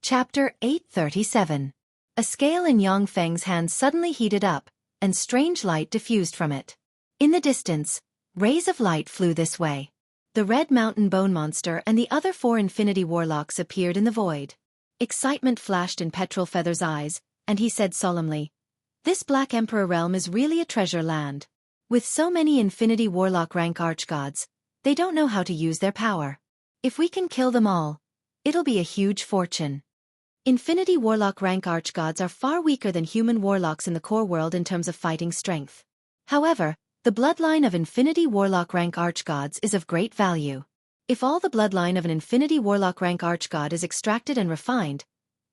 Chapter 837. A scale in Yang Feng's hand suddenly heated up, and strange light diffused from it. In the distance, rays of light flew this way. The Red Mountain Bone Monster and the other 4 Infinity Warlocks appeared in the void. Excitement flashed in Petrol Feather's eyes, and he said solemnly, "This Black Emperor realm is really a treasure land. With so many Infinity Warlock rank archgods, they don't know how to use their power. If we can kill them all, it'll be a huge fortune." Infinity Warlock rank archgods are far weaker than human warlocks in the core world in terms of fighting strength. However, the bloodline of Infinity Warlock rank archgods is of great value. If all the bloodline of an Infinity Warlock rank archgod is extracted and refined,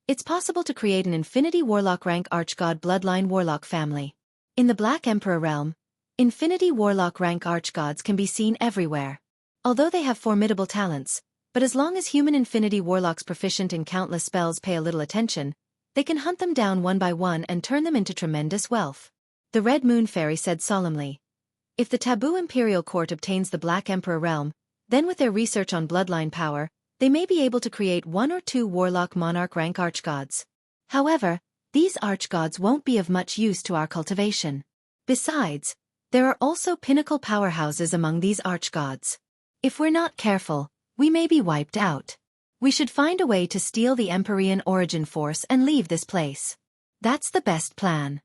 it's possible to create an Infinity Warlock rank archgod bloodline warlock family. In the Black Emperor realm, Infinity Warlock rank archgods can be seen everywhere. Although they have formidable talents, but as long as human Infinity Warlocks proficient in countless spells pay a little attention, they can hunt them down one by one and turn them into tremendous wealth. The Red Moon Fairy said solemnly, "If the Taboo Imperial Court obtains the Black Emperor realm, then with their research on bloodline power, they may be able to create 1 or 2 Warlock Monarch rank archgods. However, these archgods won't be of much use to our cultivation. Besides, there are also pinnacle powerhouses among these archgods. If we're not careful, we may be wiped out. We should find a way to steal the Empyrean origin force and leave this place. That's the best plan."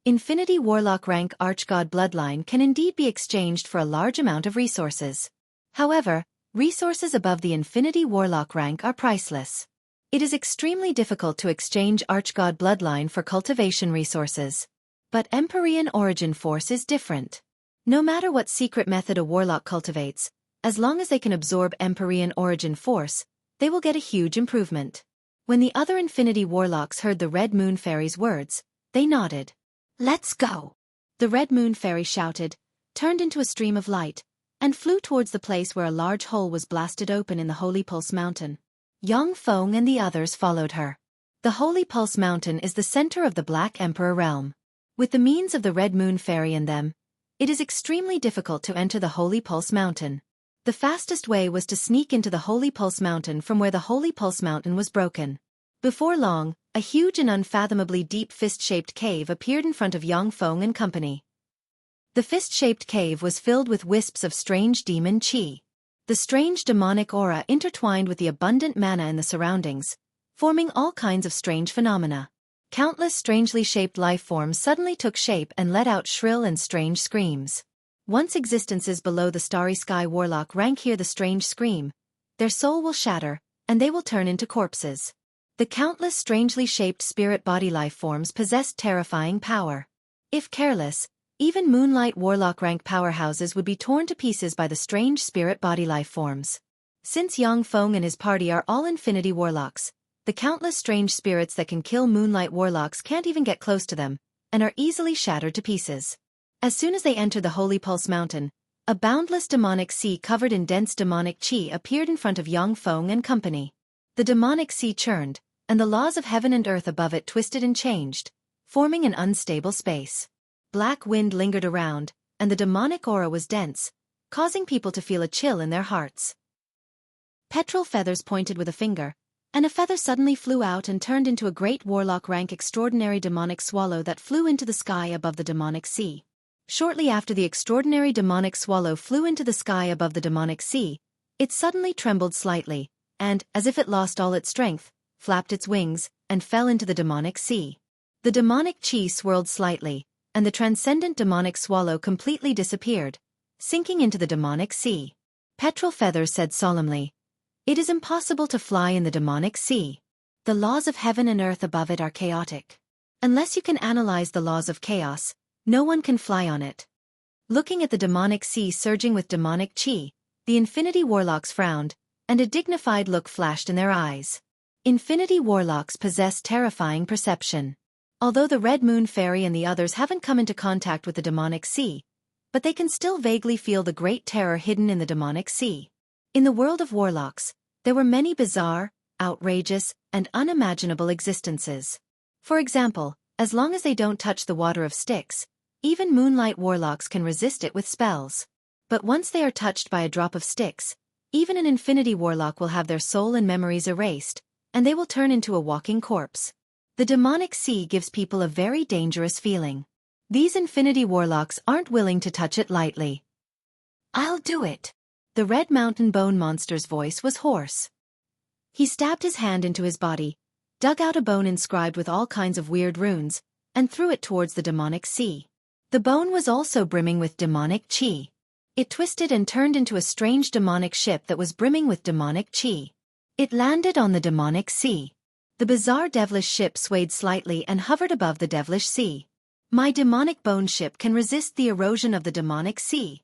Infinity Warlock rank archgod bloodline can indeed be exchanged for a large amount of resources. However, resources above the Infinity Warlock rank are priceless. It is extremely difficult to exchange archgod bloodline for cultivation resources. But Empyrean origin force is different. No matter what secret method a warlock cultivates, as long as they can absorb Empyrean origin force, they will get a huge improvement. When the other Infinity Warlocks heard the Red Moon Fairy's words, they nodded. "Let's go!" The Red Moon Fairy shouted, turned into a stream of light, and flew towards the place where a large hole was blasted open in the Holy Pulse Mountain. Yang Feng and the others followed her. The Holy Pulse Mountain is the center of the Black Emperor realm. With the means of the Red Moon Fairy and them, it is extremely difficult to enter the Holy Pulse Mountain. The fastest way was to sneak into the Holy Pulse Mountain from where the Holy Pulse Mountain was broken. Before long, a huge and unfathomably deep fist-shaped cave appeared in front of Yang Feng and company. The fist-shaped cave was filled with wisps of strange demon qi. The strange demonic aura intertwined with the abundant mana in the surroundings, forming all kinds of strange phenomena. Countless strangely shaped life forms suddenly took shape and let out shrill and strange screams. Once existences below the Starry Sky Warlock rank hear the strange scream, their soul will shatter, and they will turn into corpses. The countless strangely shaped spirit body life forms possessed terrifying power. If careless, even Moonlight Warlock rank powerhouses would be torn to pieces by the strange spirit body life forms. Since Yang Feng and his party are all Infinity Warlocks, the countless strange spirits that can kill Moonlight Warlocks can't even get close to them, and are easily shattered to pieces. As soon as they entered the Holy Pulse Mountain, a boundless demonic sea covered in dense demonic qi appeared in front of Yang Feng and company. The demonic sea churned, and the laws of heaven and earth above it twisted and changed, forming an unstable space. Black wind lingered around, and the demonic aura was dense, causing people to feel a chill in their hearts. Petrol Feathers pointed with a finger, and a feather suddenly flew out and turned into a great warlock rank extraordinary demonic swallow that flew into the sky above the demonic sea. Shortly after the extraordinary demonic swallow flew into the sky above the demonic sea, it suddenly trembled slightly, and, as if it lost all its strength, flapped its wings, and fell into the demonic sea. The demonic qi swirled slightly, and the transcendent demonic swallow completely disappeared, sinking into the demonic sea. Petrol Feathers said solemnly, "It is impossible to fly in the demonic sea. The laws of heaven and earth above it are chaotic. Unless you can analyze the laws of chaos, no one can fly on it." Looking at the demonic sea surging with demonic qi, the Infinity Warlocks frowned, and a dignified look flashed in their eyes. Infinity Warlocks possess terrifying perception. Although the Red Moon Fairy and the others haven't come into contact with the demonic sea, but they can still vaguely feel the great terror hidden in the demonic sea. In the world of warlocks, there were many bizarre, outrageous, and unimaginable existences. For example, as long as they don't touch the water of Styx, even Moonlight Warlocks can resist it with spells. But once they are touched by a drop of Styx, even an Infinity Warlock will have their soul and memories erased, and they will turn into a walking corpse. The demonic sea gives people a very dangerous feeling. These infinity warlocks aren't willing to touch it lightly. I'll do it. The red mountain bone monster's voice was hoarse. He stabbed his hand into his body, dug out a bone inscribed with all kinds of weird runes, and threw it towards the demonic sea. The bone was also brimming with demonic chi. It twisted and turned into a strange demonic ship that was brimming with demonic chi. It landed on the demonic sea. The bizarre devilish ship swayed slightly and hovered above the devilish sea. My demonic bone ship can resist the erosion of the demonic sea.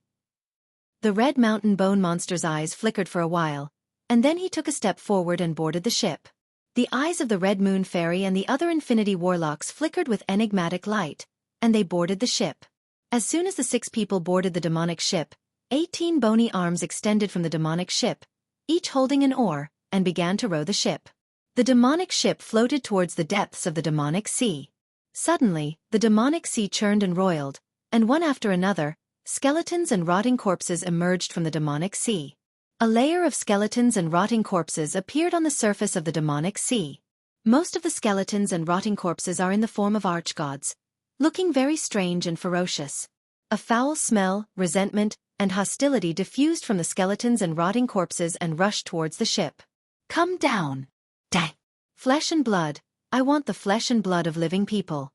The red mountain bone monster's eyes flickered for a while, and then he took a step forward and boarded the ship. The eyes of the Red Moon Fairy and the other infinity warlocks flickered with enigmatic light, and they boarded the ship. As soon as the 6 people boarded the demonic ship, 18 bony arms extended from the demonic ship, each holding an oar, and began to row the ship. The demonic ship floated towards the depths of the demonic sea. Suddenly, the demonic sea churned and roiled, and one after another, skeletons and rotting corpses emerged from the demonic sea. A layer of skeletons and rotting corpses appeared on the surface of the demonic sea. Most of the skeletons and rotting corpses are in the form of archgods, looking very strange and ferocious. A foul smell, resentment, and hostility diffused from the skeletons and rotting corpses and rushed towards the ship. Come down. Die. Flesh and blood, I want the flesh and blood of living people.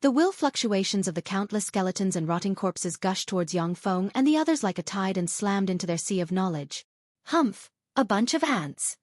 The will fluctuations of the countless skeletons and rotting corpses gushed towards Yang Feng and the others like a tide and slammed into their sea of knowledge. Humph, a bunch of ants.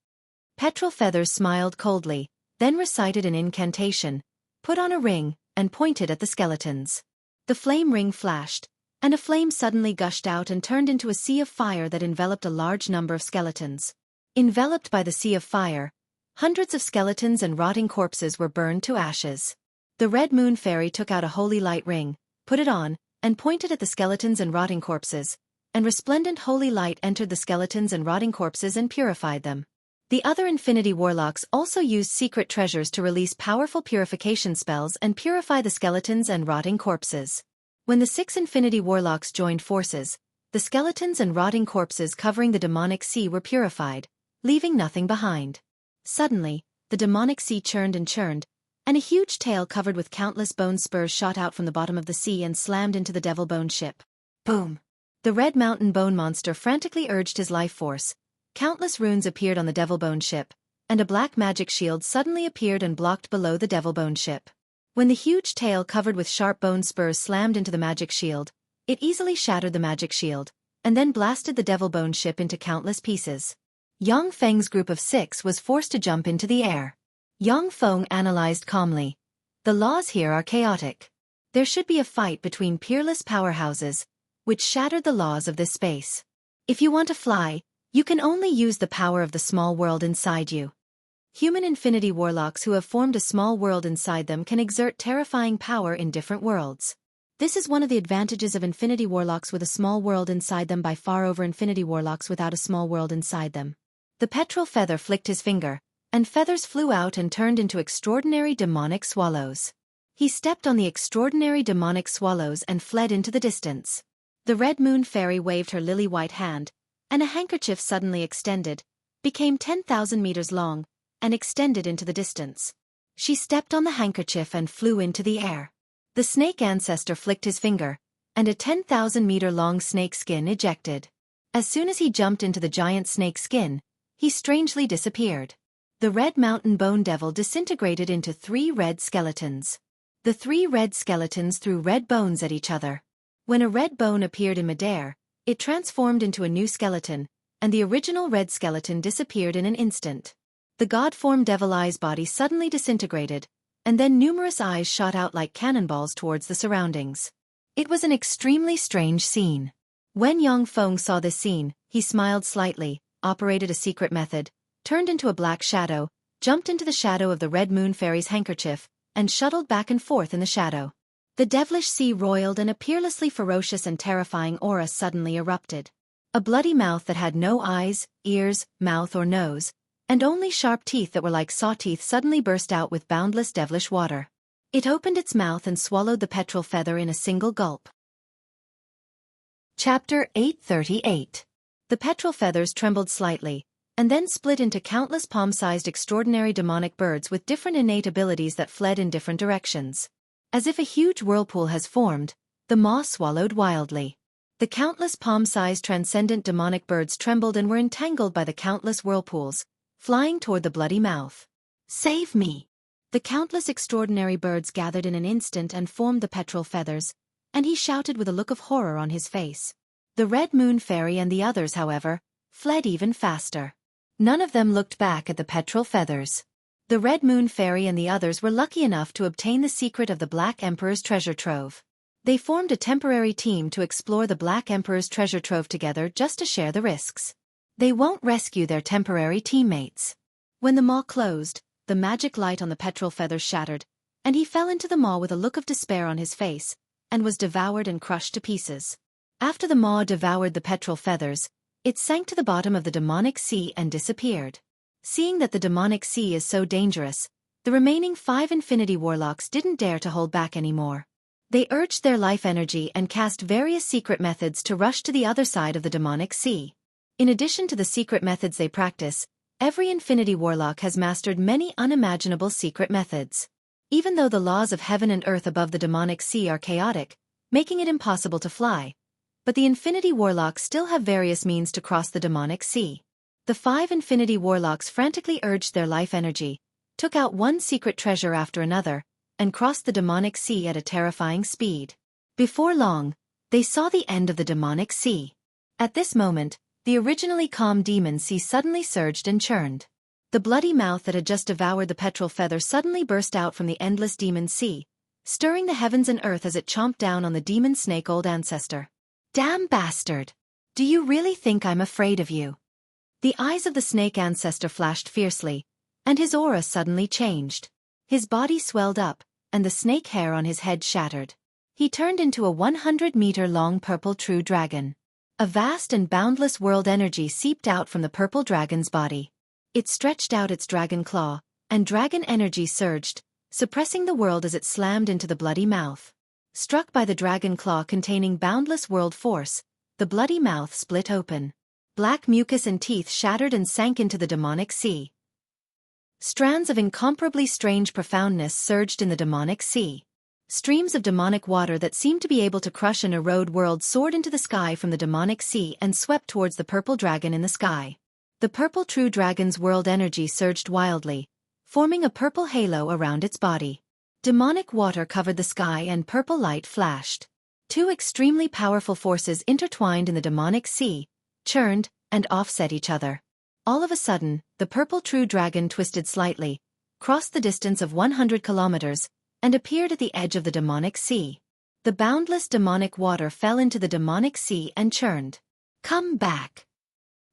Petrol Feathers smiled coldly, then recited an incantation, put on a ring, and pointed at the skeletons. The flame ring flashed, and a flame suddenly gushed out and turned into a sea of fire that enveloped a large number of skeletons. Enveloped by the sea of fire, hundreds of skeletons and rotting corpses were burned to ashes. The Red Moon Fairy took out a holy light ring, put it on, and pointed at the skeletons and rotting corpses, and resplendent holy light entered the skeletons and rotting corpses and purified them. The other infinity warlocks also used secret treasures to release powerful purification spells and purify the skeletons and rotting corpses. When the 6 infinity warlocks joined forces, the skeletons and rotting corpses covering the demonic sea were purified, leaving nothing behind. Suddenly, the demonic sea churned, and a huge tail covered with countless bone spurs shot out from the bottom of the sea and slammed into the devil bone ship. Boom! The red mountain bone monster frantically urged his life force. Countless runes appeared on the devil bone ship, and a black magic shield suddenly appeared and blocked below the devil bone ship. When the huge tail covered with sharp bone spurs slammed into the magic shield, it easily shattered the magic shield, and then blasted the devil bone ship into countless pieces. Yang Feng's group of 6 was forced to jump into the air. Yang Feng analyzed calmly. The laws here are chaotic. There should be a fight between peerless powerhouses, which shattered the laws of this space. If you want to fly, you can only use the power of the small world inside you. Human infinity warlocks who have formed a small world inside them can exert terrifying power in different worlds. This is one of the advantages of infinity warlocks with a small world inside them by far over infinity warlocks without a small world inside them. The petrol feather flicked his finger, and feathers flew out and turned into extraordinary demonic swallows. He stepped on the extraordinary demonic swallows and fled into the distance. The Red Moon Fairy waved her lily-white hand, and a handkerchief suddenly extended, became 10,000 meters long, and extended into the distance. She stepped on the handkerchief and flew into the air. The snake ancestor flicked his finger, and a 10,000-meter-long snake skin ejected. As soon as he jumped into the giant snake skin, he strangely disappeared. The red mountain bone devil disintegrated into 3 red skeletons. The 3 red skeletons threw red bones at each other. When a red bone appeared in midair, it transformed into a new skeleton, and the original red skeleton disappeared in an instant. The god-form Devil Eye's body suddenly disintegrated, and then numerous eyes shot out like cannonballs towards the surroundings. It was an extremely strange scene. When Yang Feng saw this scene, he smiled slightly, operated a secret method, turned into a black shadow, jumped into the shadow of the Red Moon Fairy's handkerchief, and shuttled back and forth in the shadow. The devilish sea roiled and a peerlessly ferocious and terrifying aura suddenly erupted. A bloody mouth that had no eyes, ears, mouth or nose, and only sharp teeth that were like saw teeth suddenly burst out with boundless devilish water. It opened its mouth and swallowed the petrol feather in a single gulp. Chapter 838. The petrol feathers trembled slightly, and then split into countless palm-sized extraordinary demonic birds with different innate abilities that fled in different directions. As if a huge whirlpool has formed, the maw swallowed wildly. The countless palm-sized transcendent demonic birds trembled and were entangled by the countless whirlpools, flying toward the bloody mouth. "Save me!" The countless extraordinary birds gathered in an instant and formed the petrel feathers, and he shouted with a look of horror on his face. The Red Moon Fairy and the others, however, fled even faster. None of them looked back at the petrel feathers. The Red Moon Fairy and the others were lucky enough to obtain the secret of the Black Emperor's treasure trove. They formed a temporary team to explore the Black Emperor's treasure trove together just to share the risks. They won't rescue their temporary teammates. When the maw closed, the magic light on the petrel feathers shattered, and he fell into the maw with a look of despair on his face, and was devoured and crushed to pieces. After the maw devoured the petrel feathers, it sank to the bottom of the demonic sea and disappeared. Seeing that the demonic sea is so dangerous, the remaining 5 Infinity Warlocks didn't dare to hold back anymore. They urged their life energy and cast various secret methods to rush to the other side of the demonic sea. In addition to the secret methods they practice, every Infinity Warlock has mastered many unimaginable secret methods. Even though the laws of heaven and earth above the demonic sea are chaotic, making it impossible to fly, but the Infinity Warlocks still have various means to cross the demonic sea. The 5 Infinity Warlocks frantically urged their life energy, took out one secret treasure after another, and crossed the demonic sea at a terrifying speed. Before long, they saw the end of the demonic sea. At this moment, the originally calm demon sea suddenly surged and churned. The bloody mouth that had just devoured the petrel feather suddenly burst out from the endless demon sea, stirring the heavens and earth as it chomped down on the demon snake old ancestor. "Damn bastard! Do you really think I'm afraid of you?" The eyes of the snake ancestor flashed fiercely, and his aura suddenly changed. His body swelled up, and the snake hair on his head shattered. He turned into a 100-meter-long purple true dragon. A vast and boundless world energy seeped out from the purple dragon's body. It stretched out its dragon claw, and dragon energy surged, suppressing the world as it slammed into the bloody mouth. Struck by the dragon claw containing boundless world force, the bloody mouth split open. Black mucus and teeth shattered and sank into the demonic sea. Strands of incomparably strange profoundness surged in the demonic sea. Streams of demonic water that seemed to be able to crush and erode worlds soared into the sky from the demonic sea and swept towards the purple dragon in the sky. The purple true dragon's world energy surged wildly, forming a purple halo around its body. Demonic water covered the sky and purple light flashed. 2 extremely powerful forces intertwined in the demonic sea, churned, and offset each other. All of a sudden, the purple true dragon twisted slightly, crossed the distance of 100 kilometers, and appeared at the edge of the demonic sea. The boundless demonic water fell into the demonic sea and churned. "Come back.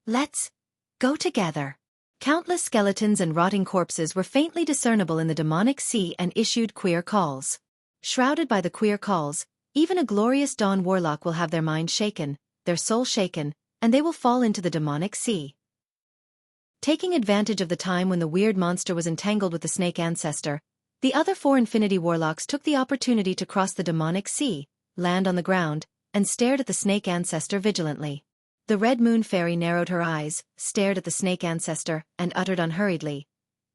Let's go together." Countless skeletons and rotting corpses were faintly discernible in the demonic sea and issued queer calls. Shrouded by the queer calls, even a glorious dawn warlock will have their mind shaken, their soul shaken, and they will fall into the demonic sea. Taking advantage of the time when the weird monster was entangled with the snake ancestor, the other 4 Infinity Warlocks took the opportunity to cross the demonic sea, land on the ground, and stared at the snake ancestor vigilantly. The Red Moon Fairy narrowed her eyes, stared at the snake ancestor, and uttered unhurriedly,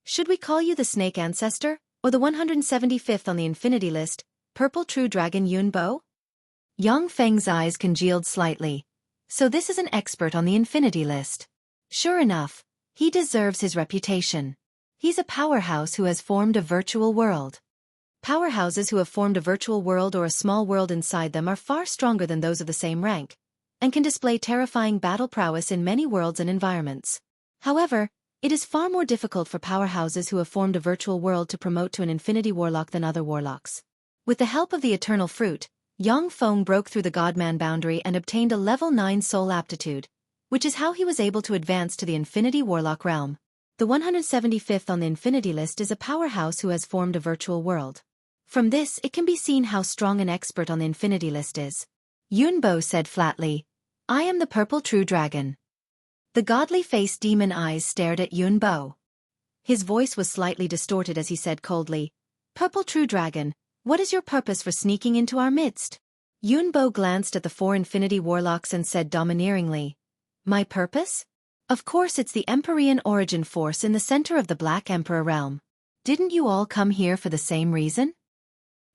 "Should we call you the snake ancestor, or the 175th on the infinity list, purple true dragon Yun Bo?" Yang Feng's eyes congealed slightly. So this is an expert on the infinity list. Sure enough, he deserves his reputation. He's a powerhouse who has formed a virtual world. Powerhouses who have formed a virtual world or a small world inside them are far stronger than those of the same rank, and can display terrifying battle prowess in many worlds and environments. However, it is far more difficult for powerhouses who have formed a virtual world to promote to an Infinity Warlock than other warlocks. With the help of the Eternal Fruit, Yang Feng broke through the Godman boundary and obtained a level 9 soul aptitude, which is how he was able to advance to the Infinity Warlock realm. The 175th on the Infinity list is a powerhouse who has formed a virtual world. From this it can be seen how strong an expert on the Infinity list is. Yun Bo said flatly, "I am the purple true dragon." The godly-faced demon eyes stared at Yun Bo. His voice was slightly distorted as he said coldly, "Purple true dragon, what is your purpose for sneaking into our midst?" Yun Bo glanced at the 4 Infinity Warlocks and said domineeringly, "My purpose? Of course it's the Empyrean origin force in the center of the Black Emperor realm. Didn't you all come here for the same reason?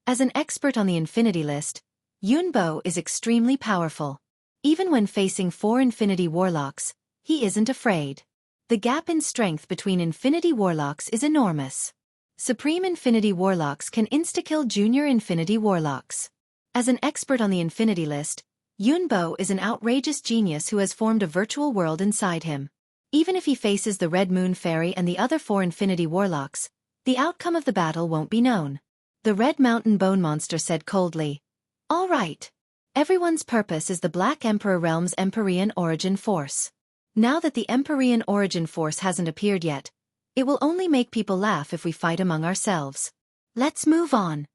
As an expert on the Infinity List, Yunbo is extremely powerful. Even when facing 4 Infinity Warlocks, he isn't afraid. The gap in strength between Infinity Warlocks is enormous. Supreme Infinity Warlocks can insta-kill Junior Infinity Warlocks. As an expert on the Infinity List, Yunbo is an outrageous genius who has formed a virtual world inside him. Even if he faces the Red Moon Fairy and the other 4 Infinity Warlocks, the outcome of the battle won't be known. The Red Mountain Bone Monster said coldly. All right. Everyone's purpose is the Black Emperor realm's Empyrean origin force. Now that the Empyrean origin force hasn't appeared yet, it will only make people laugh if we fight among ourselves. Let's move on.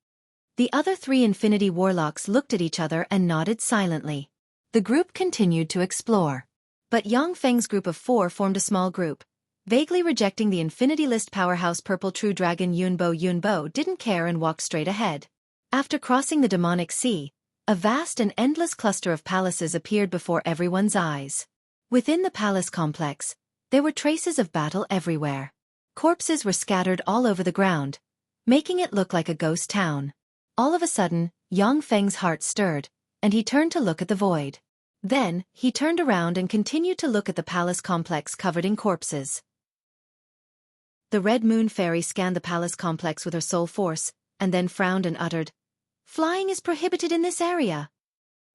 The other 3 Infinity Warlocks looked at each other and nodded silently. The group continued to explore. But Yang Feng's group of 4 formed a small group. Vaguely rejecting the Infinity List powerhouse Purple True Dragon Yunbo didn't care and walked straight ahead. After crossing the demonic sea, a vast and endless cluster of palaces appeared before everyone's eyes. Within the palace complex, there were traces of battle everywhere. Corpses were scattered all over the ground, making it look like a ghost town. All of a sudden, Yang Feng's heart stirred, and he turned to look at the void. Then, he turned around and continued to look at the palace complex covered in corpses. The Red Moon Fairy scanned the palace complex with her soul force, and then frowned and uttered, "Flying is prohibited in this area."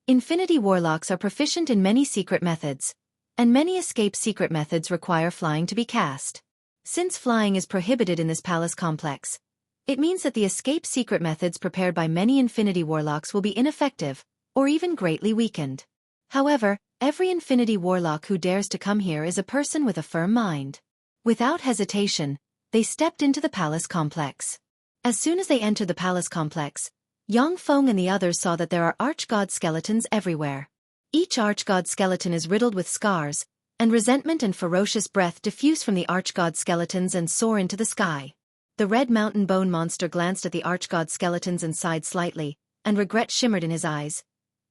Infinity Warlocks are proficient in many secret methods, and many escape secret methods require flying to be cast. Since flying is prohibited in this palace complex, it means that the escape secret methods prepared by many Infinity Warlocks will be ineffective, or even greatly weakened. However, every Infinity Warlock who dares to come here is a person with a firm mind. Without hesitation, they stepped into the palace complex. As soon as they entered the palace complex, Yang Feng and the others saw that there are archgod skeletons everywhere. Each archgod skeleton is riddled with scars, and resentment and ferocious breath diffuse from the archgod skeletons and soar into the sky. The Red Mountain Bone Monster glanced at the archgod skeletons and sighed slightly, and regret shimmered in his eyes.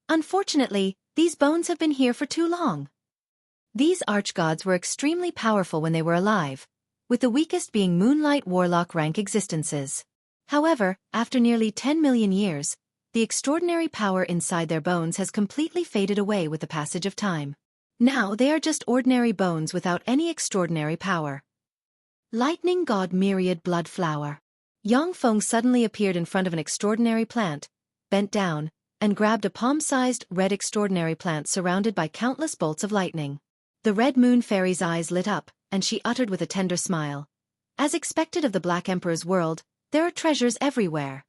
Unfortunately, these bones have been here for too long. These archgods were extremely powerful when they were alive, with the weakest being Moonlight Warlock rank existences. However, after nearly 10 million years, the extraordinary power inside their bones has completely faded away with the passage of time. Now they are just ordinary bones without any extraordinary power. Lightning God Myriad Blood Flower. Yang Feng suddenly appeared in front of an extraordinary plant, bent down, and grabbed a palm-sized red extraordinary plant surrounded by countless bolts of lightning. The Red Moon Fairy's eyes lit up, and she uttered with a tender smile. As expected of the Black Emperor's world, there are treasures everywhere.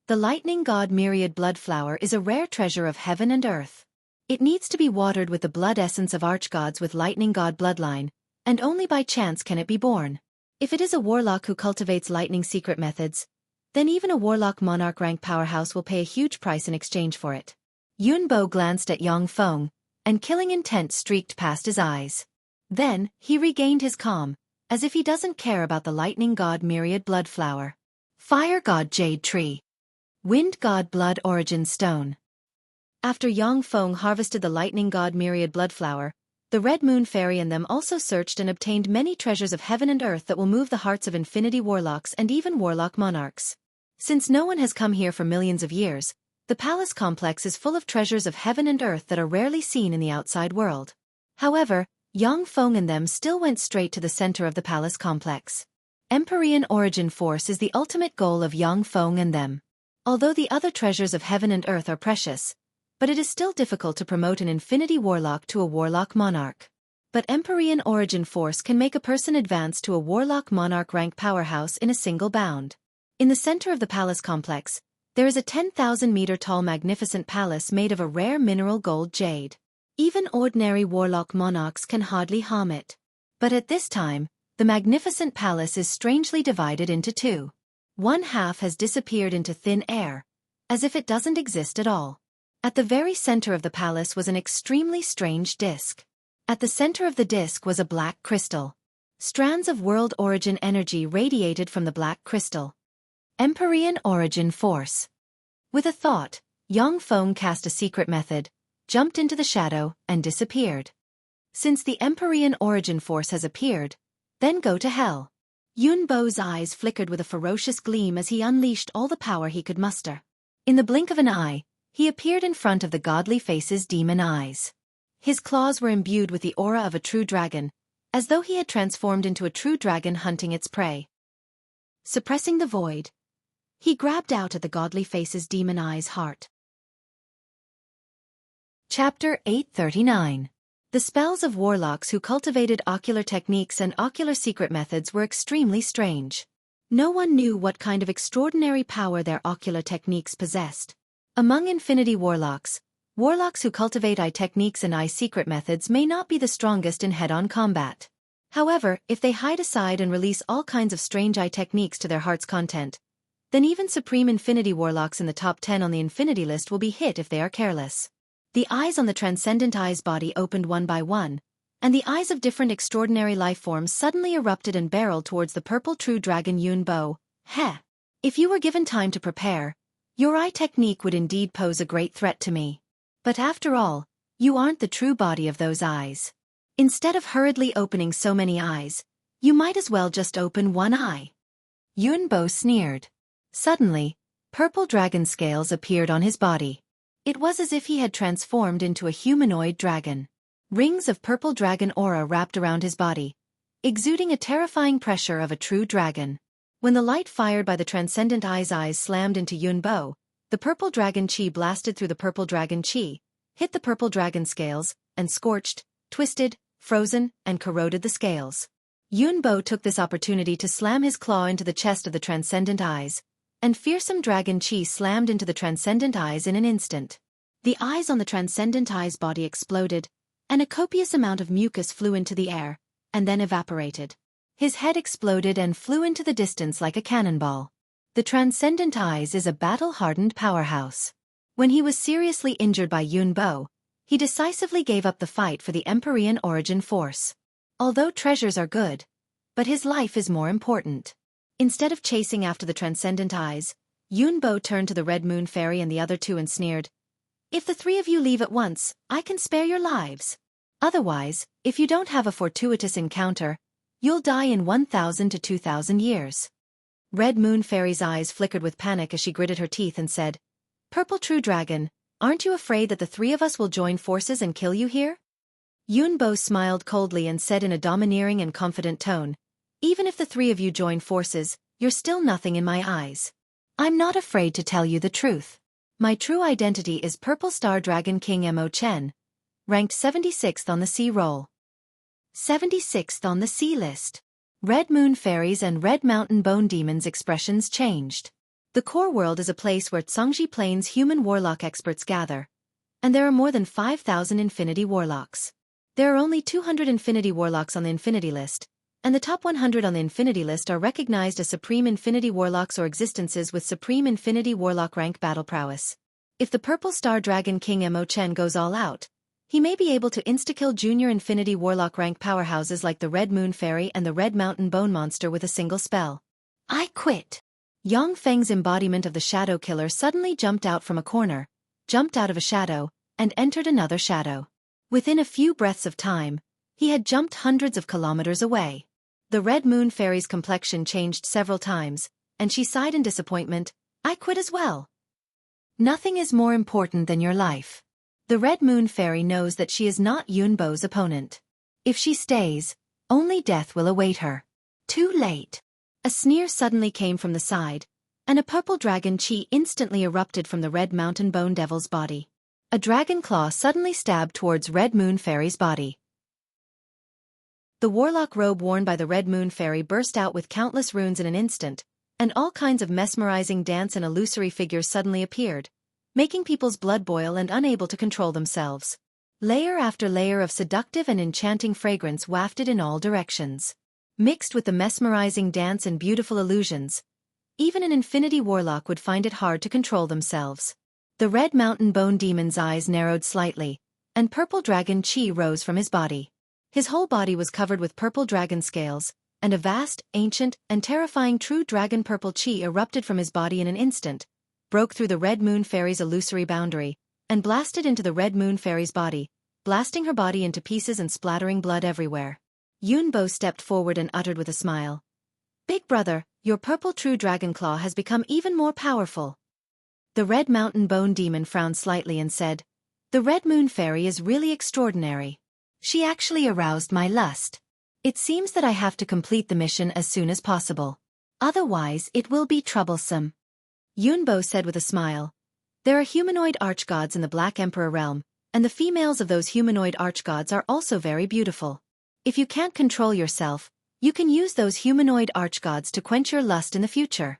The Lightning God Myriad Blood Flower is a rare treasure of heaven and earth. It needs to be watered with the blood essence of archgods with Lightning God bloodline, and only by chance can it be born. If it is a warlock who cultivates lightning secret methods, then even a warlock monarch rank powerhouse will pay a huge price in exchange for it. Yunbo glanced at Yang Feng, and killing intent streaked past his eyes. Then, he regained his calm, as if he doesn't care about the Lightning God Myriad Blood Flower. Fire God Jade Tree. Wind God Blood Origin Stone. After Yang Feng harvested the Lightning God Myriad Blood Flower, the Red Moon Fairy and them also searched and obtained many treasures of heaven and earth that will move the hearts of Infinity Warlocks and even Warlock Monarchs. Since no one has come here for millions of years, the palace complex is full of treasures of heaven and earth that are rarely seen in the outside world. However, Yang Feng and them still went straight to the center of the palace complex. Empyrean origin force is the ultimate goal of Yang Feng and them. Although the other treasures of heaven and earth are precious, but it is still difficult to promote an Infinity Warlock to a Warlock Monarch. But Empyrean origin force can make a person advance to a Warlock Monarch rank powerhouse in a single bound. In the center of the palace complex, there is a 10,000-meter-tall magnificent palace made of a rare mineral gold jade. Even ordinary Warlock Monarchs can hardly harm it. But at this time, the magnificent palace is strangely divided into two. One half has disappeared into thin air, as if it doesn't exist at all. At the very center of the palace was an extremely strange disk. At the center of the disk was a black crystal. Strands of world origin energy radiated from the black crystal. Empyrean origin force. With a thought, Yang Feng cast a secret method, jumped into the shadow, and disappeared. Since the Empyrean origin force has appeared, then go to hell. Yun Bo's eyes flickered with a ferocious gleam as he unleashed all the power he could muster. In the blink of an eye, he appeared in front of the godly face's demon eyes. His claws were imbued with the aura of a true dragon, as though he had transformed into a true dragon hunting its prey. Suppressing the void, he grabbed out at the godly face's demon eye's heart. Chapter 839. The spells of warlocks who cultivated ocular techniques and ocular secret methods were extremely strange. No one knew what kind of extraordinary power their ocular techniques possessed. Among infinity warlocks, warlocks who cultivate eye techniques and eye secret methods may not be the strongest in head-on combat. However, if they hide aside and release all kinds of strange eye techniques to their heart's content, then even supreme infinity warlocks in the top 10 on the infinity list will be hit if they are careless. The eyes on the transcendent eye's body opened one by one, and the eyes of different extraordinary life forms suddenly erupted and barreled towards the purple true dragon Yun Bo. Heh! If you were given time to prepare, your eye technique would indeed pose a great threat to me. But after all, you aren't the true body of those eyes. Instead of hurriedly opening so many eyes, you might as well just open one eye. Yun Bo sneered. Suddenly, purple dragon scales appeared on his body. It was as if he had transformed into a humanoid dragon. Rings of purple dragon aura wrapped around his body, exuding a terrifying pressure of a true dragon. When the light fired by the transcendent eye's eyes slammed into Yun Bo, the purple dragon chi blasted through the purple dragon chi, hit the purple dragon scales, and scorched, twisted, frozen, and corroded the scales. Yun Bo took this opportunity to slam his claw into the chest of the transcendent eyes, and fearsome dragon chi slammed into the transcendent eyes in an instant. The eyes on the transcendent eye's body exploded, and a copious amount of mucus flew into the air, and then evaporated. His head exploded and flew into the distance like a cannonball. The transcendent eyes is a battle-hardened powerhouse. When he was seriously injured by Yun Bo, he decisively gave up the fight for the Empyrean origin force. Although treasures are good, but his life is more important. Instead of chasing after the transcendent eyes, Yun Bo turned to the Red Moon Fairy and the other two and sneered, "If the three of you leave at once, I can spare your lives. Otherwise, if you don't have a fortuitous encounter, you'll die in 1,000 to 2,000 years." Red Moon Fairy's eyes flickered with panic as she gritted her teeth and said, "Purple True Dragon, aren't you afraid that the three of us will join forces and kill you here?" Yun Bo smiled coldly and said in a domineering and confident tone, "Even if the three of you join forces, you're still nothing in my eyes. I'm not afraid to tell you the truth. My true identity is Purple Star Dragon King Mo Chen, ranked 76th on the C roll. 76th on the C list." Red Moon Fairies and Red Mountain Bone Demons' expressions changed. The core world is a place where Tsangji Plains human warlock experts gather, and there are more than 5,000 infinity warlocks. There are only 200 infinity warlocks on the infinity list, and the top 100 on the infinity list are recognized as supreme infinity warlocks or existences with supreme infinity warlock rank battle prowess. If the Purple Star Dragon King Mo Chen goes all out, he may be able to insta-kill junior infinity warlock rank powerhouses like the Red Moon Fairy and the Red Mountain Bone Monster with a single spell. "I quit." Yang Feng's embodiment of the Shadow Killer suddenly jumped out from a corner, jumped out of a shadow, and entered another shadow. Within a few breaths of time, he had jumped hundreds of kilometers away. The Red Moon Fairy's complexion changed several times, and she sighed in disappointment, "I quit as well." Nothing is more important than your life. The Red Moon Fairy knows that she is not Yun Bo's opponent. If she stays, only death will await her. Too late. A sneer suddenly came from the side, and a purple dragon chi instantly erupted from the Red Mountain Bone Devil's body. A dragon claw suddenly stabbed towards Red Moon Fairy's body. The warlock robe worn by the Red Moon Fairy burst out with countless runes in an instant, and all kinds of mesmerizing dance and illusory figures suddenly appeared, making people's blood boil and unable to control themselves. Layer after layer of seductive and enchanting fragrance wafted in all directions. Mixed with the mesmerizing dance and beautiful illusions, even an infinity warlock would find it hard to control themselves. The Red Mountain Bone Demon's eyes narrowed slightly, and purple dragon chi rose from his body. His whole body was covered with purple dragon scales, and a vast, ancient, and terrifying true dragon purple chi erupted from his body in an instant, broke through the Red Moon Fairy's illusory boundary, and blasted into the Red Moon Fairy's body, blasting her body into pieces and splattering blood everywhere. Yunbo stepped forward and uttered with a smile. "Big brother, your purple true dragon claw has become even more powerful." The Red Mountain Bone Demon frowned slightly and said, "The Red Moon Fairy is really extraordinary. She actually aroused my lust. It seems that I have to complete the mission as soon as possible. Otherwise it will be troublesome." Yunbo said with a smile, "There are humanoid archgods in the Black Emperor realm, and the females of those humanoid archgods are also very beautiful. If you can't control yourself, you can use those humanoid archgods to quench your lust in the future."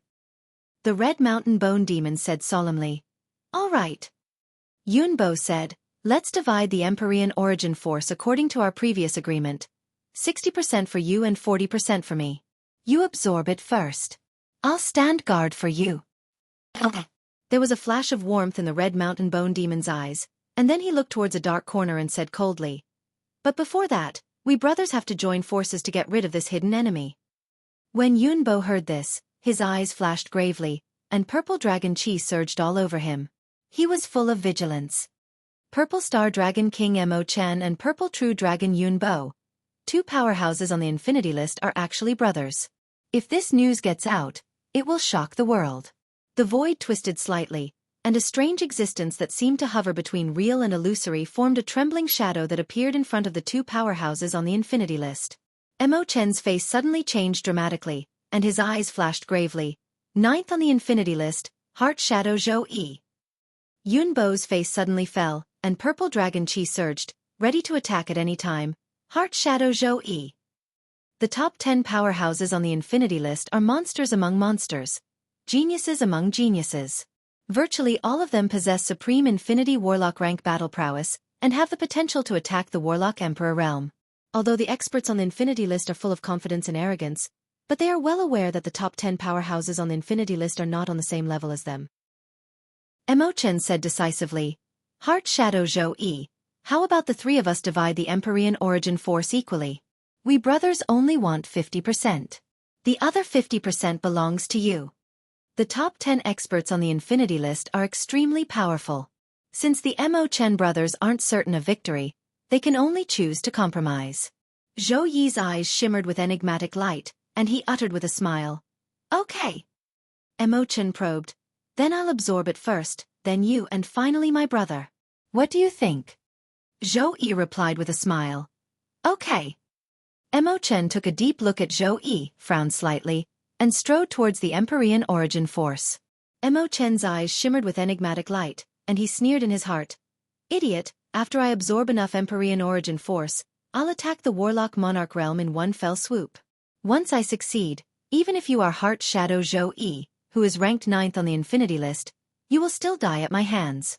The Red Mountain Bone Demon said solemnly, "All right." Yunbo said, "Let's divide the Empyrean origin force according to our previous agreement. 60% for you and 40% for me. You absorb it first. I'll stand guard for you." Okay. There was a flash of warmth in the Red Mountain Bone Demon's eyes, and then he looked towards a dark corner and said coldly, "But before that, we brothers have to join forces to get rid of this hidden enemy." When Yunbo heard this, his eyes flashed gravely, and purple dragon chi surged all over him. He was full of vigilance. Purple Star Dragon King Mo Chen and Purple True Dragon Yunbo, two powerhouses on the Infinity List, are actually brothers. If this news gets out, it will shock the world. The void twisted slightly, and a strange existence that seemed to hover between real and illusory formed a trembling shadow that appeared in front of the two powerhouses on the Infinity List. Mo Chen's face suddenly changed dramatically, and his eyes flashed gravely. "Ninth on the Infinity List, Heart Shadow Zhou Yi." Yunbo's face suddenly fell, and purple dragon chi surged, ready to attack at any time. "Heart Shadow Zhou Yi." The top 10 powerhouses on the Infinity List are monsters among monsters, geniuses among geniuses. Virtually all of them possess supreme Infinity Warlock rank battle prowess, and have the potential to attack the Warlock Emperor realm. Although the experts on the Infinity List are full of confidence and arrogance, but they are well aware that the top 10 powerhouses on the Infinity List are not on the same level as them. Mo Chen said decisively, "Heart Shadow Zhou Yi, how about the three of us divide the Empyrean origin force equally? We brothers only want 50%. The other 50% belongs to you." The top 10 experts on the Infinity List are extremely powerful. Since the Mo Chen brothers aren't certain of victory, they can only choose to compromise. Zhou Yi's eyes shimmered with enigmatic light, and he uttered with a smile, "Okay." Mo Chen probed, "Then I'll absorb it first, then you, and finally my brother. What do you think?" Zhou Yi replied with a smile, "Okay." Mo Chen took a deep look at Zhou Yi, frowned slightly, and strode towards the Empyrean origin force. Mo Chen's eyes shimmered with enigmatic light, and he sneered in his heart, "Idiot, after I absorb enough Empyrean origin force, I'll attack the Warlock Monarch realm in one fell swoop. Once I succeed, even if you are Heart Shadow Zhou Yi, who is ranked 9th on the Infinity List, you will still die at my hands."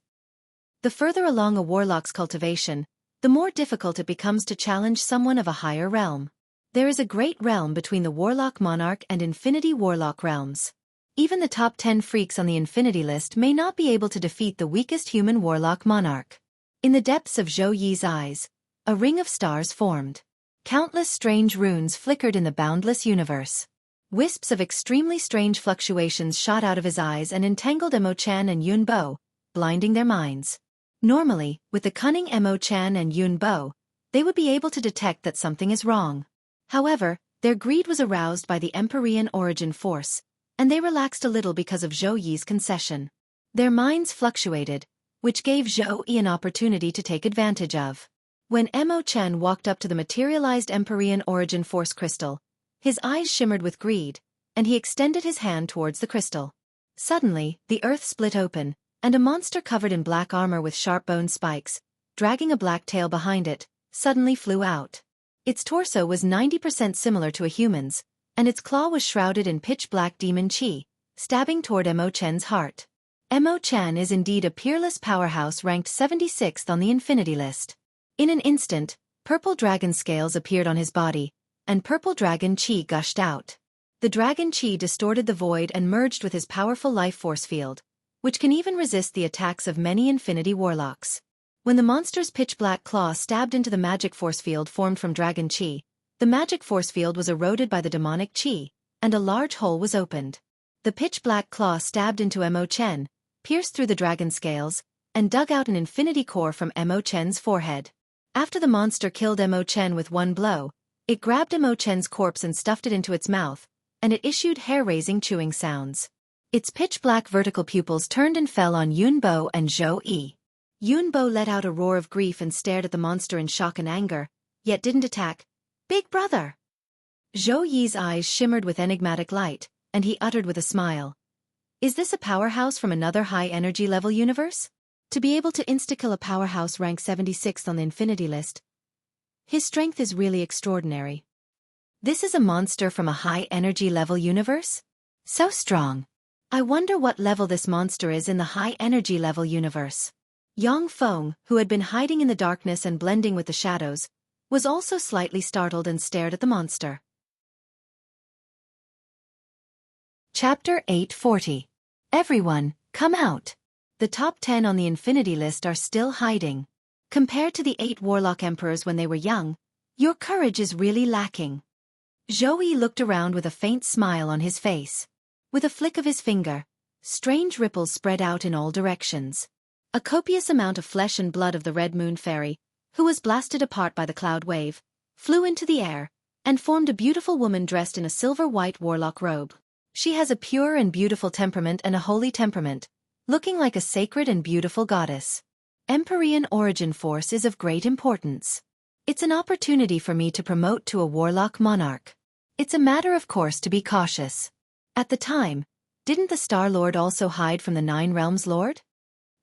The further along a warlock's cultivation, the more difficult it becomes to challenge someone of a higher realm. There is a great realm between the Warlock Monarch and Infinity Warlock realms. Even the top 10 freaks on the Infinity List may not be able to defeat the weakest human Warlock Monarch. In the depths of Zhou Yi's eyes, a ring of stars formed. Countless strange runes flickered in the boundless universe. Wisps of extremely strange fluctuations shot out of his eyes and entangled Mo Chen and Yunbo, blinding their minds. Normally, with the cunning Mo Chen and Yunbo, they would be able to detect that something is wrong. However, their greed was aroused by the Empyrean origin force, and they relaxed a little because of Zhou Yi's concession. Their minds fluctuated, which gave Zhou Yi an opportunity to take advantage of. When Mo Chen walked up to the materialized Empyrean origin force crystal, his eyes shimmered with greed, and he extended his hand towards the crystal. Suddenly, the earth split open, and a monster covered in black armor with sharp bone spikes, dragging a black tail behind it, suddenly flew out. Its torso was 90% similar to a human's, and its claw was shrouded in pitch-black demon chi, stabbing toward Mo Chen's heart. Mo Chen is indeed a peerless powerhouse ranked 76th on the Infinity List. In an instant, purple dragon scales appeared on his body, and purple dragon chi gushed out. The dragon chi distorted the void and merged with his powerful life force field, which can even resist the attacks of many Infinity Warlocks. When the monster's pitch-black claw stabbed into the magic force field formed from dragon chi, the magic force field was eroded by the demonic chi, and a large hole was opened. The pitch-black claw stabbed into Mo Chen, pierced through the dragon scales, and dug out an infinity core from Mo Chen's forehead. After the monster killed Mo Chen with one blow, it grabbed Mo Chen's corpse and stuffed it into its mouth, and it issued hair-raising chewing sounds. Its pitch-black vertical pupils turned and fell on Yun Bo and Zhou Yi. Yun Bo let out a roar of grief and stared at the monster in shock and anger, yet didn't attack. "Big brother!" Zhou Yi's eyes shimmered with enigmatic light, and he uttered with a smile. "Is this a powerhouse from another high-energy level universe? To be able to insta-kill a powerhouse ranked 76th on the Infinity List, his strength is really extraordinary. This is a monster from a high-energy level universe? So strong. I wonder what level this monster is in the high-energy level universe." Yang Feng, who had been hiding in the darkness and blending with the shadows, was also slightly startled and stared at the monster. Chapter 840. Everyone, come out. The top 10 on the Infinity List are still hiding. Compared to the 8 Warlock Emperors when they were young, your courage is really lacking. Zhou Yi looked around with a faint smile on his face. With a flick of his finger, strange ripples spread out in all directions. A copious amount of flesh and blood of the Red Moon Fairy, who was blasted apart by the cloud wave, flew into the air, and formed a beautiful woman dressed in a silver-white warlock robe. She has a pure and beautiful temperament and a holy temperament, looking like a sacred and beautiful goddess. Empyrean origin force is of great importance. It's an opportunity for me to promote to a warlock monarch. It's a matter of course to be cautious. At the time, didn't the Star Lord also hide from the Nine Realms Lord?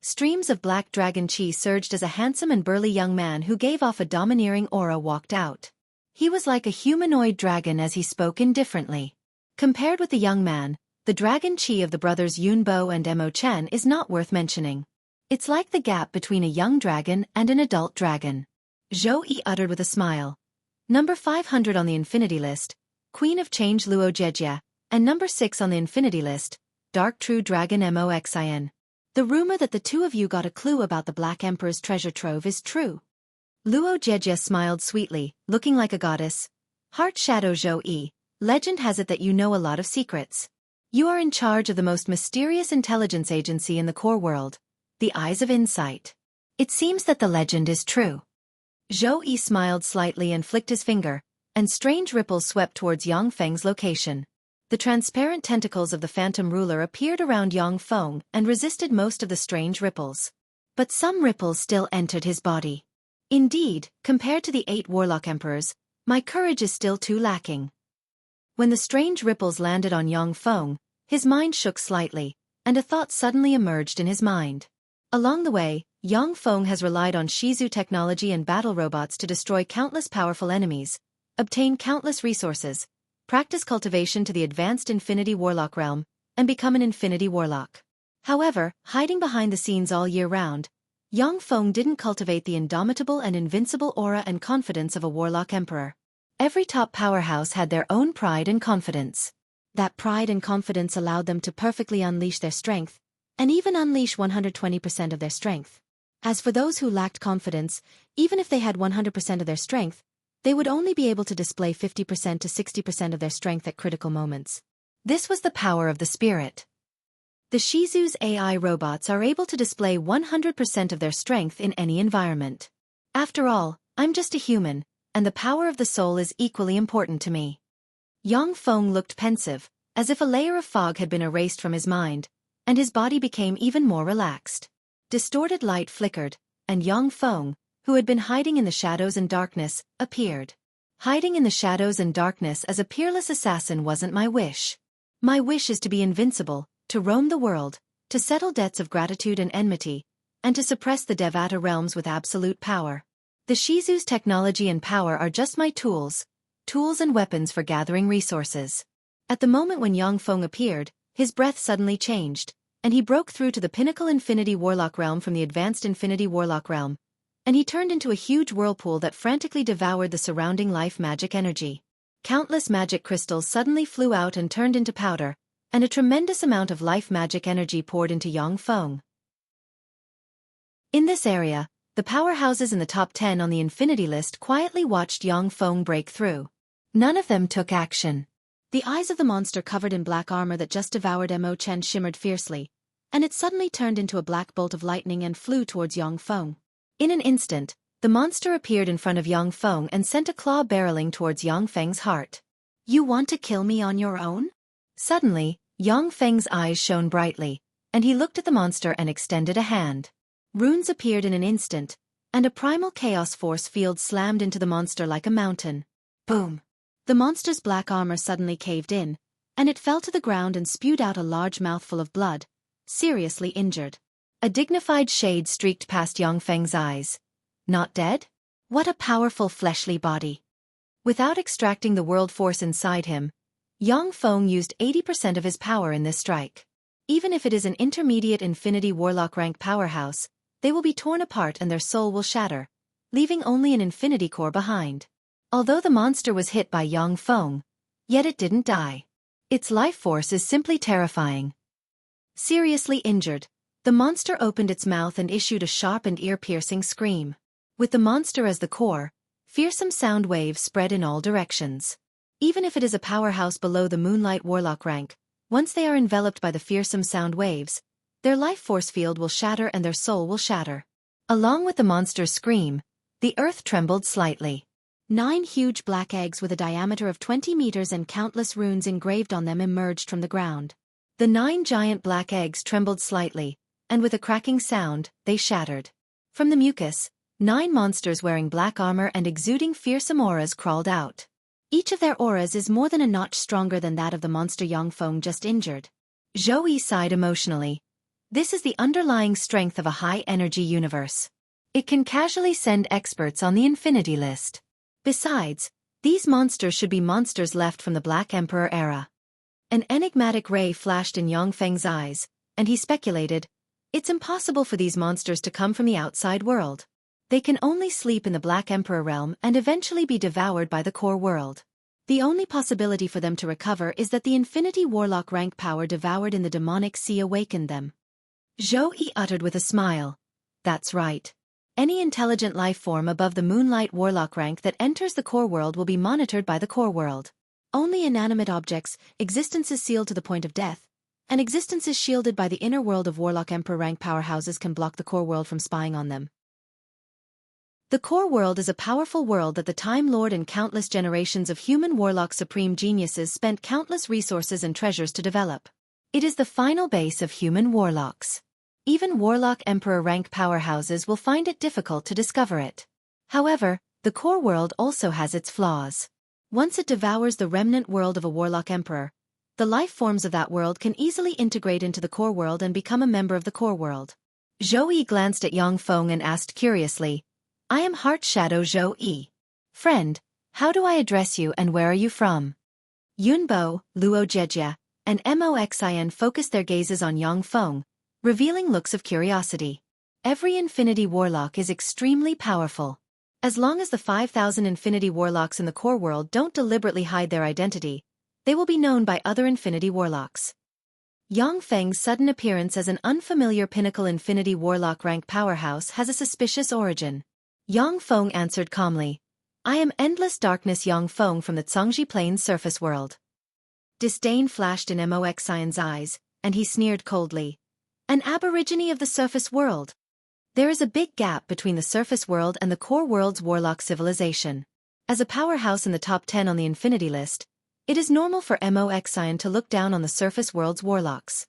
Streams of black dragon chi surged as a handsome and burly young man who gave off a domineering aura walked out. He was like a humanoid dragon as he spoke indifferently. Compared with the young man, the dragon chi of the brothers Yun Bo and Mo Chen is not worth mentioning. It's like the gap between a young dragon and an adult dragon. Zhou Yi uttered with a smile. Number 500 on the Infinity List, Queen of Change Luo Jejia, and number 6 on the Infinity List, Dark True Dragon Moxin. The rumor that the two of you got a clue about the Black Emperor's treasure trove is true. Luo Jejia smiled sweetly, looking like a goddess. Heart Shadow Zhou Yi, legend has it that you know a lot of secrets. You are in charge of the most mysterious intelligence agency in the core world, the Eyes of Insight. It seems that the legend is true. Zhou Yi smiled slightly and flicked his finger, and strange ripples swept towards Yang Feng's location. The transparent tentacles of the Phantom Ruler appeared around Yang Feng and resisted most of the strange ripples. But some ripples still entered his body. Indeed, compared to the 8 Warlock Emperors, my courage is still too lacking. When the strange ripples landed on Yang Feng, his mind shook slightly, and a thought suddenly emerged in his mind. Along the way, Yang Feng has relied on Shizu technology and battle robots to destroy countless powerful enemies, obtain countless resources, practice cultivation to the advanced Infinity Warlock realm, and become an Infinity Warlock. However, hiding behind the scenes all year round, Yang Feng didn't cultivate the indomitable and invincible aura and confidence of a Warlock Emperor. Every top powerhouse had their own pride and confidence. That pride and confidence allowed them to perfectly unleash their strength, and even unleash 120% of their strength. As for those who lacked confidence, even if they had 100% of their strength, they would only be able to display 50% to 60% of their strength at critical moments. This was the power of the spirit. The Shizu's AI robots are able to display 100% of their strength in any environment. After all, I'm just a human, and the power of the soul is equally important to me. Yang Feng looked pensive, as if a layer of fog had been erased from his mind, and his body became even more relaxed. Distorted light flickered, and Yang Feng, who had been hiding in the shadows and darkness, appeared. Hiding in the shadows and darkness as a peerless assassin wasn't my wish. My wish is to be invincible, to roam the world, to settle debts of gratitude and enmity, and to suppress the Devata realms with absolute power. The Shizu's technology and power are just my tools and weapons for gathering resources. At the moment when Yang Feng appeared, his breath suddenly changed, and he broke through to the pinnacle Infinity Warlock realm from the advanced Infinity Warlock realm, and he turned into a huge whirlpool that frantically devoured the surrounding life magic energy. Countless magic crystals suddenly flew out and turned into powder, and a tremendous amount of life magic energy poured into Yang Feng. In this area, the powerhouses in the top 10 on the Infinity List quietly watched Yang Feng break through. None of them took action. The eyes of the monster covered in black armor that just devoured Mo Chen shimmered fiercely, and it suddenly turned into a black bolt of lightning and flew towards Yang Feng. In an instant, The monster appeared in front of Yang Feng and sent a claw barreling towards Yang Feng's heart. You want to kill me on your own? Suddenly, Yang Feng's eyes shone brightly, and he looked at the monster and extended a hand. Runes appeared in an instant, and a primal chaos force field slammed into the monster like a mountain. Boom! The monster's black armor suddenly caved in, and it fell to the ground and spewed out a large mouthful of blood, seriously injured. A dignified shade streaked past Yang Feng's eyes. Not dead? What a powerful fleshly body. Without extracting the world force inside him, Yang Feng used 80% of his power in this strike. Even if it is an intermediate Infinity Warlock rank powerhouse, they will be torn apart and their soul will shatter, leaving only an Infinity Core behind. Although the monster was hit by Yang Feng, yet it didn't die. Its life force is simply terrifying. Seriously injured, the monster opened its mouth and issued a sharp and ear-piercing scream. With the monster as the core, fearsome sound waves spread in all directions. Even if it is a powerhouse below the Moonlight Warlock rank, once they are enveloped by the fearsome sound waves, their life force field will shatter and their soul will shatter. Along with the monster's scream, the earth trembled slightly. 9 huge black eggs with a diameter of 20 meters and countless runes engraved on them emerged from the ground. The 9 giant black eggs trembled slightly, and with a cracking sound, they shattered. From the mucus, 9 monsters wearing black armor and exuding fearsome auras crawled out. Each of their auras is more than a notch stronger than that of the monster Yang Feng just injured. Zhou Yi sighed emotionally. This is the underlying strength of a high-energy universe. It can casually send experts on the infinity list. Besides, these monsters should be monsters left from the Black Emperor era. An enigmatic ray flashed in Yang Feng's eyes, and he speculated, it's impossible for these monsters to come from the outside world. They can only sleep in the Black Emperor realm and eventually be devoured by the core world. The only possibility for them to recover is that the Infinity Warlock rank power devoured in the demonic sea awakened them. Zhou Yi uttered with a smile. That's right. Any intelligent life form above the Moonlight Warlock rank that enters the core world will be monitored by the core world. Only inanimate objects, existences sealed to the point of death, and existences shielded by the inner world of Warlock Emperor rank powerhouses can block the core world from spying on them. The core world is a powerful world that the Time Lord and countless generations of human warlock supreme geniuses spent countless resources and treasures to develop. It is the final base of human warlocks. Even Warlock Emperor rank powerhouses will find it difficult to discover it. However, the core world also has its flaws. Once it devours the remnant world of a Warlock Emperor, the life forms of that world can easily integrate into the core world and become a member of the core world. Zhou Yi glanced at Yang Feng and asked curiously, I am Heart Shadow Zhou Yi. Friend, how do I address you and where are you from? Yunbo, Luo Jejia, and Moxin focused their gazes on Yang Feng, revealing looks of curiosity. Every Infinity Warlock is extremely powerful. As long as the 5,000 Infinity Warlocks in the core world don't deliberately hide their identity, they will be known by other Infinity Warlocks. Yang Feng's sudden appearance as an unfamiliar pinnacle Infinity Warlock rank powerhouse has a suspicious origin. Yang Feng answered calmly, I am Endless Darkness Yang Feng from the Zhongji Plains surface world. Disdain flashed in Moxin's eyes, and he sneered coldly. An aborigine of the surface world. There is a big gap between the surface world and the core world's warlock civilization. As a powerhouse in the top 10 on the infinity list, it is normal for Moxin to look down on the surface world's warlocks.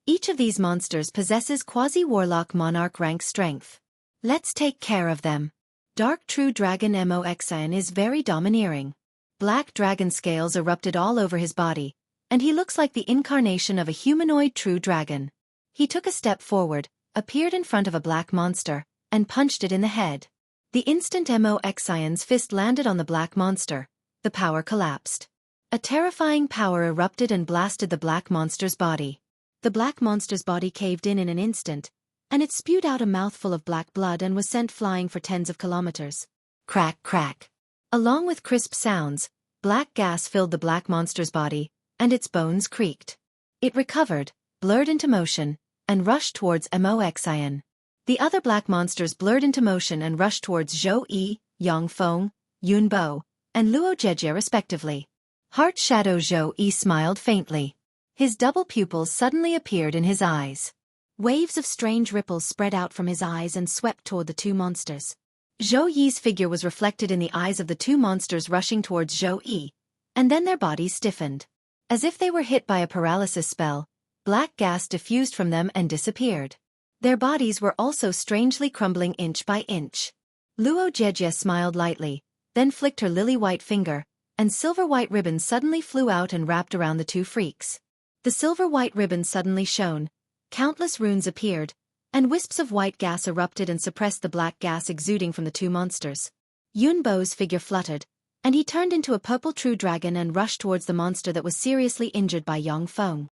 Each of these monsters possesses quasi-warlock monarch rank strength. Let's take care of them. Dark True Dragon Moxin is very domineering. Black dragon scales erupted all over his body, and he looks like the incarnation of a humanoid true dragon. He took a step forward, appeared in front of a black monster, and punched it in the head. The instant Moxin's fist landed on the black monster, the power collapsed. A terrifying power erupted and blasted the black monster's body. The black monster's body caved in an instant, and it spewed out a mouthful of black blood and was sent flying for tens of kilometers. Crack, crack. Along with crisp sounds, black gas filled the black monster's body, and its bones creaked. It recovered, blurred into motion, and rushed towards Moxin. The other black monsters blurred into motion and rushed towards Zhou Yi, Yang Feng, Yunbo, and Luo Jejia respectively. Heart Shadow Zhou Yi smiled faintly. His double pupils suddenly appeared in his eyes. Waves of strange ripples spread out from his eyes and swept toward the two monsters. Zhou Yi's figure was reflected in the eyes of the two monsters rushing towards Zhou Yi, and then their bodies stiffened. As if they were hit by a paralysis spell, black gas diffused from them and disappeared. Their bodies were also strangely crumbling inch by inch. Luo Jejie smiled lightly, then flicked her lily-white finger, and silver-white ribbons suddenly flew out and wrapped around the two freaks. The silver-white ribbon suddenly shone, countless runes appeared, and wisps of white gas erupted and suppressed the black gas exuding from the two monsters. Yun Bo's figure fluttered, and he turned into a purple true dragon and rushed towards the monster that was seriously injured by Yang Feng.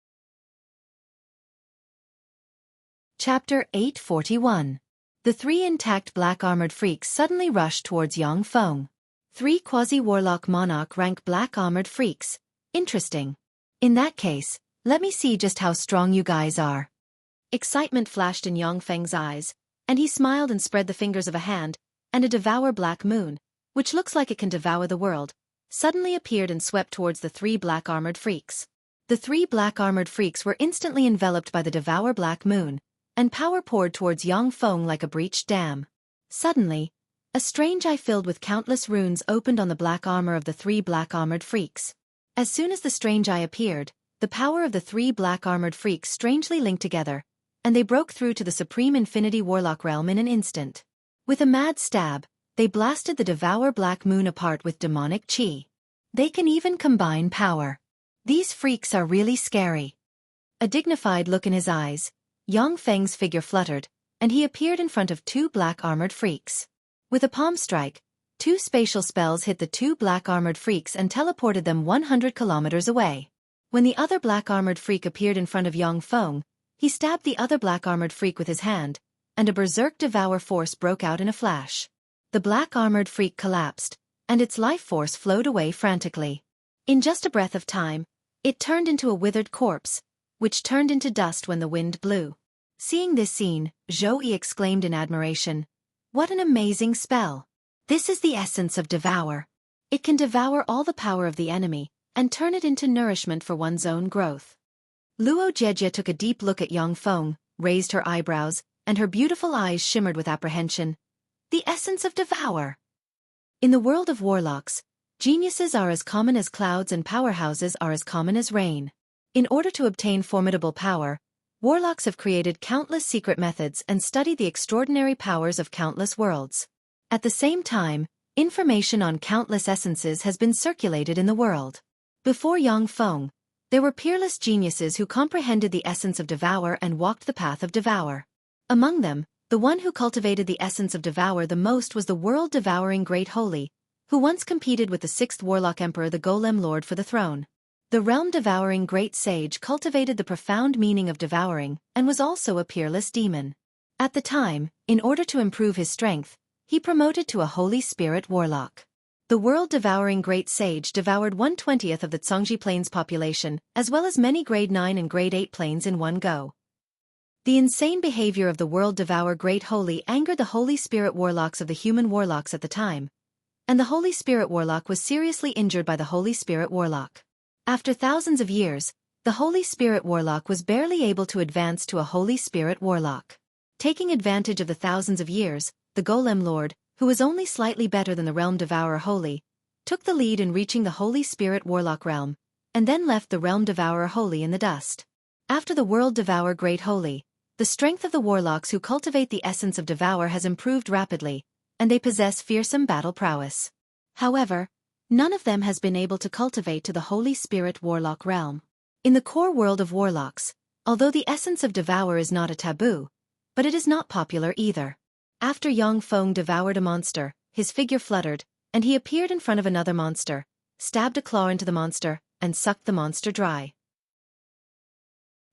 Chapter 841. The three intact black-armored freaks suddenly rushed towards Yang Feng. 3 quasi-warlock monarch rank black-armored freaks. Interesting. In that case, let me see just how strong you guys are. Excitement flashed in Yang Feng's eyes, and he smiled and spread the fingers of a hand, and a devour black moon, which looks like it can devour the world, suddenly appeared and swept towards the 3 black-armored freaks. The 3 black-armored freaks were instantly enveloped by the devour black moon, and power poured towards Yang Feng like a breached dam. Suddenly, a strange eye filled with countless runes opened on the black armor of the 3 black-armored freaks. As soon as the strange eye appeared, the power of the 3 black-armored freaks strangely linked together, and they broke through to the supreme infinity warlock realm in an instant. With a mad stab, they blasted the devour black moon apart with demonic chi. They can even combine power. These freaks are really scary. A dignified look in his eyes, Yang Feng's figure fluttered, and he appeared in front of 2 black-armored freaks. With a palm strike, 2 spatial spells hit the 2 black-armored freaks and teleported them 100 kilometers away. When the other black-armored freak appeared in front of Yang Feng, he stabbed the other black-armored freak with his hand, and a berserk devour force broke out in a flash. The black-armored freak collapsed, and its life force flowed away frantically. In just a breath of time, it turned into a withered corpse, which turned into dust when the wind blew. Seeing this scene, Zhou Yi exclaimed in admiration, "What an amazing spell! This is the essence of devour. It can devour all the power of the enemy, and turn it into nourishment for one's own growth." Luo Jejie took a deep look at Yang Feng, raised her eyebrows, and her beautiful eyes shimmered with apprehension. The essence of devour. In the world of warlocks, geniuses are as common as clouds and powerhouses are as common as rain. In order to obtain formidable power, warlocks have created countless secret methods and studied the extraordinary powers of countless worlds. At the same time, information on countless essences has been circulated in the world. Before Yang Feng, there were peerless geniuses who comprehended the essence of devour and walked the path of devour. Among them, the one who cultivated the essence of devour the most was the world-devouring Great Holy, who once competed with the 6th Warlock Emperor the Golem Lord for the throne. The realm-devouring Great Sage cultivated the profound meaning of devouring and was also a peerless demon. At the time, in order to improve his strength, he promoted to a Holy Spirit Warlock. The world-devouring Great Sage devoured 1/20th of the Zhongji Plains population, as well as many Grade 9 and Grade 8 plains in one go. The insane behavior of the world-devour Great Holy angered the Holy Spirit Warlocks of the human warlocks at the time, and the Holy Spirit Warlock was seriously injured by the Holy Spirit Warlock. After thousands of years, the Holy Spirit Warlock was barely able to advance to a Holy Spirit Warlock. Taking advantage of the thousands of years, the Golem Lord, who was only slightly better than the Realm Devourer Holy, took the lead in reaching the Holy Spirit Warlock realm, and then left the Realm Devourer Holy in the dust. After the World Devour Great Holy, the strength of the warlocks who cultivate the essence of devour has improved rapidly, and they possess fearsome battle prowess. However, none of them has been able to cultivate to the Holy Spirit Warlock realm. In the core world of warlocks, although the essence of devour is not a taboo, but it is not popular either. After Yang Feng devoured a monster, his figure fluttered, and he appeared in front of another monster, stabbed a claw into the monster, and sucked the monster dry.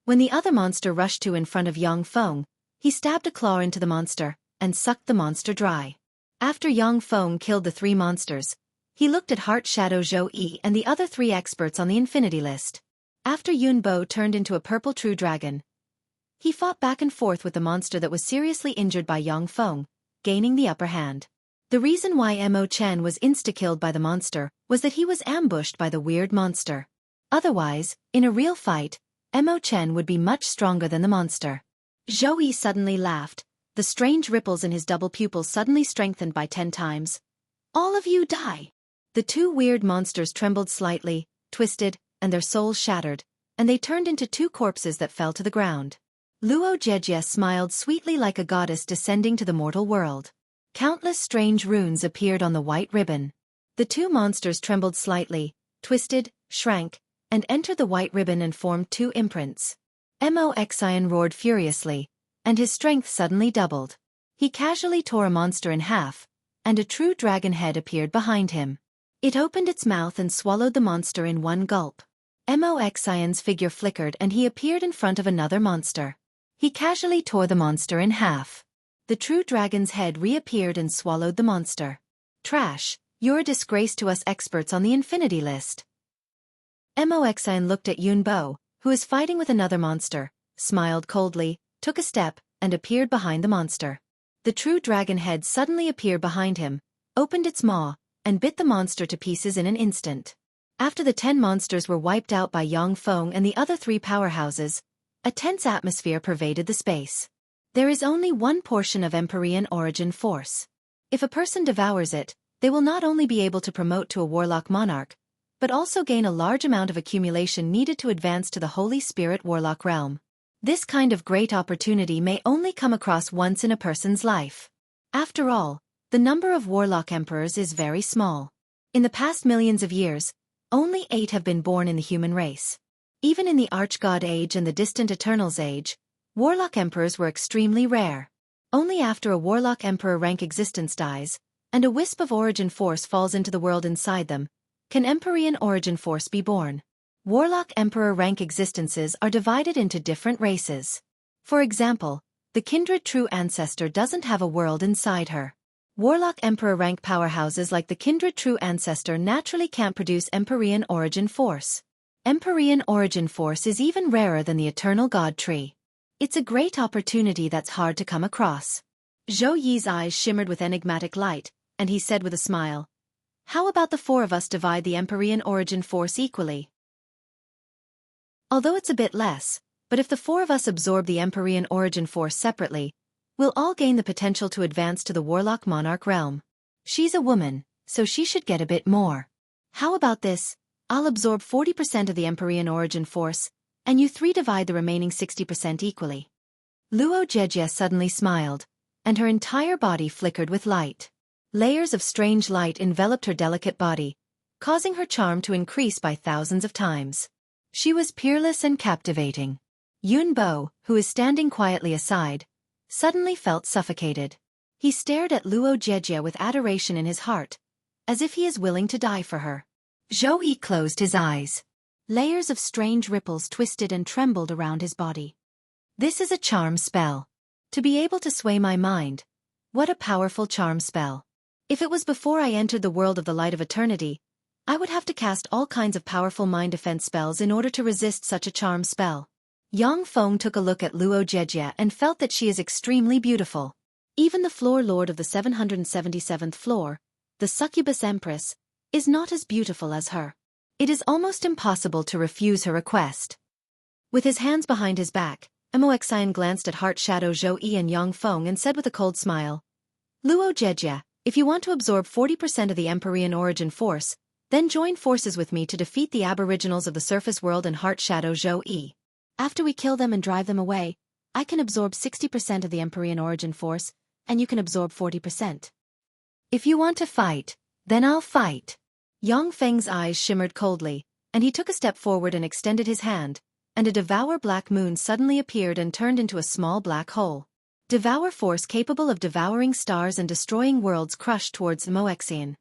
When the other monster rushed to in front of Yang Feng, he stabbed a claw into the monster, and sucked the monster dry. After Yang Feng killed the 3 monsters, he looked at Heart Shadow Zhou Yi and the other 3 experts on the Infinity List. After Yun Bo turned into a purple true dragon, he fought back and forth with the monster that was seriously injured by Yang Feng, gaining the upper hand. The reason why Mo Chen was insta-killed by the monster was that he was ambushed by the weird monster. Otherwise, in a real fight, Mo Chen would be much stronger than the monster. Zhou Yi suddenly laughed, The strange ripples in his double pupils suddenly strengthened by 10 times. All of you die! The two weird monsters trembled slightly, twisted, and their souls shattered, and they turned into two corpses that fell to the ground. Luo Jejie smiled sweetly like a goddess descending to the mortal world. Countless strange runes appeared on the white ribbon. The two monsters trembled slightly, twisted, shrank, and entered the white ribbon and formed two imprints. Moxion roared furiously, and his strength suddenly doubled. He casually tore a monster in half, and a true dragon head appeared behind him. It opened its mouth and swallowed the monster in one gulp. Moxion's figure flickered and he appeared in front of another monster. He casually tore the monster in half. The true dragon's head reappeared and swallowed the monster. Trash, you're a disgrace to us experts on the infinity list. Moxion looked at Yunbo, who is fighting with another monster, smiled coldly, took a step, and appeared behind the monster. The true dragon head suddenly appeared behind him, opened its maw, and bit the monster to pieces in an instant. After the 10 monsters were wiped out by Yang Feng and the other 3 powerhouses, a tense atmosphere pervaded the space. There is only one portion of Empyrean origin force. If a person devours it, they will not only be able to promote to a warlock monarch, but also gain a large amount of accumulation needed to advance to the Holy Spirit warlock realm. This kind of great opportunity may only come across once in a person's life. After all, the number of warlock emperors is very small. In the past millions of years, only 8 have been born in the human race. Even in the Archgod Age and the distant Eternals Age, warlock emperors were extremely rare. Only after a warlock emperor rank existence dies, and a wisp of origin force falls into the world inside them, can Empyrean origin force be born. Warlock emperor rank existences are divided into different races. For example, the kindred true ancestor doesn't have a world inside her. Warlock emperor rank powerhouses like the kindred true ancestor naturally can't produce Empyrean origin force. Empyrean origin force is even rarer than the eternal god tree. It's a great opportunity that's hard to come across. Zhou Yi's eyes shimmered with enigmatic light, and he said with a smile, "How about the 4 of us divide the Empyrean origin force equally? Although it's a bit less, but if the 4 of us absorb the Empyrean origin force separately, we'll all gain the potential to advance to the warlock monarch realm. She's a woman, so she should get a bit more. How about this? I'll absorb 40% of the Empyrean origin force, and you 3 divide the remaining 60% equally." Luo Jejie suddenly smiled, and her entire body flickered with light. Layers of strange light enveloped her delicate body, causing her charm to increase by thousands of times. She was peerless and captivating. Yunbo, who is standing quietly aside, suddenly felt suffocated. He stared at Luo Jejie with adoration in his heart, as if he is willing to die for her. Zhou Yi closed his eyes. Layers of strange ripples twisted and trembled around his body. This is a charm spell. To be able to sway my mind. What a powerful charm spell. If it was before I entered the world of the light of eternity, I would have to cast all kinds of powerful mind defense spells in order to resist such a charm spell. Yang Feng took a look at Luo Jejie and felt that she is extremely beautiful. Even the floor lord of the 777th floor, the succubus empress, is not as beautiful as her. It is almost impossible to refuse her request. With his hands behind his back, Moxion glanced at Heart Shadow Zhou Yi and Yang Feng and said with a cold smile, "Luo Jejie, if you want to absorb 40% of the Empyrean origin force, then join forces with me to defeat the aboriginals of the surface world and Heart Shadow Zhou Yi. After we kill them and drive them away, I can absorb 60% of the Empyrean origin force, and you can absorb 40%. If you want to fight, then I'll fight." Yang Feng's eyes shimmered coldly, and he took a step forward and extended his hand, and a Devour Black Moon suddenly appeared and turned into a small black hole. Devour force capable of devouring stars and destroying worlds crushed towards Moxion.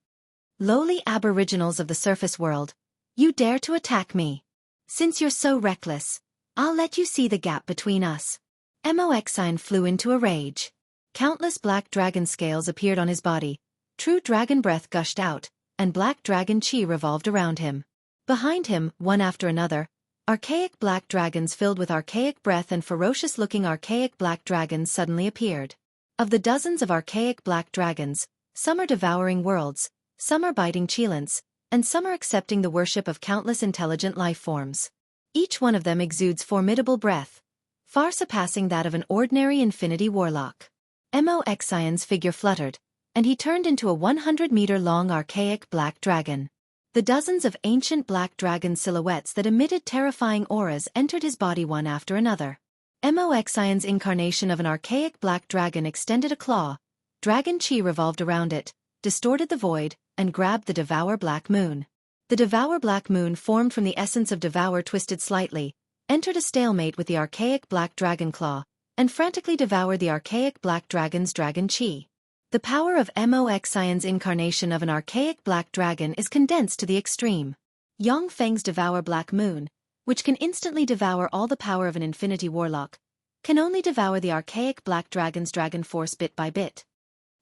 "Lowly aboriginals of the surface world, you dare to attack me. Since you're so reckless, I'll let you see the gap between us." Moxion flew into a rage. Countless black dragon scales appeared on his body, true dragon breath gushed out, and black dragon chi revolved around him. Behind him, one after another, archaic black dragons filled with archaic breath and ferocious-looking archaic black dragons suddenly appeared. Of the dozens of archaic black dragons, some are devouring worlds, some are biting cheilants, and some are accepting the worship of countless intelligent life forms. Each one of them exudes formidable breath, far surpassing that of an ordinary infinity warlock. Moxion's figure fluttered, and he turned into a 100-meter-long archaic black dragon. The dozens of ancient black dragon silhouettes that emitted terrifying auras entered his body one after another. Moxion's incarnation of an archaic black dragon extended a claw. Dragon chi revolved around it, distorted the void, and grabbed the Devour Black Moon. The Devour Black Moon, formed from the essence of Devour, twisted slightly, entered a stalemate with the archaic black dragon claw, and frantically devoured the archaic black dragon's dragon chi. The power of Moxion's incarnation of an archaic black dragon is condensed to the extreme. Yang Feng's Devour Black Moon, which can instantly devour all the power of an infinity warlock, can only devour the archaic black dragon's dragon force bit by bit.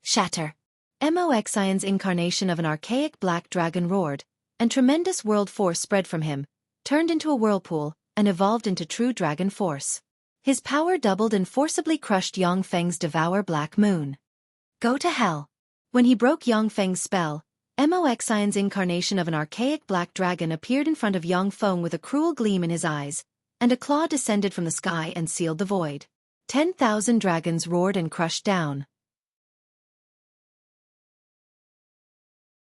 Shatter. Moxion's incarnation of an archaic black dragon roared, and tremendous world force spread from him, turned into a whirlpool, and evolved into true dragon force. His power doubled and forcibly crushed Yang Feng's Devour Black Moon. Go to hell. When he broke Yang Feng's spell, Moxion's incarnation of an archaic black dragon appeared in front of Yang Feng with a cruel gleam in his eyes, and a claw descended from the sky and sealed the void. 10,000 dragons roared and crushed down.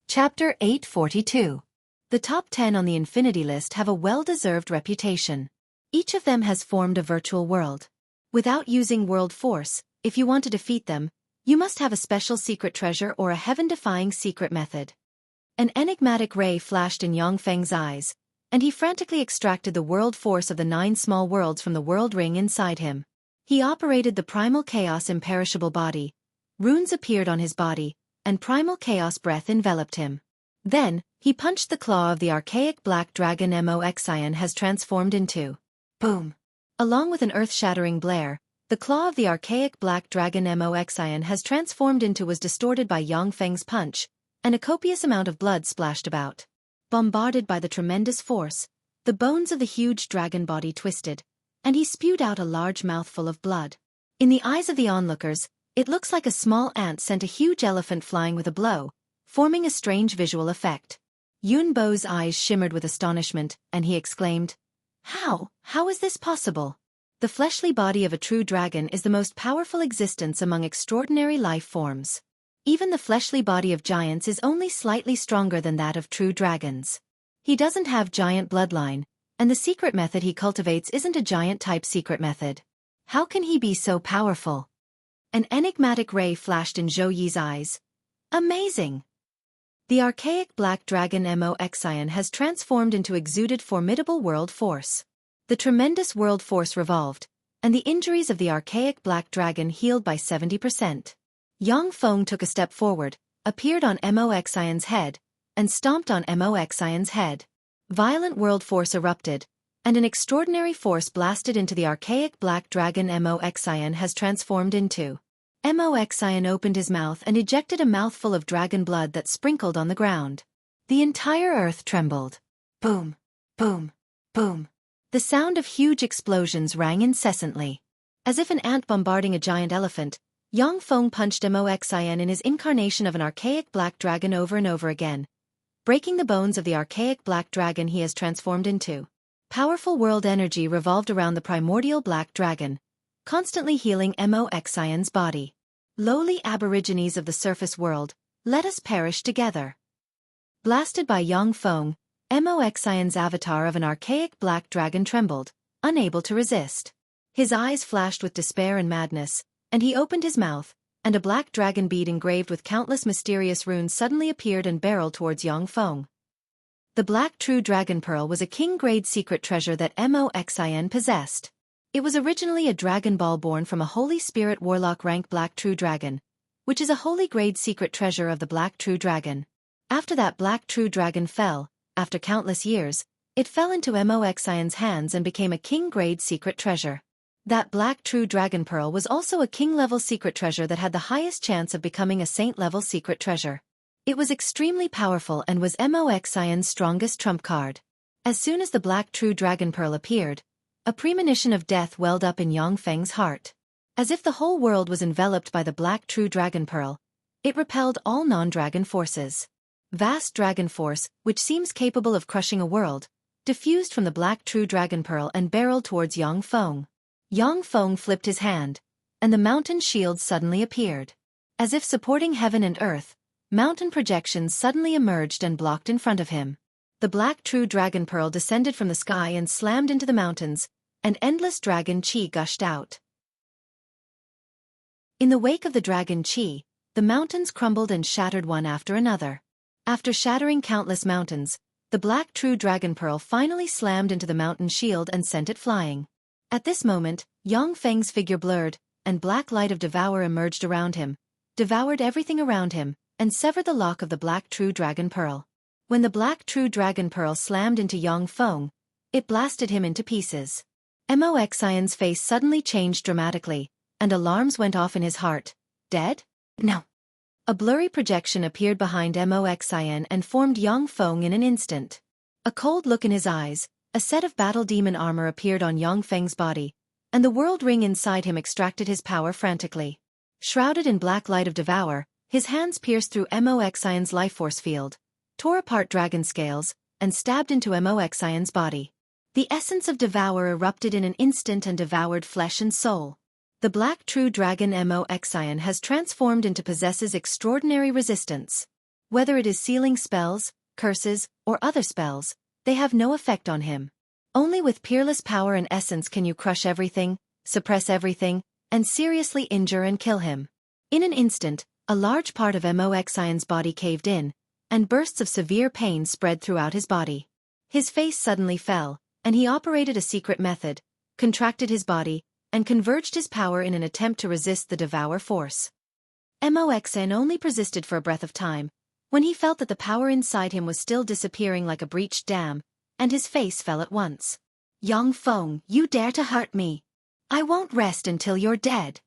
Chapter 842. The top 10 on the Infinity List have a well-deserved reputation. Each of them has formed a virtual world. Without using world force, if you want to defeat them, you must have a special secret treasure or a heaven-defying secret method. An enigmatic ray flashed in Yang Feng's eyes, and he frantically extracted the world force of the 9 small worlds from the world ring inside him. He operated the primal chaos imperishable body. Runes appeared on his body, and primal chaos breath enveloped him. Then, he punched the claw of the archaic black dragon Moxion has transformed into. Boom! Along with an earth-shattering blare, the claw of the archaic black dragon Moxion has transformed into was distorted by Yang Feng's punch, and a copious amount of blood splashed about. Bombarded by the tremendous force, the bones of the huge dragon body twisted, and he spewed out a large mouthful of blood. In the eyes of the onlookers, it looks like a small ant sent a huge elephant flying with a blow, forming a strange visual effect. Yun Bo's eyes shimmered with astonishment, and he exclaimed, How is this possible? The fleshly body of a true dragon is the most powerful existence among extraordinary life forms. Even the fleshly body of giants is only slightly stronger than that of true dragons. He doesn't have giant bloodline, and the secret method he cultivates isn't a giant-type secret method. How can he be so powerful? An enigmatic ray flashed in Zhou Yi's eyes. Amazing! The archaic black dragon Moxion has transformed into exuded formidable world force. The tremendous world force revolved, and the injuries of the archaic black dragon healed by 70%. Yang Feng took a step forward, appeared on Moxion's head, and stomped on Moxion's head. Violent world force erupted, and an extraordinary force blasted into the archaic black dragon Moxion has transformed into. Moxion opened his mouth and ejected a mouthful of dragon blood that sprinkled on the ground. The entire earth trembled. Boom, boom, boom. The sound of huge explosions rang incessantly. As if an ant bombarding a giant elephant, Yang Feng punched Moxion in his incarnation of an archaic black dragon over and over again, breaking the bones of the archaic black dragon he has transformed into. Powerful world energy revolved around the primordial black dragon, constantly healing Moxion's body. Lowly aborigines of the surface world, let us perish together. Blasted by Yang Feng, Moxion's avatar of an archaic black dragon trembled, unable to resist. His eyes flashed with despair and madness, and he opened his mouth, and a black dragon bead engraved with countless mysterious runes suddenly appeared and barreled towards Yang Feng. The black true dragon pearl was a king-grade secret treasure that Moxion possessed. It was originally a Dragon Ball born from a Holy Spirit Warlock rank Black True Dragon, which is a holy grade secret treasure of the Black True Dragon. After that Black True Dragon fell, after countless years, it fell into Moxion's hands and became a king-grade secret treasure. That Black True Dragon Pearl was also a king-level secret treasure that had the highest chance of becoming a saint-level secret treasure. It was extremely powerful and was Moxion's strongest trump card. As soon as the Black True Dragon Pearl appeared, a premonition of death welled up in Yang Feng's heart. As if the whole world was enveloped by the Black True Dragon Pearl, it repelled all non-dragon forces. Vast dragon force, which seems capable of crushing a world, diffused from the Black True Dragon Pearl and barreled towards Yang Feng. Yang Feng flipped his hand, and the mountain shield suddenly appeared. As if supporting heaven and earth, mountain projections suddenly emerged and blocked in front of him. The black true dragon pearl descended from the sky and slammed into the mountains, and endless dragon chi gushed out. In the wake of the dragon chi, the mountains crumbled and shattered one after another. After shattering countless mountains, the black true dragon pearl finally slammed into the mountain shield and sent it flying. At this moment, Yang Feng's figure blurred, and black light of devour emerged around him, devoured everything around him, and severed the lock of the black true dragon pearl. When the black true dragon pearl slammed into Yang Feng, it blasted him into pieces. Moxion's face suddenly changed dramatically, and alarms went off in his heart. Dead? No. A blurry projection appeared behind Moxion and formed Yang Feng in an instant. A cold look in his eyes, a set of battle demon armor appeared on Yang Feng's body, and the world ring inside him extracted his power frantically. Shrouded in black light of devour, his hands pierced through Moxion's life force field, tore apart dragon scales, and stabbed into Moxion's body. The essence of devour erupted in an instant and devoured flesh and soul. The black true dragon Moxion has transformed into possesses extraordinary resistance. Whether it is sealing spells, curses, or other spells, they have no effect on him. Only with peerless power and essence can you crush everything, suppress everything, and seriously injure and kill him. In an instant, a large part of Moxion's body caved in, and bursts of severe pain spread throughout his body. His face suddenly fell, and he operated a secret method, contracted his body, and converged his power in an attempt to resist the devour force. Moxion only persisted for a breath of time, when he felt that the power inside him was still disappearing like a breached dam, and his face fell at once. Yang Feng, you dare to hurt me! I won't rest until you're dead!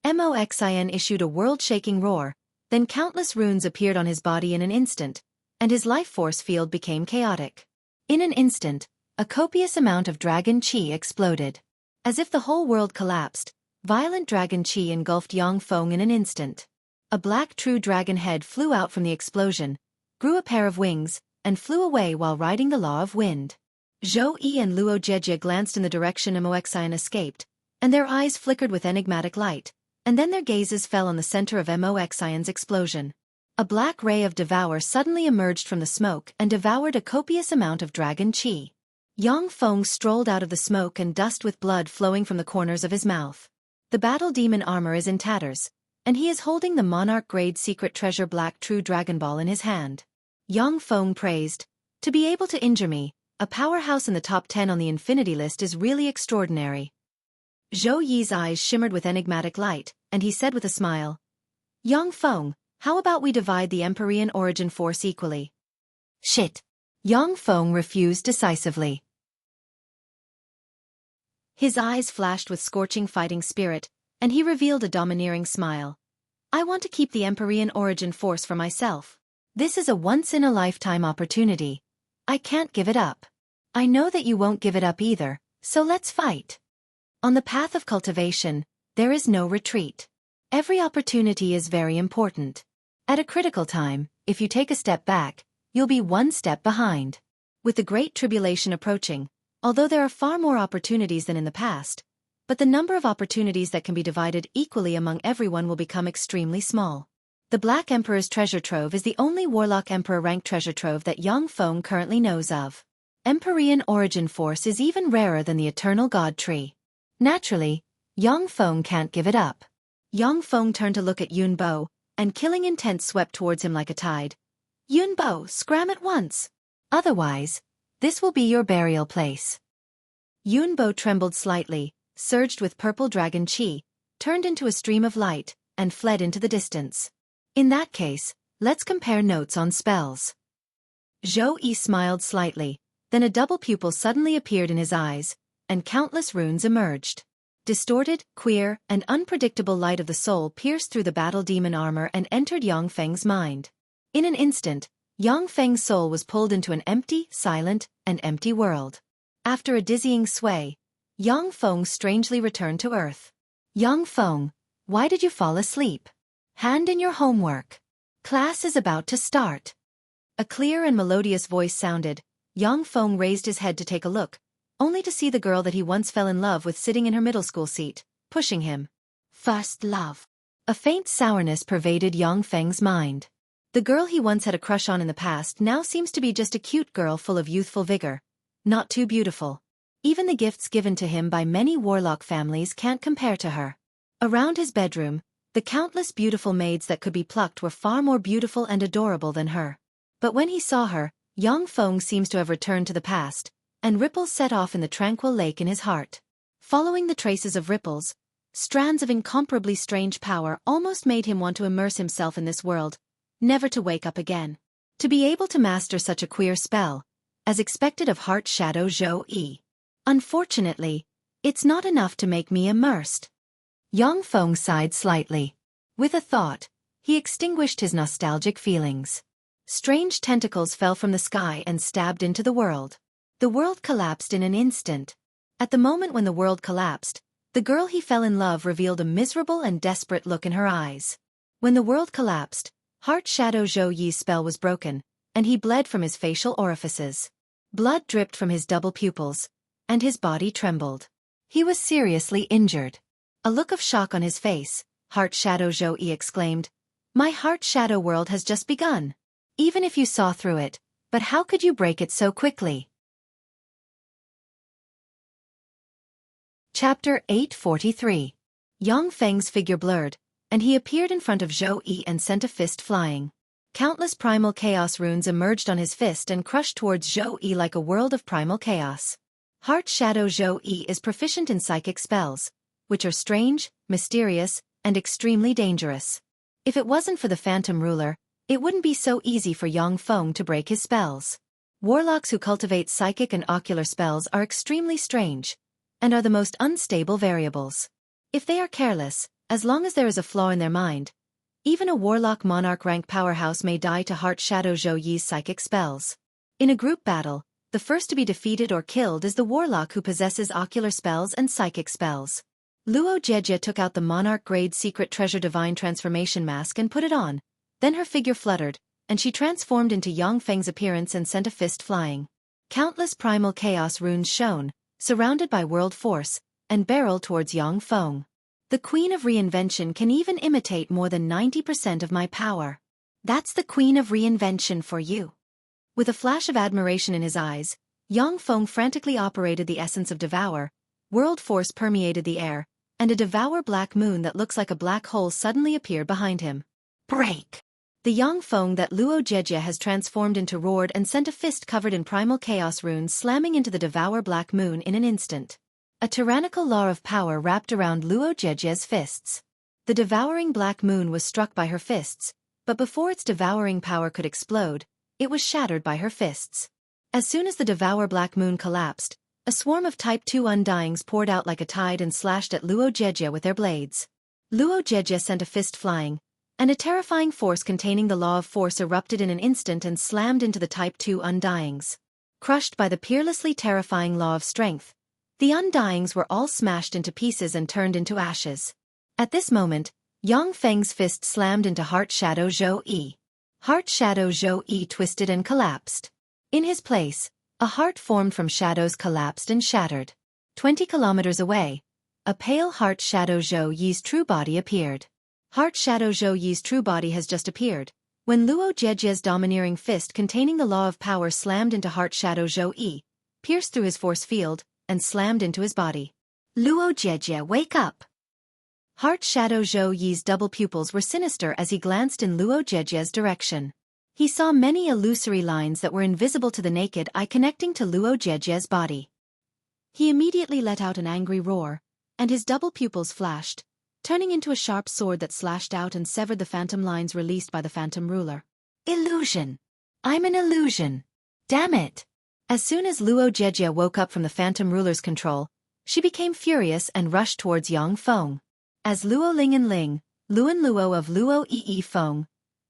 Moxion issued a world-shaking roar, then countless runes appeared on his body in an instant, and his life force field became chaotic. In an instant, a copious amount of dragon chi exploded. As if the whole world collapsed, violent dragon chi engulfed Yang Feng in an instant. A black true dragon head flew out from the explosion, grew a pair of wings, and flew away while riding the law of wind. Zhou Yi and Luo Jieji glanced in the direction Moxion escaped, and their eyes flickered with enigmatic light, and then their gazes fell on the center of Moxion's explosion. A black ray of devour suddenly emerged from the smoke and devoured a copious amount of dragon chi. Yang Feng strolled out of the smoke and dust with blood flowing from the corners of his mouth. The battle demon armor is in tatters, and he is holding the monarch-grade secret treasure black true dragon ball in his hand. Yang Feng praised, "To be able to injure me, a powerhouse in the top 10 on the infinity list is really extraordinary." Zhou Yi's eyes shimmered with enigmatic light, and he said with a smile, "Yang Feng, how about we divide the Empyrean origin force equally?" Shit. Yang Feng refused decisively. His eyes flashed with scorching fighting spirit, and he revealed a domineering smile. "I want to keep the Empyrean origin force for myself. This is a once-in-a-lifetime opportunity. I can't give it up. I know that you won't give it up either, so let's fight." On the path of cultivation, there is no retreat. Every opportunity is very important. At a critical time, if you take a step back, you'll be one step behind. With the Great Tribulation approaching, although there are far more opportunities than in the past, but the number of opportunities that can be divided equally among everyone will become extremely small. The Black Emperor's treasure trove is the only Warlock Emperor rank treasure trove that Yang Feng currently knows of. Empyrean origin force is even rarer than the Eternal God Tree. Naturally, Yang Feng can't give it up. Yang Feng turned to look at Yun Bo, and killing intent swept towards him like a tide. "Yun Bo, scram at once! Otherwise, this will be your burial place." Yun Bo trembled slightly, surged with purple dragon chi, turned into a stream of light, and fled into the distance. "In that case, let's compare notes on spells." Zhou Yi smiled slightly, then a double pupil suddenly appeared in his eyes, and countless runes emerged. Distorted, queer, and unpredictable light of the soul pierced through the battle demon armor and entered Yang Feng's mind. In an instant, Yang Feng's soul was pulled into an empty, silent, and empty world. After a dizzying sway, Yang Feng strangely returned to earth. "Yang Feng, why did you fall asleep? Hand in your homework. Class is about to start." A clear and melodious voice sounded. Yang Feng raised his head to take a look, only to see the girl that he once fell in love with sitting in her middle school seat, pushing him. First love. A faint sourness pervaded Yang Feng's mind. The girl he once had a crush on in the past now seems to be just a cute girl full of youthful vigor. Not too beautiful. Even the gifts given to him by many warlock families can't compare to her. Around his bedroom, the countless beautiful maids that could be plucked were far more beautiful and adorable than her. But when he saw her, Yang Feng seems to have returned to the past, and ripples set off in the tranquil lake in his heart. Following the traces of ripples, strands of incomparably strange power almost made him want to immerse himself in this world, never to wake up again. To be able to master such a queer spell, as expected of Heart Shadow Zhou Yi. Unfortunately, it's not enough to make me immersed. Yang Feng sighed slightly. With a thought, he extinguished his nostalgic feelings. Strange tentacles fell from the sky and stabbed into the world. The world collapsed in an instant. At the moment when the world collapsed, the girl he fell in love revealed a miserable and desperate look in her eyes. When the world collapsed, Heart Shadow Zhou Yi's spell was broken, and he bled from his facial orifices. Blood dripped from his double pupils, and his body trembled. He was seriously injured. A look of shock on his face, Heart Shadow Zhou Yi exclaimed, "My Heart Shadow world has just begun. Even if you saw through it, but how could you break it so quickly?" Chapter 843. Yang Feng's figure blurred, and he appeared in front of Zhou Yi and sent a fist flying. Countless primal chaos runes emerged on his fist and crushed towards Zhou Yi like a world of primal chaos. Heart Shadow Zhou Yi is proficient in psychic spells, which are strange, mysterious, and extremely dangerous. If it wasn't for the Phantom Ruler, it wouldn't be so easy for Yang Feng to break his spells. Warlocks who cultivate psychic and ocular spells are extremely strange, and are the most unstable variables. If they are careless, as long as there is a flaw in their mind, even a warlock monarch rank powerhouse may die to Heart Shadow Zhou Yi's psychic spells. In a group battle, the first to be defeated or killed is the warlock who possesses ocular spells and psychic spells. Luo Jejie took out the monarch-grade secret treasure divine transformation mask and put it on. Then her figure fluttered, and she transformed into Yang Feng's appearance and sent a fist flying. Countless primal chaos runes shone, surrounded by world force, and barreled towards Yang Feng. The Queen of Reinvention can even imitate more than 90% of my power. That's the Queen of Reinvention for you. With a flash of admiration in his eyes, Yang Feng frantically operated the essence of Devour. World force permeated the air, and a Devour black moon that looks like a black hole suddenly appeared behind him. Break! The Yang Feng that Luo Jejie has transformed into roared and sent a fist covered in primal chaos runes slamming into the Devour black moon in an instant. A tyrannical law of power wrapped around Luo Jejie's fists. The devouring black moon was struck by her fists, but before its devouring power could explode, it was shattered by her fists. As soon as the Devour black moon collapsed, a swarm of Type 2 Undyings poured out like a tide and slashed at Luo Jejie with their blades. Luo Jejie sent a fist flying, and a terrifying force containing the law of force erupted in an instant and slammed into the Type 2 Undyings. Crushed by the peerlessly terrifying law of strength, the Undyings were all smashed into pieces and turned into ashes. At this moment, Yang Feng's fist slammed into Heart Shadow Zhou Yi. Heart Shadow Zhou Yi twisted and collapsed. In his place, a heart formed from shadows collapsed and shattered. 20 kilometers away, a pale Heart Shadow Zhou Yi's true body appeared. Heart Shadow Zhou Yi's true body has just appeared, when Luo Jejie's domineering fist containing the law of power slammed into Heart Shadow Zhou Yi, pierced through his force field, and slammed into his body. Luo Jejie, wake up! Heart Shadow Zhou Yi's double pupils were sinister as he glanced in Luo Jejie's direction. He saw many illusory lines that were invisible to the naked eye connecting to Luo Jejie's body. He immediately let out an angry roar, and his double pupils flashed, turning into a sharp sword that slashed out and severed the phantom lines released by the Phantom Ruler. Illusion! I'm an illusion! Damn it! As soon as Luo Jejie woke up from the Phantom Ruler's control, she became furious and rushed towards Yang Feng. As Luo Ling and Ling, Luan Luo of Luo Yi Feng,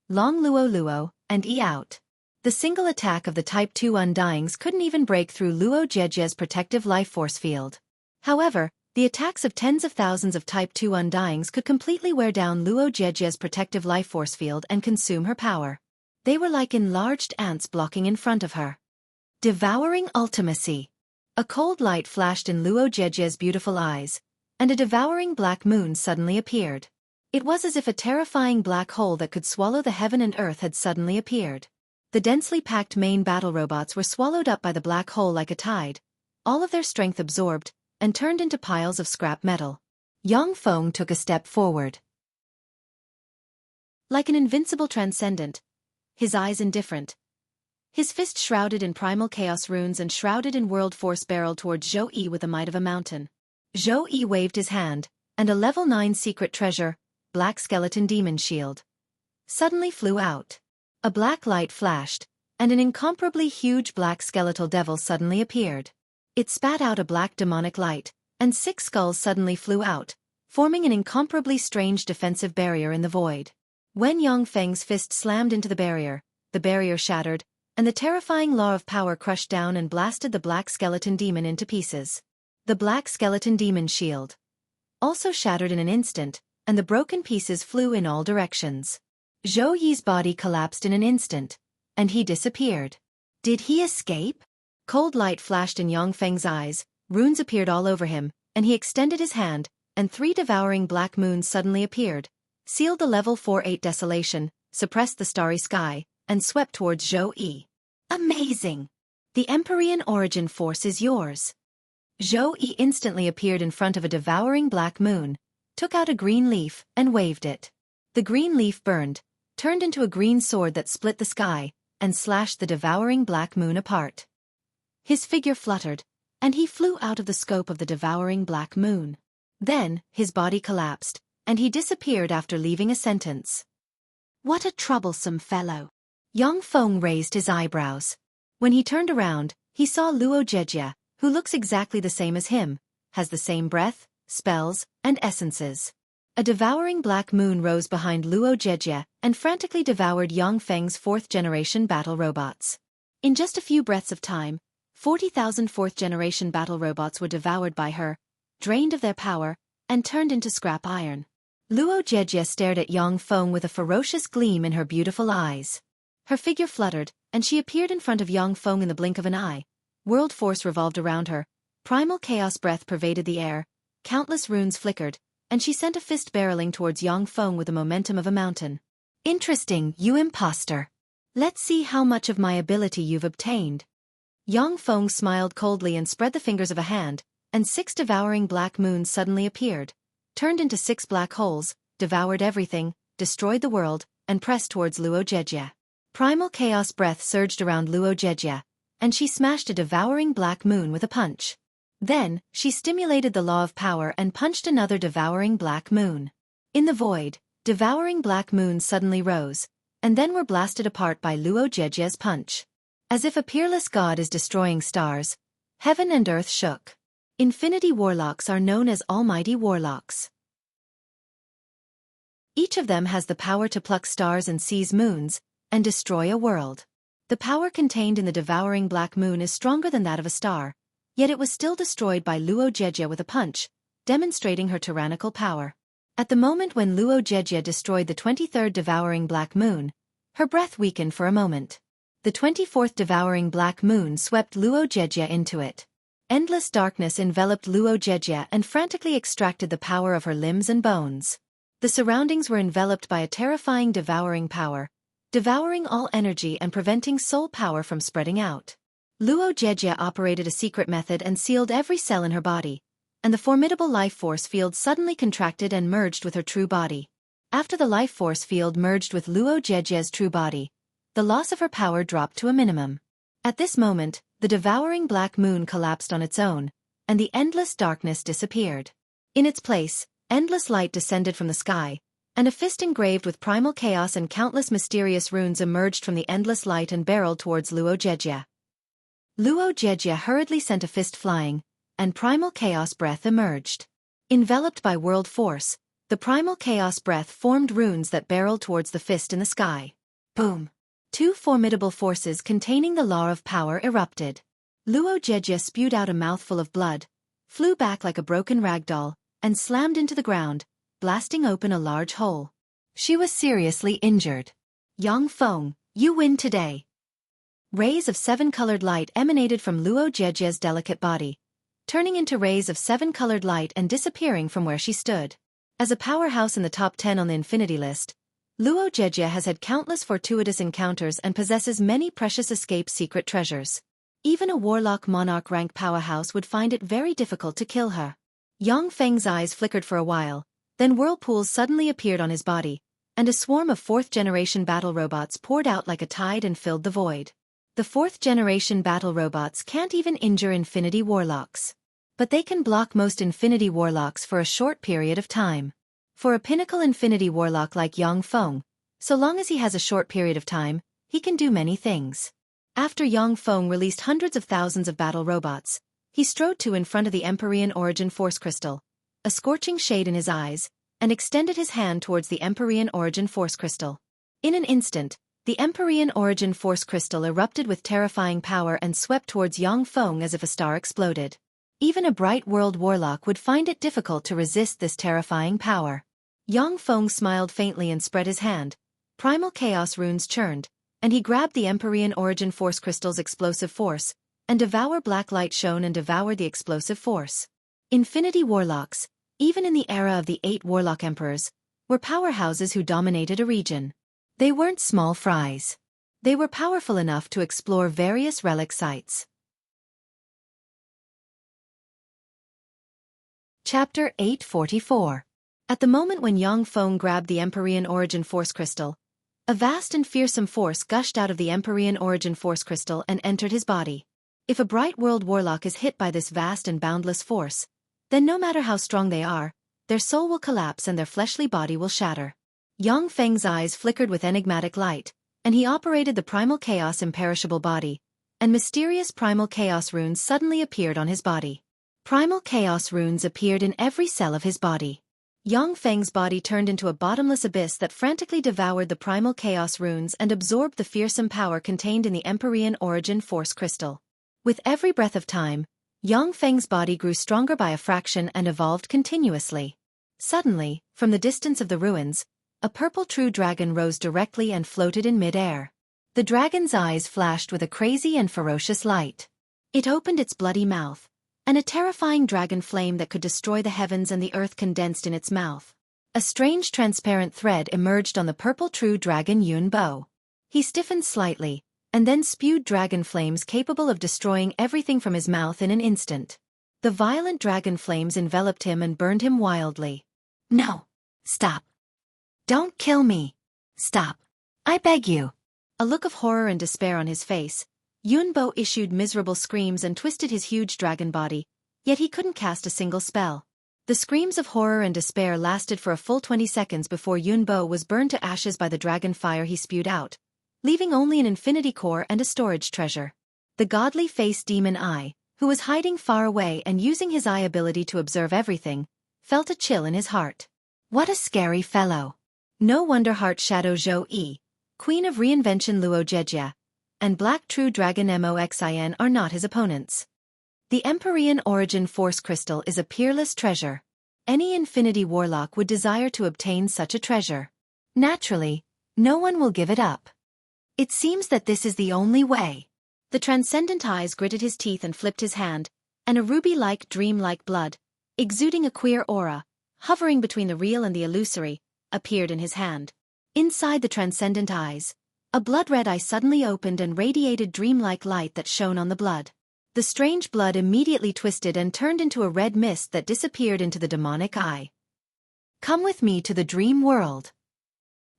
Long Luo Luo, and Yi Out. The single attack of the Type 2 Undyings couldn't even break through Luo Jejie's protective life force field. However, the attacks of tens of thousands of Type 2 Undyings could completely wear down Luo Jejie's protective life force field and consume her power. They were like enlarged ants blocking in front of her. Devouring ultimacy. A cold light flashed in Luo Jejie's beautiful eyes, and a devouring black moon suddenly appeared. It was as if a terrifying black hole that could swallow the heaven and earth had suddenly appeared. The densely packed main battle robots were swallowed up by the black hole like a tide, all of their strength absorbed, and turned into piles of scrap metal. Yang Feng took a step forward. Like an invincible transcendent, his eyes indifferent. His fist shrouded in primal chaos runes and shrouded in world force barreled towards Zhou Yi with the might of a mountain. Zhou Yi waved his hand, and a level 9 secret treasure, black skeleton demon shield, suddenly flew out. A black light flashed, and an incomparably huge black skeletal devil suddenly appeared. It spat out a black demonic light, and 6 skulls suddenly flew out, forming an incomparably strange defensive barrier in the void. When Yang Feng's fist slammed into the barrier shattered, and the terrifying law of power crushed down and blasted the black skeleton demon into pieces. The black skeleton demon shield also shattered in an instant, and the broken pieces flew in all directions. Zhou Yi's body collapsed in an instant, and he disappeared. Did he escape? Cold light flashed in Yang Feng's eyes, runes appeared all over him, and he extended his hand, and 3 devouring black moons suddenly appeared, sealed the level 4-8 desolation, suppressed the starry sky, and swept towards Zhou Yi. Amazing! The Empyrean origin force is yours. Zhou Yi instantly appeared in front of a devouring black moon, took out a green leaf, and waved it. The green leaf burned, turned into a green sword that split the sky, and slashed the devouring black moon apart. His figure fluttered, and he flew out of the scope of the devouring black moon. Then, his body collapsed, and he disappeared after leaving a sentence. What a troublesome fellow! Yang Feng raised his eyebrows. When he turned around, he saw Luo Zhejie, who looks exactly the same as him, has the same breath, spells, and essences. A devouring black moon rose behind Luo Zhejie and frantically devoured Yang Feng's 4th-generation battle robots. In just a few breaths of time, 40,000 4th-generation battle robots were devoured by her, drained of their power, and turned into scrap iron. Luo Zhejie stared at Yang Feng with a ferocious gleam in her beautiful eyes. Her figure fluttered, and she appeared in front of Yang Feng in the blink of an eye. World force revolved around her, primal chaos breath pervaded the air, countless runes flickered, and she sent a fist barreling towards Yang Feng with the momentum of a mountain. Interesting, you imposter. Let's see how much of my ability you've obtained. Yang Feng smiled coldly and spread the fingers of a hand, and 6 devouring black moons suddenly appeared, turned into 6 black holes, devoured everything, destroyed the world, and pressed towards Luo Zhejie. Primal chaos breath surged around Luo Zhejie, and she smashed a devouring black moon with a punch. Then, she stimulated the law of power and punched another devouring black moon. In the void, devouring black moons suddenly rose, and then were blasted apart by Luo Zhejie's punch. As if a peerless god is destroying stars, heaven and earth shook. Infinity warlocks are known as almighty warlocks. Each of them has the power to pluck stars and seize moons, and destroy a world. The power contained in the devouring black moon is stronger than that of a star, yet it was still destroyed by Luo Zhejie with a punch, demonstrating her tyrannical power. At the moment when Luo Zhejie destroyed the 23rd devouring black moon, her breath weakened for a moment. The 24th devouring black moon swept Luo Zhejie into it. Endless darkness enveloped Luo Zhejie and frantically extracted the power of her limbs and bones. The surroundings were enveloped by a terrifying devouring power, devouring all energy and preventing soul power from spreading out. Luo Zhejie operated a secret method and sealed every cell in her body, and the formidable life force field suddenly contracted and merged with her true body. After the life force field merged with Luo Zhejie's true body, the loss of her power dropped to a minimum. At this moment, the devouring black moon collapsed on its own, and the endless darkness disappeared. In its place, endless light descended from the sky, and a fist engraved with primal chaos and countless mysterious runes emerged from the endless light and barreled towards Luo Zhejie. Luo Zhejie hurriedly sent a fist flying, and primal chaos breath emerged. Enveloped by world force, the primal chaos breath formed runes that barreled towards the fist in the sky. Boom! 2 formidable forces containing the law of power erupted. Luo Zhejie spewed out a mouthful of blood, flew back like a broken rag doll, and slammed into the ground, blasting open a large hole. She was seriously injured. Yang Feng, you win today. Rays of 7-colored light emanated from Luo Zhejie's delicate body, turning into rays of 7-colored light and disappearing from where she stood. As a powerhouse in the top 10 on the infinity list, Luo Jejia has had countless fortuitous encounters and possesses many precious escaped secret treasures. Even a warlock monarch rank powerhouse would find it very difficult to kill her. Yang Feng's eyes flickered for a while, then whirlpools suddenly appeared on his body, and a swarm of 4th-generation battle robots poured out like a tide and filled the void. The 4th-generation battle robots can't even injure infinity warlocks. But they can block most infinity warlocks for a short period of time. For a pinnacle infinity warlock like Yang Feng, so long as he has a short period of time, he can do many things. After Yang Feng released hundreds of thousands of battle robots, he strode to in front of the Empyrean Origin Force Crystal, a scorching shade in his eyes, and extended his hand towards the Empyrean Origin Force Crystal. In an instant, the Empyrean Origin Force Crystal erupted with terrifying power and swept towards Yang Feng as if a star exploded. Even a bright world warlock would find it difficult to resist this terrifying power. Yang Feng smiled faintly and spread his hand. Primal chaos runes churned, and he grabbed the Empyrean Origin Force Crystal's explosive force, and black light shone and devoured the explosive force. Infinity warlocks, even in the era of the 8 warlock emperors, were powerhouses who dominated a region. They weren't small fries. They were powerful enough to explore various relic sites. Chapter 844. At the moment when Yang Feng grabbed the Empyrean Origin Force Crystal, a vast and fearsome force gushed out of the Empyrean Origin Force Crystal and entered his body. If a bright world warlock is hit by this vast and boundless force, then no matter how strong they are, their soul will collapse and their fleshly body will shatter. Yang Feng's eyes flickered with enigmatic light, and he operated the Primal Chaos imperishable body, and mysterious Primal Chaos runes suddenly appeared on his body. Primal Chaos runes appeared in every cell of his body. Yang Feng's body turned into a bottomless abyss that frantically devoured the Primal Chaos runes and absorbed the fearsome power contained in the Empyrean Origin Force Crystal. With every breath of time, Yang Feng's body grew stronger by a fraction and evolved continuously. Suddenly, from the distance of the ruins, a purple true dragon rose directly and floated in mid-air. The dragon's eyes flashed with a crazy and ferocious light. It opened its bloody mouth, and a terrifying dragon flame that could destroy the heavens and the earth condensed in its mouth. A strange transparent thread emerged on the purple true dragon Yun Bo. He stiffened slightly, and then spewed dragon flames capable of destroying everything from his mouth in an instant. The violent dragon flames enveloped him and burned him wildly. "No! Stop! Don't kill me! Stop! I beg you!" A look of horror and despair on his face, Yun Bo issued miserable screams and twisted his huge dragon body, yet he couldn't cast a single spell. The screams of horror and despair lasted for a full 20 seconds before Yun Bo was burned to ashes by the dragon fire he spewed out, leaving only an infinity core and a storage treasure. The godly-faced demon Eye, who was hiding far away and using his eye ability to observe everything, felt a chill in his heart. What a scary fellow. No wonder Heart Shadow Zhou Yi, Queen of Reinvention Luo Jejia, and Black True Dragon Moxin are not his opponents. The Empyrean Origin Force Crystal is a peerless treasure. Any infinity warlock would desire to obtain such a treasure. Naturally, no one will give it up. It seems that this is the only way. The Transcendent Eyes gritted his teeth and flipped his hand, and a ruby-like dream-like blood, exuding a queer aura, hovering between the real and the illusory, appeared in his hand. Inside the Transcendent Eyes, a blood-red eye suddenly opened and radiated dreamlike light that shone on the blood. The strange blood immediately twisted and turned into a red mist that disappeared into the demonic eye. "Come with me to the dream world."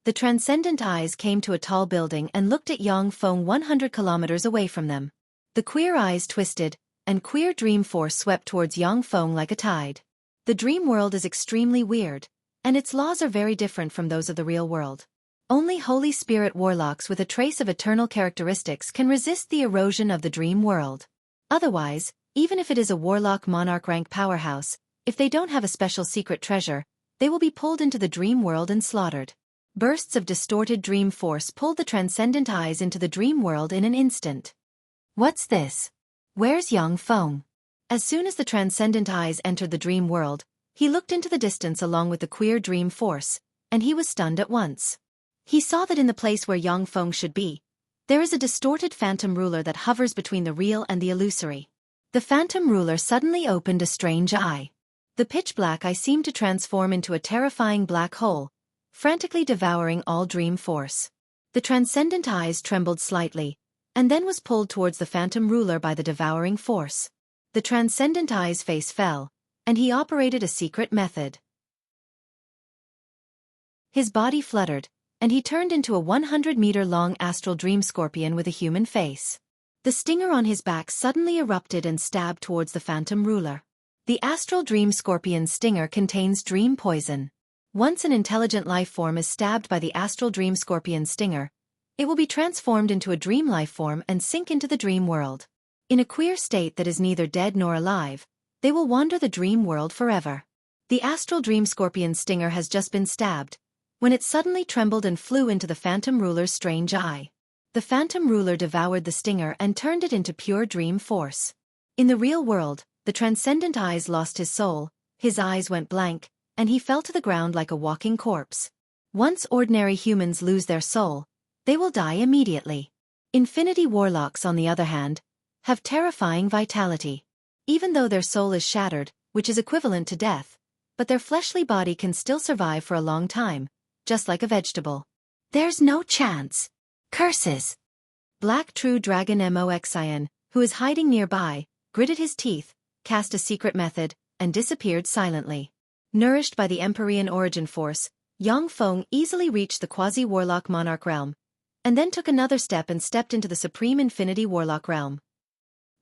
The Transcendent Eyes came to a tall building and looked at Yang Feng 100 kilometers away from them. The queer eyes twisted, and queer dream force swept towards Yang Feng like a tide. The dream world is extremely weird, and its laws are very different from those of the real world. Only Holy Spirit warlocks with a trace of eternal characteristics can resist the erosion of the dream world. Otherwise, even if it is a warlock monarch rank powerhouse, if they don't have a special secret treasure, they will be pulled into the dream world and slaughtered. Bursts of distorted dream force pulled the Transcendent Eyes into the dream world in an instant. What's this? Where's Yang Feng? As soon as the Transcendent Eyes entered the dream world, he looked into the distance along with the queer dream force, and he was stunned at once. He saw that in the place where Yang Feng should be, there is a distorted phantom ruler that hovers between the real and the illusory. The phantom ruler suddenly opened a strange eye. The pitch-black eye seemed to transform into a terrifying black hole, frantically devouring all dream force. The transcendent eyes trembled slightly, and then was pulled towards the phantom ruler by the devouring force. The transcendent eye's face fell, and he operated a secret method. His body fluttered, and he turned into a 100-meter-long astral dream scorpion with a human face. The stinger on his back suddenly erupted and stabbed towards the phantom ruler. The astral dream scorpion's stinger contains dream poison. Once an intelligent life form is stabbed by the astral dream scorpion's stinger, it will be transformed into a dream life form and sink into the dream world. In a queer state that is neither dead nor alive, they will wander the dream world forever. The astral dream scorpion's stinger has just been stabbed, when it suddenly trembled and flew into the phantom ruler's strange eye. The phantom ruler devoured the stinger and turned it into pure dream force. In the real world, the transcendent eyes lost his soul, his eyes went blank, and he fell to the ground like a walking corpse. Once ordinary humans lose their soul, they will die immediately. Infinity warlocks, on the other hand, have terrifying vitality. Even though their soul is shattered, which is equivalent to death, but their fleshly body can still survive for a long time, just like a vegetable. There's no chance. Curses! Black True Dragon Moxian, who is hiding nearby, gritted his teeth, cast a secret method, and disappeared silently. Nourished by the Empyrean origin force, Yang Feng easily reached the quasi-warlock monarch realm, and then took another step and stepped into the supreme infinity warlock realm.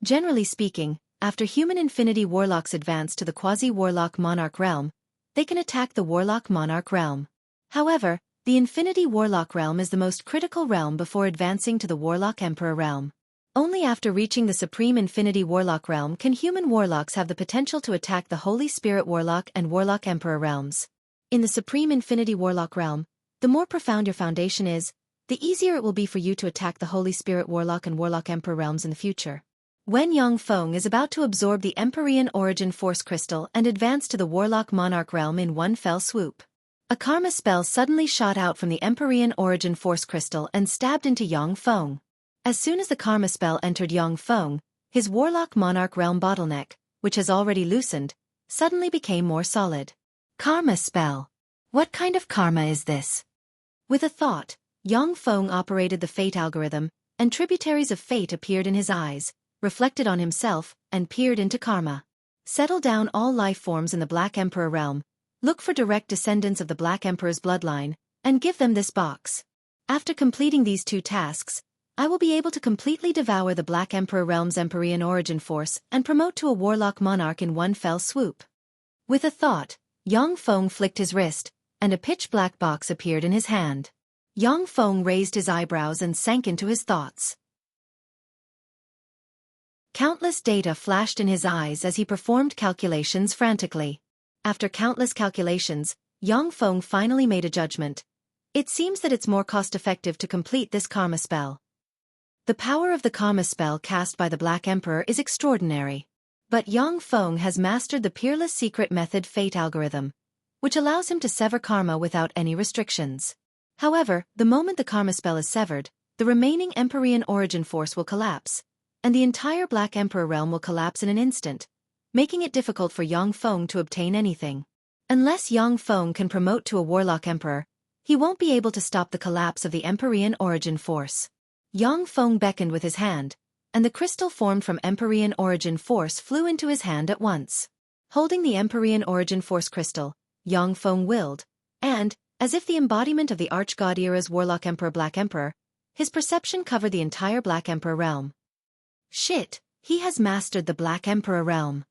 Generally speaking, after human infinity warlocks advance to the quasi-warlock monarch realm, they can attack the warlock monarch realm. However, the infinity warlock realm is the most critical realm before advancing to the warlock emperor realm. Only after reaching the supreme infinity warlock realm can human warlocks have the potential to attack the Holy Spirit warlock and warlock emperor realms. In the supreme infinity warlock realm, the more profound your foundation is, the easier it will be for you to attack the Holy Spirit warlock and warlock emperor realms in the future. When Yang Feng is about to absorb the Empyrean origin force crystal and advance to the warlock monarch realm in one fell swoop, a karma spell suddenly shot out from the Empyrean origin force crystal and stabbed into Yang Feng. As soon as the karma spell entered Yang Feng, his warlock monarch realm bottleneck, which has already loosened, suddenly became more solid. Karma spell. What kind of karma is this? With a thought, Yang Feng operated the fate algorithm, and tributaries of fate appeared in his eyes, reflected on himself, and peered into karma. Settle down all life forms in the Black Emperor realm, look for direct descendants of the Black Emperor's bloodline, and give them this box. After completing these two tasks, I will be able to completely devour the Black Emperor realm's Empyrean origin force and promote to a warlock monarch in one fell swoop. With a thought, Yang Feng flicked his wrist, and a pitch-black box appeared in his hand. Yang Feng raised his eyebrows and sank into his thoughts. Countless data flashed in his eyes as he performed calculations frantically. After countless calculations, Yang Feng finally made a judgment. It seems that it's more cost-effective to complete this karma spell. The power of the karma spell cast by the Black Emperor is extraordinary. But Yang Feng has mastered the peerless secret method fate algorithm, which allows him to sever karma without any restrictions. However, the moment the karma spell is severed, the remaining Empyrean origin force will collapse, and the entire Black Emperor realm will collapse in an instant, making it difficult for Yang Feng to obtain anything. Unless Yang Feng can promote to a warlock emperor, he won't be able to stop the collapse of the Empyrean origin force. Yang Feng beckoned with his hand, and the crystal formed from Empyrean origin force flew into his hand at once. Holding the Empyrean origin force crystal, Yang Feng willed, and, as if the embodiment of the Archgod era's warlock emperor Black Emperor, his perception covered the entire Black Emperor realm. Shit, he has mastered the Black Emperor realm.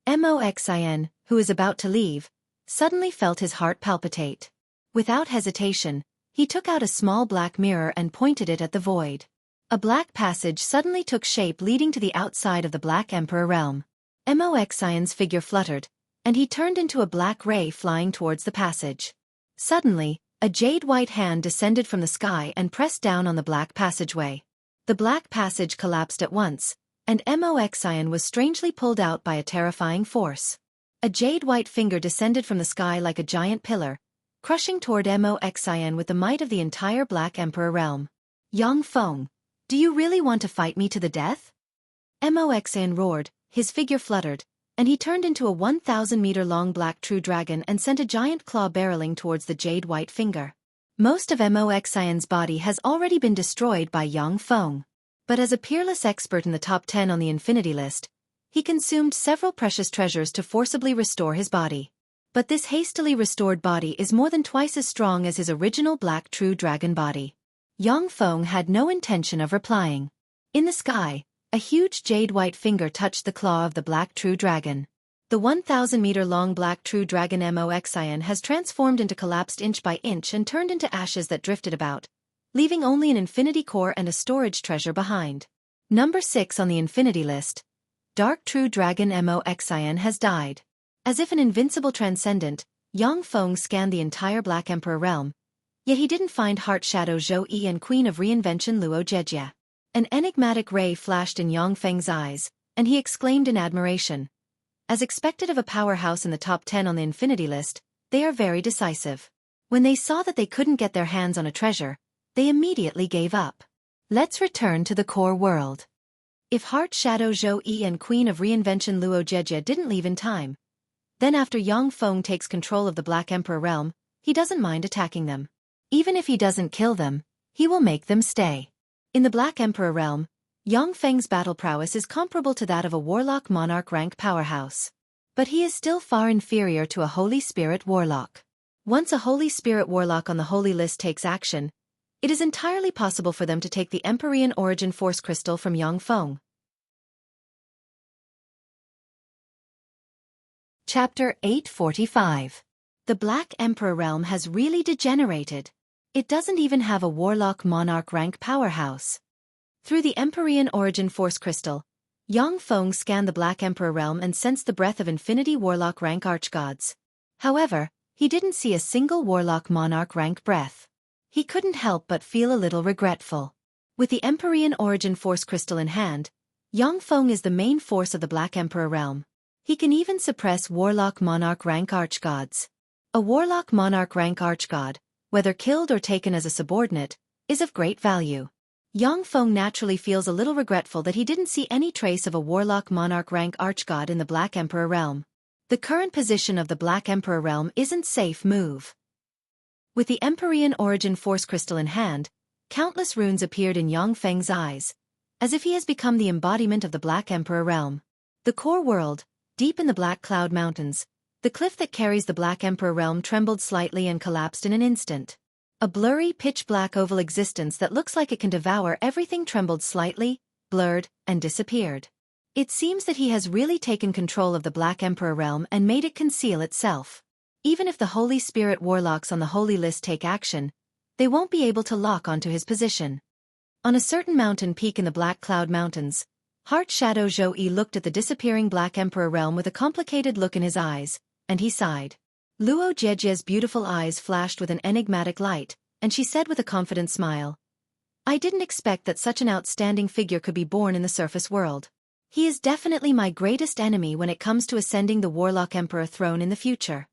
Moxian, who is about to leave, suddenly felt his heart palpitate. Without hesitation, he took out a small black mirror and pointed it at the void. A black passage suddenly took shape leading to the outside of the Black Emperor realm. Moxian's figure fluttered, and he turned into a black ray flying towards the passage. Suddenly, a jade-white hand descended from the sky and pressed down on the black passageway. The black passage collapsed at once, and Moxian was strangely pulled out by a terrifying force. A jade-white finger descended from the sky like a giant pillar, crushing toward Moxian with the might of the entire Black Emperor realm. Yang Feng, do you really want to fight me to the death? Moxan roared, his figure fluttered, and he turned into a 1,000-meter-long black true dragon and sent a giant claw barreling towards the jade-white finger. Most of Moxian's body has already been destroyed by Yang Feng. But as a peerless expert in the top 10 on the infinity list, he consumed several precious treasures to forcibly restore his body. But this hastily restored body is more than twice as strong as his original black true dragon body. Yang Feng had no intention of replying. In the sky, a huge jade-white finger touched the claw of the black true dragon. The 1,000-meter-long black true dragon Moxian has transformed into collapsed inch by inch and turned into ashes that drifted about, leaving only an infinity core and a storage treasure behind. Number 6 on the infinity list. Dark true dragon Moxian has died. As if an invincible transcendent, Yang Feng scanned the entire Black Emperor realm, yet he didn't find Heart Shadow Zhou Yi and Queen of Reinvention Luo Jejie. An enigmatic ray flashed in Yang Feng's eyes, and he exclaimed in admiration. As expected of a powerhouse in the top 10 on the infinity list, they are very decisive. When they saw that they couldn't get their hands on a treasure, they immediately gave up. Let's return to the core world. If Heart Shadow Zhou Yi and Queen of Reinvention Luo Jejie didn't leave in time, then after Yang Feng takes control of the Black Emperor realm, he doesn't mind attacking them. Even if he doesn't kill them, he will make them stay. In the Black Emperor realm, Yang Feng's battle prowess is comparable to that of a Warlock Monarch rank powerhouse. But he is still far inferior to a Holy Spirit Warlock. Once a Holy Spirit Warlock on the Holy List takes action, it is entirely possible for them to take the Empyrean Origin Force Crystal from Yang Feng. Chapter 845. The Black Emperor realm has really degenerated. It doesn't even have a Warlock Monarch rank powerhouse. Through the Empyrean Origin Force Crystal, Yang Feng scanned the Black Emperor realm and sensed the breath of infinity Warlock rank archgods. However, he didn't see a single Warlock Monarch rank breath. He couldn't help but feel a little regretful. With the Empyrean Origin Force Crystal in hand, Yang Feng is the main force of the Black Emperor realm. He can even suppress Warlock Monarch rank archgods. A Warlock Monarch rank archgod, whether killed or taken as a subordinate, is of great value. Yang Feng naturally feels a little regretful that he didn't see any trace of a Warlock Monarch rank archgod in the Black Emperor realm. The current position of the Black Emperor realm isn't safe move. With the Empyrean Origin Force Crystal in hand, countless runes appeared in Yang Feng's eyes, as if he has become the embodiment of the Black Emperor realm. The core world, deep in the Black Cloud Mountains, the cliff that carries the Black Emperor realm trembled slightly and collapsed in an instant. A blurry, pitch-black oval existence that looks like it can devour everything trembled slightly, blurred, and disappeared. It seems that he has really taken control of the Black Emperor realm and made it conceal itself. Even if the Holy Spirit Warlocks on the Holy List take action, they won't be able to lock onto his position. On a certain mountain peak in the Black Cloud Mountains, Heart Shadow Zhou Yi looked at the disappearing Black Emperor realm with a complicated look in his eyes, and he sighed. Luo Jejie's beautiful eyes flashed with an enigmatic light, and she said with a confident smile, "I didn't expect that such an outstanding figure could be born in the surface world. He is definitely my greatest enemy when it comes to ascending the Warlock Emperor throne in the future."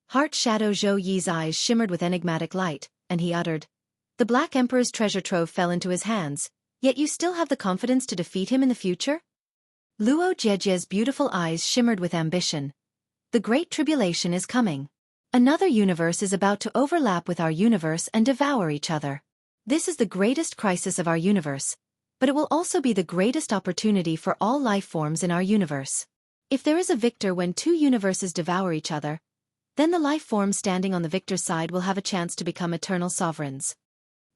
Heart Shadow Zhou Yi's eyes shimmered with enigmatic light, and he uttered, "The Black Emperor's treasure trove fell into his hands, yet you still have the confidence to defeat him in the future?" Luo Jejie's beautiful eyes shimmered with ambition. "The Great Tribulation is coming. Another universe is about to overlap with our universe and devour each other. This is the greatest crisis of our universe, but it will also be the greatest opportunity for all life forms in our universe. If there is a victor when two universes devour each other, then the life forms standing on the victor's side will have a chance to become eternal sovereigns."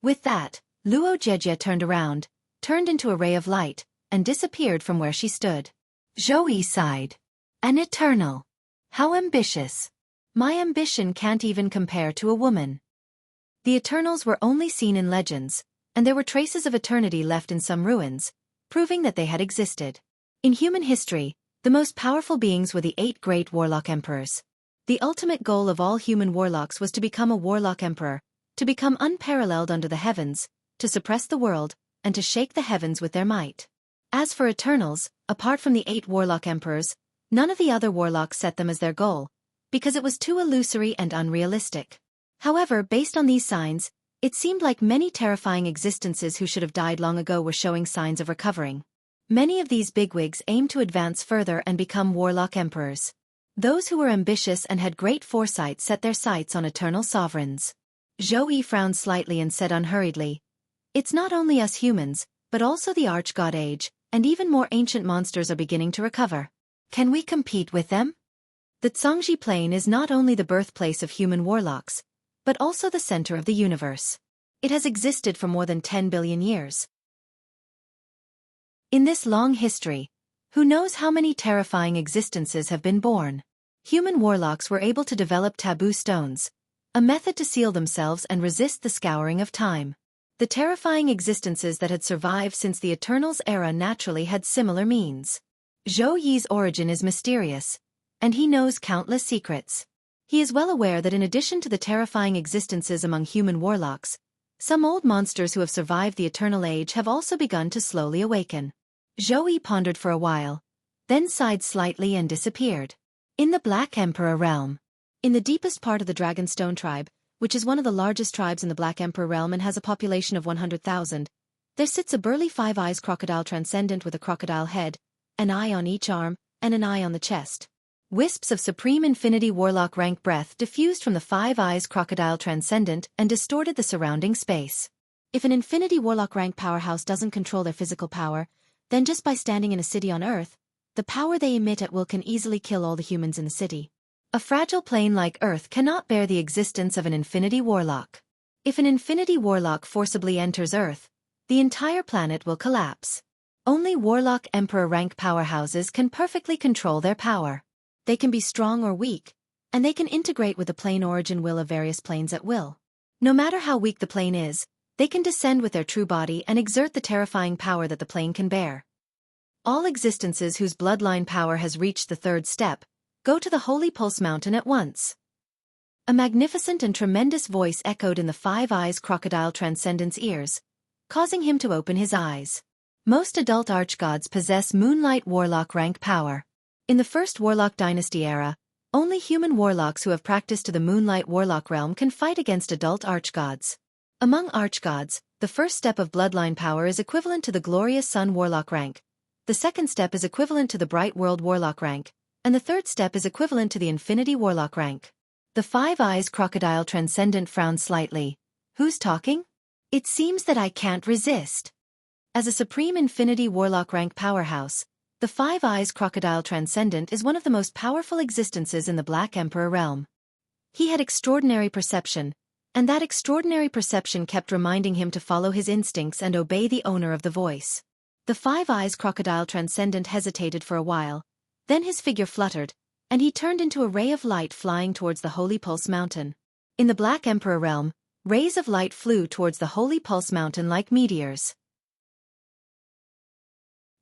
With that, Luo Jejie turned around, turned into a ray of light, and disappeared from where she stood. Zhou Yi sighed. "An eternal. How ambitious. My ambition can't even compare to a woman." The Eternals were only seen in legends, and there were traces of eternity left in some ruins, proving that they had existed. In human history, the most powerful beings were the 8 great Warlock Emperors. The ultimate goal of all human warlocks was to become a Warlock Emperor, to become unparalleled under the heavens, to suppress the world, and to shake the heavens with their might. As for Eternals, apart from the 8 Warlock Emperors, none of the other warlocks set them as their goal, because it was too illusory and unrealistic. However, based on these signs, it seemed like many terrifying existences who should have died long ago were showing signs of recovering. Many of these bigwigs aimed to advance further and become warlock emperors. Those who were ambitious and had great foresight set their sights on eternal sovereigns. Zhou Yi frowned slightly and said unhurriedly, "It's not only us humans, but also the arch-god age, and even more ancient monsters are beginning to recover. Can we compete with them?" The Zhangji Plain is not only the birthplace of human warlocks, but also the center of the universe. It has existed for more than 10 billion years. In this long history, who knows how many terrifying existences have been born? Human warlocks were able to develop taboo stones, a method to seal themselves and resist the scouring of time. The terrifying existences that had survived since the Eternals era naturally had similar means. Zhou Yi's origin is mysterious, and he knows countless secrets. He is well aware that in addition to the terrifying existences among human warlocks, some old monsters who have survived the Eternal Age have also begun to slowly awaken. Zhou Yi pondered for a while, then sighed slightly and disappeared. In the Black Emperor realm. In the deepest part of the Dragonstone tribe, which is one of the largest tribes in the Black Emperor realm and has a population of 100,000, there sits a burly five-eyes crocodile transcendent with a crocodile head, an eye on each arm, and an eye on the chest. Wisps of supreme infinity warlock rank breath diffused from the five-eyes crocodile transcendent and distorted the surrounding space. If an infinity warlock rank powerhouse doesn't control their physical power, then just by standing in a city on Earth, the power they emit at will can easily kill all the humans in the city. A fragile plane like Earth cannot bear the existence of an infinity warlock. If an infinity warlock forcibly enters Earth, the entire planet will collapse. Only warlock emperor rank powerhouses can perfectly control their power. They can be strong or weak, and they can integrate with the plane origin will of various planes at will. No matter how weak the plane is, they can descend with their true body and exert the terrifying power that the plane can bear. All existences whose bloodline power has reached the third step, go to the Holy Pulse Mountain at once. A magnificent and tremendous voice echoed in the five-eyes crocodile transcendent's ears, causing him to open his eyes. Most adult archgods possess Moonlight Warlock rank power. In the first Warlock Dynasty era, only human warlocks who have practiced to the Moonlight Warlock realm can fight against adult archgods. Among archgods, the first step of bloodline power is equivalent to the Glorious Sun Warlock rank, the second step is equivalent to the Bright World Warlock rank, and the third step is equivalent to the Infinity Warlock rank. The five-eyes crocodile transcendent frowned slightly. Who's talking? It seems that I can't resist. As a supreme Infinity Warlock rank powerhouse, the five-eyes crocodile transcendent is one of the most powerful existences in the Black Emperor realm. He had extraordinary perception, and that extraordinary perception kept reminding him to follow his instincts and obey the owner of the voice. The five-eyes crocodile transcendent hesitated for a while, then his figure fluttered, and he turned into a ray of light flying towards the Holy Pulse Mountain. In the Black Emperor realm, rays of light flew towards the Holy Pulse Mountain like meteors.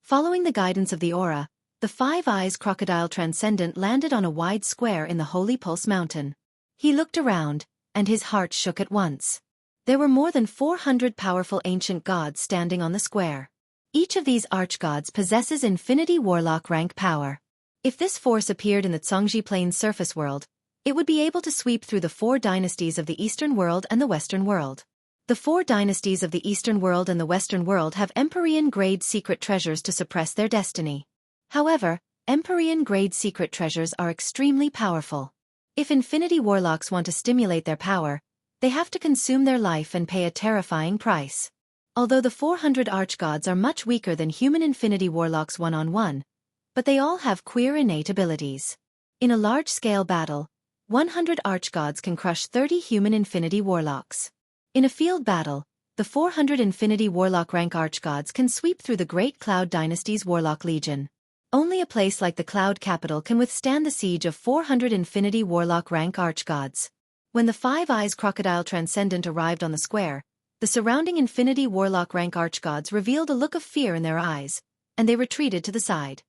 Following the guidance of the aura, the five-eyes crocodile transcendent landed on a wide square in the Holy Pulse Mountain. He looked around, and his heart shook at once. There were more than 400 powerful ancient gods standing on the square. Each of these archgods possesses Infinity Warlock rank power. If this force appeared in the Zhangji Plain's surface world, it would be able to sweep through the four dynasties of the Eastern world and the Western world. The four dynasties of the Eastern world and the Western world have Empyrean-grade secret treasures to suppress their destiny. However, Empyrean-grade secret treasures are extremely powerful. If Infinity Warlocks want to stimulate their power, they have to consume their life and pay a terrifying price. Although the 400 archgods are much weaker than human Infinity Warlocks one-on-one, but they all have queer innate abilities. In a large-scale battle, 100 archgods can crush 30 human Infinity Warlocks. In a field battle, the 400 Infinity Warlock rank archgods can sweep through the Great Cloud Dynasty's Warlock Legion. Only a place like the Cloud Capital can withstand the siege of 400 Infinity Warlock rank archgods. When the five-eyes crocodile transcendent arrived on the square, the surrounding Infinity Warlock rank archgods revealed a look of fear in their eyes, and they retreated to the side.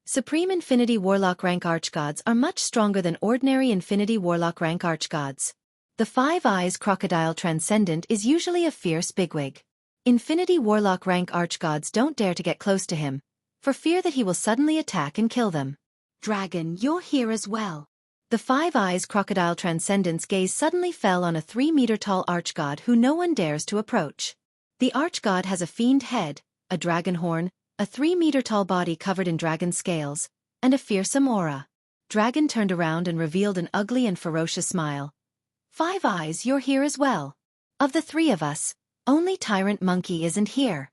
Supreme Infinity Warlock rank archgods are much stronger than ordinary Infinity Warlock rank archgods. The five-eyes crocodile transcendent is usually a fierce bigwig. Infinity Warlock rank archgods don't dare to get close to him, for fear that he will suddenly attack and kill them. Dragon, you're here as well. The five-eyes crocodile transcendent's gaze suddenly fell on a 3-meter-tall archgod who no one dares to approach. The archgod has a fiend head, a dragon horn, a 3-meter-tall body covered in dragon scales, and a fearsome aura. Dragon turned around and revealed an ugly and ferocious smile. "Five Eyes, you're here as well. Of the three of us, only Tyrant Monkey isn't here."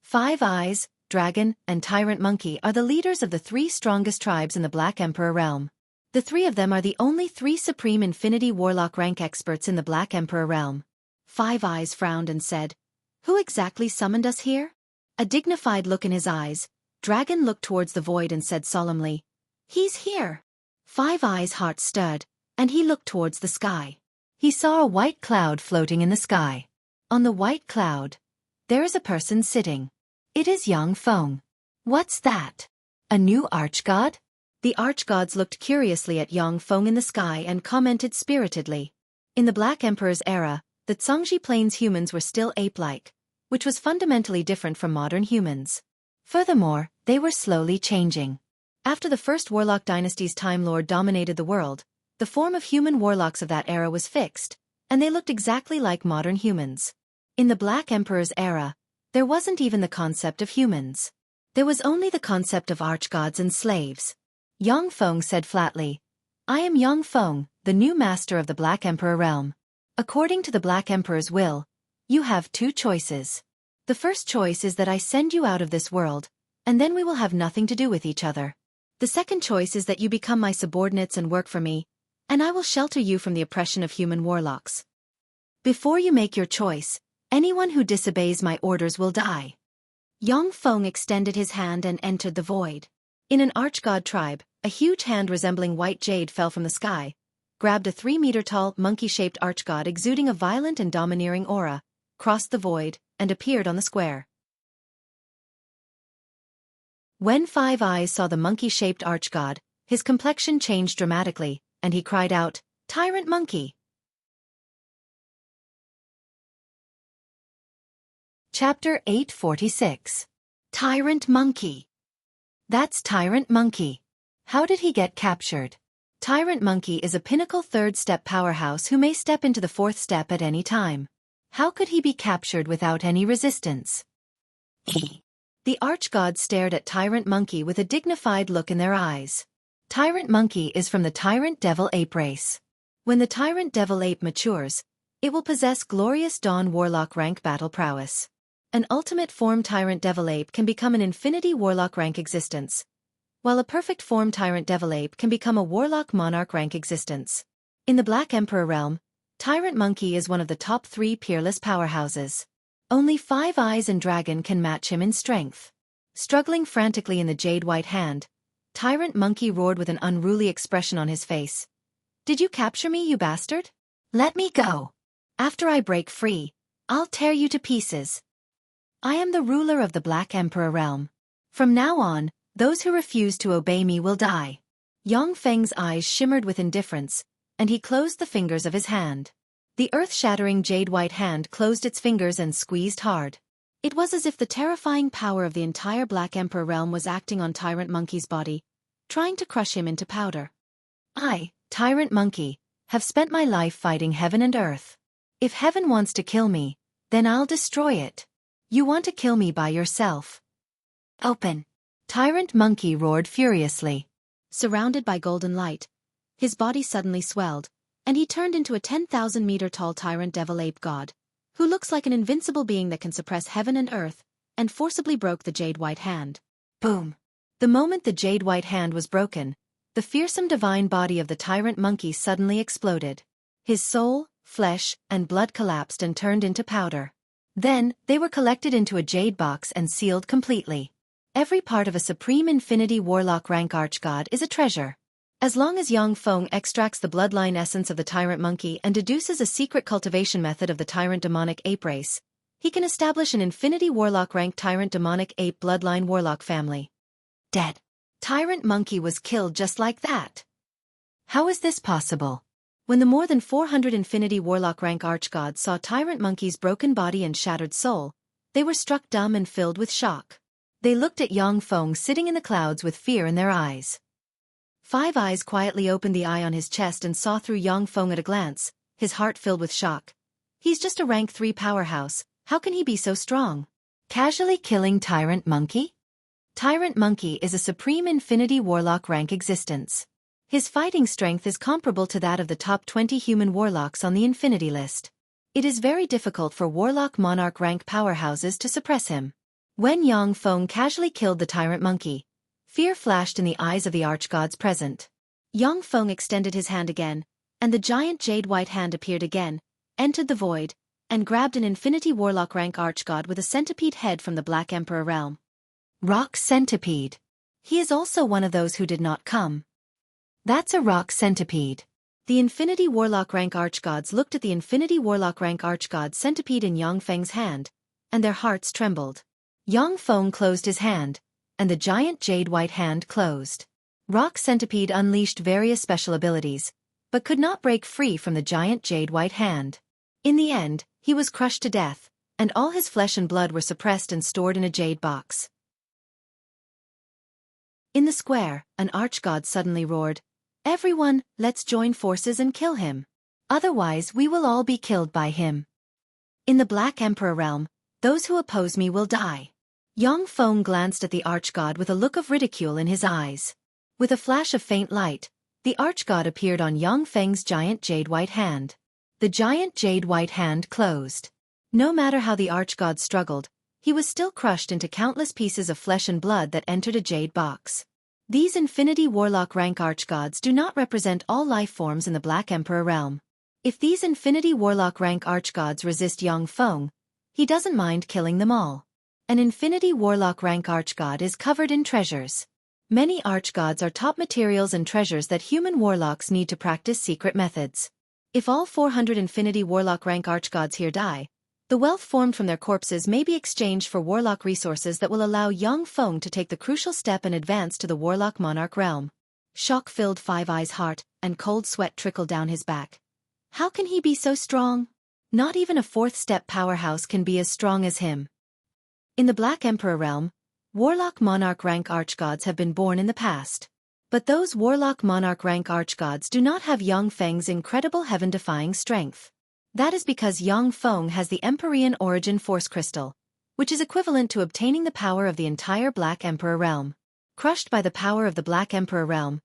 Five Eyes, Dragon, and Tyrant Monkey are the leaders of the three strongest tribes in the Black Emperor realm. The three of them are the only three Supreme Infinity Warlock rank experts in the Black Emperor realm. Five Eyes frowned and said, "Who exactly summoned us here?" A dignified look in his eyes, Dragon looked towards the void and said solemnly, "He's here." Five Eyes' heart stirred, and he looked towards the sky. He saw a white cloud floating in the sky. On the white cloud, there is a person sitting. It is Xiaofan. "What's that? A new archgod?" The archgods looked curiously at Xiaofan in the sky and commented spiritedly. In the Black Emperor's era, the Zhongji Plains humans were still ape-like, which was fundamentally different from modern humans. Furthermore, they were slowly changing. After the first Warlock dynasty's Time Lord dominated the world, the form of human warlocks of that era was fixed, and they looked exactly like modern humans. In the Black Emperor's era, there wasn't even the concept of humans. There was only the concept of archgods and slaves. Xiaofan said flatly, "I am Xiaofan, the new master of the Black Emperor realm. According to the Black Emperor's will, you have two choices. The first choice is that I send you out of this world, and then we will have nothing to do with each other. The second choice is that you become my subordinates and work for me, and I will shelter you from the oppression of human warlocks. Before you make your choice, anyone who disobeys my orders will die." Xiaofan extended his hand and entered the void. In an archgod tribe, a huge hand resembling white jade fell from the sky, grabbed a 3-meter-tall, monkey-shaped archgod exuding a violent and domineering aura, crossed the void, and appeared on the square. When Five Eyes saw the monkey-shaped archgod, his complexion changed dramatically, and he cried out, "Tyrant Monkey!" Chapter 846. Tyrant Monkey. That's Tyrant Monkey. How did he get captured? Tyrant Monkey is a pinnacle third-step powerhouse who may step into the fourth step at any time. How could he be captured without any resistance? The archgods stared at Tyrant Monkey with a dignified look in their eyes. Tyrant Monkey is from the Tyrant Devil Ape race. When the Tyrant Devil Ape matures, it will possess glorious Dawn Warlock rank battle prowess. An ultimate form Tyrant Devil Ape can become an Infinity Warlock rank existence, while a perfect form Tyrant Devil Ape can become a Warlock Monarch rank existence. In the Black Emperor realm, Tyrant Monkey is one of the top 3 peerless powerhouses. Only Five Eyes and Dragon can match him in strength. Struggling frantically in the jade white hand, Tyrant Monkey roared with an unruly expression on his face. "Did you capture me, you bastard? Let me go. After I break free, I'll tear you to pieces. I am the ruler of the Black Emperor realm. From now on, those who refuse to obey me will die." Xiaofang's eyes shimmered with indifference, and he closed the fingers of his hand. The earth-shattering jade-white hand closed its fingers and squeezed hard. It was as if the terrifying power of the entire Black Emperor realm was acting on Tyrant Monkey's body, trying to crush him into powder. "I, Tyrant Monkey, have spent my life fighting heaven and earth. If heaven wants to kill me, then I'll destroy it. You want to kill me by yourself. Open." Tyrant Monkey roared furiously. Surrounded by golden light, his body suddenly swelled, and he turned into a 10,000-meter-tall Tyrant Devil Ape God, who looks like an invincible being that can suppress heaven and earth, and forcibly broke the jade-white hand. Boom! The moment the jade-white hand was broken, the fearsome divine body of the Tyrant Monkey suddenly exploded. His soul, flesh, and blood collapsed and turned into powder. Then, they were collected into a jade box and sealed completely. Every part of a Supreme Infinity Warlock rank archgod is a treasure. As long as Xiaofan extracts the bloodline essence of the Tyrant Monkey and deduces a secret cultivation method of the Tyrant Demonic Ape race, he can establish an Infinity Warlock rank Tyrant Demonic Ape bloodline warlock family. Dead. Tyrant Monkey was killed just like that. How is this possible? When the more than 400 Infinity Warlock rank archgods saw Tyrant Monkey's broken body and shattered soul, they were struck dumb and filled with shock. They looked at Xiaofan sitting in the clouds with fear in their eyes. Five Eyes quietly opened the eye on his chest and saw through Xiaofan at a glance, his heart filled with shock. He's just a rank 3 powerhouse, how can he be so strong? Casually killing Tyrant Monkey? Tyrant Monkey is a supreme Infinity Warlock rank existence. His fighting strength is comparable to that of the top 20 human warlocks on the Infinity list. It is very difficult for Warlock Monarch rank powerhouses to suppress him. When Yang Feng casually killed the Tyrant Monkey, fear flashed in the eyes of the archgods present. Yang Feng extended his hand again, and the giant jade white hand appeared again, entered the void, and grabbed an Infinity Warlock rank archgod with a centipede head from the Black Emperor realm. Rock Centipede. He is also one of those who did not come. That's a rock centipede. The Infinity Warlock rank archgods looked at the Infinity Warlock rank archgod centipede in Yang Feng's hand, and their hearts trembled. Yang Feng closed his hand, and the giant jade white hand closed. Rock Centipede unleashed various special abilities, but could not break free from the giant jade white hand. In the end, he was crushed to death, and all his flesh and blood were suppressed and stored in a jade box. In the square, an archgod suddenly roared, "Everyone, let's join forces and kill him. Otherwise we will all be killed by him. In the Black Emperor realm, those who oppose me will die." Yang Feng glanced at the archgod with a look of ridicule in his eyes. With a flash of faint light, the archgod appeared on Yang Feng's giant jade white hand. The giant jade white hand closed. No matter how the archgod struggled, he was still crushed into countless pieces of flesh and blood that entered a jade box. These Infinity Warlock rank archgods do not represent all life forms in the Black Emperor realm. If these Infinity Warlock rank archgods resist Yang Feng, he doesn't mind killing them all. An Infinity Warlock rank archgod is covered in treasures. Many archgods are top materials and treasures that human warlocks need to practice secret methods. If all 400 Infinity Warlock rank archgods here die, the wealth formed from their corpses may be exchanged for warlock resources that will allow Yang Feng to take the crucial step and advance to the Warlock Monarch realm. Shock filled Five Eyes' heart, and cold sweat trickled down his back. How can he be so strong? Not even a fourth-step powerhouse can be as strong as him. In the Black Emperor realm, Warlock Monarch rank archgods have been born in the past. But those Warlock Monarch rank archgods do not have Yang Feng's incredible heaven-defying strength. That is because Yang Feng has the Empyrean Origin Force Crystal, which is equivalent to obtaining the power of the entire Black Emperor realm. Crushed by the power of the Black Emperor realm,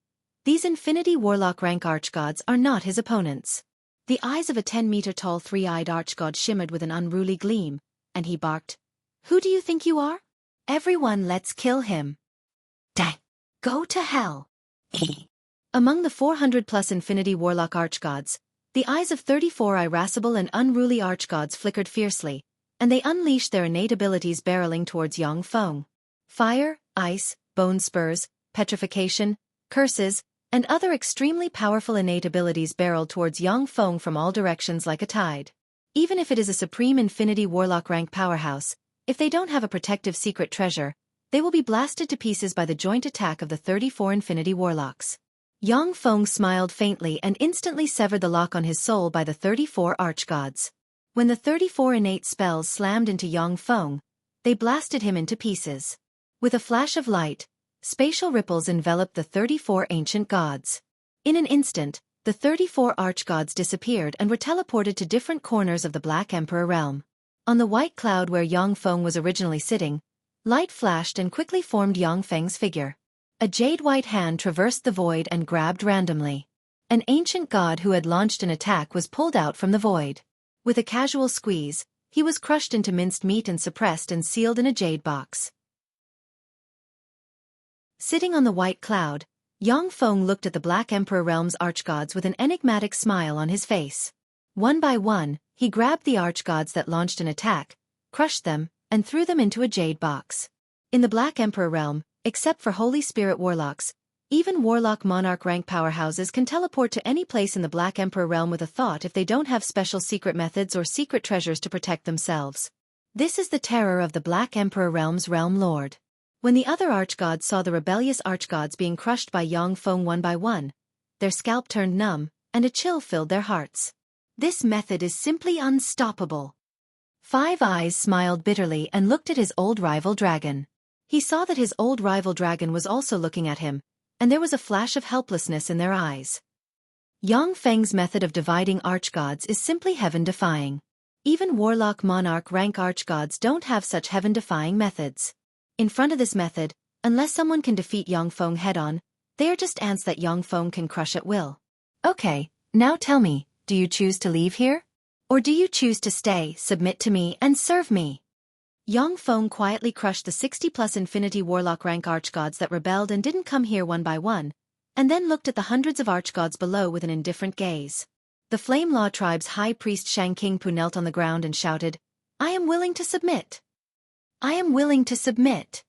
these Infinity Warlock rank archgods are not his opponents. The eyes of a 10-meter-tall three-eyed archgod shimmered with an unruly gleam, and he barked, "Who do you think you are? Everyone, let's kill him. Dang! Go to hell!" Among the 400-plus Infinity Warlock archgods, the eyes of 34 irascible and unruly archgods flickered fiercely, and they unleashed their innate abilities barreling towards Yang Feng. Fire, ice, bone spurs, petrification, curses, and other extremely powerful innate abilities barreled towards Yang Feng from all directions like a tide. Even if it is a supreme Infinity Warlock rank powerhouse, if they don't have a protective secret treasure, they will be blasted to pieces by the joint attack of the 34 Infinity Warlocks. Yang Feng smiled faintly and instantly severed the lock on his soul by the 34 archgods. When the 34 innate spells slammed into Yang Feng, they blasted him into pieces. With a flash of light, spatial ripples enveloped the 34 ancient gods. In an instant, the 34 archgods disappeared and were teleported to different corners of the Black Emperor realm. On the white cloud where Yang Feng was originally sitting, light flashed and quickly formed Yang Feng's figure. A jade white hand traversed the void and grabbed randomly. An ancient god who had launched an attack was pulled out from the void. With a casual squeeze, he was crushed into minced meat and suppressed and sealed in a jade box. Sitting on the white cloud, Yang Feng looked at the Black Emperor realm's archgods with an enigmatic smile on his face. One by one, he grabbed the archgods that launched an attack, crushed them, and threw them into a jade box. In the Black Emperor realm, except for Holy Spirit warlocks, even Warlock Monarch rank powerhouses can teleport to any place in the Black Emperor realm with a thought if they don't have special secret methods or secret treasures to protect themselves. This is the terror of the Black Emperor realm's realm lord. When the other archgods saw the rebellious archgods being crushed by Yang Feng one by one, their scalp turned numb, and a chill filled their hearts. This method is simply unstoppable. Five Eyes smiled bitterly and looked at his old rival dragon. He saw that his old rival dragon was also looking at him, and there was a flash of helplessness in their eyes. Yang Feng's method of dividing archgods is simply heaven-defying. Even Warlock Monarch rank archgods don't have such heaven-defying methods. In front of this method, Unless someone can defeat Yongfeng head-on, they are just ants that Yongfeng can crush at will. Okay, now tell me, do you choose to leave here? Or do you choose to stay, submit to me, and serve me? Yongfeng quietly crushed the 60-plus Infinity Warlock rank archgods that rebelled and didn't come here one by one, and then looked at the hundreds of archgods below with an indifferent gaze. The Flame Law Tribe's High Priest Shang Qingpu knelt on the ground and shouted, "I am willing to submit. I am willing to submit."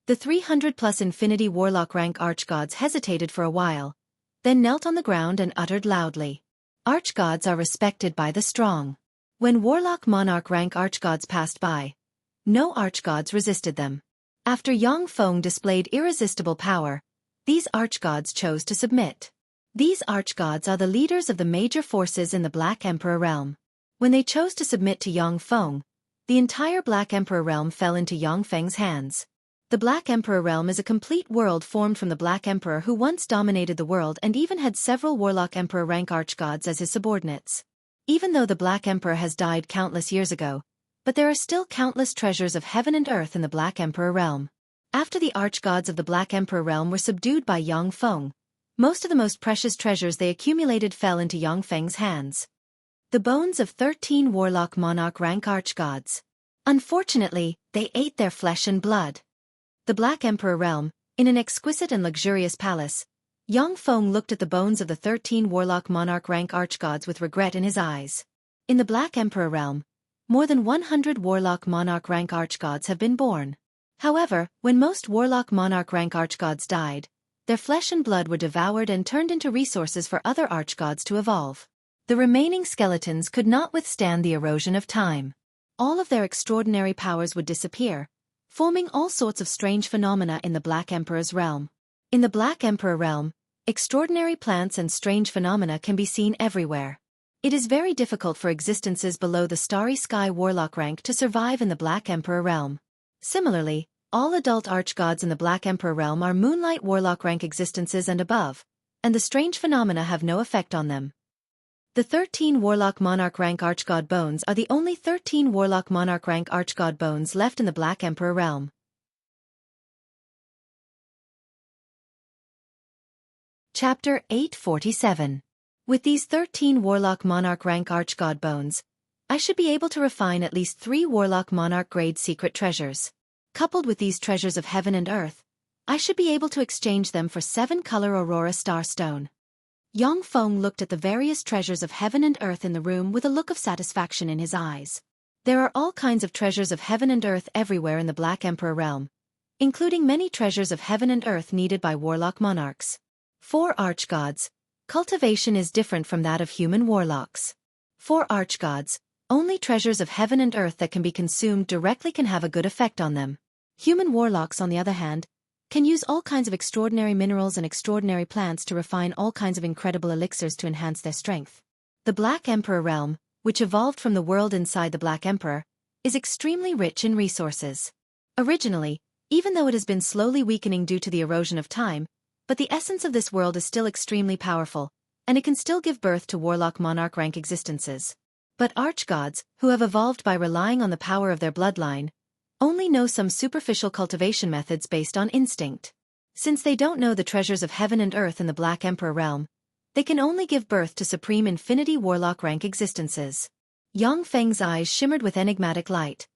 The 300-plus Infinity Warlock rank archgods hesitated for a while, then knelt on the ground and uttered loudly, "Archgods are respected by the strong." When Warlock Monarch rank archgods passed by, no archgods resisted them. After Yongfeng displayed irresistible power, these archgods chose to submit. These archgods are the leaders of the major forces in the Black Emperor realm. When they chose to submit to Yongfeng, the entire Black Emperor realm fell into Yongfeng's hands. The Black Emperor realm is a complete world formed from the Black Emperor who once dominated the world and even had several Warlock Emperor rank archgods as his subordinates. Even though the Black Emperor has died countless years ago, but there are still countless treasures of heaven and earth in the Black Emperor realm. After the archgods of the Black Emperor realm were subdued by Yongfeng, most of the most precious treasures they accumulated fell into Yongfeng's hands. The bones of 13 Warlock Monarch rank archgods. Unfortunately, they ate their flesh and blood. The Black Emperor realm, in an exquisite and luxurious palace, Yongfeng looked at the bones of the 13 Warlock Monarch rank archgods with regret in his eyes. In the Black Emperor realm, more than 100 Warlock Monarch rank archgods have been born. However, when most Warlock Monarch rank archgods died, their flesh and blood were devoured and turned into resources for other archgods to evolve. The remaining skeletons could not withstand the erosion of time. All of their extraordinary powers would disappear, forming all sorts of strange phenomena in the Black Emperor's realm. In the Black Emperor realm, extraordinary plants and strange phenomena can be seen everywhere. It is very difficult for existences below the Starry Sky Warlock rank to survive in the Black Emperor realm. Similarly, all adult archgods in the Black Emperor realm are Moonlight Warlock rank existences and above, and the strange phenomena have no effect on them. The 13 Warlock Monarch rank archgod bones are the only 13 Warlock Monarch rank archgod bones left in the Black Emperor realm. Chapter 847. With these 13 Warlock Monarch rank archgod bones, I should be able to refine at least 3 Warlock Monarch grade secret treasures. Coupled with these treasures of heaven and earth, I should be able to exchange them for 7-color Aurora Starstone. Yongfeng looked at the various treasures of heaven and earth in the room with a look of satisfaction in his eyes. There are all kinds of treasures of heaven and earth everywhere in the Black Emperor realm, including many treasures of heaven and earth needed by Warlock Monarchs. For archgods, cultivation is different from that of human warlocks. For archgods, only treasures of heaven and earth that can be consumed directly can have a good effect on them. Human warlocks, on the other hand, can use all kinds of extraordinary minerals and extraordinary plants to refine all kinds of incredible elixirs to enhance their strength. The Black Emperor realm, which evolved from the world inside the Black Emperor, is extremely rich in resources. Originally, even though it has been slowly weakening due to the erosion of time, but the essence of this world is still extremely powerful, and it can still give birth to Warlock Monarch rank existences. But archgods, who have evolved by relying on the power of their bloodline, only know some superficial cultivation methods based on instinct. Since they don't know the treasures of heaven and earth in the Black Emperor realm, they can only give birth to supreme Infinity Warlock rank existences. Yongfeng's eyes shimmered with enigmatic light.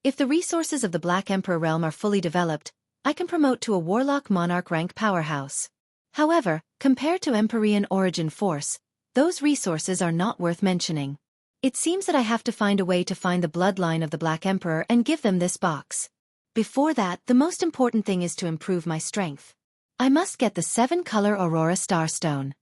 If the resources of the Black Emperor realm are fully developed, I can promote to a Warlock Monarch rank powerhouse. However, compared to Empyrean origin force, those resources are not worth mentioning. It seems that I have to find a way to find the bloodline of the Black Emperor and give them this box. Before that, the most important thing is to improve my strength. I must get the 7-color Aurora Starstone.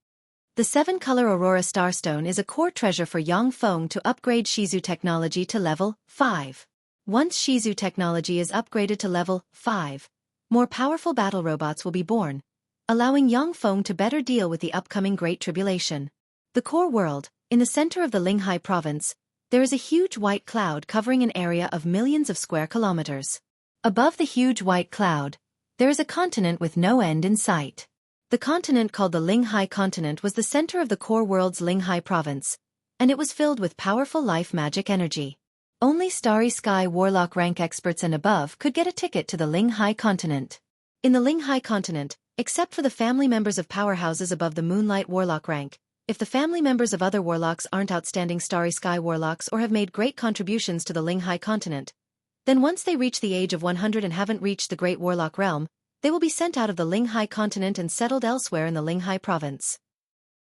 The 7-color Aurora Starstone is a core treasure for Yongfeng to upgrade Shizu technology to level 5. Once Shizu technology is upgraded to level 5, more powerful battle robots will be born, allowing Yongfeng to better deal with the upcoming Great Tribulation. The core world, in the center of the Linghai province, there is a huge white cloud covering an area of millions of square kilometers. Above the huge white cloud, there is a continent with no end in sight. The continent called the Linghai continent was the center of the core world's Linghai province, and it was filled with powerful life magic energy. Only Starry Sky Warlock rank experts and above could get a ticket to the Linghai continent. In the Linghai continent, except for the family members of powerhouses above the Moonlight Warlock rank, if the family members of other warlocks aren't outstanding Starry Sky warlocks or have made great contributions to the Linghai continent, then once they reach the age of 100 and haven't reached the Great Warlock realm, they will be sent out of the Linghai continent and settled elsewhere in the Linghai province.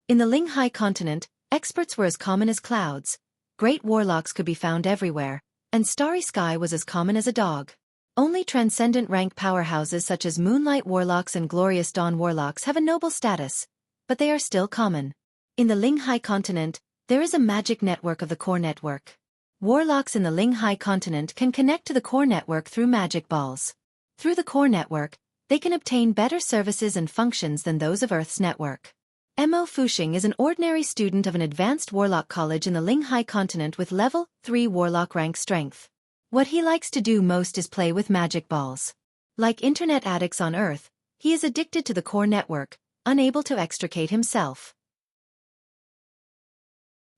In the Linghai continent, experts were as common as clouds, great warlocks could be found everywhere, and Starry Sky was as common as a dog. Only transcendent rank powerhouses such as Moonlight Warlocks and Glorious Dawn Warlocks have a noble status, but they are still common. In the Linghai continent, there is a magic network of the core network. Warlocks in the Linghai continent can connect to the core network through magic balls. Through the core network, they can obtain better services and functions than those of Earth's network. Mo Fuxing is an ordinary student of an advanced warlock college in the Linghai continent with level 3 warlock rank strength. What he likes to do most is play with magic balls. Like internet addicts on Earth, he is addicted to the core network, unable to extricate himself.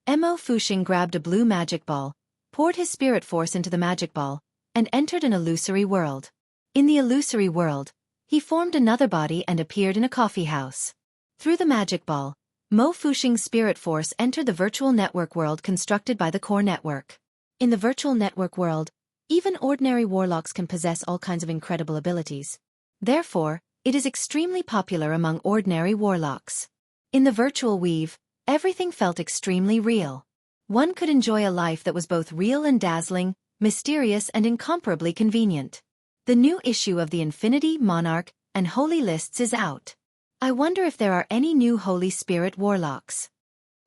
Mo Fuxing grabbed a blue magic ball, poured his spirit force into the magic ball, and entered an illusory world. In the illusory world, he formed another body and appeared in a coffee house. Through the magic ball, Mo Fuxing's spirit force entered the virtual network world constructed by the core network. In the virtual network world, even ordinary warlocks can possess all kinds of incredible abilities. Therefore, it is extremely popular among ordinary warlocks. In the virtual weave, everything felt extremely real. One could enjoy a life that was both real and dazzling, mysterious and incomparably convenient. The new issue of the Infinity, Monarch, and Holy lists is out. I wonder if there are any new Holy Spirit warlocks.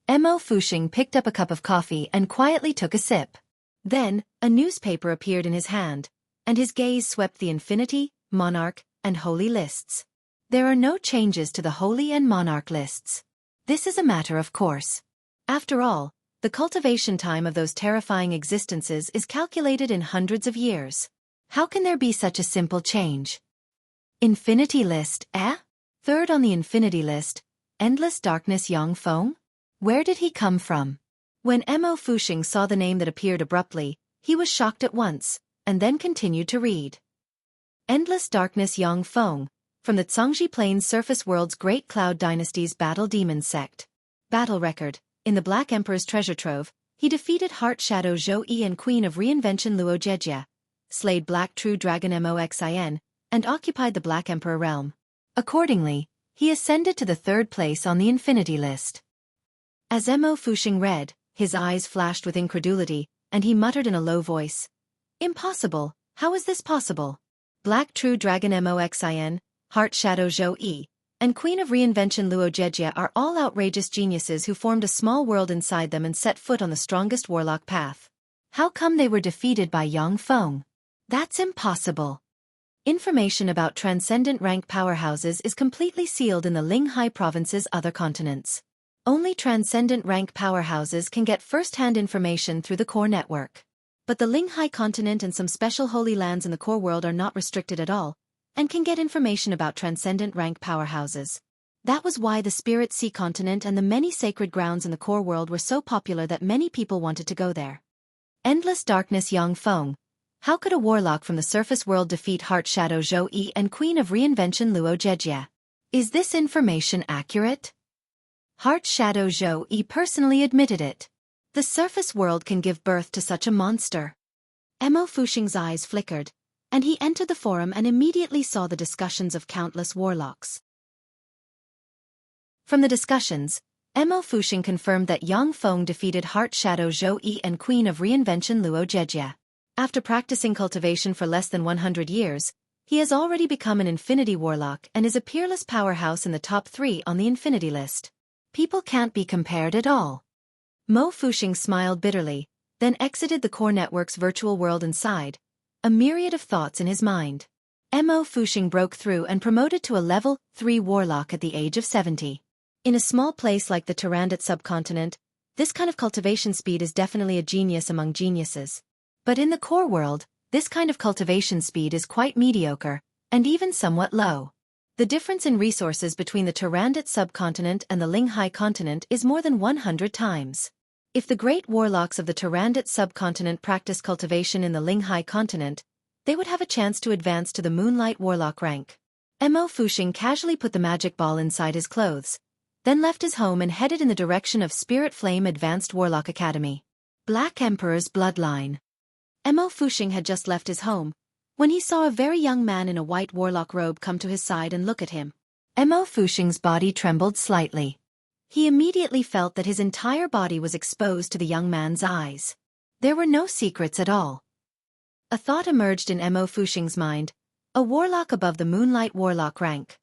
Mo Fuxing picked up a cup of coffee and quietly took a sip. Then, a newspaper appeared in his hand, and his gaze swept the Infinity, Monarch, and Holy lists. There are no changes to the Holy and Monarch lists. This is a matter of course. After all, the cultivation time of those terrifying existences is calculated in hundreds of years. How can there be such a simple change? Infinity list, eh? Third on the Infinity list, Endless Darkness Xiaofan? Where did he come from? When Mo Fuxing saw the name that appeared abruptly, he was shocked at once, and then continued to read. Endless Darkness Xiaofan, from the Zhangji Plains Surface World's Great Cloud Dynasty's Battle Demon Sect. Battle record: in the Black Emperor's treasure trove, he defeated Heart Shadow Zhou Yi and Queen of Reinvention Luo Jejia, slayed Black True Dragon Moxin, and occupied the Black Emperor realm. Accordingly, he ascended to the third place on the Infinity list. As Mo Fuxing read, his eyes flashed with incredulity, and he muttered in a low voice, "Impossible, how is this possible? Black True Dragon Moxin, Heart Shadow Zhou Yi, and Queen of Reinvention Luo Jejia are all outrageous geniuses who formed a small world inside them and set foot on the strongest warlock path. How come they were defeated by Xiaofan? That's impossible." Information about transcendent rank powerhouses is completely sealed in the Linghai province's other continents. Only transcendent rank powerhouses can get first-hand information through the core network. But the Linghai continent and some special holy lands in the core world are not restricted at all, and can get information about transcendent rank powerhouses. That was why the Spirit Sea continent and the many sacred grounds in the core world were so popular that many people wanted to go there. Endless Darkness Xiaofan. How could a warlock from the surface world defeat Heart Shadow Zhou Yi and Queen of Reinvention Luo Jejia? Is this information accurate? Heart Shadow Zhou Yi personally admitted it. The surface world can give birth to such a monster. Mo Fuxing's eyes flickered, and he entered the forum and immediately saw the discussions of countless warlocks. From the discussions, Mo Fuxing confirmed that Xiaofan defeated Heart Shadow Zhou Yi and Queen of Reinvention Luo Jejia. After practicing cultivation for less than 100 years, he has already become an Infinity Warlock and is a peerless powerhouse in the top 3 on the Infinity list. People can't be compared at all. Mo Fuxing smiled bitterly, then exited the core network's virtual world and sighed, a myriad of thoughts in his mind. Mo Fuxing broke through and promoted to a level 3 warlock at the age of 70. In a small place like the Tarandit subcontinent, this kind of cultivation speed is definitely a genius among geniuses. But in the core world, this kind of cultivation speed is quite mediocre, and even somewhat low. The difference in resources between the Tarandit subcontinent and the Linghai continent is more than 100 times. If the great warlocks of the Tarandit subcontinent practice cultivation in the Linghai continent, they would have a chance to advance to the Moonlight Warlock rank. Mo Fuxing casually put the magic ball inside his clothes, then left his home and headed in the direction of Spirit Flame Advanced Warlock Academy. Black Emperor's Bloodline. Mo Fuxing had just left his home when he saw a very young man in a white warlock robe come to his side and look at him. Mo Fuxing's body trembled slightly. He immediately felt that his entire body was exposed to the young man's eyes. There were no secrets at all. A thought emerged in Mo Fuxing's mind, a warlock above the Moonlight Warlock rank.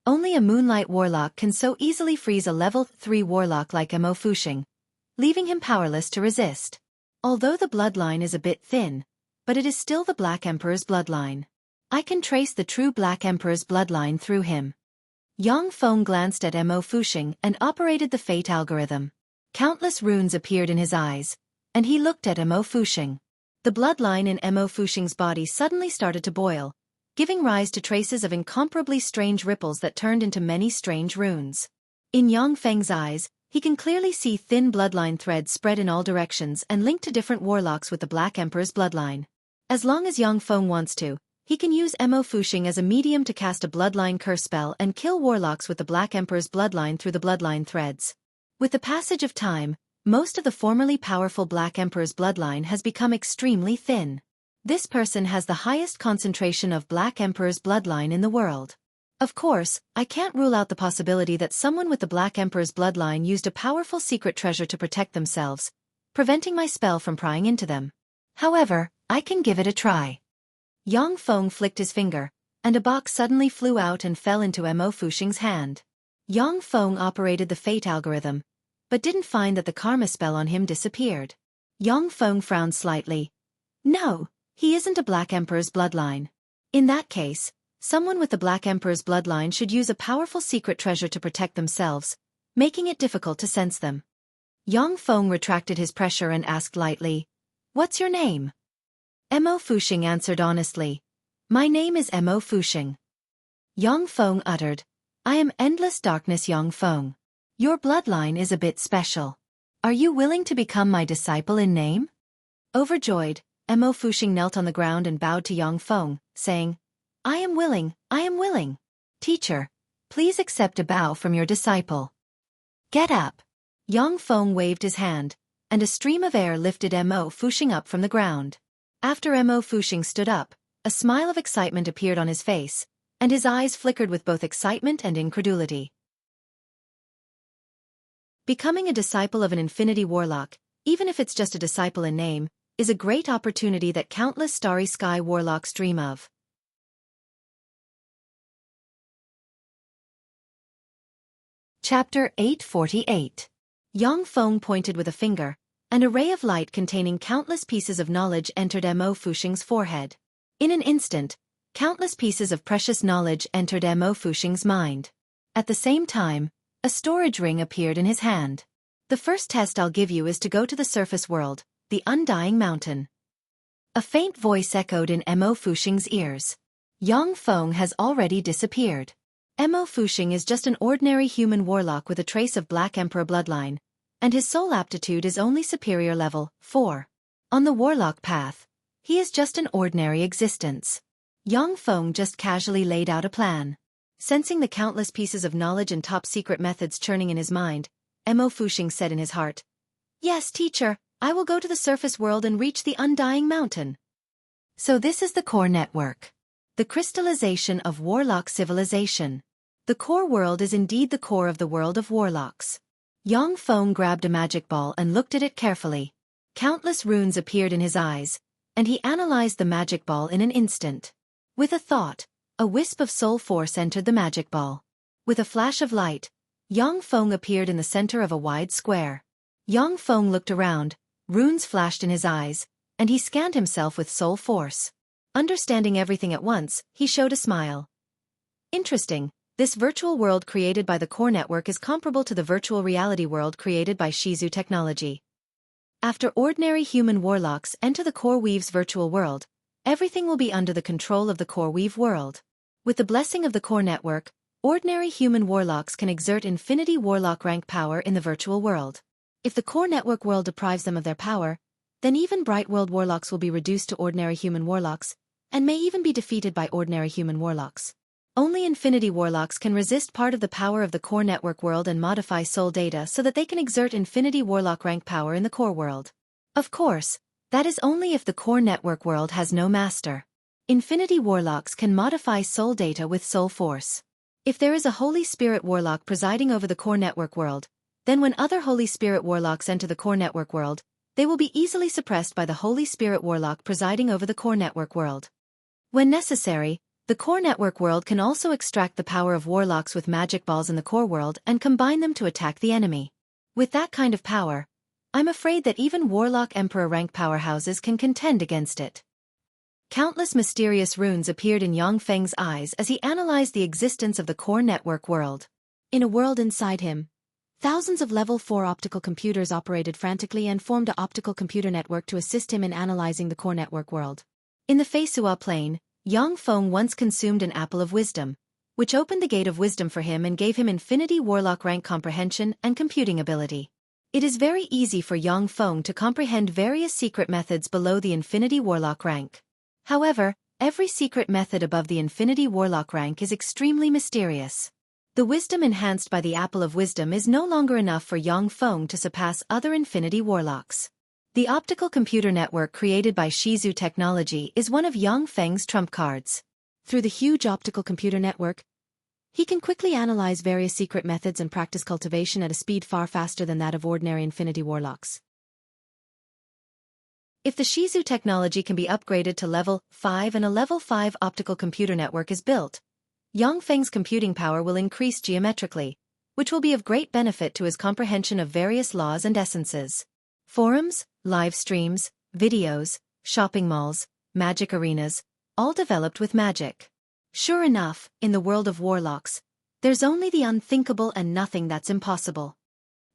Only a Moonlight Warlock can so easily freeze a level 3 warlock like Mo Fuxing, leaving him powerless to resist. Although the bloodline is a bit thin, but it is still the Black Emperor's bloodline. I can trace the true Black Emperor's bloodline through him. Yang Feng glanced at Mo Fuxing and operated the fate algorithm. Countless runes appeared in his eyes, and he looked at Mo Fuxing. The bloodline in Mo Fuxing's body suddenly started to boil, giving rise to traces of incomparably strange ripples that turned into many strange runes. In Yang Feng's eyes, he can clearly see thin bloodline threads spread in all directions and linked to different warlocks with the Black Emperor's bloodline. As long as Yang Feng wants to, he can use Mo Fuxing as a medium to cast a bloodline curse spell and kill warlocks with the Black Emperor's bloodline through the bloodline threads. With the passage of time, most of the formerly powerful Black Emperor's bloodline has become extremely thin. This person has the highest concentration of Black Emperor's bloodline in the world. Of course, I can't rule out the possibility that someone with the Black Emperor's bloodline used a powerful secret treasure to protect themselves, preventing my spell from prying into them. However, I can give it a try. Yang Feng flicked his finger, and a box suddenly flew out and fell into Mo Fuxing's hand. Yang Feng operated the fate algorithm, but didn't find that the karma spell on him disappeared. Yang Feng frowned slightly. No, he isn't a Black Emperor's bloodline. In that case, someone with the Black Emperor's bloodline should use a powerful secret treasure to protect themselves, making it difficult to sense them. Yang Feng retracted his pressure and asked lightly, "What's your name?" Mo Fuxing answered honestly, "My name is Mo Fuxing." Yang Feng uttered, "I am Endless Darkness Yang Feng. Your bloodline is a bit special. Are you willing to become my disciple in name?" Overjoyed, Mo Fuxing knelt on the ground and bowed to Yang Feng, saying, I am willing, I am willing. Teacher, please accept a bow from your disciple." "Get up." Yang Feng waved his hand, and a stream of air lifted Mo Fuxing up from the ground. After Mo Fuxing stood up, a smile of excitement appeared on his face, and his eyes flickered with both excitement and incredulity. Becoming a disciple of an Infinity Warlock, even if it's just a disciple in name, is a great opportunity that countless Starry Sky Warlocks dream of. Chapter 848. Yang Feng pointed with a finger, and a ray of light containing countless pieces of knowledge entered Mo Fuxing's forehead. In an instant, countless pieces of precious knowledge entered Mo Fuxing's mind. At the same time, a storage ring appeared in his hand. "The first test I'll give you is to go to the surface world, the Undying Mountain." A faint voice echoed in Mo Fuxing's ears. Yang Feng has already disappeared. Mo Fuxing is just an ordinary human warlock with a trace of Black Emperor bloodline, and his soul aptitude is only superior level 4. On the warlock path, he is just an ordinary existence. Yang Feng just casually laid out a plan. Sensing the countless pieces of knowledge and top-secret methods churning in his mind, Mo Fuxing said in his heart, "Yes, teacher, I will go to the surface world and reach the Undying Mountain." So this is the core network. The crystallization of warlock civilization. The core world is indeed the core of the world of warlocks. Yang Feng grabbed a magic ball and looked at it carefully. Countless runes appeared in his eyes, and he analyzed the magic ball in an instant. With a thought, a wisp of soul force entered the magic ball. With a flash of light, Yang Feng appeared in the center of a wide square. Yang Feng looked around, runes flashed in his eyes, and he scanned himself with soul force. Understanding everything at once, he showed a smile. Interesting. This virtual world created by the core network is comparable to the virtual reality world created by Shizu technology. After ordinary human warlocks enter the core weave's virtual world, everything will be under the control of the core weave world. With the blessing of the core network, ordinary human warlocks can exert infinity warlock rank power in the virtual world. If the core network world deprives them of their power, then even bright world warlocks will be reduced to ordinary human warlocks, and may even be defeated by ordinary human warlocks. Only Infinity Warlocks can resist part of the power of the core network world and modify soul data so that they can exert Infinity Warlock rank power in the core world. Of course, that is only if the core network world has no master. Infinity Warlocks can modify soul data with soul force. If there is a Holy Spirit Warlock presiding over the core network world, then when other Holy Spirit Warlocks enter the core network world, they will be easily suppressed by the Holy Spirit Warlock presiding over the core network world. When necessary, the core network world can also extract the power of warlocks with magic balls in the core world and combine them to attack the enemy. With that kind of power, I'm afraid that even Warlock Emperor rank powerhouses can contend against it. Countless mysterious runes appeared in Yang Feng's eyes as he analyzed the existence of the core network world. In a world inside him, thousands of level 4 optical computers operated frantically and formed an optical computer network to assist him in analyzing the core network world. In the Feisua Plain, Yang Feng once consumed an apple of wisdom, which opened the gate of wisdom for him and gave him Infinity Warlock rank comprehension and computing ability. It is very easy for Yang Feng to comprehend various secret methods below the Infinity Warlock rank. However, every secret method above the Infinity Warlock rank is extremely mysterious. The wisdom enhanced by the Apple of Wisdom is no longer enough for Yang Feng to surpass other Infinity Warlocks. The optical computer network created by Shizu Technology is one of Yang Feng's trump cards. Through the huge optical computer network, he can quickly analyze various secret methods and practice cultivation at a speed far faster than that of ordinary Infinity Warlocks. If the Shizu technology can be upgraded to level 5 and a level 5 optical computer network is built, Yang Feng's computing power will increase geometrically, which will be of great benefit to his comprehension of various laws and essences. Forums, live streams, videos, shopping malls, magic arenas, all developed with magic. Sure enough, in the world of warlocks, there's only the unthinkable and nothing that's impossible.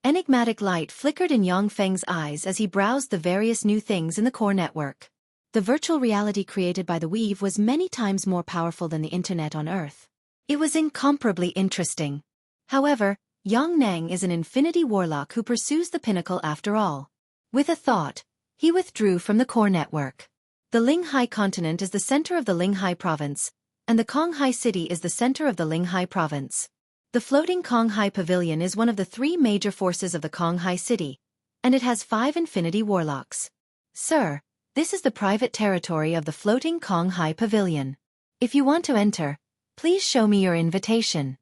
Enigmatic light flickered in Yang Feng's eyes as he browsed the various new things in the core network. The virtual reality created by the Weave was many times more powerful than the internet on Earth. It was incomparably interesting. However, Yang Neng is an Infinity Warlock who pursues the pinnacle after all. With a thought, he withdrew from the core network. The Linghai continent is the center of the Linghai province, and the Konghai city is the center of the Linghai province. The floating Konghai Pavilion is one of the 3 major forces of the Konghai city, and it has 5 Infinity Warlocks. Sir, this is the private territory of the floating Konghai Pavilion. If you want to enter, please show me your invitation.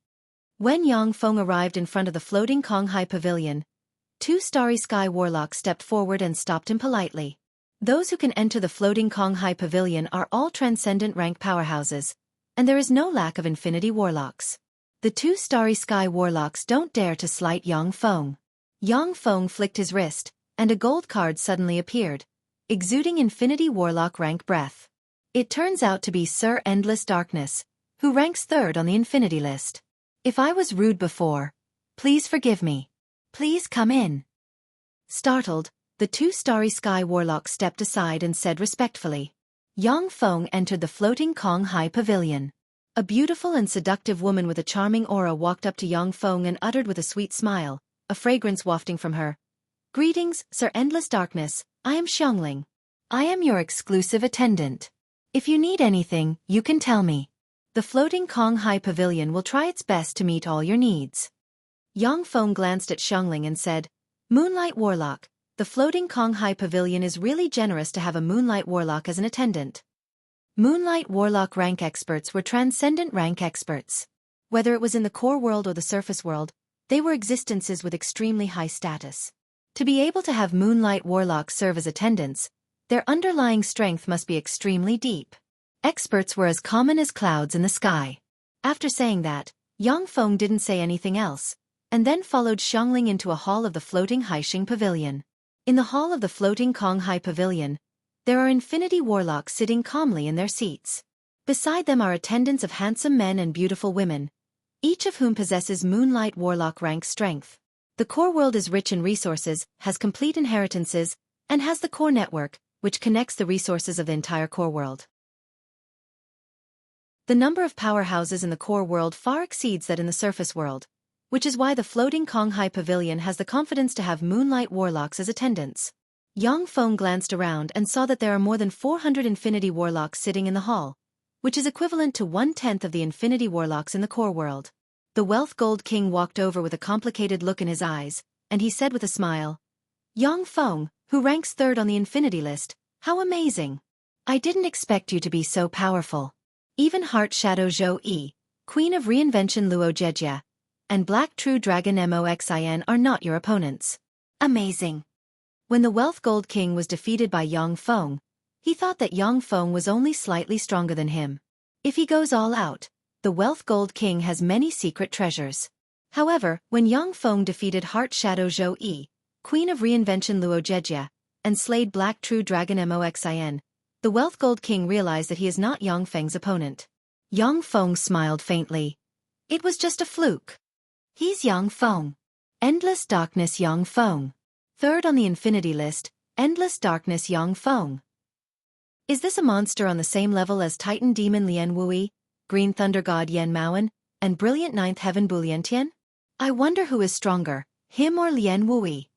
When Yang Feng arrived in front of the floating Konghai Pavilion, 2 Starry Sky Warlocks stepped forward and stopped him politely. Those who can enter the floating Konghai Pavilion are all transcendent rank powerhouses, and there is no lack of Infinity Warlocks. The 2 Starry Sky Warlocks don't dare to slight Yang Feng. Yang Feng flicked his wrist, and a gold card suddenly appeared, exuding Infinity Warlock rank breath. It turns out to be Sir Endless Darkness, who ranks 3rd on the Infinity list. If I was rude before, please forgive me. Please come in. Startled, the 2 Starry Sky Warlocks stepped aside and said respectfully. Yang Feng entered the floating Konghai Pavilion. A beautiful and seductive woman with a charming aura walked up to Yang Feng and uttered with a sweet smile, a fragrance wafting from her. Greetings, Sir Endless Darkness, I am Xiangling. I am your exclusive attendant. If you need anything, you can tell me. The floating Konghai Pavilion will try its best to meet all your needs. Yang Feng glanced at Xiangling and said, Moonlight Warlock, the floating Konghai Pavilion is really generous to have a Moonlight Warlock as an attendant. Moonlight Warlock rank experts were transcendent rank experts. Whether it was in the core world or the surface world, they were existences with extremely high status. To be able to have Moonlight Warlocks serve as attendants, their underlying strength must be extremely deep. Experts were as common as clouds in the sky. After saying that, Yang Feng didn't say anything else, and then followed Xiangling into a hall of the floating Haixing Pavilion. In the hall of the floating Konghai Pavilion, there are Infinity Warlocks sitting calmly in their seats. Beside them are attendants of handsome men and beautiful women, each of whom possesses Moonlight Warlock rank strength. The core world is rich in resources, has complete inheritances, and has the core network, which connects the resources of the entire core world. The number of powerhouses in the core world far exceeds that in the surface world, which is why the floating Konghai Pavilion has the confidence to have Moonlight Warlocks as attendants. Yang Feng glanced around and saw that there are more than 400 Infinity Warlocks sitting in the hall, which is equivalent to 1/10 of the Infinity Warlocks in the core world. The Wealth Gold King walked over with a complicated look in his eyes, and he said with a smile, "Yang Feng, who ranks 3rd on the Infinity list, how amazing! I didn't expect you to be so powerful. Even Heart Shadow Zhou Yi, Queen of Reinvention Luo Jejia, and Black True Dragon Moxin are not your opponents. Amazing." When the Wealth Gold King was defeated by Yang Feng, he thought that Yang Feng was only slightly stronger than him. If he goes all out, the Wealth Gold King has many secret treasures. However, when Yang Feng defeated Heart Shadow Zhou Yi, Queen of Reinvention Luo Jejia, and slayed Black True Dragon Moxin, the Wealth Gold King realized that he is not Yang Feng's opponent. Yang Feng smiled faintly. It was just a fluke. He's Yang Feng. Endless Darkness Yang Feng. 3rd on the Infinity list, Endless Darkness Yang Feng. Is this a monster on the same level as Titan Demon Lian Wui, Green Thunder God Yan Maoan, and Brilliant Ninth Heaven Bulian Tian? I wonder who is stronger, him or Lian Wui.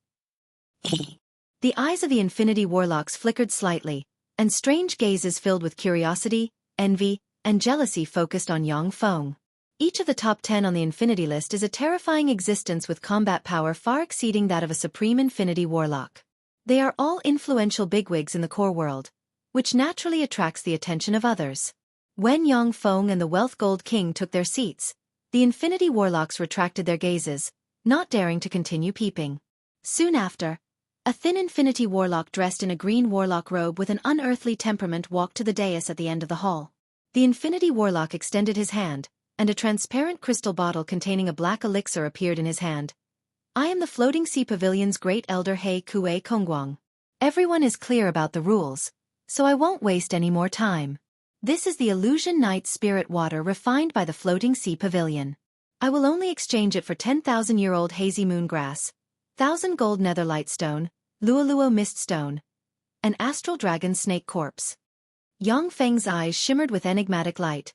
The eyes of the Infinity Warlocks flickered slightly, and strange gazes filled with curiosity, envy, and jealousy focused on Yang Feng. Each of the top 10 on the Infinity list is a terrifying existence with combat power far exceeding that of a Supreme Infinity Warlock. They are all influential bigwigs in the core world, which naturally attracts the attention of others. When Yang Feng and the Wealth Gold King took their seats, the Infinity Warlocks retracted their gazes, not daring to continue peeping. Soon after, a thin Infinity Warlock dressed in a green Warlock robe with an unearthly temperament walked to the dais at the end of the hall. The Infinity Warlock extended his hand, and a transparent crystal bottle containing a black elixir appeared in his hand. I am the Floating Sea Pavilion's Great Elder He Kue Kongguang. Everyone is clear about the rules, so I won't waste any more time. This is the Illusion Night Spirit Water refined by the Floating Sea Pavilion. I will only exchange it for 10,000-year-old hazy moon grass, 1,000 gold netherlight stone, Luoluo mist stone, an astral dragon snake corpse. Yang Feng's eyes shimmered with enigmatic light.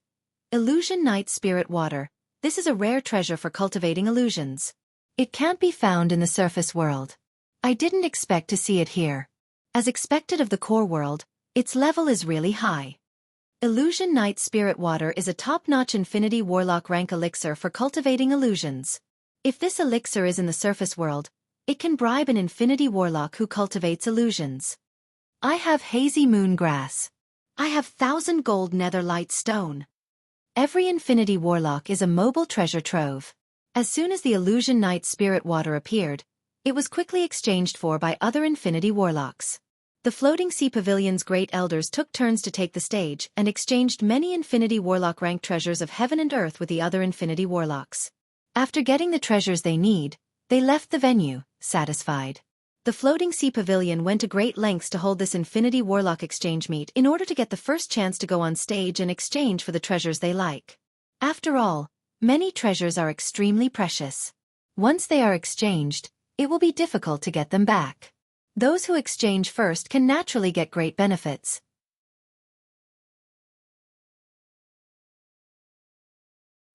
Illusion Night Spirit Water. This is a rare treasure for cultivating illusions. It can't be found in the surface world. I didn't expect to see it here. As expected of the core world, its level is really high. Illusion Night Spirit Water is a top-notch Infinity Warlock rank elixir for cultivating illusions. If this elixir is in the surface world, it can bribe an Infinity Warlock who cultivates illusions. I have hazy moon grass. I have 1,000 gold netherlight stone. Every Infinity Warlock is a mobile treasure trove. As soon as the Illusion Night Spirit Water appeared, it was quickly exchanged for by other Infinity Warlocks. The Floating Sea Pavilion's great elders took turns to take the stage and exchanged many Infinity Warlock rank treasures of heaven and earth with the other Infinity Warlocks. After getting the treasures they need, they left the venue, satisfied. The Floating Sea Pavilion went to great lengths to hold this Infinity Warlock exchange meet in order to get the first chance to go on stage and exchange for the treasures they like. After all, many treasures are extremely precious. Once they are exchanged, it will be difficult to get them back. Those who exchange first can naturally get great benefits.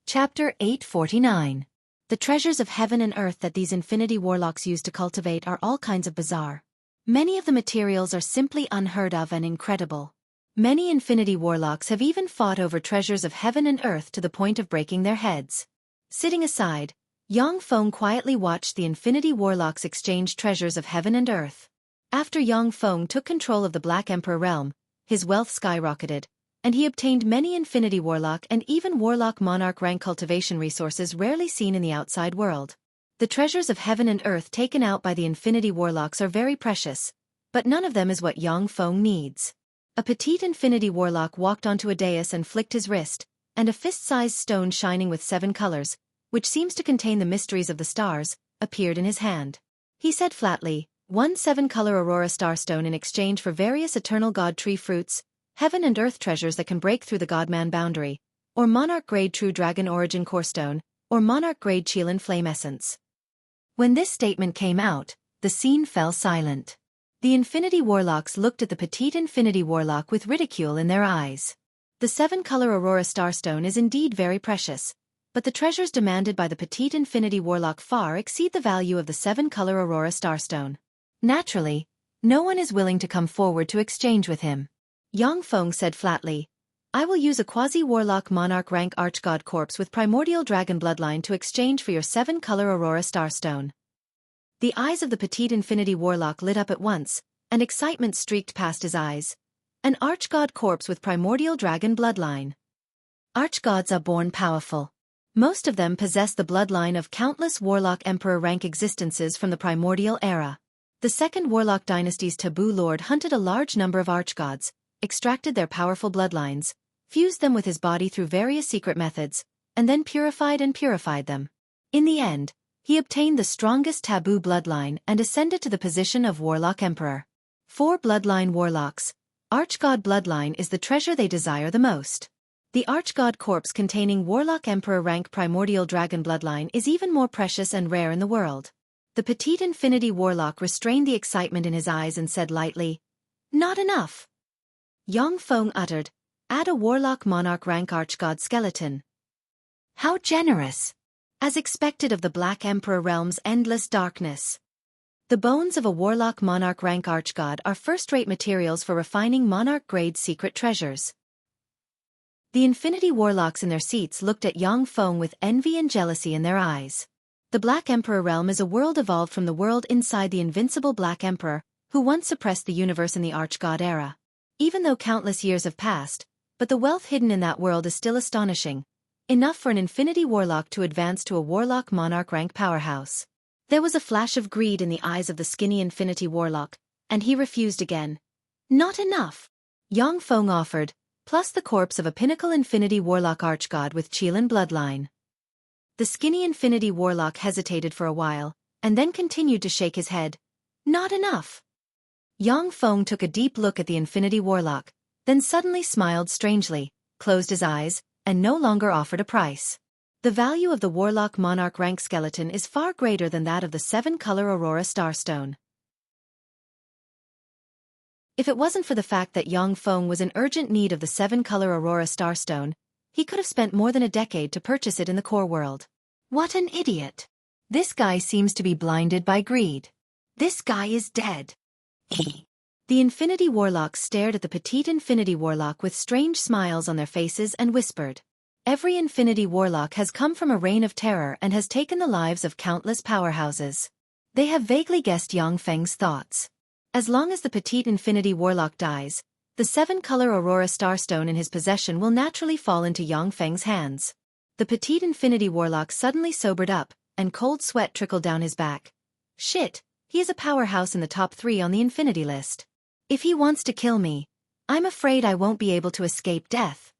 Chapter 849. The treasures of heaven and earth that these Infinity Warlocks use to cultivate are all kinds of bizarre. Many of the materials are simply unheard of and incredible. Many Infinity Warlocks have even fought over treasures of heaven and earth to the point of breaking their heads. Sitting aside, Yang Feng quietly watched the Infinity Warlocks exchange treasures of heaven and earth. After Yang Feng took control of the Black Emperor realm, his wealth skyrocketed, and he obtained many Infinity Warlock and even Warlock Monarch rank cultivation resources rarely seen in the outside world. The treasures of heaven and earth taken out by the Infinity Warlocks are very precious, but none of them is what Yang Feng needs. A petite Infinity Warlock walked onto a dais and flicked his wrist, and a fist-sized stone shining with 7 colors, which seems to contain the mysteries of the stars, appeared in his hand. He said flatly, 1 7-color Aurora Starstone in exchange for various Eternal God Tree fruits, heaven and earth treasures that can break through the Godman boundary, or Monarch Grade True Dragon Origin Core Stone, or Monarch Grade Qilin Flame Essence. When this statement came out, the scene fell silent. The Infinity Warlocks looked at the petite Infinity Warlock with ridicule in their eyes. The 7-color Aurora Starstone is indeed very precious, but the treasures demanded by the petite Infinity Warlock far exceed the value of the 7-color Aurora Starstone. Naturally, no one is willing to come forward to exchange with him. Yang Feng said flatly, I will use a quasi-warlock monarch rank archgod corpse with primordial dragon bloodline to exchange for your 7-color Aurora Starstone. The eyes of the petite infinity warlock lit up at once, and excitement streaked past his eyes. An archgod corpse with primordial dragon bloodline. Archgods are born powerful. Most of them possess the bloodline of countless warlock emperor rank existences from the primordial era. The second warlock dynasty's taboo lord hunted a large number of archgods, extracted their powerful bloodlines, fused them with his body through various secret methods, and then purified them. In the end, he obtained the strongest taboo bloodline and ascended to the position of warlock emperor. For bloodline warlocks, archgod bloodline is the treasure they desire the most. The archgod corpse containing warlock emperor rank primordial dragon bloodline is even more precious and rare in the world. The petite infinity warlock restrained the excitement in his eyes and said lightly, "Not enough." Yang Feng uttered, "Add a warlock monarch rank archgod skeleton." How generous! As expected of the Black Emperor realm's endless darkness. The bones of a warlock monarch rank archgod are first-rate materials for refining monarch-grade secret treasures. The infinity warlocks in their seats looked at Yang Feng with envy and jealousy in their eyes. The Black Emperor realm is a world evolved from the world inside the invincible Black Emperor, who once suppressed the universe in the archgod era. Even though countless years have passed, but the wealth hidden in that world is still astonishing. Enough for an infinity warlock to advance to a warlock monarch rank powerhouse. There was a flash of greed in the eyes of the skinny infinity warlock, and he refused again. Not enough. Yang Feng offered, plus the corpse of a pinnacle infinity warlock archgod with Qilin bloodline. The skinny infinity warlock hesitated for a while, and then continued to shake his head. Not enough. Yang Feng took a deep look at the infinity warlock, then suddenly smiled strangely, closed his eyes, and no longer offered a price. The value of the warlock monarch rank skeleton is far greater than that of the 7-color Aurora Starstone. If it wasn't for the fact that Yang Feng was in urgent need of the 7-color Aurora Starstone, he could have spent more than a decade to purchase it in the core world. What an idiot! This guy seems to be blinded by greed. This guy is dead. The infinity warlocks stared at the petite infinity warlock with strange smiles on their faces and whispered. Every infinity warlock has come from a reign of terror and has taken the lives of countless powerhouses. They have vaguely guessed Yang Feng's thoughts. As long as the petite infinity warlock dies, the 7-color Aurora Starstone in his possession will naturally fall into Yang Feng's hands. The petite infinity warlock suddenly sobered up, and cold sweat trickled down his back. Shit, he is a powerhouse in the top 3 on the infinity list. If he wants to kill me, I'm afraid I won't be able to escape death.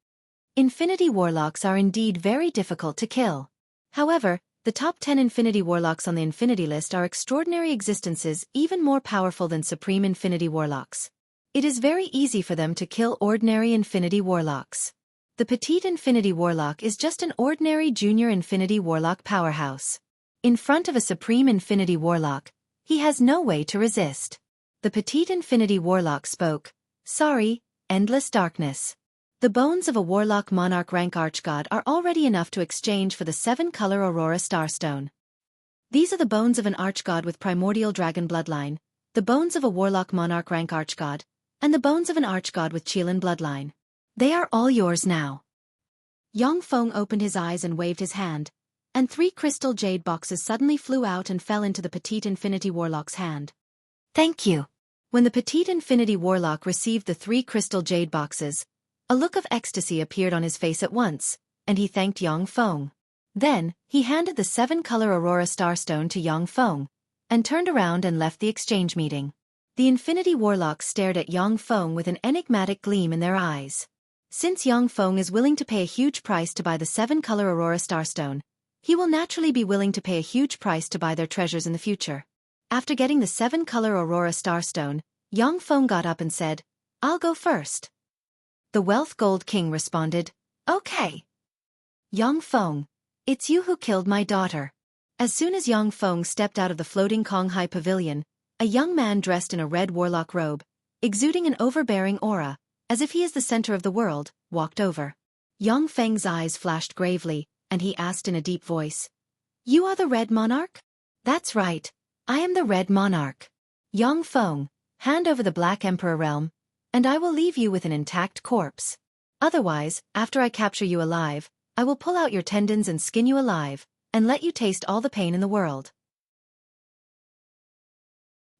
Infinity warlocks are indeed very difficult to kill. However, the top 10 infinity warlocks on the infinity list are extraordinary existences even more powerful than supreme infinity warlocks. It is very easy for them to kill ordinary infinity warlocks. The petite infinity warlock is just an ordinary junior infinity warlock powerhouse. In front of a supreme infinity warlock, he has no way to resist. The petite infinity warlock spoke, "Sorry, endless darkness. The bones of a warlock monarch rank archgod are already enough to exchange for the 7-color Aurora Starstone. These are the bones of an archgod with primordial dragon bloodline, the bones of a warlock monarch rank archgod, and the bones of an archgod with Qilin bloodline. They are all yours now." Yang Feng opened his eyes and waved his hand, and 3 crystal jade boxes suddenly flew out and fell into the petite infinity warlock's hand. "Thank you." When the petite infinity warlock received the 3 crystal jade boxes, a look of ecstasy appeared on his face at once, and he thanked Yang Feng. Then, he handed the 7-color Aurora Starstone to Yang Feng, and turned around and left the exchange meeting. The infinity warlocks stared at Yang Feng with an enigmatic gleam in their eyes. Since Yang Feng is willing to pay a huge price to buy the 7-color Aurora Starstone, he will naturally be willing to pay a huge price to buy their treasures in the future. After getting the 7-color Aurora Starstone, Yang Feng got up and said, "I'll go first." The Wealth Gold King responded, "Okay. Yang Feng, it's you who killed my daughter." As soon as Yang Feng stepped out of the floating Konghai Pavilion, a young man dressed in a red warlock robe, exuding an overbearing aura, as if he is the center of the world, walked over. Yang Feng's eyes flashed gravely, and he asked in a deep voice, "You are the Red Monarch?" "That's right, I am the Red Monarch." "Yang Feng, hand over the Black Emperor realm, and I will leave you with an intact corpse." Otherwise, after I capture you alive, I will pull out your tendons and skin you alive, and let you taste all the pain in the world.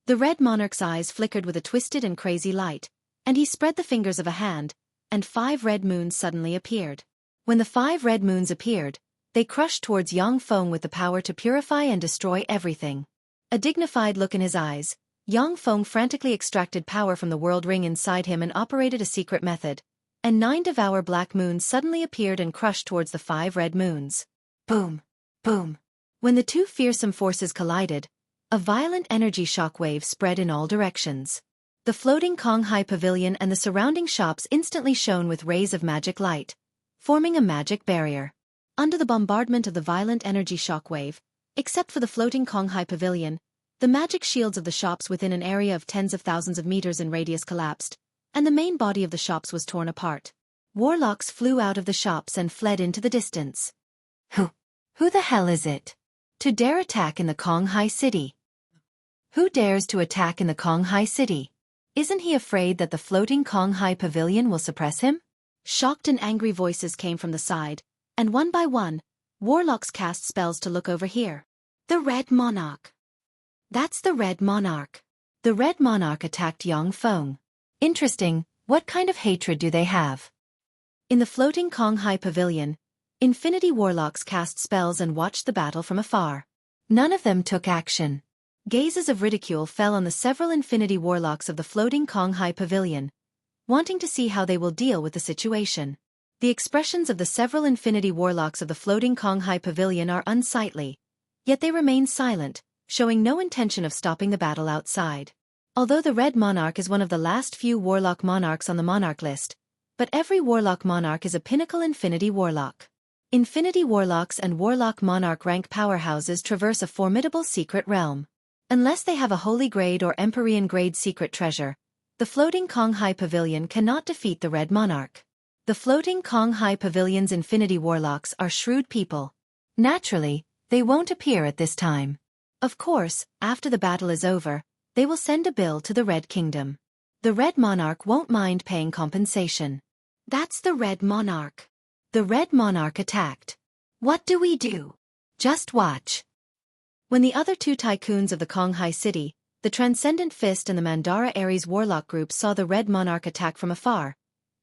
The red monarch's eyes flickered with a twisted and crazy light, and he spread the fingers of a hand, and 5 red moons suddenly appeared. When the 5 red moons appeared, they crushed towards Yang Feng with the power to purify and destroy everything. A dignified look in his eyes, Yang Feng frantically extracted power from the world ring inside him and operated a secret method, and 9 devour black moons suddenly appeared and crushed towards the 5 red moons. Boom! Boom! When the 2 fearsome forces collided, a violent energy shockwave spread in all directions. The floating Konghai Pavilion and the surrounding shops instantly shone with rays of magic light, forming a magic barrier. Under the bombardment of the violent energy shockwave, except for the floating Konghai Pavilion, the magic shields of the shops within an area of tens of thousands of meters in radius collapsed, and the main body of the shops was torn apart. Warlocks flew out of the shops and fled into the distance. Who the hell is it? To dare attack in the Konghai City? Who dares to attack in the Konghai City? Isn't he afraid that the floating Konghai Pavilion will suppress him? Shocked and angry voices came from the side, and one by one, warlocks cast spells to look over here. The Red Monarch. That's the Red Monarch. The Red Monarch attacked Yang Feng. Interesting, what kind of hatred do they have? In the floating Konghai Pavilion, Infinity Warlocks cast spells and watched the battle from afar. None of them took action. Gazes of ridicule fell on the several Infinity Warlocks of the floating Konghai Pavilion, wanting to see how they will deal with the situation. The expressions of the several Infinity Warlocks of the floating Konghai Pavilion are unsightly, yet they remain silent, showing no intention of stopping the battle outside. Although the Red Monarch is one of the last few Warlock Monarchs on the Monarch list, but every Warlock Monarch is a pinnacle Infinity Warlock. Infinity Warlocks and Warlock Monarch rank powerhouses traverse a formidable secret realm. Unless they have a Holy Grade or Empyrean Grade secret treasure, the floating Konghai Pavilion cannot defeat the Red Monarch. The floating Konghai Pavilion's Infinity Warlocks are shrewd people. Naturally, they won't appear at this time. Of course, after the battle is over, they will send a bill to the Red Kingdom. The Red Monarch won't mind paying compensation. That's the Red Monarch. The Red Monarch attacked. What do we do? Just watch. When the other 2 tycoons of the Konghai City, the Transcendent Fist and the Mandara Ares Warlock group saw the Red Monarch attack from afar,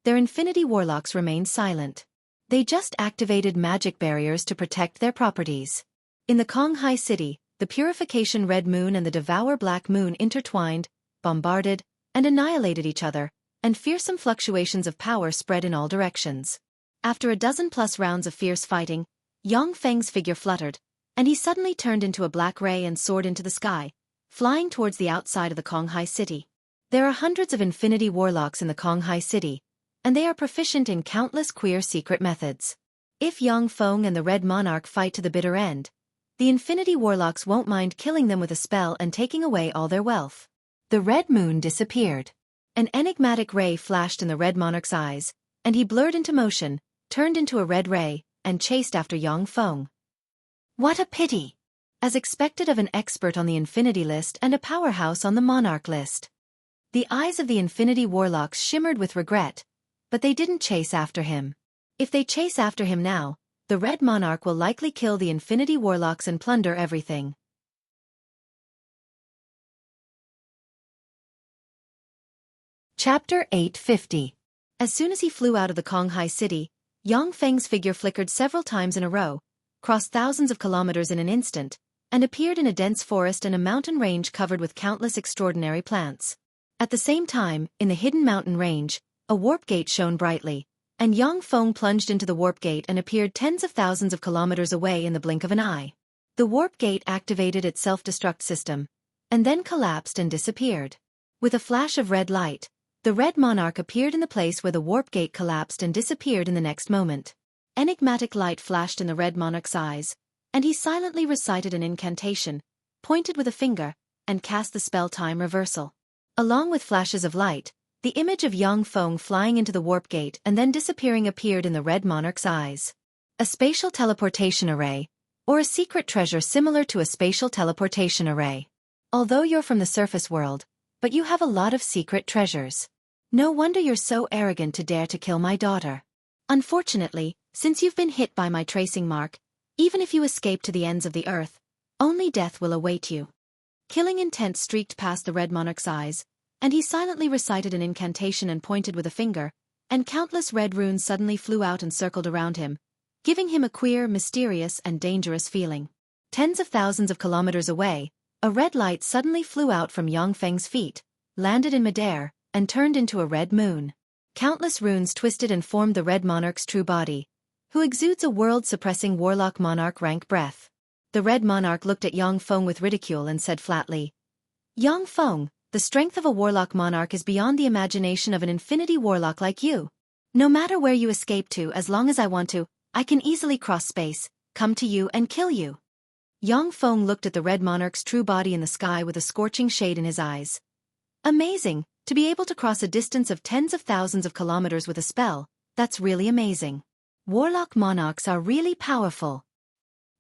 their Infinity Warlocks remained silent. They just activated magic barriers to protect their properties. In the Konghai City, the Purification Red Moon and the Devour Black Moon intertwined, bombarded, and annihilated each other, and fearsome fluctuations of power spread in all directions. After a dozen-plus rounds of fierce fighting, Yang Feng's figure fluttered, and he suddenly turned into a black ray and soared into the sky, flying towards the outside of the Konghai City. There are hundreds of Infinity Warlocks in the Konghai City, and they are proficient in countless queer secret methods. If Yang Feng and the Red Monarch fight to the bitter end, the Infinity Warlocks won't mind killing them with a spell and taking away all their wealth. The Red Moon disappeared. An enigmatic ray flashed in the Red Monarch's eyes, and he blurred into motion, turned into a red ray, and chased after Yang Feng. What a pity! As expected of an expert on the Infinity list and a powerhouse on the Monarch list. The eyes of the Infinity Warlocks shimmered with regret, but they didn't chase after him. If they chase after him now, the Red Monarch will likely kill the Infinity Warlocks and plunder everything. Chapter 850. As soon as he flew out of the Konghai City, Yang Feng's figure flickered several times in a row, crossed thousands of kilometers in an instant, and appeared in a dense forest and a mountain range covered with countless extraordinary plants. At the same time, in the hidden mountain range, a warp gate shone brightly, and Yang Feng plunged into the warp gate and appeared tens of thousands of kilometers away in the blink of an eye. The warp gate activated its self-destruct system, and then collapsed and disappeared. With a flash of red light, the Red Monarch appeared in the place where the warp gate collapsed and disappeared in the next moment. Enigmatic light flashed in the Red Monarch's eyes, and he silently recited an incantation, pointed with a finger, and cast the spell Time Reversal. Along with flashes of light, the image of Yang Feng flying into the warp gate and then disappearing appeared in the Red Monarch's eyes. A spatial teleportation array, or a secret treasure similar to a spatial teleportation array. Although you're from the surface world, but you have a lot of secret treasures. No wonder you're so arrogant to dare to kill my daughter. Unfortunately, since you've been hit by my tracing mark, even if you escape to the ends of the earth, only death will await you. Killing intent streaked past the red monarch's eyes, and he silently recited an incantation and pointed with a finger, and countless red runes suddenly flew out and circled around him, giving him a queer, mysterious, and dangerous feeling. Tens of thousands of kilometers away, a red light suddenly flew out from Yang Feng's feet, landed in midair, and turned into a red moon. Countless runes twisted and formed the red monarch's true body, who exudes a world-suppressing warlock monarch rank breath. The red monarch looked at Yang Feng with ridicule and said flatly, "Yang Feng, the strength of a warlock monarch is beyond the imagination of an infinity warlock like you. No matter where you escape to, as long as I want to, I can easily cross space, come to you and kill you." Yang Feng looked at the red monarch's true body in the sky with a scorching shade in his eyes. Amazing, to be able to cross a distance of tens of thousands of kilometers with a spell, that's really amazing. Warlock monarchs are really powerful.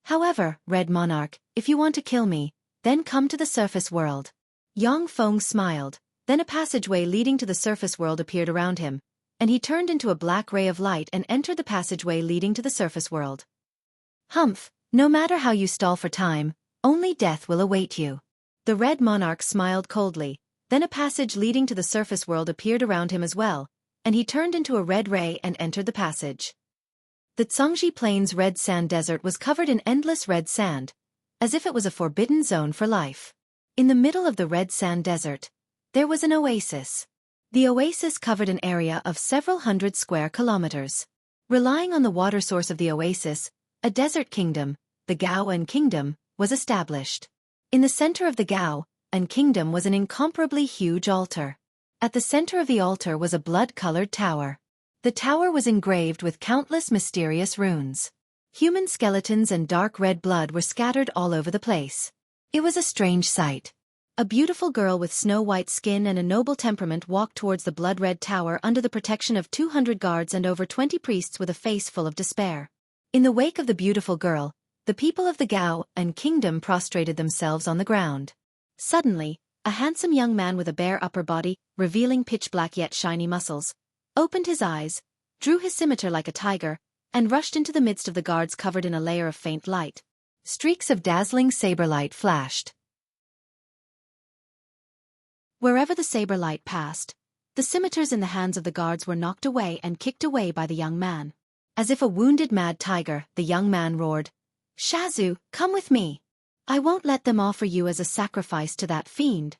However, Red Monarch, if you want to kill me, then come to the surface world. Yang Feng smiled, then a passageway leading to the surface world appeared around him, and he turned into a black ray of light and entered the passageway leading to the surface world. Humph, no matter how you stall for time, only death will await you. The Red Monarch smiled coldly, then a passage leading to the surface world appeared around him as well, and he turned into a red ray and entered the passage. The Zhongji Plains red sand desert was covered in endless red sand, as if it was a forbidden zone for life. In the middle of the red sand desert, there was an oasis. The oasis covered an area of several hundred square kilometers. Relying on the water source of the oasis, a desert kingdom, the Gaoan Kingdom, was established. In the center of the Gaoan Kingdom was an incomparably huge altar. At the center of the altar was a blood-colored tower. The tower was engraved with countless mysterious runes. Human skeletons and dark red blood were scattered all over the place. It was a strange sight. A beautiful girl with snow-white skin and a noble temperament walked towards the blood-red tower under the protection of 200 guards and over 20 priests with a face full of despair. In the wake of the beautiful girl, the people of the Gaoan Kingdom prostrated themselves on the ground. Suddenly, a handsome young man with a bare upper body, revealing pitch-black yet shiny muscles, opened his eyes, drew his scimitar like a tiger, and rushed into the midst of the guards covered in a layer of faint light. Streaks of dazzling saber light flashed. Wherever the saber light passed, the scimitars in the hands of the guards were knocked away and kicked away by the young man. As if a wounded mad tiger, the young man roared, "Shazu, come with me. I won't let them offer you as a sacrifice to that fiend."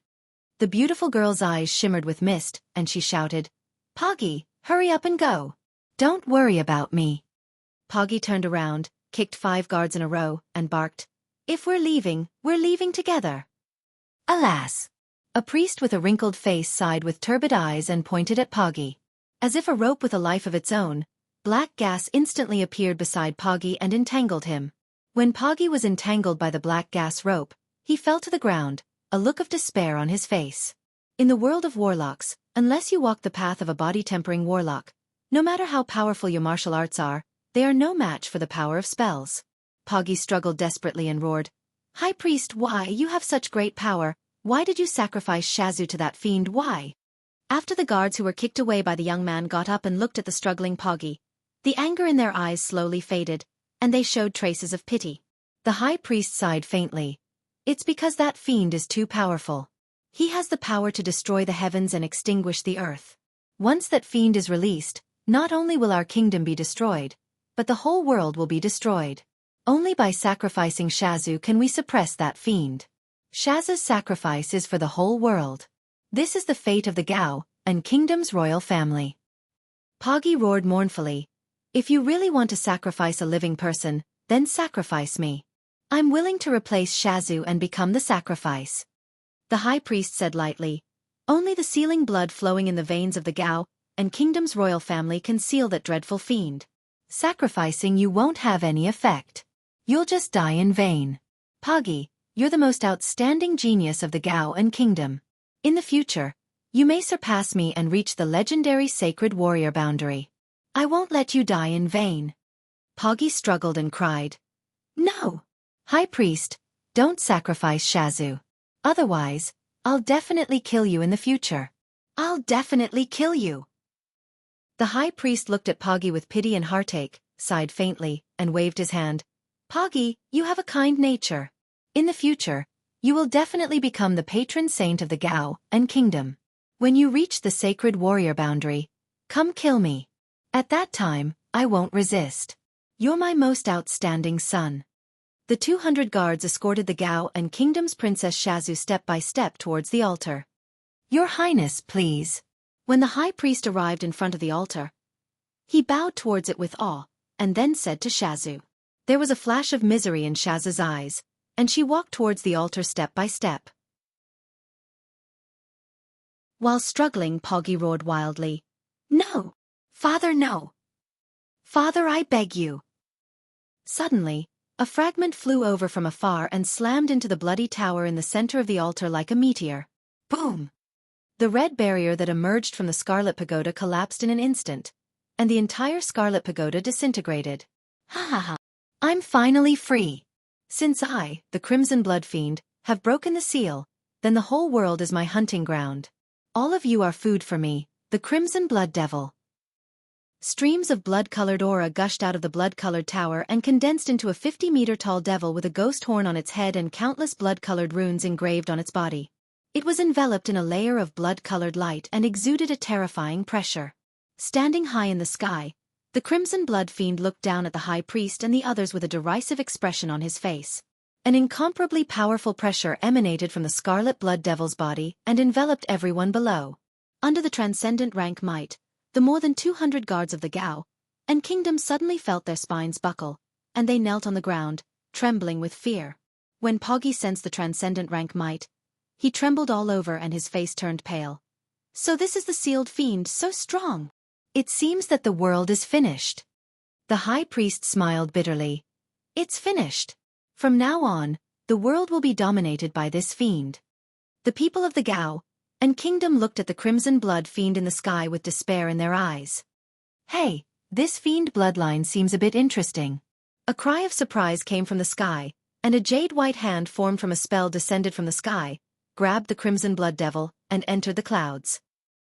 The beautiful girl's eyes shimmered with mist, and she shouted, "Poggy, hurry up and go. Don't worry about me." Poggy turned around, kicked 5 guards in a row, and barked, "If we're leaving together." Alas! A priest with a wrinkled face sighed with turbid eyes and pointed at Poggy. As if a rope with a life of its own, black gas instantly appeared beside Poggy and entangled him. When Poggy was entangled by the black gas rope, he fell to the ground, a look of despair on his face. In the world of warlocks, unless you walk the path of a body-tempering warlock, no matter how powerful your martial arts are, they are no match for the power of spells. Poggy struggled desperately and roared, "High Priest, why? You have such great power. Why did you sacrifice Shazu to that fiend? Why?" After the guards who were kicked away by the young man got up and looked at the struggling Poggy, the anger in their eyes slowly faded, and they showed traces of pity. The high priest sighed faintly. "It's because that fiend is too powerful. He has the power to destroy the heavens and extinguish the earth. Once that fiend is released, not only will our kingdom be destroyed, but the whole world will be destroyed. Only by sacrificing Shazu can we suppress that fiend. Shazu's sacrifice is for the whole world. This is the fate of the Gaoan Kingdom's royal family." Poggy roared mournfully, "If you really want to sacrifice a living person, then sacrifice me. I'm willing to replace Shazu and become the sacrifice." The high priest said lightly, "Only the sealing blood flowing in the veins of the Gaoan Kingdom's royal family can seal that dreadful fiend. Sacrificing you won't have any effect. You'll just die in vain. Poggy, you're the most outstanding genius of the Gaoan Kingdom. In the future, you may surpass me and reach the legendary sacred warrior boundary. I won't let you die in vain." Poggy struggled and cried, "No! High Priest, don't sacrifice Shazu. Otherwise, I'll definitely kill you in the future." I'll definitely kill you. The high priest looked at Poggy with pity and heartache, sighed faintly, and waved his hand. Poggy, you have a kind nature. In the future, you will definitely become the patron saint of the Gao and kingdom. When you reach the sacred warrior boundary, come kill me. At that time, I won't resist. You're my most outstanding son. The 200 guards escorted the Gao and kingdom's Princess Shazu step by step towards the altar. Your Highness, please. When the high priest arrived in front of the altar, he bowed towards it with awe, and then said to Shazu. There was a flash of misery in Shazu's eyes, and she walked towards the altar step by step. While struggling, Poggy roared wildly, No! Father, no! Father, I beg you! Suddenly, a fragment flew over from afar and slammed into the bloody tower in the center of the altar like a meteor. Boom! The red barrier that emerged from the Scarlet Pagoda collapsed in an instant, and the entire Scarlet Pagoda disintegrated. Ha ha ha! I'm finally free! Since I, the Crimson Blood Fiend, have broken the seal, then the whole world is my hunting ground. All of you are food for me, the Crimson Blood Devil. Streams of blood-colored aura gushed out of the blood-colored tower and condensed into a 50-meter-tall devil with a ghost horn on its head and countless blood-colored runes engraved on its body. It was enveloped in a layer of blood-colored light and exuded a terrifying pressure. Standing high in the sky, the Crimson Blood Fiend looked down at the High Priest and the others with a derisive expression on his face. An incomparably powerful pressure emanated from the Scarlet Blood Devil's body and enveloped everyone below. Under the transcendent rank might, the more than 200 guards of the Gao and kingdom suddenly felt their spines buckle, and they knelt on the ground, trembling with fear. When Poggy sensed the transcendent rank might, he trembled all over and his face turned pale. So this is the sealed fiend, so strong. It seems that the world is finished. The high priest smiled bitterly. It's finished. From now on, the world will be dominated by this fiend. The people of the Gao and kingdom looked at the Crimson Blood Fiend in the sky with despair in their eyes. Hey, this fiend bloodline seems a bit interesting. A cry of surprise came from the sky, and a jade-white hand formed from a spell descended from the sky, grabbed the Crimson Blood Devil, and entered the clouds.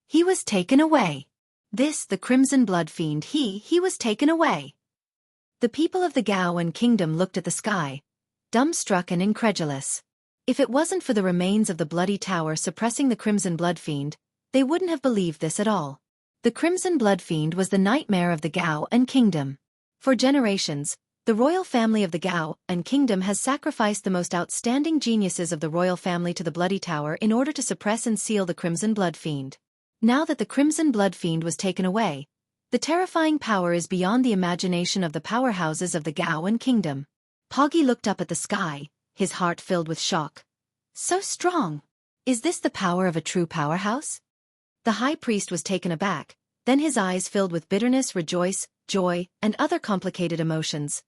He was taken away. The Crimson Blood Fiend, he was taken away. The people of the Gao and kingdom looked at the sky, dumbstruck and incredulous. If it wasn't for the remains of the bloody tower suppressing the Crimson Blood Fiend, they wouldn't have believed this at all. The Crimson Blood Fiend was the nightmare of the Gao and kingdom. For generations, the royal family of the Gao and kingdom has sacrificed the most outstanding geniuses of the royal family to the bloody tower in order to suppress and seal the Crimson Blood Fiend. Now that the Crimson Blood Fiend was taken away, the terrifying power is beyond the imagination of the powerhouses of the Gao and kingdom. Poggy looked up at the sky, his heart filled with shock. So strong! Is this the power of a true powerhouse? The high priest was taken aback, then his eyes filled with bitterness, joy, and other complicated emotions.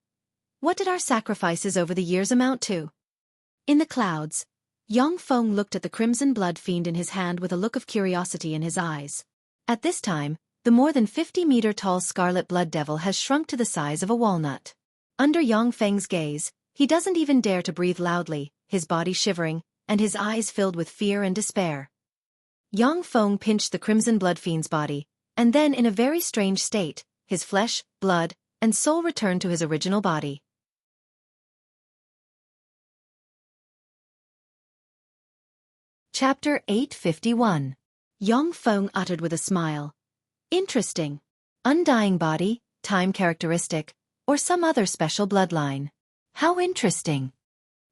What did our sacrifices over the years amount to? In the clouds, Yang Feng looked at the Crimson Blood Fiend in his hand with a look of curiosity in his eyes. At this time, the more than 50-meter-tall Scarlet Blood Devil has shrunk to the size of a walnut. Under Yang Feng's gaze, he doesn't even dare to breathe loudly, his body shivering, and his eyes filled with fear and despair. Yang Feng pinched the Crimson Blood Fiend's body, and then in a very strange state, his flesh, blood, and soul returned to his original body. Chapter 851. Yang Feng uttered with a smile. Interesting. Undying body, time characteristic, or some other special bloodline. How interesting.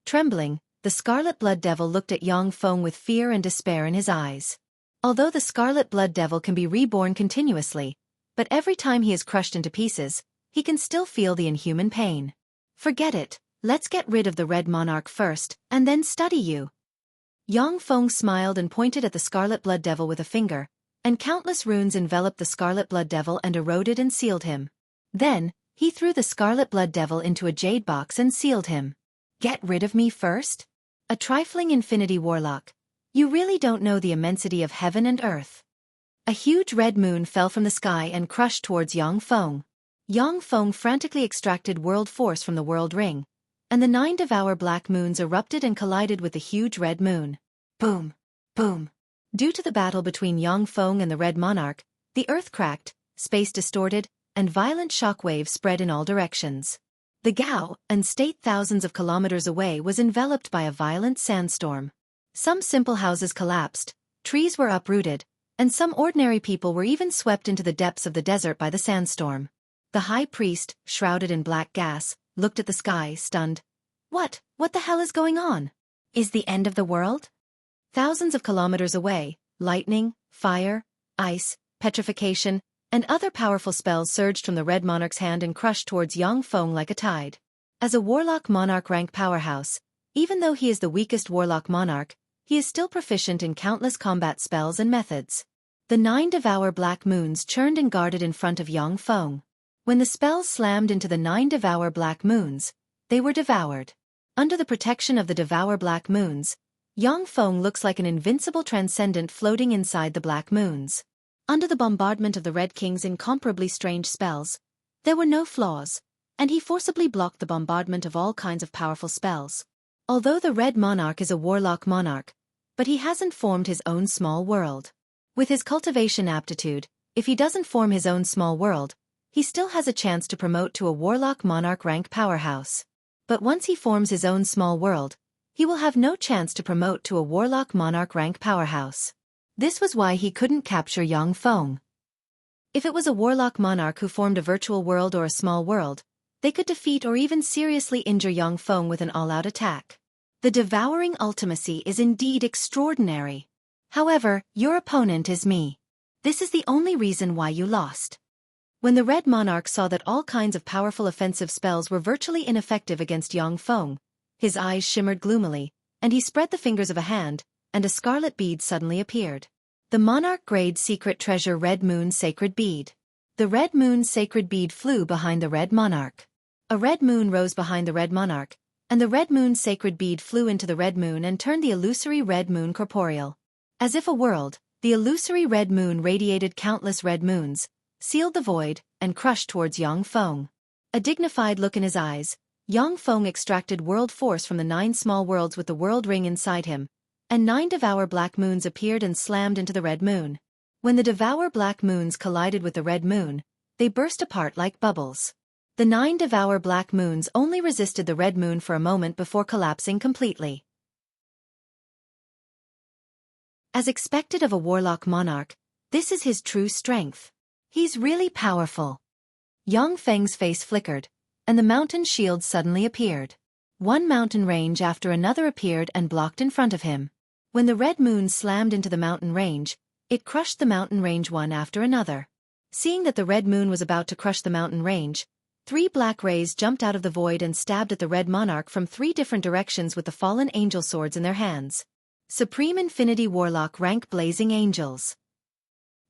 Trembling, the Scarlet Blood Devil looked at Yang Feng with fear and despair in his eyes. Although the Scarlet Blood Devil can be reborn continuously, but every time he is crushed into pieces, he can still feel the inhuman pain. Forget it, let's get rid of the Red Monarch first, and then study you. Yang Feng smiled and pointed at the Scarlet Blood Devil with a finger, and countless runes enveloped the Scarlet Blood Devil and eroded and sealed him. Then, he threw the Scarlet Blood Devil into a jade box and sealed him. Get rid of me first? A trifling infinity warlock. You really don't know the immensity of heaven and earth. A huge red moon fell from the sky and crushed towards Yang Feng. Yang Feng frantically extracted world force from the world ring, and the 9 devour black moons erupted and collided with the huge red moon. Boom! Boom! Due to the battle between Yang Feng and the Red Monarch, the earth cracked, space distorted, and violent shock waves spread in all directions. The Gao and state thousands of kilometers away was enveloped by a violent sandstorm. Some simple houses collapsed, trees were uprooted, and some ordinary people were even swept into the depths of the desert by the sandstorm. The high priest, shrouded in black gas, looked at the sky, stunned. What the hell is going on? Is the end of the world? Thousands of kilometers away, lightning, fire, ice, petrification, and other powerful spells surged from the Red Monarch's hand and crushed towards Yang Feng like a tide. As a warlock monarch rank powerhouse, even though he is the weakest warlock monarch, he is still proficient in countless combat spells and methods. The 9 Devour Black Moons churned and guarded in front of Yang Feng. When the spells slammed into the 9 Devour Black Moons, they were devoured. Under the protection of the Devour Black Moons, Yang Feng looks like an invincible transcendent floating inside the Black Moons. Under the bombardment of the Red King's incomparably strange spells, there were no flaws, and he forcibly blocked the bombardment of all kinds of powerful spells. Although the Red Monarch is a warlock monarch, but he hasn't formed his own small world. With his cultivation aptitude, if he doesn't form his own small world, he still has a chance to promote to a warlock monarch rank powerhouse. But once he forms his own small world, he will have no chance to promote to a warlock monarch rank powerhouse. This was why he couldn't capture Yang Feng. If it was a warlock monarch who formed a virtual world or a small world, they could defeat or even seriously injure Yang Feng with an all-out attack. The devouring ultimacy is indeed extraordinary. However, your opponent is me. This is the only reason why you lost. When the Red Monarch saw that all kinds of powerful offensive spells were virtually ineffective against Yang Feng, his eyes shimmered gloomily, and he spread the fingers of a hand, and a scarlet bead suddenly appeared. The Monarch-grade secret treasure Red Moon Sacred Bead. The Red Moon Sacred Bead flew behind the Red Monarch. A red moon rose behind the Red Monarch, and the Red Moon Sacred Bead flew into the Red Moon and turned the illusory Red Moon corporeal. As if a world, the illusory Red Moon radiated countless red moons, sealed the void, and crushed towards Yang Feng. A dignified look in his eyes, Yang Feng extracted world force from the 9 small worlds with the world ring inside him, and 9 Devour Black Moons appeared and slammed into the Red Moon. When the Devour Black Moons collided with the Red Moon, they burst apart like bubbles. The 9 Devour Black Moons only resisted the Red Moon for a moment before collapsing completely. As expected of a warlock monarch, this is his true strength. He's really powerful. Yang Feng's face flickered, and the mountain shield suddenly appeared. One mountain range after another appeared and blocked in front of him. When the Red Moon slammed into the mountain range, it crushed the mountain range one after another. Seeing that the Red Moon was about to crush the mountain range, 3 black rays jumped out of the void and stabbed at the Red Monarch from 3 different directions with the fallen angel swords in their hands. Supreme Infinity Warlock rank Blazing Angels.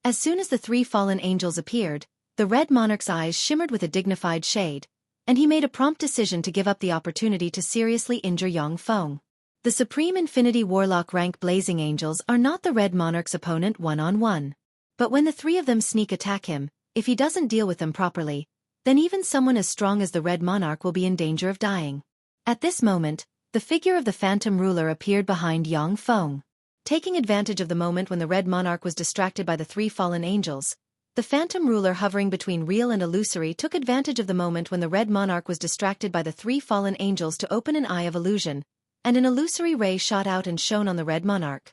As soon as the 3 fallen angels appeared, the Red Monarch's eyes shimmered with a dignified shade, and he made a prompt decision to give up the opportunity to seriously injure Yang Feng. The Supreme Infinity Warlock rank Blazing Angels are not the Red Monarch's opponent one-on-one. But when the 3 of them sneak attack him, if he doesn't deal with them properly, then even someone as strong as the Red Monarch will be in danger of dying. At this moment, the figure of the Phantom Ruler appeared behind Yang Feng. Taking advantage of the moment when the Red Monarch was distracted by the 3 fallen angels, the Phantom Ruler hovering between real and illusory took advantage of the moment when the Red Monarch was distracted by the 3 fallen angels to open an eye of illusion, and an illusory ray shot out and shone on the Red Monarch.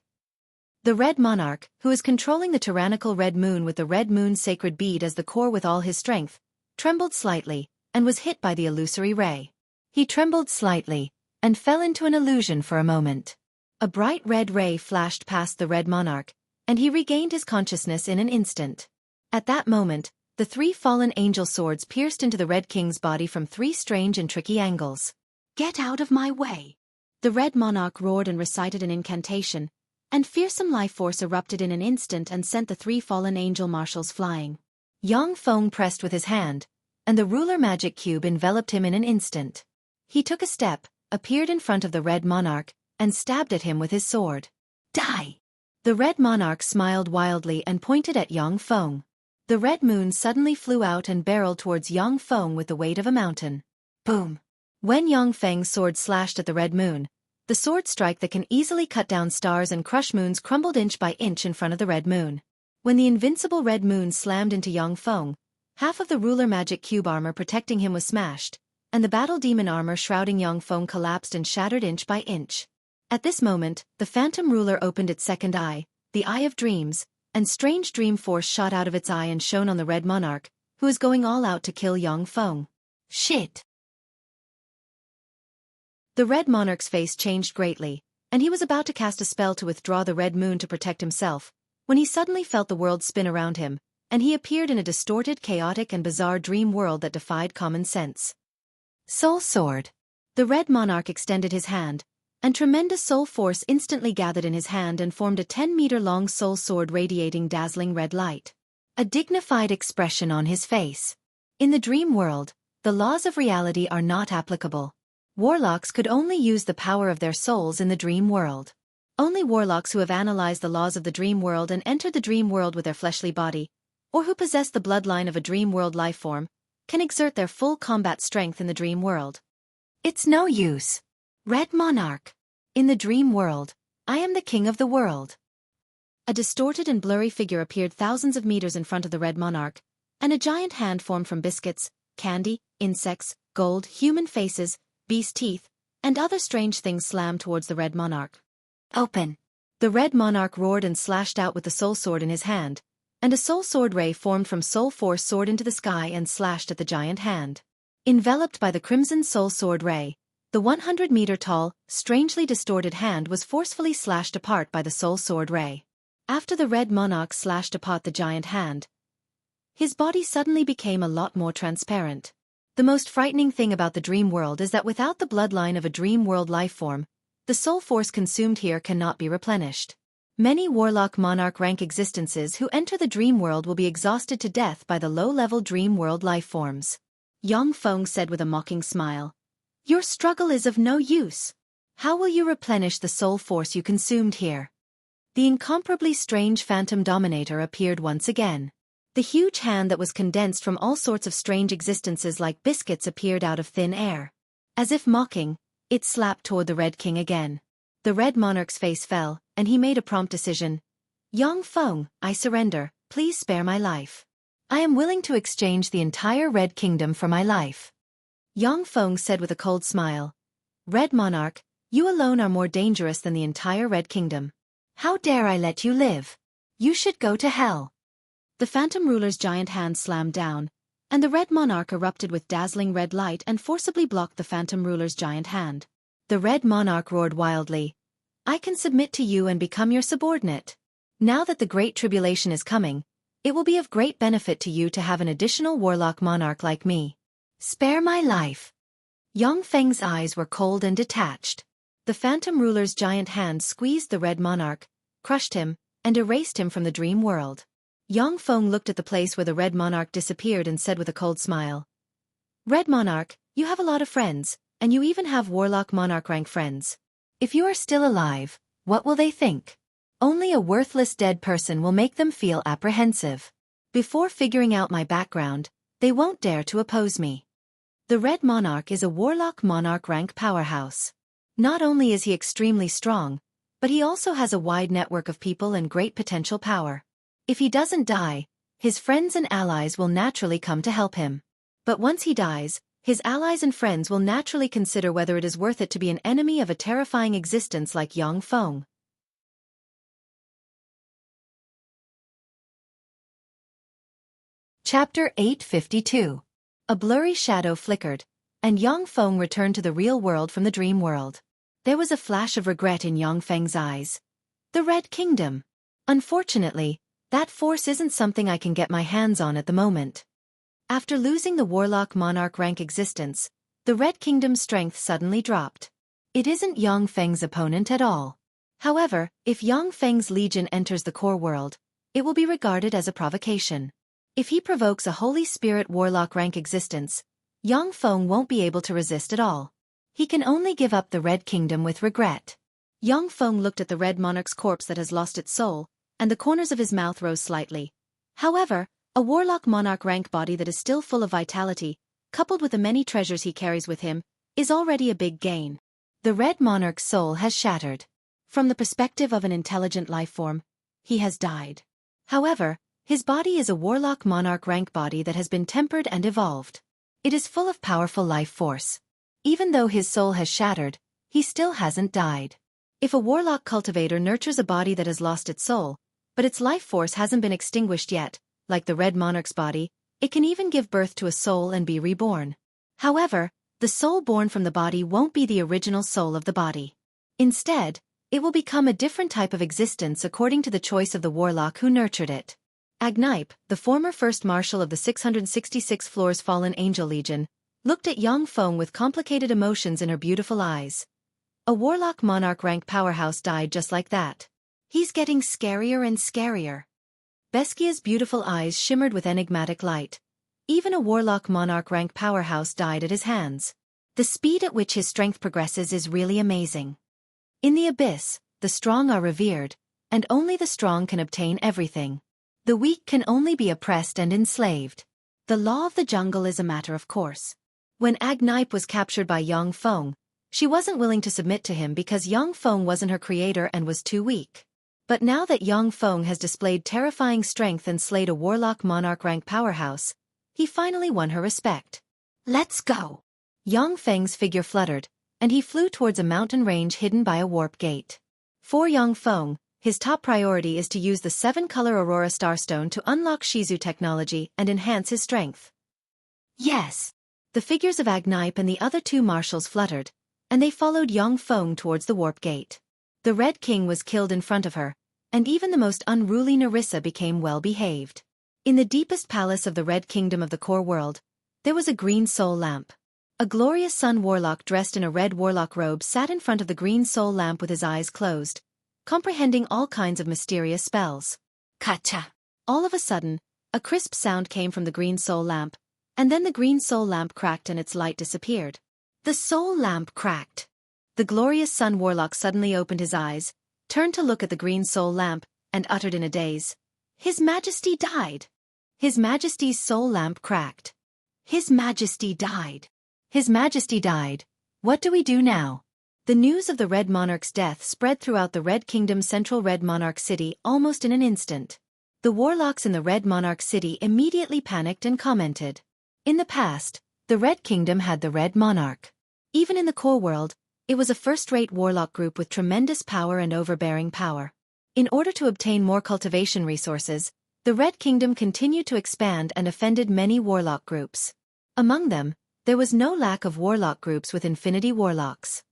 The Red Monarch, who is controlling the tyrannical Red Moon with the Red Moon Sacred Bead as the core with all his strength, trembled slightly, and was hit by the illusory ray. He trembled slightly, and fell into an illusion for a moment. A bright red ray flashed past the Red Monarch, and he regained his consciousness in an instant. At that moment, the 3 fallen angel swords pierced into the Red King's body from 3 strange and tricky angles. "Get out of my way!" The Red Monarch roared and recited an incantation, and fearsome life force erupted in an instant and sent the 3 fallen angel marshals flying. Yang Feng pressed with his hand, and the ruler magic cube enveloped him in an instant. He took a step, appeared in front of the Red Monarch, and stabbed at him with his sword. "Die!" The Red Monarch smiled wildly and pointed at Yang Feng. The Red Moon suddenly flew out and barreled towards Yang Feng with the weight of a mountain. Boom! When Yang Feng's sword slashed at the Red Moon, The sword strike that can easily cut down stars and crush moons crumbled inch by inch in front of the red moon. When the invincible red moon slammed into Yang Feng, half of the ruler magic cube armor protecting him was smashed, and the battle demon armor shrouding Yang Feng collapsed and shattered inch by inch. At this moment, the phantom ruler opened its second eye, the Eye of Dreams, and strange dream force shot out of its eye and shone on the red monarch, who is going all out to kill Yang Feng. Shit! The red monarch's face changed greatly, and he was about to cast a spell to withdraw the red moon to protect himself, when he suddenly felt the world spin around him, and he appeared in a distorted, chaotic and bizarre dream world that defied common sense. Soul Sword. The red monarch extended his hand, and tremendous soul force instantly gathered in his hand and formed a 10-meter-long soul sword radiating dazzling red light. A dignified expression on his face. In the dream world, the laws of reality are not applicable. Warlocks could only use the power of their souls in the dream world. Only warlocks who have analyzed the laws of the dream world and entered the dream world with their fleshly body, or who possess the bloodline of a dream world lifeform, can exert their full combat strength in the dream world. It's no use. Red Monarch. In the dream world, I am the king of the world. A distorted and blurry figure appeared thousands of meters in front of the red monarch, and a giant hand formed from biscuits, candy, insects, gold, human faces, beast teeth, and other strange things slammed towards the red monarch. Open! The red monarch roared and slashed out with the soul sword in his hand, and a soul sword ray formed from soul force soared into the sky and slashed at the giant hand. Enveloped by the crimson soul sword ray, the 100-meter-tall, strangely distorted hand was forcefully slashed apart by the soul sword ray. After the red monarch slashed apart the giant hand, his body suddenly became a lot more transparent. The most frightening thing about the dream world is that without the bloodline of a dream world lifeform, the soul force consumed here cannot be replenished. Many warlock monarch rank existences who enter the dream world will be exhausted to death by the low-level dream world lifeforms. Yang Feng said with a mocking smile. Your struggle is of no use. How will you replenish the soul force you consumed here? The incomparably strange phantom dominator appeared once again. The huge hand that was condensed from all sorts of strange existences like biscuits appeared out of thin air. As if mocking, it slapped toward the Red King again. The red monarch's face fell, and he made a prompt decision. Yang Feng, I surrender, please spare my life. I am willing to exchange the entire Red Kingdom for my life. Yang Feng said with a cold smile. Red Monarch, you alone are more dangerous than the entire Red Kingdom. How dare I let you live? You should go to hell. The Phantom Ruler's giant hand slammed down, and the Red Monarch erupted with dazzling red light and forcibly blocked the Phantom Ruler's giant hand. The Red Monarch roared wildly. I can submit to you and become your subordinate. Now that the Great Tribulation is coming, it will be of great benefit to you to have an additional warlock monarch like me. Spare my life. Yang Feng's eyes were cold and detached. The Phantom Ruler's giant hand squeezed the Red Monarch, crushed him, and erased him from the dream world. Yang Feng looked at the place where the Red Monarch disappeared and said with a cold smile. Red Monarch, you have a lot of friends, and you even have Warlock Monarch rank friends. If you are still alive, what will they think? Only a worthless dead person will make them feel apprehensive. Before figuring out my background, they won't dare to oppose me. The Red Monarch is a Warlock Monarch rank powerhouse. Not only is he extremely strong, but he also has a wide network of people and great potential power. If he doesn't die, his friends and allies will naturally come to help him. But once he dies, his allies and friends will naturally consider whether it is worth it to be an enemy of a terrifying existence like Yang Feng. Chapter 852. A blurry shadow flickered, and Yang Feng returned to the real world from the dream world. There was a flash of regret in Yang Feng's eyes. The Red Kingdom. Unfortunately, that force isn't something I can get my hands on at the moment. After losing the Warlock Monarch rank existence, the Red Kingdom's strength suddenly dropped. It isn't Yang Feng's opponent at all. However, if Yang Feng's legion enters the core world, it will be regarded as a provocation. If he provokes a Holy Spirit Warlock rank existence, Yang Feng won't be able to resist at all. He can only give up the Red Kingdom with regret. Yang Feng looked at the Red Monarch's corpse that has lost its soul, and the corners of his mouth rose slightly. However, a Warlock Monarch rank body that is still full of vitality, coupled with the many treasures he carries with him, is already a big gain. The Red Monarch's soul has shattered. From the perspective of an intelligent life form, he has died. However, his body is a warlock monarch rank body that has been tempered and evolved. It is full of powerful life force. Even though his soul has shattered, he still hasn't died. If a warlock cultivator nurtures a body that has lost its soul, but its life force hasn't been extinguished yet, like the Red Monarch's body, it can even give birth to a soul and be reborn. However, the soul born from the body won't be the original soul of the body. Instead, it will become a different type of existence according to the choice of the warlock who nurtured it. Agnipe, the former first marshal of the 666 Floors Fallen Angel Legion, looked at Yang Feng with complicated emotions in her beautiful eyes. A warlock monarch rank powerhouse died just like that. He's getting scarier and scarier. Beskia's beautiful eyes shimmered with enigmatic light. Even a warlock monarch rank powerhouse died at his hands. The speed at which his strength progresses is really amazing. In the abyss, the strong are revered, and only the strong can obtain everything. The weak can only be oppressed and enslaved. The law of the jungle is a matter of course. When Agnipe was captured by Yang Feng, she wasn't willing to submit to him because Yang Feng wasn't her creator and was too weak. But now that Yang Feng has displayed terrifying strength and slayed a warlock monarch rank powerhouse, he finally won her respect. Let's go! Yang Feng's figure fluttered, and he flew towards a mountain range hidden by a warp gate. For Yang Feng, his top priority is to use the 7-color Aurora Starstone to unlock Shizu technology and enhance his strength. Yes! The figures of Agnipe and the other 2 marshals fluttered, and they followed Yang Feng towards the warp gate. The Red King was killed in front of her, and even the most unruly Nerissa became well-behaved. In the deepest palace of the Red Kingdom of the core world, there was a green soul lamp. A glorious sun warlock dressed in a red warlock robe sat in front of the green soul lamp with his eyes closed, comprehending all kinds of mysterious spells. Kacha! All of a sudden, a crisp sound came from the green soul lamp, and then the green soul lamp cracked and its light disappeared. The soul lamp cracked. The glorious sun warlock suddenly opened his eyes, turned to look at the green soul lamp, and uttered in a daze, "His Majesty died! His Majesty's soul lamp cracked. His Majesty died! His Majesty died! What do we do now?" The news of the Red Monarch's death spread throughout the Red Kingdom's central Red Monarch city almost in an instant. The warlocks in the Red Monarch city immediately panicked and commented. In the past, the Red Kingdom had the Red Monarch. Even in the core world, it was a first-rate warlock group with tremendous power and overbearing power. In order to obtain more cultivation resources, the Red Kingdom continued to expand and offended many warlock groups. Among them, there was no lack of warlock groups with infinity warlocks.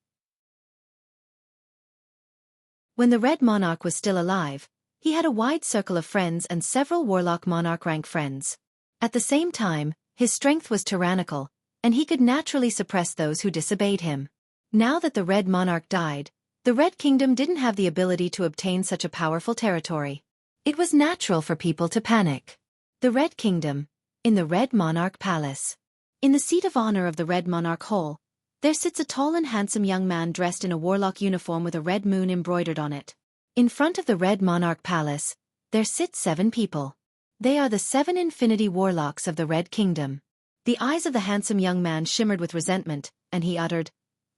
When the Red Monarch was still alive, he had a wide circle of friends and several warlock monarch rank friends. At the same time, his strength was tyrannical, and he could naturally suppress those who disobeyed him. Now that the Red Monarch died, the Red Kingdom didn't have the ability to obtain such a powerful territory. It was natural for people to panic. The Red Kingdom, in the Red Monarch Palace. In the seat of honor of the Red Monarch Hall, there sits a tall and handsome young man dressed in a warlock uniform with a red moon embroidered on it. In front of the Red Monarch Palace, there sit 7 people. They are the 7 infinity warlocks of the Red Kingdom. The eyes of the handsome young man shimmered with resentment, and he uttered,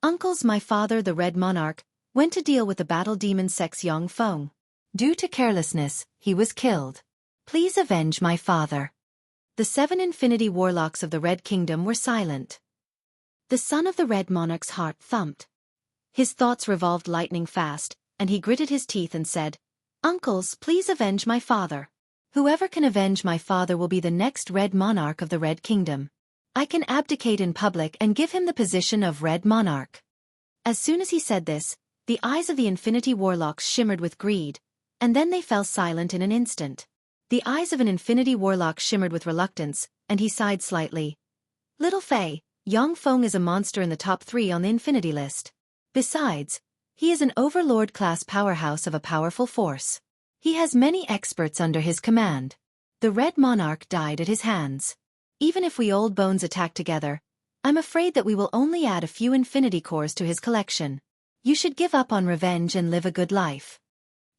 "Uncles, my father, the Red Monarch, went to deal with the battle demon sex Yang Feng. Due to carelessness, he was killed. Please avenge my father." The 7 infinity warlocks of the Red Kingdom were silent. The son of the Red Monarch's heart thumped. His thoughts revolved lightning fast, and he gritted his teeth and said, "Uncles, please avenge my father. Whoever can avenge my father will be the next Red Monarch of the Red Kingdom. I can abdicate in public and give him the position of Red Monarch." As soon as he said this, the eyes of the infinity warlocks shimmered with greed, and then they fell silent in an instant. The eyes of an infinity warlock shimmered with reluctance, and he sighed slightly. "Little Fei, Yang Feng is a monster in the top 3 on the infinity list. Besides, he is an overlord-class powerhouse of a powerful force. He has many experts under his command. The Red Monarch died at his hands. Even if we old bones attack together, I'm afraid that we will only add a few infinity cores to his collection. You should give up on revenge and live a good life."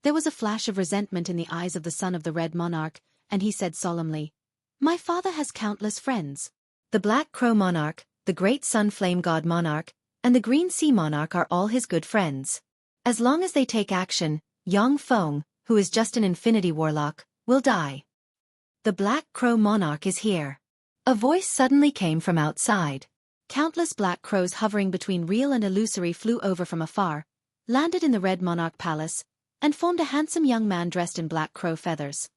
There was a flash of resentment in the eyes of the son of the Red Monarch, and he said solemnly, "My father has countless friends. The Black Crow Monarch, the Great Sun Flame God Monarch, and the Green Sea Monarch are all his good friends. As long as they take action, Yang Feng, who is just an Infinity Warlock, will die. The Black Crow Monarch is here. A voice suddenly came from outside. Countless black crows hovering between real and illusory flew over from afar, landed in the Red Monarch Palace, and formed a handsome young man dressed in black crow feathers.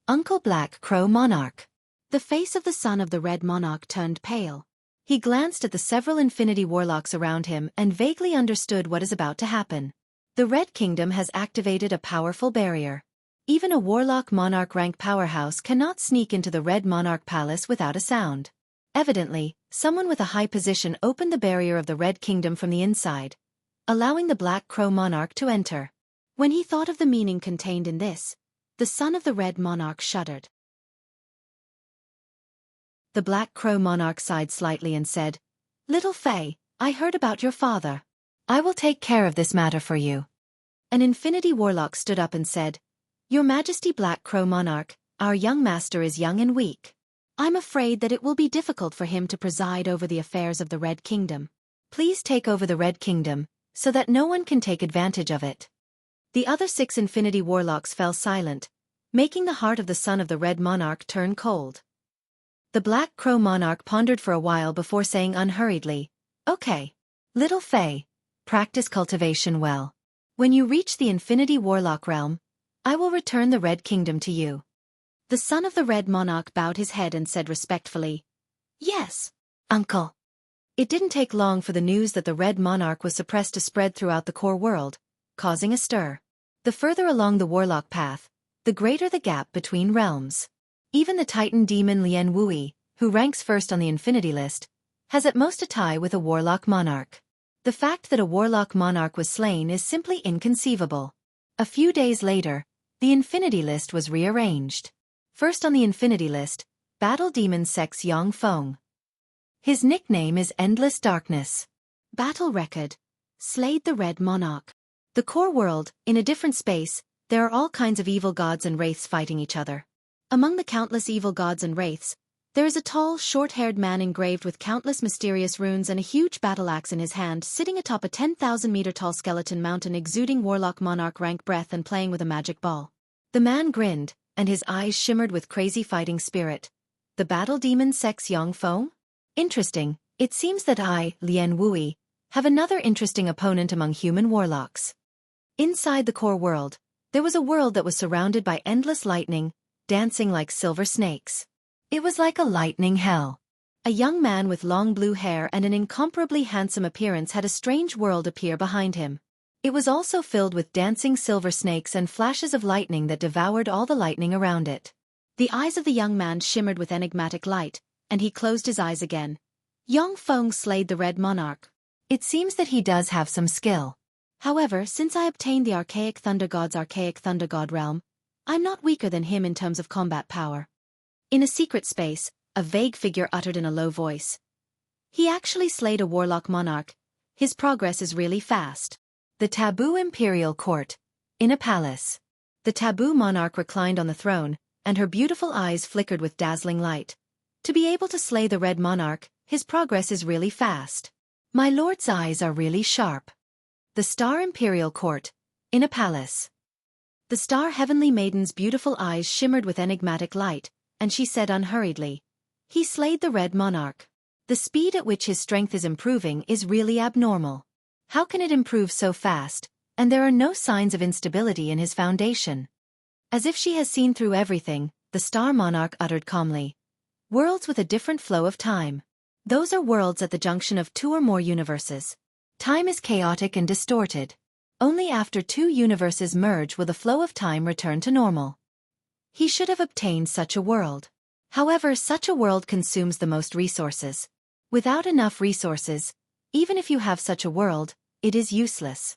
Uncle Black Crow Monarch. The face of the son of the Red Monarch turned pale. He glanced at the several Infinity Warlocks around him and vaguely understood what is about to happen. The Red Kingdom has activated a powerful barrier. Even a Warlock Monarch rank powerhouse cannot sneak into the Red Monarch Palace without a sound. Evidently, someone with a high position opened the barrier of the Red Kingdom from the inside, allowing the Black Crow Monarch to enter. When he thought of the meaning contained in this, the son of the Red Monarch shuddered. The Black Crow Monarch sighed slightly and said, "Little Fei, I heard about your father. I will take care of this matter for you." An Infinity Warlock stood up and said, "Your Majesty Black Crow Monarch, our young master is young and weak. I'm afraid that it will be difficult for him to preside over the affairs of the Red Kingdom. Please take over the Red Kingdom, so that no one can take advantage of it." The other 6 Infinity Warlocks fell silent, making the heart of the son of the Red Monarch turn cold. The Black Crow Monarch pondered for a while before saying unhurriedly, "Okay. Little Fei, practice cultivation well. When you reach the Infinity Warlock realm, I will return the Red Kingdom to you." The son of the Red Monarch bowed his head and said respectfully, "Yes, Uncle." It didn't take long for the news that the Red Monarch was suppressed to spread throughout the core world, causing a stir. The further along the Warlock path, the greater the gap between realms. Even the Titan demon Lian Wui, who ranks first on the Infinity list, has at most a tie with a Warlock Monarch. The fact that a Warlock Monarch was slain is simply inconceivable. A few days later, the Infinity list was rearranged. First on the Infinity list, Battle Demon Sex Yang Feng. His nickname is Endless Darkness. Battle record: slayed the Red Monarch. The core world, in a different space, there are all kinds of evil gods and wraiths fighting each other. Among the countless evil gods and wraiths, there is a tall, short-haired man engraved with countless mysterious runes and a huge battle axe in his hand, sitting atop a 10,000-meter-tall skeleton mountain, exuding Warlock Monarch rank breath and playing with a magic ball. The man grinned, and his eyes shimmered with crazy fighting spirit. The Battle Demon Sex Yang Feng? Interesting. It seems that I, Lian Wui, have another interesting opponent among human warlocks. Inside the core world, there was a world that was surrounded by endless lightning, dancing like silver snakes. It was like a lightning hell. A young man with long blue hair and an incomparably handsome appearance had a strange world appear behind him. It was also filled with dancing silver snakes and flashes of lightning that devoured all the lightning around it. The eyes of the young man shimmered with enigmatic light, and he closed his eyes again. Yang Feng slayed the Red Monarch. It seems that he does have some skill. However, since I obtained the Archaic Thunder God's Archaic Thunder God realm, I'm not weaker than him in terms of combat power. In a secret space, a vague figure uttered in a low voice. He actually slayed a Warlock Monarch. His progress is really fast. The Taboo Imperial Court. In a palace. The Taboo Monarch reclined on the throne, and her beautiful eyes flickered with dazzling light. To be able to slay the Red Monarch, his progress is really fast. My lord's eyes are really sharp. The Star Imperial Court. In a palace. The Star Heavenly Maiden's beautiful eyes shimmered with enigmatic light, and she said unhurriedly, "He slayed the Red Monarch. The speed at which his strength is improving is really abnormal. How can it improve so fast, and there are no signs of instability in his foundation?" As if she has seen through everything, the Star Monarch uttered calmly, "Worlds with a different flow of time. Those are worlds at the junction of 2 or more universes. Time is chaotic and distorted. Only after 2 universes merge will the flow of time return to normal. He should have obtained such a world. However, such a world consumes the most resources. Without enough resources, even if you have such a world, it is useless."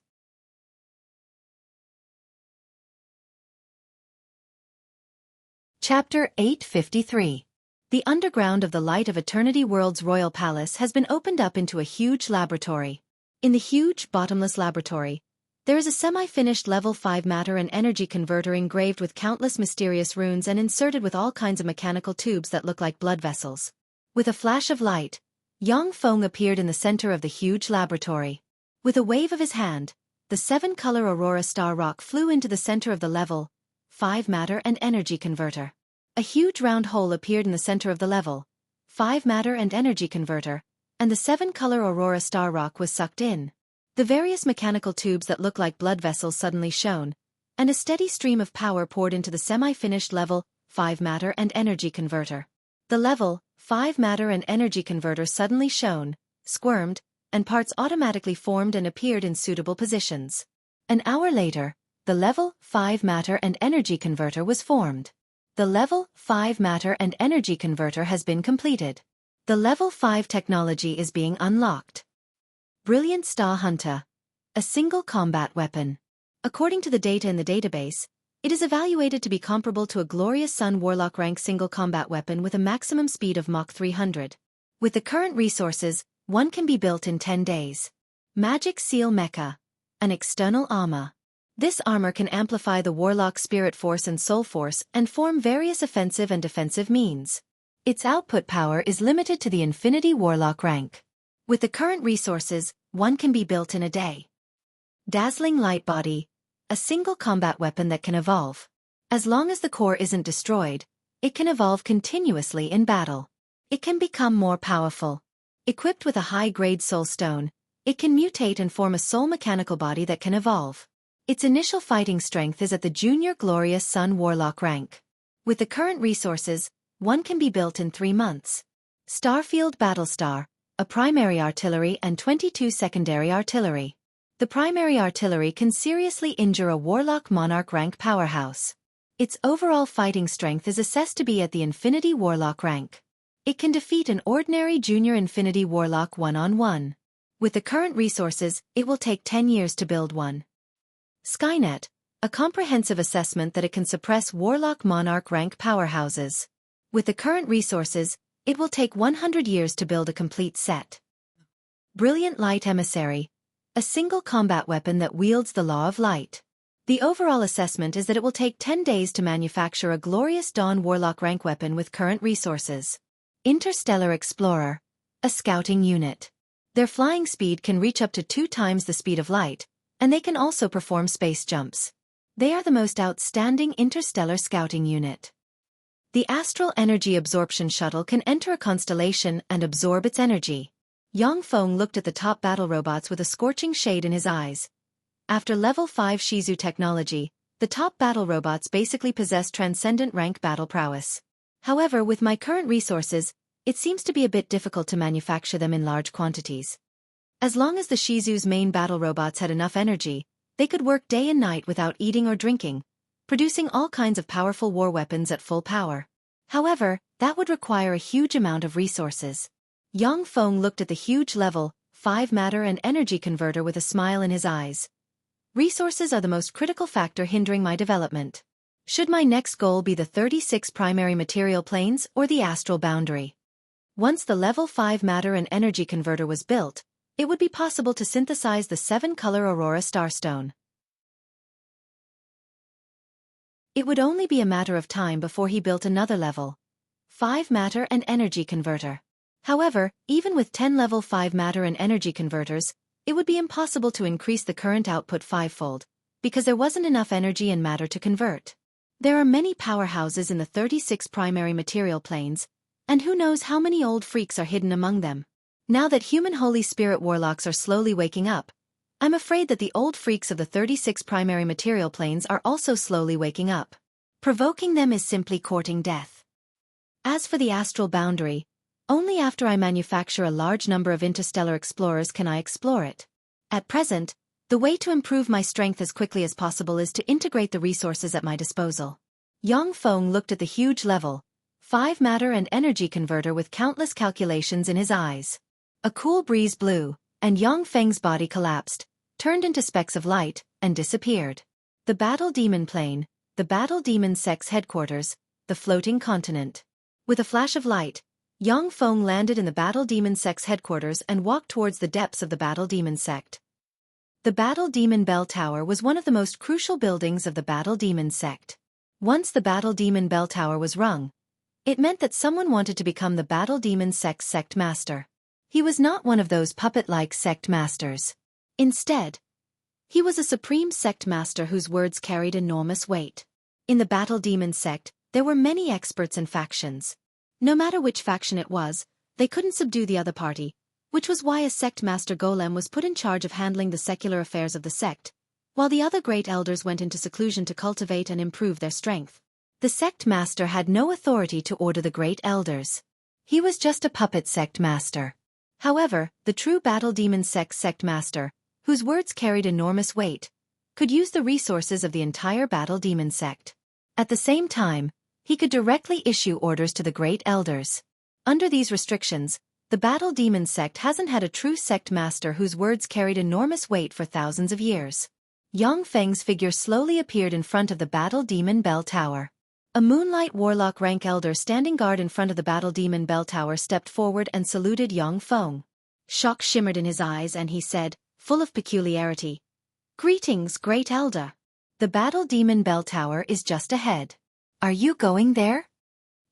Chapter 853. The underground of the Light of Eternity World's royal palace has been opened up into a huge laboratory. In the huge, bottomless laboratory, there is a semi-finished level 5 matter and energy converter engraved with countless mysterious runes and inserted with all kinds of mechanical tubes that look like blood vessels. With a flash of light, Yang Feng appeared in the center of the huge laboratory. With a wave of his hand, the 7-color Aurora Star Rock flew into the center of the level 5 matter and energy converter. A huge round hole appeared in the center of the level 5 matter and energy converter, and the 7-color Aurora Star Rock was sucked in. The various mechanical tubes that look like blood vessels suddenly shone, and a steady stream of power poured into the semi-finished level 5 matter and energy converter. The level 5 matter and energy converter suddenly shone, squirmed, and parts automatically formed and appeared in suitable positions. An hour later, the level 5 matter and energy converter was formed. The level 5 matter and energy converter has been completed. The level 5 technology is being unlocked. Brilliant Star Hunter. A single combat weapon. According to the data in the database, it is evaluated to be comparable to a Glorious Sun Warlock rank single combat weapon with a maximum speed of Mach 300. With the current resources, one can be built in 10 days. Magic Seal Mecha. An external armor. This armor can amplify the Warlock's spirit force and soul force and form various offensive and defensive means. Its output power is limited to the Infinity Warlock rank. With the current resources, one can be built in a day. Dazzling Light Body. A single combat weapon that can evolve. As long as the core isn't destroyed, it can evolve continuously in battle. It can become more powerful. Equipped with a high-grade soul stone, it can mutate and form a soul mechanical body that can evolve. Its initial fighting strength is at the Junior Glorious Sun Warlock rank. With the current resources, one can be built in 3 months. Starfield Battlestar. A primary artillery and 22 secondary artillery. The primary artillery can seriously injure a Warlock Monarch rank powerhouse. Its overall fighting strength is assessed to be at the Infinity Warlock rank. It can defeat an ordinary Junior Infinity Warlock one-on-one. With the current resources, it will take 10 years to build one. Skynet. A comprehensive assessment that it can suppress Warlock Monarch rank powerhouses. With the current resources, it will take 100 years to build a complete set. Brilliant Light Emissary. A single combat weapon that wields the law of light. The overall assessment is that it will take 10 days to manufacture a Glorious Dawn Warlock rank weapon with current resources. Interstellar Explorer. A scouting unit. Their flying speed can reach up to 2 times the speed of light, and they can also perform space jumps. They are the most outstanding interstellar scouting unit. The Astral Energy Absorption Shuttle can enter a constellation and absorb its energy. Yang Feng looked at the top battle robots with a scorching shade in his eyes. After level 5 Shizu technology, the top battle robots basically possess transcendent rank battle prowess. However, with my current resources, it seems to be a bit difficult to manufacture them in large quantities. As long as the Shizu's main battle robots had enough energy, they could work day and night without eating or drinking, producing all kinds of powerful war weapons at full power. However, that would require a huge amount of resources. Yang Feng looked at the huge level 5 matter and energy converter with a smile in his eyes. Resources are the most critical factor hindering my development. Should my next goal be the 36 primary material planes or the astral boundary? Once the level 5 matter and energy converter was built, it would be possible to synthesize the 7-color Aurora Starstone. It would only be a matter of time before he built another level 5 matter and energy converter. However, even with 10 level 5 matter and energy converters, it would be impossible to increase the current output 5-fold, because there wasn't enough energy and matter to convert. There are many powerhouses in the 36 primary material planes, and who knows how many old freaks are hidden among them. Now that human Holy Spirit warlocks are slowly waking up, I'm afraid that the old freaks of the 36 primary material planes are also slowly waking up. Provoking them is simply courting death. As for the astral boundary, only after I manufacture a large number of interstellar explorers can I explore it. At present, the way to improve my strength as quickly as possible is to integrate the resources at my disposal. Yang Feng looked at the huge level 5 matter and energy converter with countless calculations in his eyes. A cool breeze blew, and Yang Feng's body collapsed, turned into specks of light, and disappeared. The Battle Demon Plane, the Battle Demon Sect's headquarters, the floating continent. With a flash of light, Yang Feng landed in the Battle Demon Sect's headquarters and walked towards the depths of the Battle Demon Sect. The Battle Demon Bell Tower was one of the most crucial buildings of the Battle Demon Sect. Once the Battle Demon Bell Tower was rung, it meant that someone wanted to become the Battle Demon Sect's sect master. He was not one of those puppet-like sect masters. Instead, he was a supreme sect master whose words carried enormous weight. In the Battle Demon sect, there were many experts and factions. No matter which faction it was, they couldn't subdue the other party, which was why a sect master golem was put in charge of handling the secular affairs of the sect, while the other great elders went into seclusion to cultivate and improve their strength. The sect master had no authority to order the great elders. He was just a puppet sect master. However, the true Battle Demon sect master, whose words carried enormous weight, could use the resources of the entire Battle Demon sect. At the same time, he could directly issue orders to the great elders. Under these restrictions, the Battle Demon sect hasn't had a true sect master whose words carried enormous weight for thousands of years. Yang Feng's figure slowly appeared in front of the Battle Demon Bell Tower. A Moonlight Warlock rank elder standing guard in front of the Battle Demon Bell Tower stepped forward and saluted Yang Feng. Shock shimmered in his eyes and he said, full of peculiarity, "Greetings, great elder. The Battle Demon Bell Tower is just ahead. Are you going there?"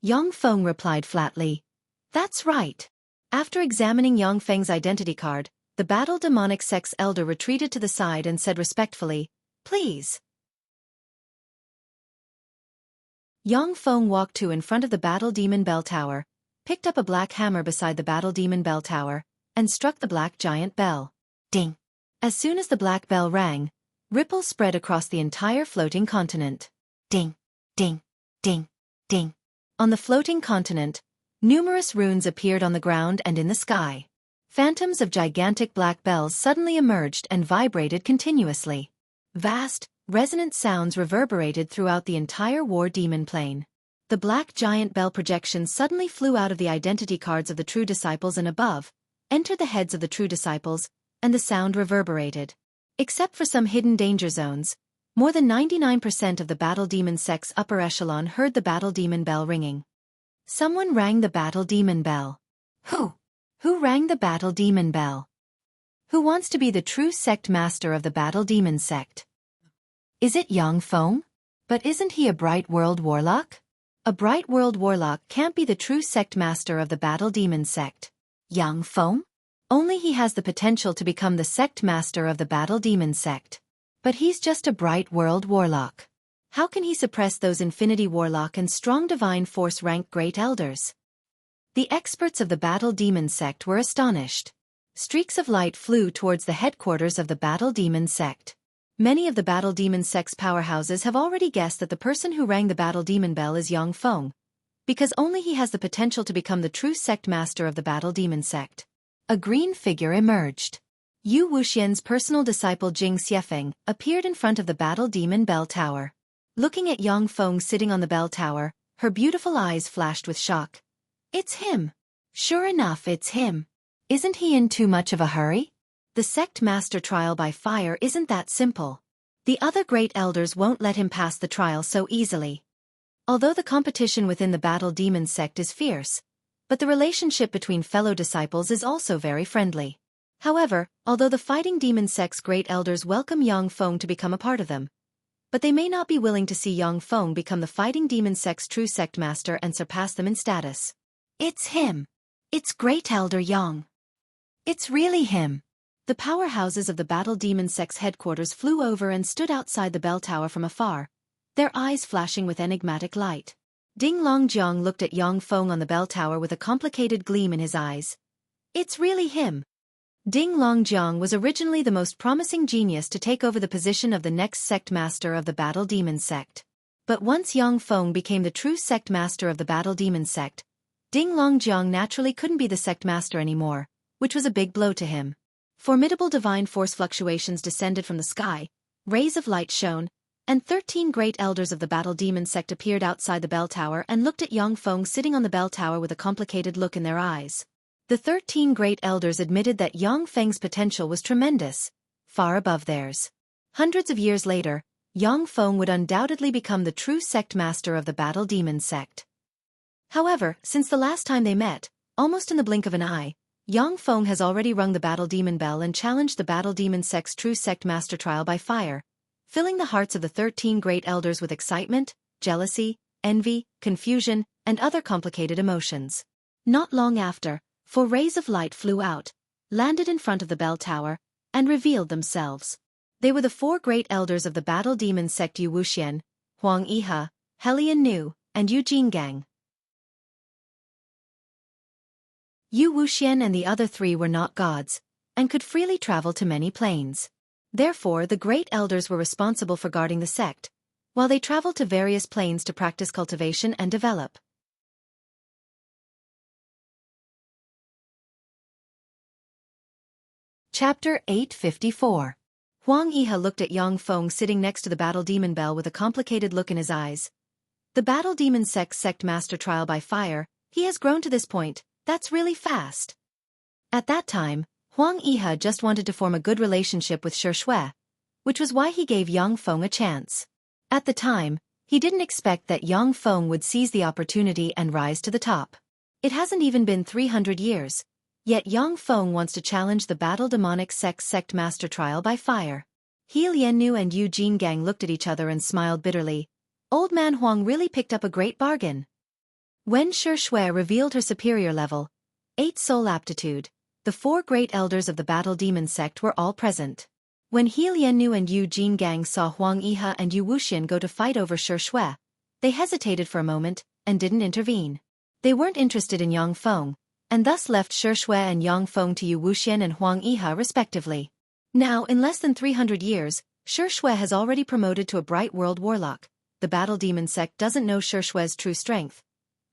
Yang Feng replied flatly, "That's right." After examining Yang Feng's identity card, the Battle Demonic Sect's elder retreated to the side and said respectfully, "Please." Yang Feng walked to in front of the Battle Demon Bell Tower, picked up a black hammer beside the Battle Demon Bell Tower, and struck the black giant bell. Ding! As soon as the black bell rang, ripples spread across the entire floating continent. Ding! Ding! Ding! Ding! On the floating continent, numerous runes appeared on the ground and in the sky. Phantoms of gigantic black bells suddenly emerged and vibrated continuously. Vast, resonant sounds reverberated throughout the entire War Demon Plain. The black giant bell projections suddenly flew out of the identity cards of the true disciples and above, entered the heads of the true disciples, and the sound reverberated. Except for some hidden danger zones, more than 99% of the Battle Demon sect's upper echelon heard the Battle Demon bell ringing. Someone rang the Battle Demon bell. Who? Who rang the Battle Demon bell? Who wants to be the true sect master of the Battle Demon sect? Is it Yang Feng? But isn't he a Bright World Warlock? A Bright World Warlock can't be the true sect master of the Battle Demon sect. Yang Feng? Only he has the potential to become the sect master of the Battle Demon sect. But he's just a Bright World Warlock. How can he suppress those Infinity Warlock and Strong Divine Force rank great elders? The experts of the Battle Demon sect were astonished. Streaks of light flew towards the headquarters of the Battle Demon sect. Many of the Battle Demon sect's powerhouses have already guessed that the person who rang the Battle Demon bell is Yang Feng, because only he has the potential to become the true sect master of the Battle Demon sect. A green figure emerged. Yu Wuxian's personal disciple Jing Xiaofan appeared in front of the Battle Demon bell tower. Looking at Yang Feng sitting on the bell tower, her beautiful eyes flashed with shock. "It's him. Sure enough, it's him. Isn't he in too much of a hurry? The sect master trial by fire isn't that simple. The other great elders won't let him pass the trial so easily." Although the competition within the Battle Demon sect is fierce, but the relationship between fellow disciples is also very friendly. However, although the Fighting Demon sect's great elders welcome Yang Feng to become a part of them, but they may not be willing to see Yang Feng become the Fighting Demon sect's true sect master and surpass them in status. "It's him. It's Great Elder Yang. It's really him." The powerhouses of the Battle Demon sect's headquarters flew over and stood outside the bell tower from afar, their eyes flashing with enigmatic light. Ding Longjiang looked at Yang Feng on the bell tower with a complicated gleam in his eyes. "It's really him." Ding Longjiang was originally the most promising genius to take over the position of the next sect master of the Battle Demon sect. But once Yang Feng became the true sect master of the Battle Demon sect, Ding Longjiang naturally couldn't be the sect master anymore, which was a big blow to him. Formidable divine force fluctuations descended from the sky, rays of light shone, and 13 great elders of the Battle Demon sect appeared outside the bell tower and looked at Yang Feng sitting on the bell tower with a complicated look in their eyes. The 13 great elders admitted that Yang Feng's potential was tremendous, far above theirs. Hundreds of years later, Yang Feng would undoubtedly become the true sect master of the Battle Demon sect. However, since the last time they met, almost in the blink of an eye, Yang Feng has already rung the Battle Demon bell and challenged the Battle Demon sect's true sect master trial by fire, filling the hearts of the 13 great elders with excitement, jealousy, envy, confusion, and other complicated emotions. Not long after, 4 rays of light flew out, landed in front of the bell tower, and revealed themselves. They were the 4 great elders of the battle demon sect Yu Wuxian, Huang Yihe, Helian Nu, and Yu Jinggang. Yu Wuxian and the other 3 were not gods, and could freely travel to many planes. Therefore, the great elders were responsible for guarding the sect, while they traveled to various planes to practice cultivation and develop. Chapter 854. Huang Yihe looked at Yang Feng sitting next to the battle demon bell with a complicated look in his eyes. The battle demon sect master trial by fire, he has grown to this point, that's really fast. At that time, Huang Yihe just wanted to form a good relationship with Shi Shui, which was why he gave Yang Feng a chance. At the time, he didn't expect that Yang Feng would seize the opportunity and rise to the top. It hasn't even been 300 years. Yet Yang Feng wants to challenge the battle demonic sect master trial by fire. He Liannu and Yu Jinggang looked at each other and smiled bitterly. Old man Huang really picked up a great bargain. When Shi Shui revealed her superior level, 8 soul aptitude, the 4 great elders of the battle demon sect were all present. When He Liannu and Yu Jinggang saw Huang Yihe and Yu Wuxian go to fight over Shi Shui, they hesitated for a moment and didn't intervene. They weren't interested in Yang Feng, and thus left Shi Shui and Yang Feng to Yu Wuxian and Huang Yihe respectively. Now, in less than 300 years, Shi Shui has already promoted to a bright world warlock. The battle demon sect doesn't know Shi Shui's true strength,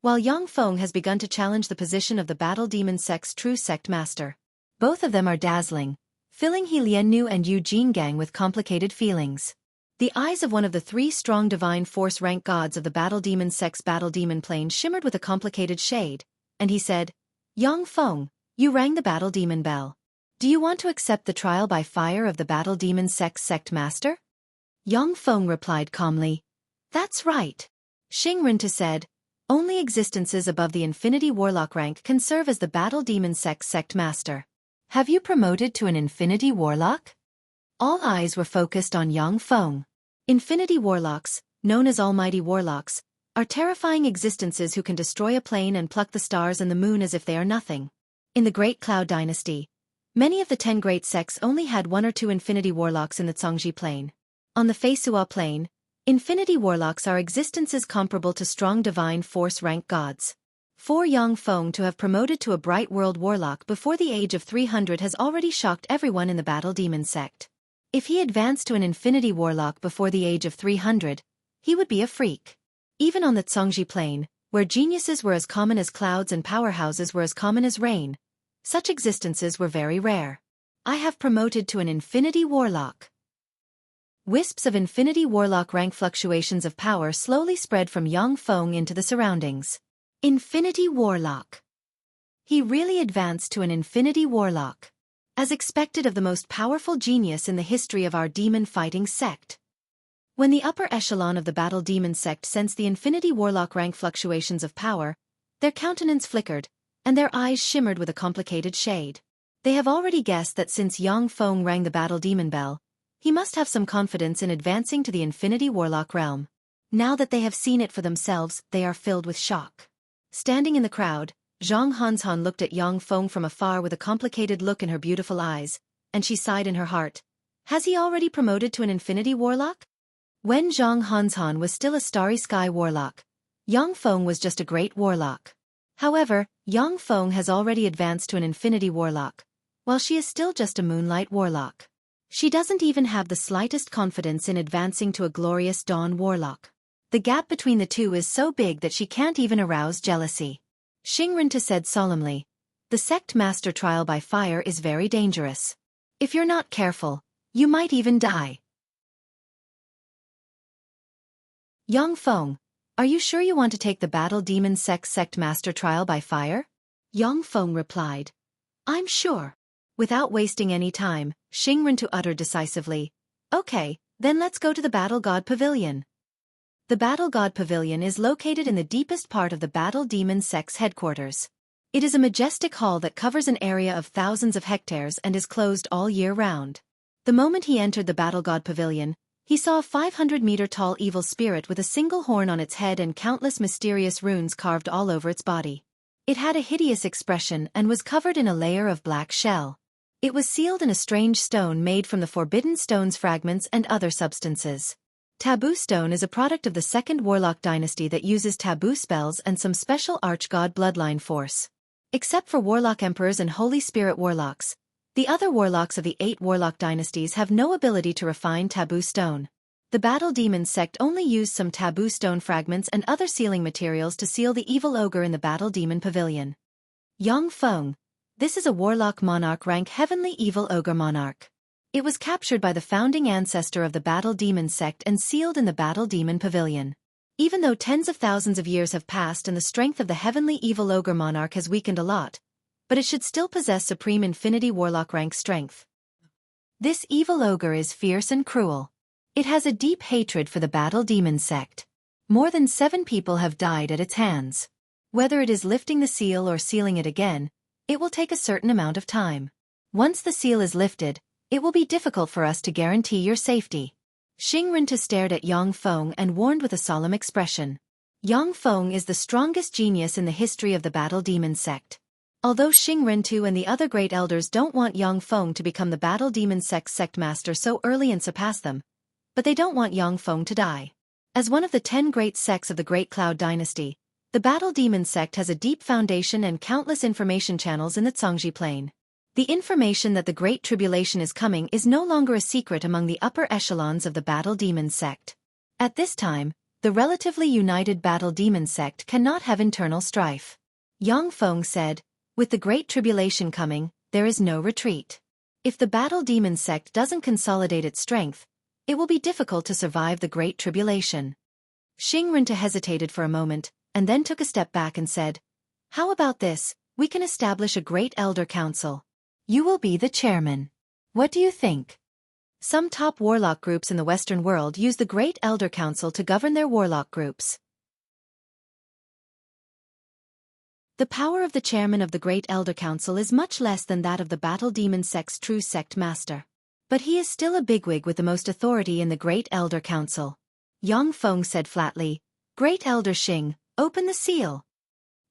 while Yang Feng has begun to challenge the position of the battle demon sect's true sect master. Both of them are dazzling, filling He Liannu and Yu Jinggang with complicated feelings. The eyes of one of the 3 strong divine force rank gods of the battle demon sect's battle demon plane shimmered with a complicated shade, and he said, Yang Feng, you rang the battle demon bell. Do you want to accept the trial by fire of the battle demon sect master? Yang Feng replied calmly, That's right. Xingren said, Only existences above the infinity warlock rank can serve as the battle demon sect master. Have you promoted to an infinity warlock? All eyes were focused on Yang Feng. Infinity warlocks, known as almighty warlocks, are terrifying existences who can destroy a plane and pluck the stars and the moon as if they are nothing. In the Great Cloud Dynasty, many of the 10 great sects only had 1 or 2 infinity warlocks in the Zhongji plane. On the Feisua plane, infinity warlocks are existences comparable to strong divine force rank gods. For Yang Feng to have promoted to a bright world warlock before the age of 300 has already shocked everyone in the battle demon sect. If he advanced to an infinity warlock before the age of 300, he would be a freak. Even on the Zhongji plane, where geniuses were as common as clouds and powerhouses were as common as rain, such existences were very rare. I have promoted to an infinity warlock. Wisps of infinity warlock rank fluctuations of power slowly spread from Yang Feng into the surroundings. Infinity warlock. He really advanced to an infinity warlock. As expected of the most powerful genius in the history of our demon-fighting sect. When the upper echelon of the battle demon sect sensed the infinity warlock rank fluctuations of power, their countenance flickered, and their eyes shimmered with a complicated shade. They have already guessed that since Yang Feng rang the battle demon bell, he must have some confidence in advancing to the infinity warlock realm. Now that they have seen it for themselves, they are filled with shock. Standing in the crowd, Zhang Hanzhan looked at Yang Feng from afar with a complicated look in her beautiful eyes, and she sighed in her heart. Has he already promoted to an infinity warlock? When Zhang Hanzhan was still a starry sky warlock, Yang Feng was just a great warlock. However, Yang Feng has already advanced to an infinity warlock, while she is still just a moonlight warlock. She doesn't even have the slightest confidence in advancing to a glorious dawn warlock. The gap between the two is so big that she can't even arouse jealousy. Xingren said solemnly, The sect master trial by fire is very dangerous. If you're not careful, you might even die. Yang Feng, are you sure you want to take the battle demon sect master trial by fire? Yang Feng replied, I'm sure. Without wasting any time, Xingren uttered decisively, Okay, then let's go to the Battle God Pavilion. The Battle God Pavilion is located in the deepest part of the Battle Demon Sect's headquarters. It is a majestic hall that covers an area of thousands of hectares and is closed all year round. The moment he entered the Battle God Pavilion, he saw a 500-meter-tall evil spirit with a single horn on its head and countless mysterious runes carved all over its body. It had a hideous expression and was covered in a layer of black shell. It was sealed in a strange stone made from the forbidden stone's fragments and other substances. Taboo stone is a product of the second warlock dynasty that uses taboo spells and some special archgod bloodline force. Except for warlock emperors and holy spirit warlocks, the other warlocks of the 8 warlock dynasties have no ability to refine taboo stone. The Battle Demon sect only used some taboo stone fragments and other sealing materials to seal the evil ogre in the Battle Demon Pavilion. Yang Feng. This is a warlock monarch rank heavenly evil ogre monarch. It was captured by the founding ancestor of the Battle Demon sect and sealed in the Battle Demon Pavilion. Even though tens of thousands of years have passed and the strength of the heavenly evil ogre monarch has weakened a lot, but it should still possess supreme infinity warlock rank strength. This evil ogre is fierce and cruel. It has a deep hatred for the Battle Demon sect. More than 7 people have died at its hands. Whether it is lifting the seal or sealing it again, it will take a certain amount of time. Once the seal is lifted, it will be difficult for us to guarantee your safety. Xing Rinta stared at Yang Feng and warned with a solemn expression. Yang Feng is the strongest genius in the history of the Battle Demon sect. Although Xing Rintu and the other great elders don't want Yang Feng to become the Battle Demon sect's sect master so early and surpass them, but they don't want Yang Feng to die. As one of the 10 great sects of the Great Cloud Dynasty, the Battle Demon sect has a deep foundation and countless information channels in the Zhangji Plain. The information that the Great Tribulation is coming is no longer a secret among the upper echelons of the Battle Demon sect. At this time, the relatively united Battle Demon sect cannot have internal strife. Yang Feng said, with the Great Tribulation coming, there is no retreat. If the Battle Demon sect doesn't consolidate its strength, it will be difficult to survive the Great Tribulation. Xing Rinta hesitated for a moment, and then took a step back and said, how about this, we can establish a Great Elder Council. You will be the chairman. What do you think? Some top warlock groups in the Western world use the Great Elder Council to govern their warlock groups. The power of the chairman of the Great Elder Council is much less than that of the Battle Demon sect's true sect master. But he is still a bigwig with the most authority in the Great Elder Council. Yang Feng said flatly, Great Elder Xing, open the seal.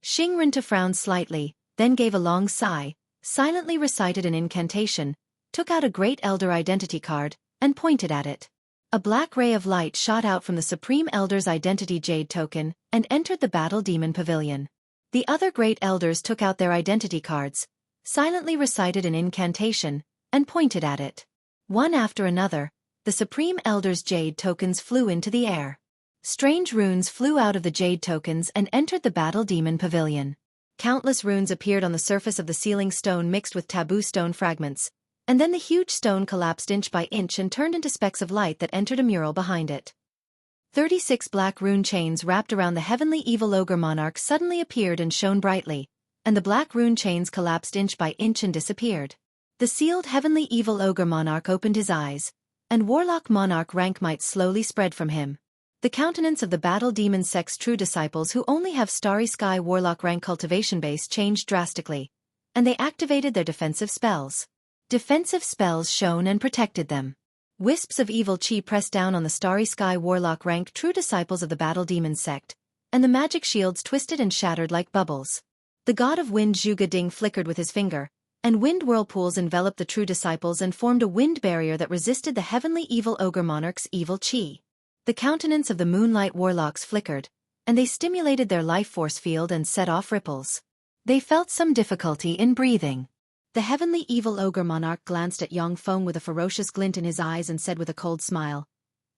Xing Rinta frowned slightly, then gave a long sigh, silently recited an incantation, took out a Great Elder identity card, and pointed at it. A black ray of light shot out from the Supreme Elder's identity jade token, and entered the Battle Demon Pavilion. The other Great Elders took out their identity cards, silently recited an incantation, and pointed at it. One after another, the Supreme Elder's jade tokens flew into the air. Strange runes flew out of the jade tokens and entered the Battle Demon Pavilion. Countless runes appeared on the surface of the sealing stone mixed with taboo stone fragments, and then the huge stone collapsed inch by inch and turned into specks of light that entered a mural behind it. 36 black rune chains wrapped around the heavenly evil ogre monarch suddenly appeared and shone brightly, and the black rune chains collapsed inch by inch and disappeared. The sealed heavenly evil ogre monarch opened his eyes, and warlock monarch rank might slowly spread from him. The countenance of the Battle Demon sect's true disciples who only have Starry Sky warlock rank cultivation base changed drastically, and they activated their defensive spells. Defensive spells shone and protected them. Wisps of evil chi pressed down on the Starry Sky warlock rank true disciples of the Battle Demon sect, and the magic shields twisted and shattered like bubbles. The god of wind Zhuge Ding flickered with his finger, and wind whirlpools enveloped the true disciples and formed a wind barrier that resisted the heavenly evil ogre monarch's evil chi. The countenance of the moonlight warlocks flickered, and they stimulated their life force field and set off ripples. They felt some difficulty in breathing. The heavenly evil ogre monarch glanced at Yang Feng with a ferocious glint in his eyes and said with a cold smile,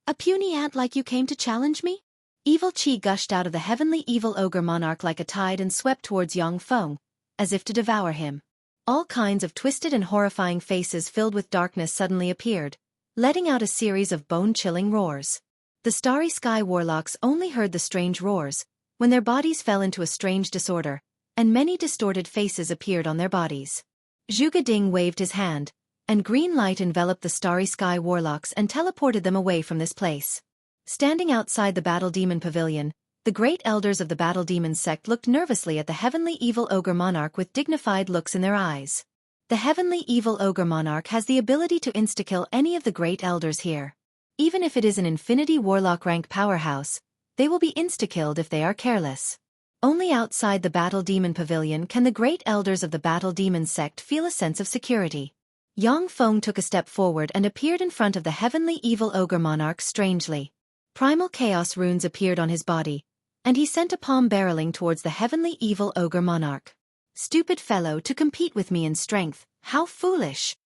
"A puny ant like you came to challenge me?" Evil chi gushed out of the heavenly evil ogre monarch like a tide and swept towards Yang Feng, as if to devour him. All kinds of twisted and horrifying faces filled with darkness suddenly appeared, letting out a series of bone-chilling roars. The Starry Sky warlocks only heard the strange roars, when their bodies fell into a strange disorder, and many distorted faces appeared on their bodies. Zhuge Ding waved his hand, and green light enveloped the Starry Sky warlocks and teleported them away from this place. Standing outside the Battle Demon Pavilion, the great elders of the Battle Demon sect looked nervously at the heavenly evil ogre monarch with dignified looks in their eyes. The heavenly evil ogre monarch has the ability to insta-kill any of the great elders here. Even if it is an infinity warlock rank powerhouse, they will be insta-killed if they are careless. Only outside the Battle Demon Pavilion can the great elders of the Battle Demon sect feel a sense of security. Yang Feng took a step forward and appeared in front of the heavenly evil ogre monarch strangely. Primal chaos runes appeared on his body, and he sent a palm barreling towards the heavenly evil ogre monarch. Stupid fellow, to compete with me in strength, how foolish!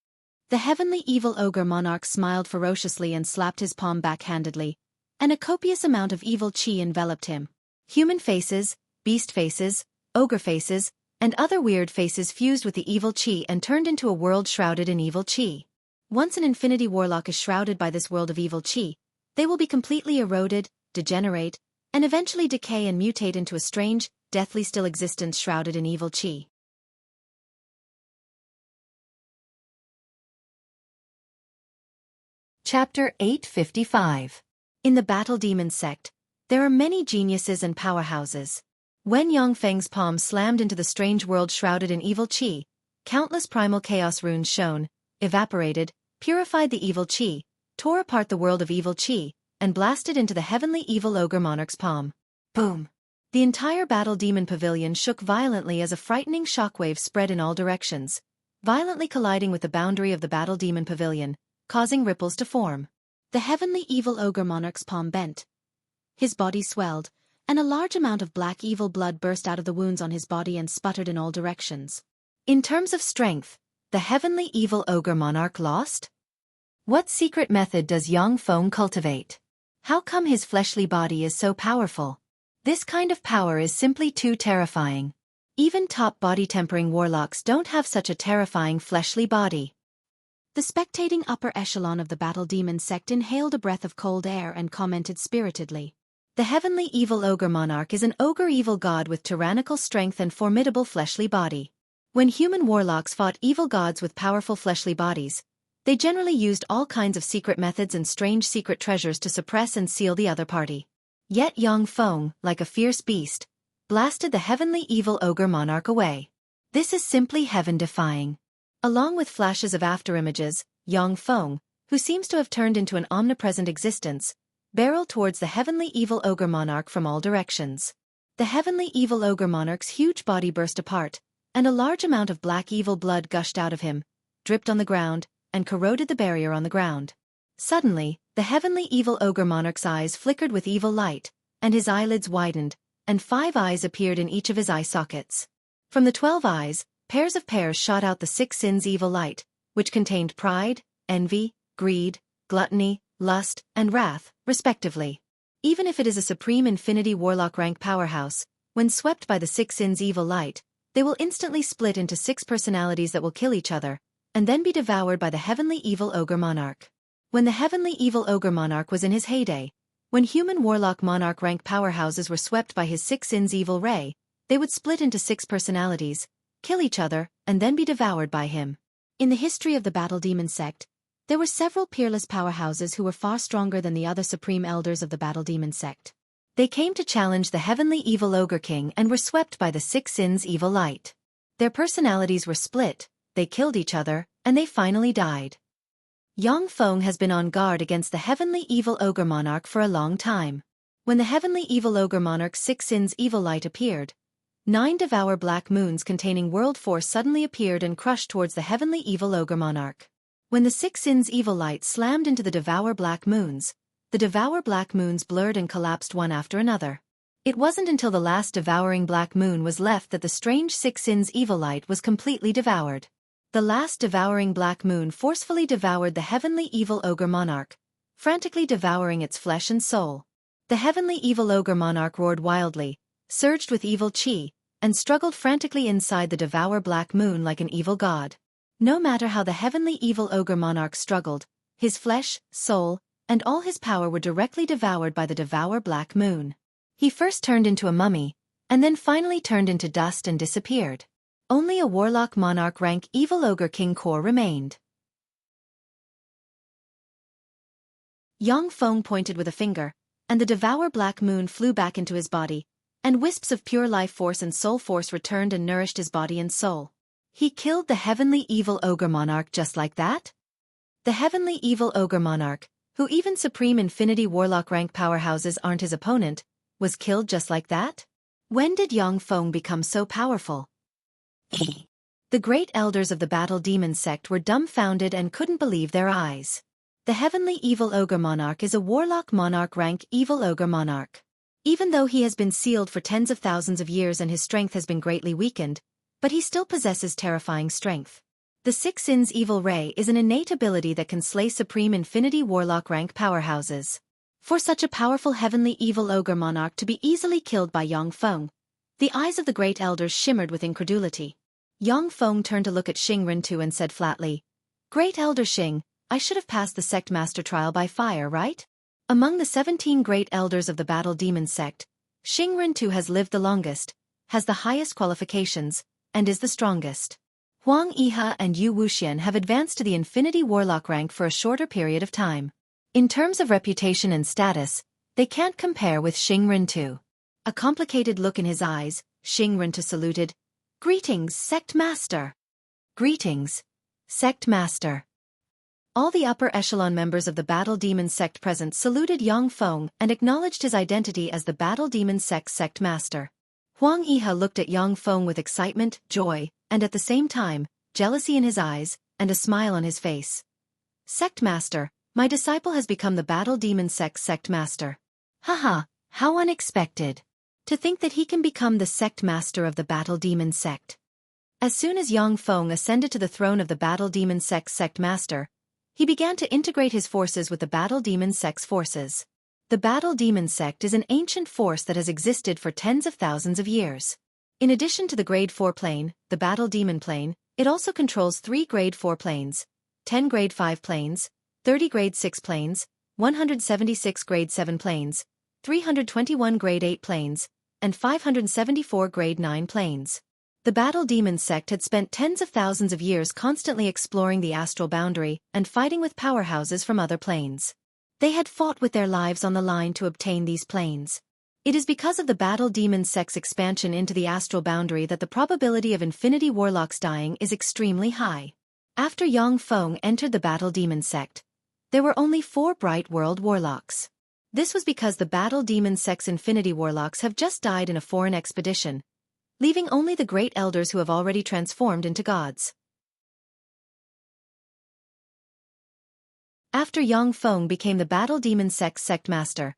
The heavenly evil ogre monarch smiled ferociously and slapped his palm backhandedly, and a copious amount of evil chi enveloped him. Human faces, beast faces, ogre faces, and other weird faces fused with the evil chi and turned into a world shrouded in evil chi. Once an infinity warlock is shrouded by this world of evil chi, they will be completely eroded, degenerate, and eventually decay and mutate into a strange, deathly still existence shrouded in evil chi. Chapter 855. In the Battle Demon sect, there are many geniuses and powerhouses. When Yang Feng's palm slammed into the strange world shrouded in evil chi, countless primal chaos runes shone, evaporated, purified the evil chi, tore apart the world of evil chi, and blasted into the heavenly evil ogre monarch's palm. Boom! The entire Battle Demon Pavilion shook violently as a frightening shockwave spread in all directions, violently colliding with the boundary of the Battle Demon Pavilion, causing ripples to form. The heavenly evil ogre monarch's palm bent. His body swelled, and a large amount of black evil blood burst out of the wounds on his body and sputtered in all directions. In terms of strength, the heavenly evil ogre monarch lost? What secret method does Yang Feng cultivate? How come his fleshly body is so powerful? This kind of power is simply too terrifying. Even top body-tempering warlocks don't have such a terrifying fleshly body. The spectating upper echelon of the Battle Demon sect inhaled a breath of cold air and commented spiritedly. The heavenly evil ogre monarch is an ogre evil god with tyrannical strength and formidable fleshly body. When human warlocks fought evil gods with powerful fleshly bodies, they generally used all kinds of secret methods and strange secret treasures to suppress and seal the other party. Yet Yang Feng, like a fierce beast, blasted the heavenly evil ogre monarch away. This is simply heaven-defying. Along with flashes of afterimages, Yang Feng, who seems to have turned into an omnipresent existence, barreled towards the heavenly evil ogre monarch from all directions. The heavenly evil ogre monarch's huge body burst apart, and a large amount of black evil blood gushed out of him, dripped on the ground, and corroded the barrier on the ground. Suddenly, the heavenly evil ogre monarch's eyes flickered with evil light, and his eyelids widened, and 5 eyes appeared in each of his eye sockets. From the 12 eyes, pairs of pears shot out the 6 sins evil light, which contained pride, envy, greed, gluttony, lust, and wrath, respectively. Even if it is a supreme infinity warlock rank powerhouse, when swept by the 6 sins evil light, they will instantly split into 6 personalities that will kill each other, and then be devoured by the heavenly evil ogre monarch. When the heavenly evil ogre monarch was in his heyday, when human warlock monarch rank powerhouses were swept by his 6 sins evil ray, they would split into 6 personalities, kill each other, and then be devoured by him. In the history of the Battle Demon sect, there were several peerless powerhouses who were far stronger than the other supreme elders of the Battle Demon sect. They came to challenge the heavenly evil ogre king and were swept by the 6 sins evil light. Their personalities were split, they killed each other, and they finally died. Yang Feng has been on guard against the heavenly evil ogre monarch for a long time. When the heavenly evil ogre monarch's 6 sins evil light appeared, 9 devour black moons containing world force suddenly appeared and crushed towards the heavenly evil ogre monarch. When the 6 sins evil light slammed into the devour black moons, the devour black moons blurred and collapsed one after another. It wasn't until the last devouring black moon was left that the strange 6 sins evil light was completely devoured. The last devouring black moon forcefully devoured the heavenly evil ogre monarch, frantically devouring its flesh and soul. The heavenly evil ogre monarch roared wildly, surged with evil chi, and struggled frantically inside the devour black moon like an evil god. No matter how the heavenly evil ogre monarch struggled, his flesh, soul, and all his power were directly devoured by the devour black moon. He first turned into a mummy, and then finally turned into dust and disappeared. Only a warlock monarch rank evil ogre king core remained. Yang Feng pointed with a finger, and the devour black moon flew back into his body, and wisps of pure life force and soul force returned and nourished his body and soul. He killed the heavenly evil ogre monarch just like that? The heavenly evil ogre monarch, who even supreme infinity warlock rank powerhouses aren't his opponent, was killed just like that? When did Yang Feng become so powerful? The great elders of the Battle Demon sect were dumbfounded and couldn't believe their eyes. The Heavenly Evil Ogre Monarch is a warlock monarch rank Evil Ogre Monarch. Even though he has been sealed for tens of thousands of years and his strength has been greatly weakened, but he still possesses terrifying strength. The Six Sins Evil Ray is an innate ability that can slay supreme infinity warlock rank powerhouses. For such a powerful Heavenly Evil Ogre Monarch to be easily killed by Yang Feng, the eyes of the great elders shimmered with incredulity. Yang Feng turned to look at Xing Rintu and said flatly, "Great Elder Xing, I should have passed the sect master trial by fire, right?" Among the 17 great elders of the Battle Demon sect, Xing Rintu has lived the longest, has the highest qualifications, and is the strongest. Huang Yihe and Yu Wuxian have advanced to the Infinity Warlock rank for a shorter period of time. In terms of reputation and status, they can't compare with Xing Rintu. A complicated look in his eyes, Xing Rintu saluted, "Greetings, Sect Master." "Greetings, Sect Master." All the upper echelon members of the Battle Demon sect present saluted Yang Feng and acknowledged his identity as the Battle Demon sect Master. Huang Yihe looked at Yang Feng with excitement, joy, and at the same time, jealousy in his eyes, and a smile on his face. "Sect Master, my disciple has become the Battle Demon sect Master." Haha, how unexpected. To think that he can become the sect master of the Battle Demon sect. As soon as Yang Feng ascended to the throne of the Battle Demon sect Master, he began to integrate his forces with the Battle Demon sect's forces. The Battle Demon sect is an ancient force that has existed for tens of thousands of years. In addition to the Grade 4 plane, the Battle Demon plane, it also controls 3 Grade 4 planes, 10 Grade 5 planes, 30 Grade 6 planes, 176 Grade 7 planes, 321 Grade 8 planes, and 574 Grade 9 planes. The Battle Demon sect had spent tens of thousands of years constantly exploring the astral boundary and fighting with powerhouses from other planes. They had fought with their lives on the line to obtain these planes. It is because of the Battle Demon sect's expansion into the astral boundary that the probability of Infinity Warlocks dying is extremely high. After Yang Feng entered the Battle Demon sect, there were only 4 Bright World Warlocks. This was because the Battle Demon sect's Infinity Warlocks have just died in a foreign expedition, leaving only the great elders who have already transformed into gods. After Yang Feng became the Battle Demon sect master,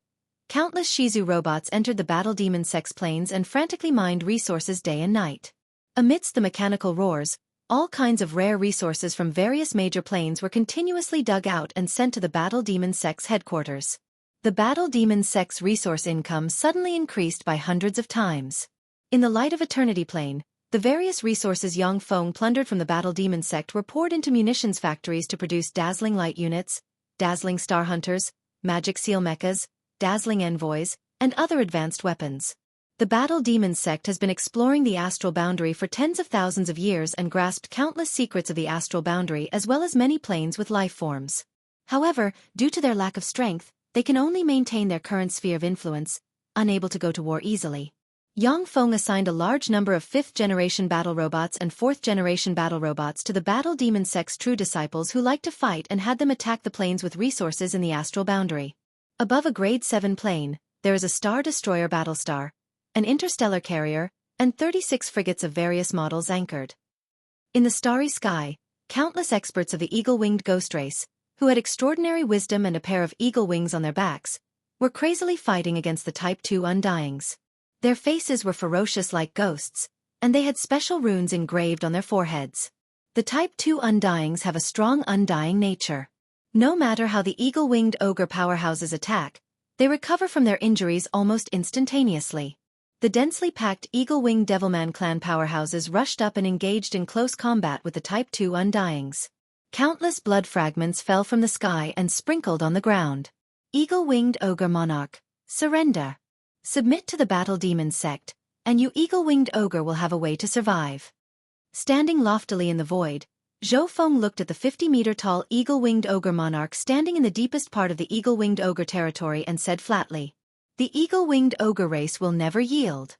countless Shizu robots entered the Battle Demon sect's planes and frantically mined resources day and night. Amidst the mechanical roars, all kinds of rare resources from various major planes were continuously dug out and sent to the Battle Demon sect's headquarters. The Battle Demon sect's resource income suddenly increased by hundreds of times. In the Light of Eternity plane, the various resources Yang Feng plundered from the Battle Demon sect were poured into munitions factories to produce dazzling light units, dazzling star hunters, magic seal mechas, dazzling envoys, and other advanced weapons. The Battle Demon sect has been exploring the astral boundary for tens of thousands of years and grasped countless secrets of the astral boundary as well as many planes with life forms. However, due to their lack of strength, they can only maintain their current sphere of influence, unable to go to war easily. Yang Feng assigned a large number of 5th-generation battle robots and 4th-generation battle robots to the Battle Demon sect's true disciples who liked to fight and had them attack the planes with resources in the astral boundary. Above a Grade 7 plane, there is a Star Destroyer Battlestar, an interstellar carrier, and 36 frigates of various models anchored. In the starry sky, countless experts of the eagle-winged ghost race, who had extraordinary wisdom and a pair of eagle wings on their backs, were crazily fighting against the Type 2 Undyings. Their faces were ferocious like ghosts, and they had special runes engraved on their foreheads. The Type 2 Undyings have a strong undying nature. No matter how the eagle-winged ogre powerhouses attack, they recover from their injuries almost instantaneously. The densely packed eagle-winged Devilman clan powerhouses rushed up and engaged in close combat with the Type 2 Undyings. Countless blood fragments fell from the sky and sprinkled on the ground. Eagle-winged ogre monarch, surrender. Submit to the Battle Demon sect, and you eagle-winged ogre will have a way to survive. Standing loftily in the void, Xiaofan looked at the 50-meter-tall eagle-winged ogre monarch standing in the deepest part of the eagle-winged ogre territory and said flatly, "The eagle-winged ogre race will never yield."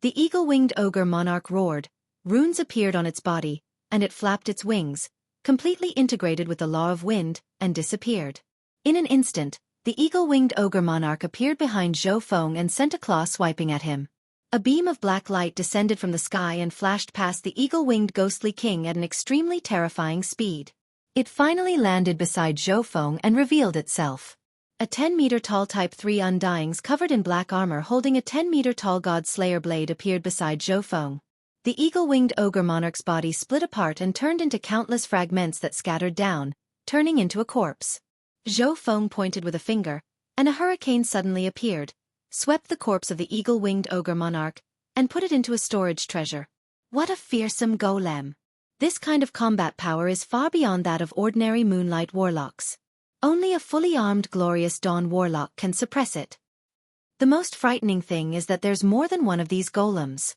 The eagle-winged ogre monarch roared, runes appeared on its body, and it flapped its wings, completely integrated with the law of wind, and disappeared. In an instant, the eagle-winged ogre monarch appeared behind Xiaofan and sent a claw swiping at him. A beam of black light descended from the sky and flashed past the eagle-winged ghostly king at an extremely terrifying speed. It finally landed beside Xiaofan and revealed itself. A 10-meter-tall Type 3 Undyings covered in black armor holding a 10-meter-tall God Slayer blade appeared beside Xiaofan. The eagle-winged ogre monarch's body split apart and turned into countless fragments that scattered down, turning into a corpse. Xiaofan pointed with a finger, and a hurricane suddenly appeared, swept the corpse of the eagle-winged ogre monarch, and put it into a storage treasure. What a fearsome golem! This kind of combat power is far beyond that of ordinary moonlight warlocks. Only a fully armed glorious dawn warlock can suppress it. The most frightening thing is that there's more than one of these golems.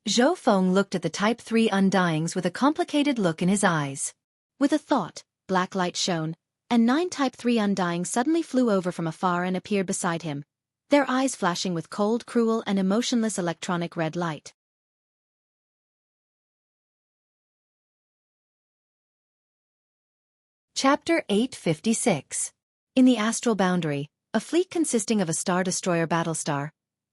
Xiaofan looked at the Type 3 Undyings with a complicated look in his eyes. With a thought, black light shone, and 9 Type 3 Undyings suddenly flew over from afar and appeared beside him, their eyes flashing with cold, cruel and emotionless electronic red light. Chapter 856. In the astral boundary, a fleet consisting of a Star Destroyer battlestar,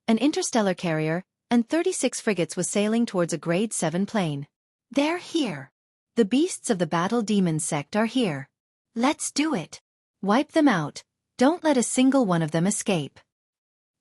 an interstellar carrier, and 36 frigates was sailing towards a Grade 7 plane. They're here. The beasts of the Battle Demon sect are here. Let's do it. Wipe them out. Don't let a single one of them escape.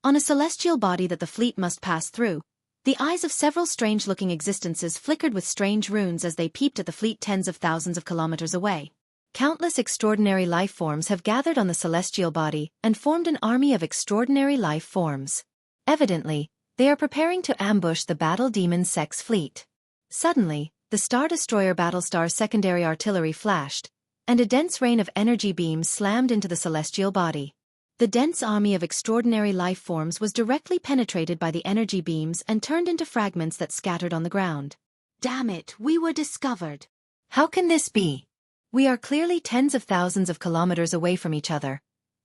On a celestial body that the fleet must pass through, the eyes of several strange-looking existences flickered with strange runes as they peeped at the fleet tens of thousands of kilometers away. Countless extraordinary life forms have gathered on the celestial body and formed an army of extraordinary life forms. Evidently, they are preparing to ambush the Battle Demon sect's fleet. Suddenly, the Star Destroyer battlestar's secondary artillery flashed, and a dense rain of energy beams slammed into the celestial body. The dense army of extraordinary life forms was directly penetrated by the energy beams and turned into fragments that scattered on the ground. Damn it, we were discovered. How can this be? We are clearly tens of thousands of kilometers away from each other.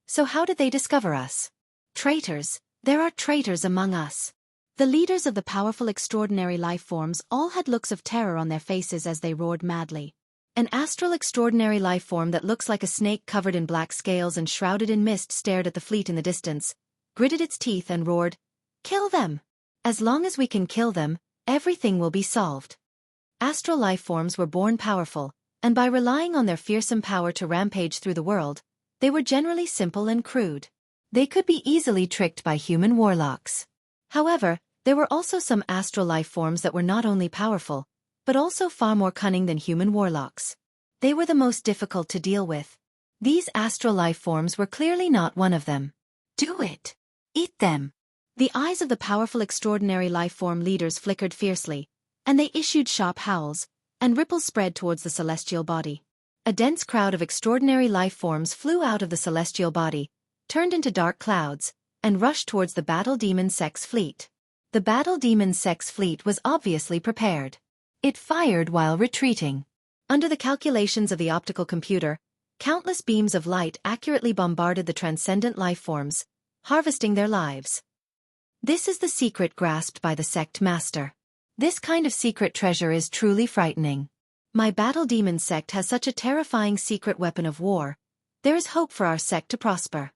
So how did they discover us? Traitors, there are traitors among us. The leaders of the powerful extraordinary life forms all had looks of terror on their faces as they roared madly. An astral extraordinary life form that looks like a snake covered in black scales and shrouded in mist stared at the fleet in the distance, gritted its teeth and roared, "Kill them! As long as we can kill them, everything will be solved." Astral life forms were born powerful, and by relying on their fearsome power to rampage through the world, they were generally simple and crude. They could be easily tricked by human warlocks. However, there were also some astral life forms that were not only powerful, but also far more cunning than human warlocks. They were the most difficult to deal with. These astral life forms were clearly not one of them. Do it! Eat them! The eyes of the powerful extraordinary life form leaders flickered fiercely, and they issued sharp howls, and ripples spread towards the celestial body. A dense crowd of extraordinary life forms flew out of the celestial body, turned into dark clouds, and rushed towards the Battle Demon sect's fleet. The Battle Demon sect's fleet was obviously prepared. It fired while retreating. Under the calculations of the optical computer, countless beams of light accurately bombarded the transcendent life forms, harvesting their lives. This is the secret grasped by the sect master. This kind of secret treasure is truly frightening. My Battle Demon sect has such a terrifying secret weapon of war. There is hope for our sect to prosper.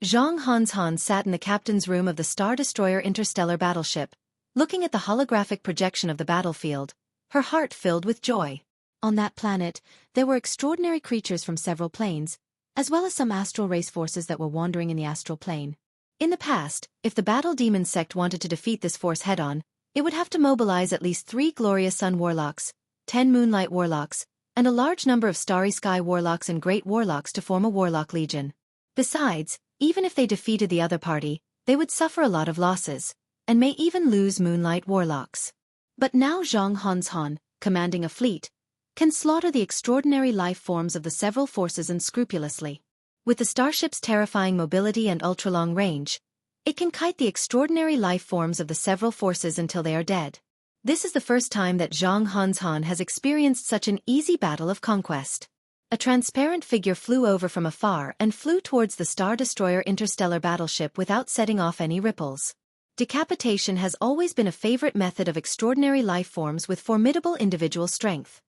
Zhang Hanshan sat in the captain's room of the Star Destroyer interstellar battleship, looking at the holographic projection of the battlefield, her heart filled with joy. On that planet, there were extraordinary creatures from several planes, as well as some astral race forces that were wandering in the astral plane. In the past, if the Battle Demon sect wanted to defeat this force head-on, it would have to mobilize at least 3 Glorious Sun Warlocks, 10 Moonlight Warlocks, and a large number of Starry Sky Warlocks and Great Warlocks to form a Warlock Legion. Besides, even if they defeated the other party, they would suffer a lot of losses, and may even lose Moonlight Warlocks. But now Zhang Hanshan, commanding a fleet, can slaughter the extraordinary life forms of the several forces unscrupulously. With the starship's terrifying mobility and ultra-long range, it can kite the extraordinary life forms of the several forces until they are dead. This is the first time that Zhang Hanshan has experienced such an easy battle of conquest. A transparent figure flew over from afar and flew towards the Star Destroyer interstellar battleship without setting off any ripples. Decapitation has always been a favorite method of extraordinary life forms with formidable individual strength.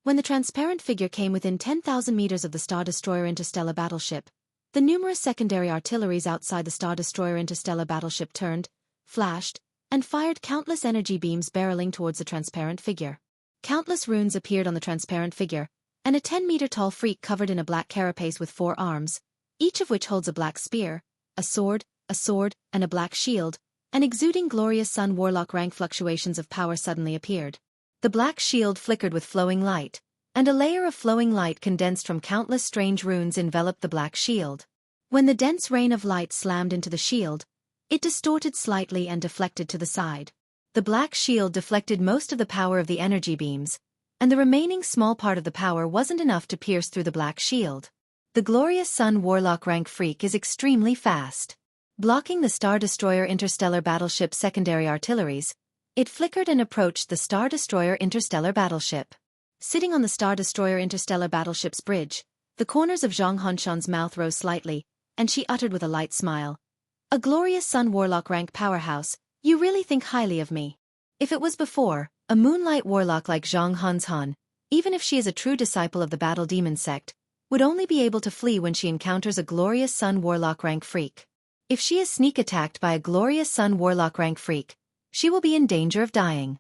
When the transparent figure came within 10,000 meters of the Star Destroyer interstellar battleship, The numerous secondary artilleries outside the Star Destroyer interstellar battleship turned, flashed, and fired countless energy beams barreling towards the transparent figure. Countless runes appeared on the transparent figure, and a 10-meter-tall freak covered in a black carapace with 4 arms, each of which holds a black spear, a sword, and a black shield, and exuding glorious sun warlock rank fluctuations of power suddenly appeared. The black shield flickered with flowing light, and a layer of flowing light condensed from countless strange runes enveloped the black shield. When the dense rain of light slammed into the shield, it distorted slightly and deflected to the side. The black shield deflected most of the power of the energy beams, and the remaining small part of the power wasn't enough to pierce through the black shield. The glorious sun warlock rank freak is extremely fast. Blocking the Star Destroyer interstellar battleship's secondary artilleries, it flickered and approached the Star Destroyer interstellar battleship. Sitting on the Star Destroyer interstellar battleship's bridge, the corners of Zhang Hanshan's mouth rose slightly, and she uttered with a light smile, "A glorious sun warlock rank powerhouse, you really think highly of me." If it was before, a moonlight warlock like Zhang Hanshan, even if she is a true disciple of the Battle Demon sect, would only be able to flee when she encounters a glorious sun warlock rank freak. If she is sneak attacked by a glorious sun warlock rank freak, she will be in danger of dying.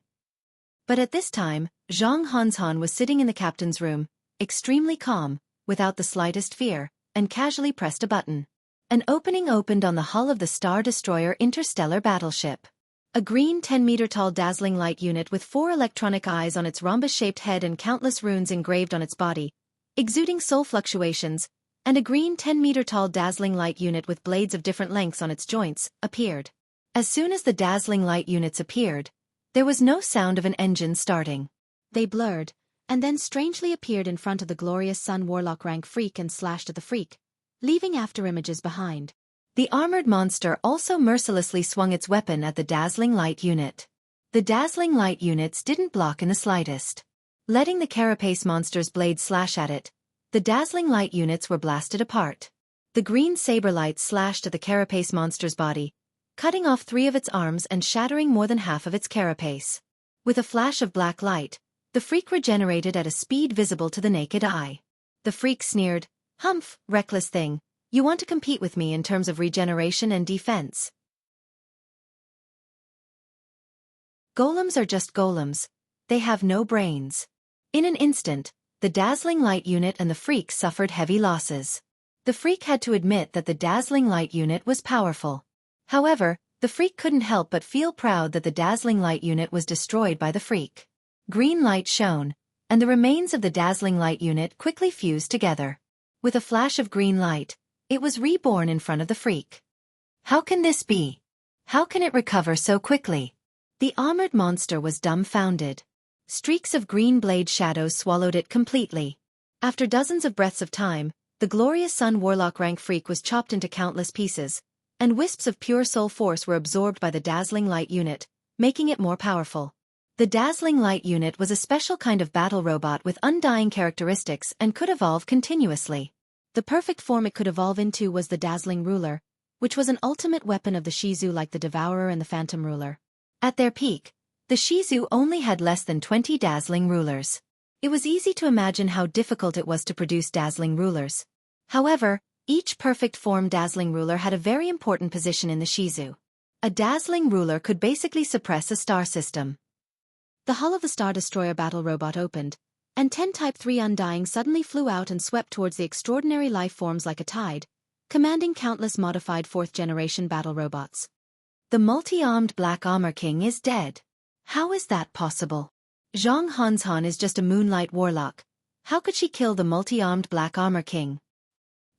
But at this time, Zhang Hanshan was sitting in the captain's room, extremely calm, without the slightest fear, and casually pressed a button. An opening opened on the hull of the Star Destroyer interstellar battleship. A green 10-meter-tall dazzling light unit with 4 electronic eyes on its rhombus-shaped head and countless runes engraved on its body, exuding soul fluctuations, and a green 10-meter-tall dazzling light unit with blades of different lengths on its joints, appeared. As soon as the dazzling light units appeared, there was no sound of an engine starting. They blurred, and then strangely appeared in front of the glorious sun warlock rank freak and slashed at the freak, leaving afterimages behind. The armored monster also mercilessly swung its weapon at the dazzling light unit. The dazzling light units didn't block in the slightest. Letting the carapace monster's blade slash at it, the dazzling light units were blasted apart. The green saber light slashed at the carapace monster's body, cutting off 3 of its arms and shattering more than half of its carapace. With a flash of black light, the freak regenerated at a speed visible to the naked eye. The freak sneered, "Humph, reckless thing, you want to compete with me in terms of regeneration and defense? Golems are just golems. They have no brains." In an instant, the dazzling light unit and the freak suffered heavy losses. The freak had to admit that the dazzling light unit was powerful. However, the freak couldn't help but feel proud that the dazzling light unit was destroyed by the freak. Green light shone, and the remains of the dazzling light unit quickly fused together. With a flash of green light, it was reborn in front of the freak. How can this be? How can it recover so quickly? The armored monster was dumbfounded. Streaks of green blade shadows swallowed it completely. After dozens of breaths of time, the glorious sun warlock rank freak was chopped into countless pieces, and wisps of pure soul force were absorbed by the dazzling light unit, making it more powerful. The dazzling light unit was a special kind of battle robot with undying characteristics and could evolve continuously. The perfect form it could evolve into was the dazzling ruler, which was an ultimate weapon of the Shizu like the Devourer and the Phantom Ruler. At their peak, the Shizu only had less than 20 dazzling rulers. It was easy to imagine how difficult it was to produce dazzling rulers. However, each perfect form dazzling ruler had a very important position in the Shizu. A dazzling ruler could basically suppress a star system. The hull of the Star Destroyer battle robot opened, and 10 Type 3 Undying suddenly flew out and swept towards the extraordinary life forms like a tide, commanding countless modified 4th-generation battle robots. The multi-armed Black Armor King is dead. How is that possible? Zhang Hanshan is just a moonlight warlock. How could she kill the multi-armed Black Armor King?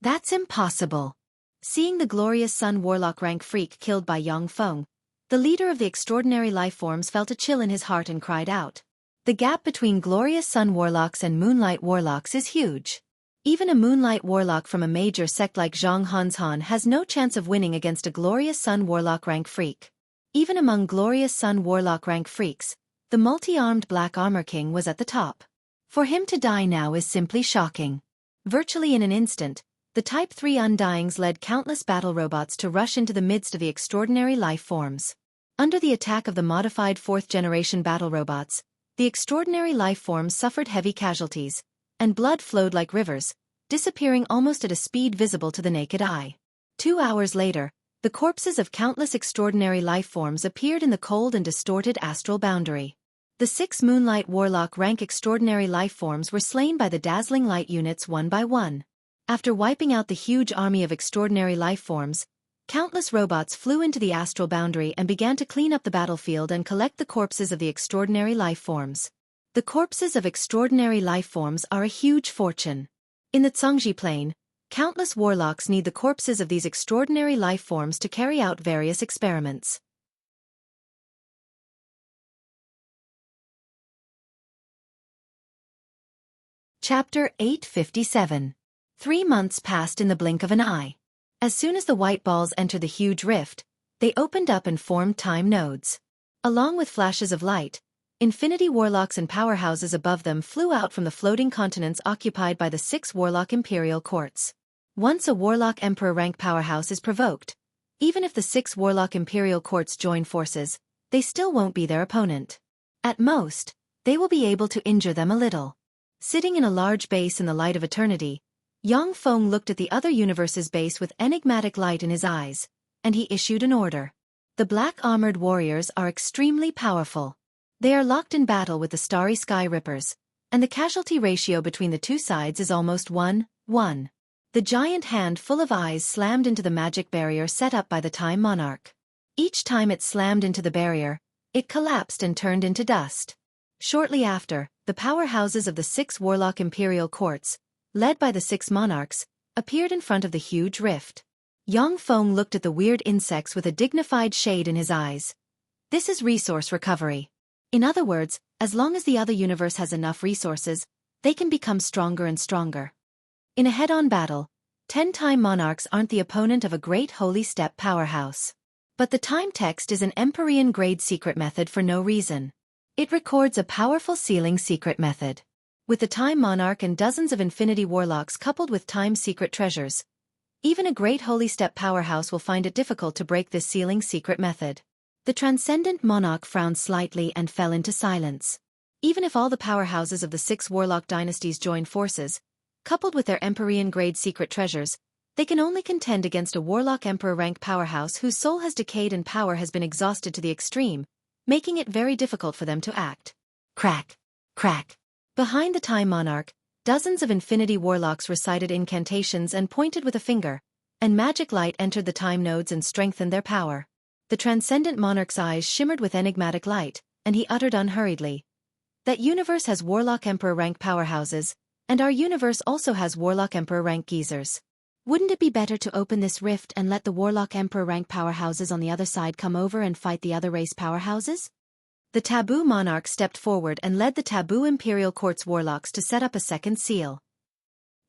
That's impossible. Seeing the glorious Sun Warlock rank freak killed by Yang Feng, the leader of the extraordinary life forms felt a chill in his heart and cried out. The gap between glorious Sun Warlocks and Moonlight Warlocks is huge. Even a Moonlight Warlock from a major sect like Zhang Hanshan has no chance of winning against a glorious Sun Warlock rank freak. Even among glorious Sun Warlock rank freaks, the multi-armed Black Armor King was at the top. For him to die now is simply shocking. Virtually in an instant, the Type 3 Undyings led countless battle robots to rush into the midst of the extraordinary life forms. Under the attack of the modified 4th-generation battle robots, the extraordinary life forms suffered heavy casualties, and blood flowed like rivers, disappearing almost at a speed visible to the naked eye. 2 hours later, the corpses of countless extraordinary life forms appeared in the cold and distorted astral boundary. The 6 Moonlight Warlock rank extraordinary life forms were slain by the dazzling light units one by one. After wiping out the huge army of extraordinary life forms, countless robots flew into the astral boundary and began to clean up the battlefield and collect the corpses of the extraordinary life forms. The corpses of extraordinary life forms are a huge fortune. In the Zhongji Plain, countless warlocks need the corpses of these extraordinary life forms to carry out various experiments. Chapter 857. 3 months passed in the blink of an eye. As soon as the white balls entered the huge rift, they opened up and formed time nodes. Along with flashes of light, infinity warlocks and powerhouses above them flew out from the floating continents occupied by the 6 warlock imperial courts. Once a warlock emperor rank powerhouse is provoked, even if the 6 warlock imperial courts join forces, they still won't be their opponent. At most, they will be able to injure them a little. Sitting in a large base in the light of eternity, Yang Feng looked at the other universe's base with enigmatic light in his eyes, and he issued an order. The black armored warriors are extremely powerful. They are locked in battle with the starry sky rippers, and the casualty ratio between the two sides is almost 1-1. The giant hand full of eyes slammed into the magic barrier set up by the Time Monarch. Each time it slammed into the barrier, it collapsed and turned into dust. Shortly after, the powerhouses of the 6 warlock imperial courts, led by the 6 monarchs, appeared in front of the huge rift. Yang Feng looked at the weird insects with a dignified shade in his eyes. This is resource recovery. In other words, as long as the other universe has enough resources, they can become stronger and stronger. In a head-on battle, 10 Time Monarchs aren't the opponent of a great Holy Step powerhouse. But the time text is an Empyrean-grade secret method for no reason. It records a powerful sealing secret method. With the Time Monarch and dozens of Infinity Warlocks coupled with Time's secret treasures, even a great Holy Step powerhouse will find it difficult to break this sealing secret method. The Transcendent Monarch frowned slightly and fell into silence. Even if all the powerhouses of the 6 Warlock dynasties join forces, coupled with their Empyrean-grade secret treasures, they can only contend against a Warlock Emperor rank powerhouse whose soul has decayed and power has been exhausted to the extreme, making it very difficult for them to act. Crack! Crack! Behind the Time Monarch, dozens of Infinity Warlocks recited incantations and pointed with a finger, and magic light entered the time nodes and strengthened their power. The Transcendent Monarch's eyes shimmered with enigmatic light, and he uttered unhurriedly, "That universe has Warlock Emperor rank powerhouses, and our universe also has Warlock Emperor rank geezers. Wouldn't it be better to open this rift and let the Warlock Emperor rank powerhouses on the other side come over and fight the other race powerhouses?" The Taboo Monarch stepped forward and led the Taboo Imperial Court's warlocks to set up a second seal.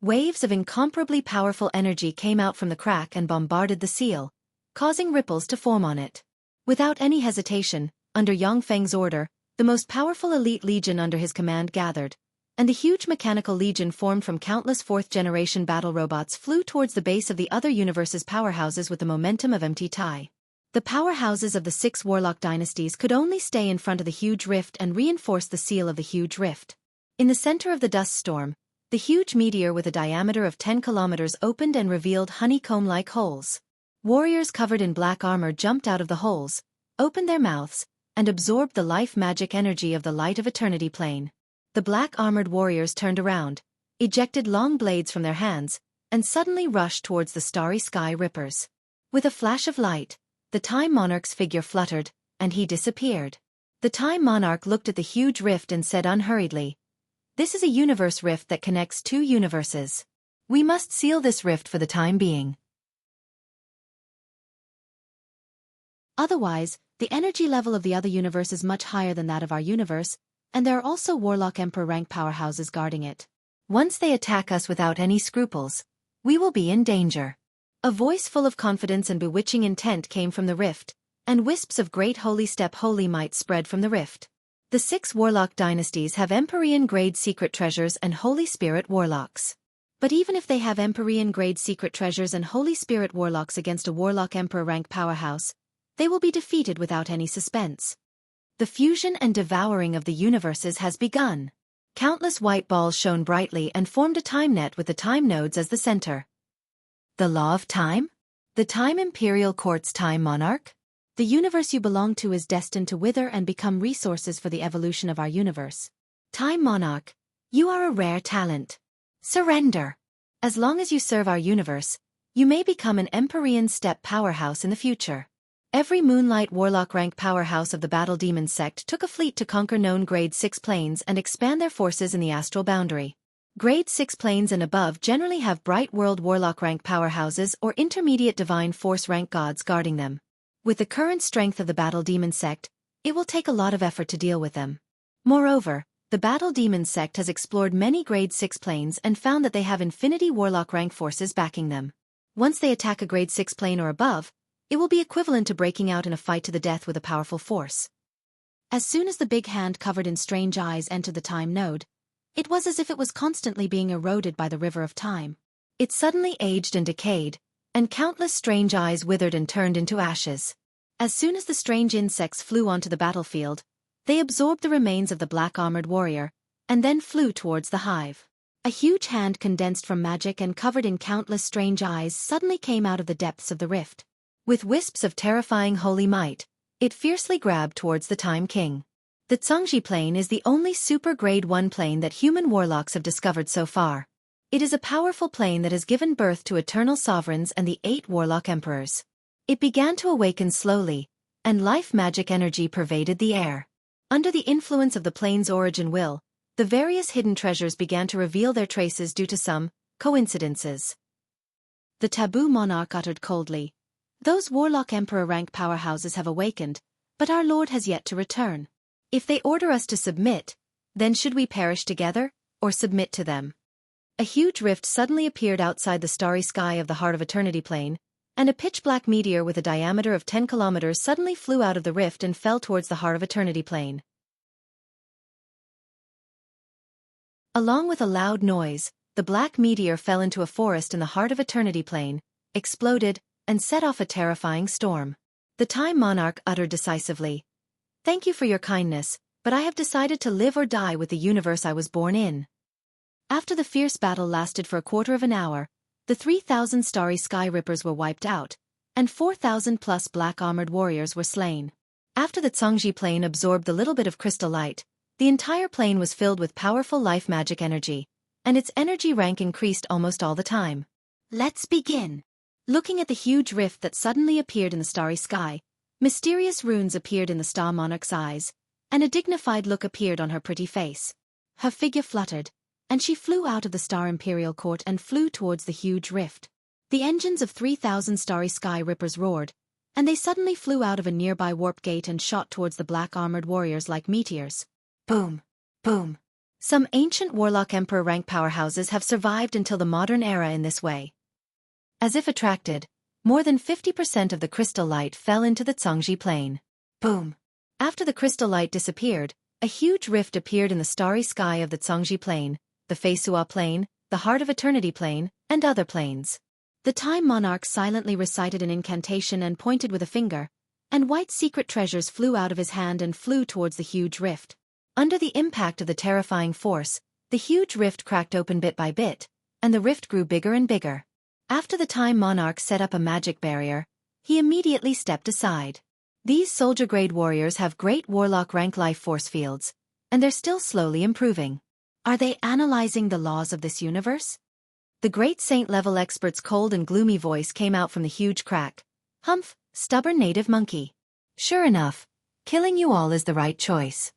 Waves of incomparably powerful energy came out from the crack and bombarded the seal, causing ripples to form on it. Without any hesitation, under Yang Feng's order, the most powerful elite legion under his command gathered, and the huge mechanical legion formed from countless 4th-generation battle robots flew towards the base of the other universe's powerhouses with the momentum of empty tie. The powerhouses of the 6 Warlock dynasties could only stay in front of the huge rift and reinforce the seal of the huge rift. In the center of the dust storm, the huge meteor with a diameter of 10 kilometers opened and revealed honeycomb-like holes. Warriors covered in black armor jumped out of the holes, opened their mouths, and absorbed the life-magic energy of the light of eternity plane. The black-armored warriors turned around, ejected long blades from their hands, and suddenly rushed towards the starry sky rippers. With a flash of light, the Time Monarch's figure fluttered, and he disappeared. The Time Monarch looked at the huge rift and said unhurriedly, "This is a universe rift that connects 2 universes. We must seal this rift for the time being. Otherwise, the energy level of the other universe is much higher than that of our universe, and there are also Warlock Emperor rank powerhouses guarding it. Once they attack us without any scruples, we will be in danger." A voice full of confidence and bewitching intent came from the rift, and wisps of great holy step holy might spread from the rift. The 6 Warlock dynasties have Empyrean-grade secret treasures and Holy Spirit Warlocks. But even if they have Empyrean-grade secret treasures and Holy Spirit Warlocks against a Warlock Emperor rank powerhouse, they will be defeated without any suspense. The fusion and devouring of the universes has begun. Countless white balls shone brightly and formed a time net with the time nodes as the center. The law of time? The time imperial court's time monarch? The universe you belong to is destined to wither and become resources for the evolution of our universe. Time monarch, you are a rare talent. Surrender. As long as you serve our universe, you may become an Empyrean step powerhouse in the future. Every Moonlight Warlock rank powerhouse of the Battle Demon sect took a fleet to conquer known Grade 6 planes and expand their forces in the astral boundary. Grade 6 planes and above generally have Bright World Warlock rank powerhouses or Intermediate Divine Force rank gods guarding them. With the current strength of the Battle Demon sect, it will take a lot of effort to deal with them. Moreover, the Battle Demon sect has explored many Grade 6 planes and found that they have Infinity Warlock rank forces backing them. Once they attack a Grade 6 plane or above, it will be equivalent to breaking out in a fight to the death with a powerful force. As soon as the big hand covered in strange eyes entered the time node, it was as if it was constantly being eroded by the river of time. It suddenly aged and decayed, and countless strange eyes withered and turned into ashes. As soon as the strange insects flew onto the battlefield, they absorbed the remains of the black-armored warrior, and then flew towards the hive. A huge hand condensed from magic and covered in countless strange eyes suddenly came out of the depths of the rift. With wisps of terrifying holy might, it fiercely grabbed towards the Time King. The Zhongji plane is the only super Grade 1 plane that human warlocks have discovered so far. It is a powerful plane that has given birth to eternal sovereigns and the 8 warlock emperors. It began to awaken slowly, and life magic energy pervaded the air. Under the influence of the plane's origin will, the various hidden treasures began to reveal their traces due to some coincidences. The taboo monarch uttered coldly, "Those warlock emperor rank powerhouses have awakened, but our lord has yet to return. If they order us to submit, then should we perish together, or submit to them?" A huge rift suddenly appeared outside the starry sky of the Heart of Eternity plane, and a pitch-black meteor with a diameter of 10 kilometers suddenly flew out of the rift and fell towards the Heart of Eternity plane. Along with a loud noise, the black meteor fell into a forest in the Heart of Eternity plane, exploded, and set off a terrifying storm. The Time Monarch uttered decisively, "Thank you for your kindness, but I have decided to live or die with the universe I was born in." After the fierce battle lasted for a quarter of an hour, the 3,000 starry sky rippers were wiped out, and 4,000 plus black-armored warriors were slain. After the Zhongji plane absorbed the little bit of crystal light, the entire plane was filled with powerful life magic energy, and its energy rank increased almost all the time. Let's begin. Looking at the huge rift that suddenly appeared in the starry sky, mysterious runes appeared in the Star Monarch's eyes, and a dignified look appeared on her pretty face. Her figure fluttered, and she flew out of the Star Imperial Court and flew towards the huge rift. The engines of 3,000 starry sky rippers roared, and they suddenly flew out of a nearby warp gate and shot towards the black-armored warriors like meteors. Boom! Boom! Some ancient warlock emperor rank powerhouses have survived until the modern era in this way. As if attracted, more than 50% of the crystal light fell into the Zhongji plane. Boom! After the crystal light disappeared, a huge rift appeared in the starry sky of the Zhongji plane, the Feisua plane, the Heart of Eternity plane, and other planes. The Time Monarch silently recited an incantation and pointed with a finger, and white secret treasures flew out of his hand and flew towards the huge rift. Under the impact of the terrifying force, the huge rift cracked open bit by bit, and the rift grew bigger and bigger. After the Time Monarch set up a magic barrier, he immediately stepped aside. These soldier-grade warriors have great warlock rank life force fields, and they're still slowly improving. Are they analyzing the laws of this universe? The great saint-level expert's cold and gloomy voice came out from the huge crack. "Humph, stubborn native monkey. Sure enough, killing you all is the right choice."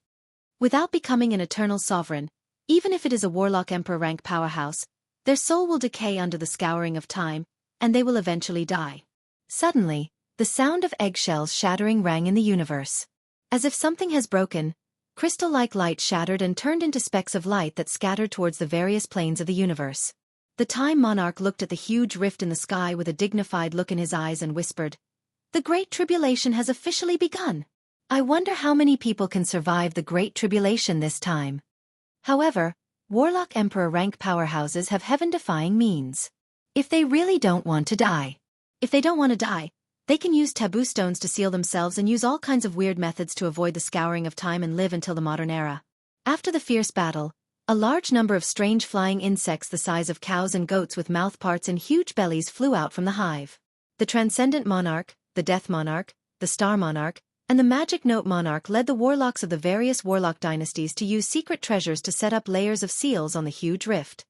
Without becoming an eternal sovereign, even if it is a warlock emperor rank powerhouse, their soul will decay under the scouring of time, and they will eventually die. Suddenly, the sound of eggshells shattering rang in the universe. As if something has broken, crystal-like light shattered and turned into specks of light that scattered towards the various planes of the universe. The Time Monarch looked at the huge rift in the sky with a dignified look in his eyes and whispered, "The Great Tribulation has officially begun. I wonder how many people can survive the Great Tribulation this time." However, Warlock Emperor rank powerhouses have heaven-defying means. If they really don't want to die. If they don't want to die, they can use taboo stones to seal themselves and use all kinds of weird methods to avoid the scouring of time and live until the modern era. After the fierce battle, A large number of strange flying insects the size of cows and goats with mouthparts and huge bellies flew out from the hive. The Transcendent Monarch, the Death Monarch, the Star Monarch, and the Magic Note Monarch led the warlocks of the various warlock dynasties to use secret treasures to set up layers of seals on the huge rift.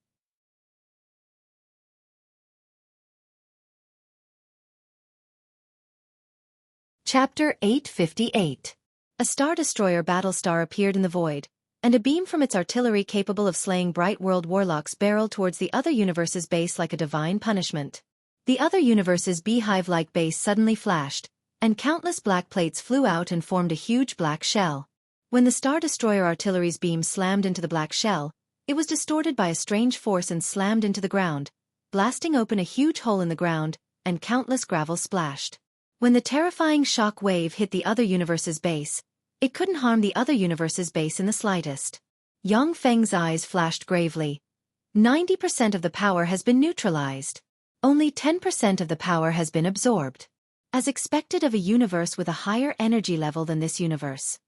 Chapter 858. A Star Destroyer Battlestar appeared in the void, and a beam from its artillery capable of slaying Bright World warlocks barreled towards the other universe's base like a divine punishment. The other universe's beehive-like base suddenly flashed, and countless black plates flew out and formed a huge black shell. When the Star Destroyer artillery's beam slammed into the black shell, it was distorted by a strange force and slammed into the ground, blasting open a huge hole in the ground, and countless gravel splashed. When the terrifying shock wave hit the other universe's base, it couldn't harm the other universe's base in the slightest. Yang Feng's eyes flashed gravely. 90% of the power has been neutralized. Only 10% of the power has been absorbed. As expected of a universe with a higher energy level than this universe.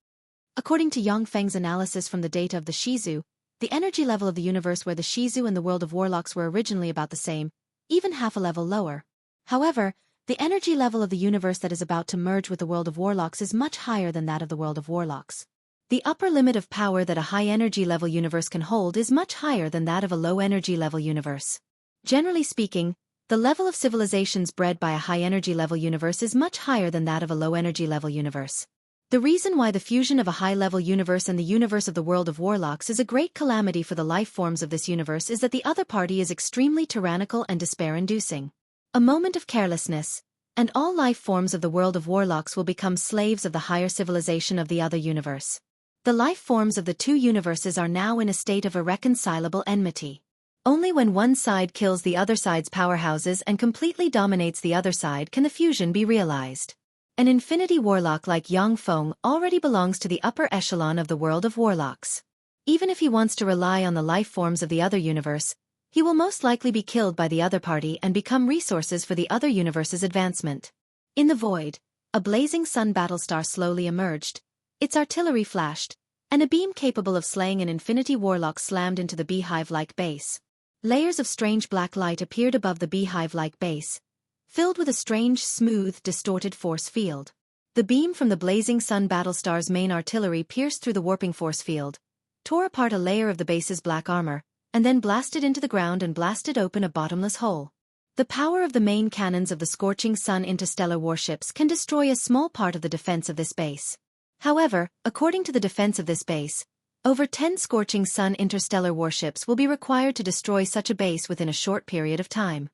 According to Yang Feng's analysis from the data of the Shizu, the energy level of the universe where the Shizu and the world of warlocks were originally about the same, even half a level lower. However, the energy level of the universe that is about to merge with the world of warlocks is much higher than that of the world of warlocks. The upper limit of power that a high energy level universe can hold is much higher than that of a low energy level universe. Generally speaking, the level of civilizations bred by a high energy level universe is much higher than that of a low energy level universe. The reason why the fusion of a high level universe and the universe of the world of warlocks is a great calamity for the life forms of this universe is that the other party is extremely tyrannical and despair-inducing. A moment of carelessness, and all life forms of the world of warlocks will become slaves of the higher civilization of the other universe. The life forms of the two universes are now in a state of irreconcilable enmity. Only when one side kills the other side's powerhouses and completely dominates the other side can the fusion be realized. An infinity warlock like Yang Feng already belongs to the upper echelon of the world of warlocks. Even if he wants to rely on the life forms of the other universe, he will most likely be killed by the other party and become resources for the other universe's advancement. In the void, a blazing sun battlestar slowly emerged, its artillery flashed, and a beam capable of slaying an infinity warlock slammed into the beehive-like base. Layers of strange black light appeared above the beehive-like base, filled with a strange, smooth, distorted force field. The beam from the blazing sun battlestar's main artillery pierced through the warping force field, tore apart a layer of the base's black armor, and then blasted into the ground and blasted open a bottomless hole. The power of the main cannons of the Scorching Sun interstellar warships can destroy a small part of the defense of this base. However, according to the defense of this base, over 10 Scorching Sun interstellar warships will be required to destroy such a base within a short period of time.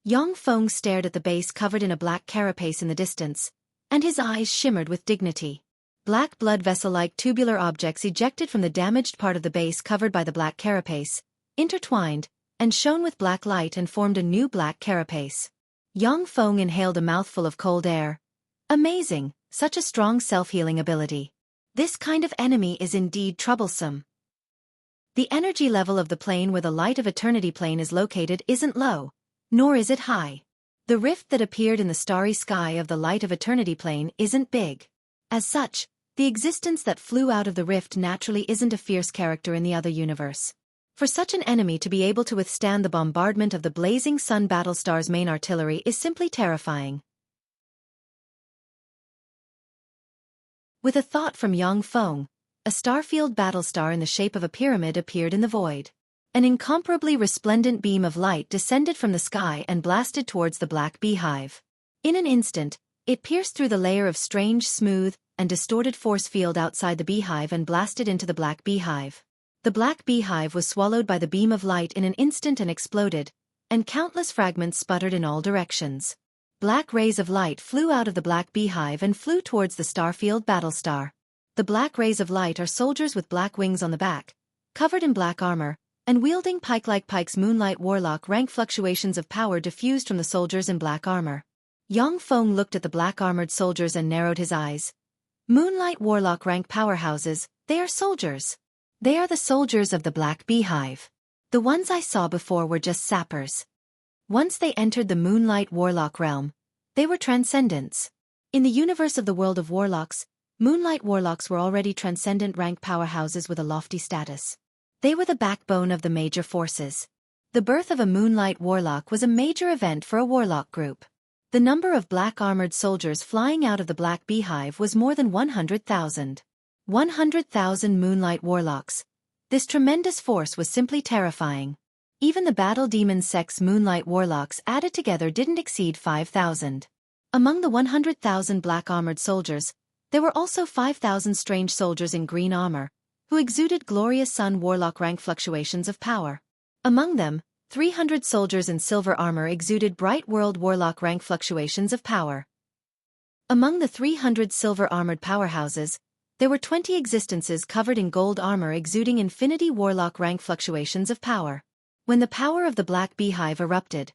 Yang Feng stared at the base covered in a black carapace in the distance, and his eyes shimmered with dignity. Black blood vessel-like tubular objects ejected from the damaged part of the base covered by the black carapace, intertwined, and shone with black light and formed a new black carapace. Yang Feng inhaled a mouthful of cold air. Amazing, such a strong self-healing ability. This kind of enemy is indeed troublesome. The energy level of the plane where the Light of Eternity plane is located isn't low, nor is it high. The rift that appeared in the starry sky of the Light of Eternity plane isn't big. As such, the existence that flew out of the rift naturally isn't a fierce character in the other universe. For such an enemy to be able to withstand the bombardment of the blazing sun battlestar's main artillery is simply terrifying. With a thought from Yang Feng, a starfield battlestar in the shape of a pyramid appeared in the void. An incomparably resplendent beam of light descended from the sky and blasted towards the black beehive. In an instant, it pierced through the layer of strange, smooth, and distorted force field outside the beehive and blasted into the black beehive. The black beehive was swallowed by the beam of light in an instant and exploded, and countless fragments sputtered in all directions. Black rays of light flew out of the black beehive and flew towards the starfield battlestar. The black rays of light are soldiers with black wings on the back, covered in black armor, and wielding pike-like pikes. Moonlight warlock rank fluctuations of power diffused from the soldiers in black armor. Yang Feng looked at the black-armored soldiers and narrowed his eyes. Moonlight warlock rank powerhouses, they are soldiers. They are the soldiers of the black beehive. The ones I saw before were just sappers. Once they entered the Moonlight warlock realm, they were transcendents. In the universe of the world of warlocks, Moonlight warlocks were already transcendent rank powerhouses with a lofty status. They were the backbone of the major forces. The birth of a Moonlight Warlock was a major event for a warlock group. The number of black armored soldiers flying out of the Black Beehive was more than 100,000. 100,000 Moonlight Warlocks. This tremendous force was simply terrifying. Even the Battle Demon Sect's Moonlight Warlocks added together didn't exceed 5,000. Among the 100,000 black armored soldiers, there were also 5,000 strange soldiers in green armor, who exuded glorious Sun Warlock rank fluctuations of power. Among them, 300 soldiers in silver armor exuded bright World Warlock rank fluctuations of power. Among the 300 silver-armored powerhouses, there were 20 existences covered in gold armor exuding Infinity Warlock rank fluctuations of power. When the power of the Black Beehive erupted,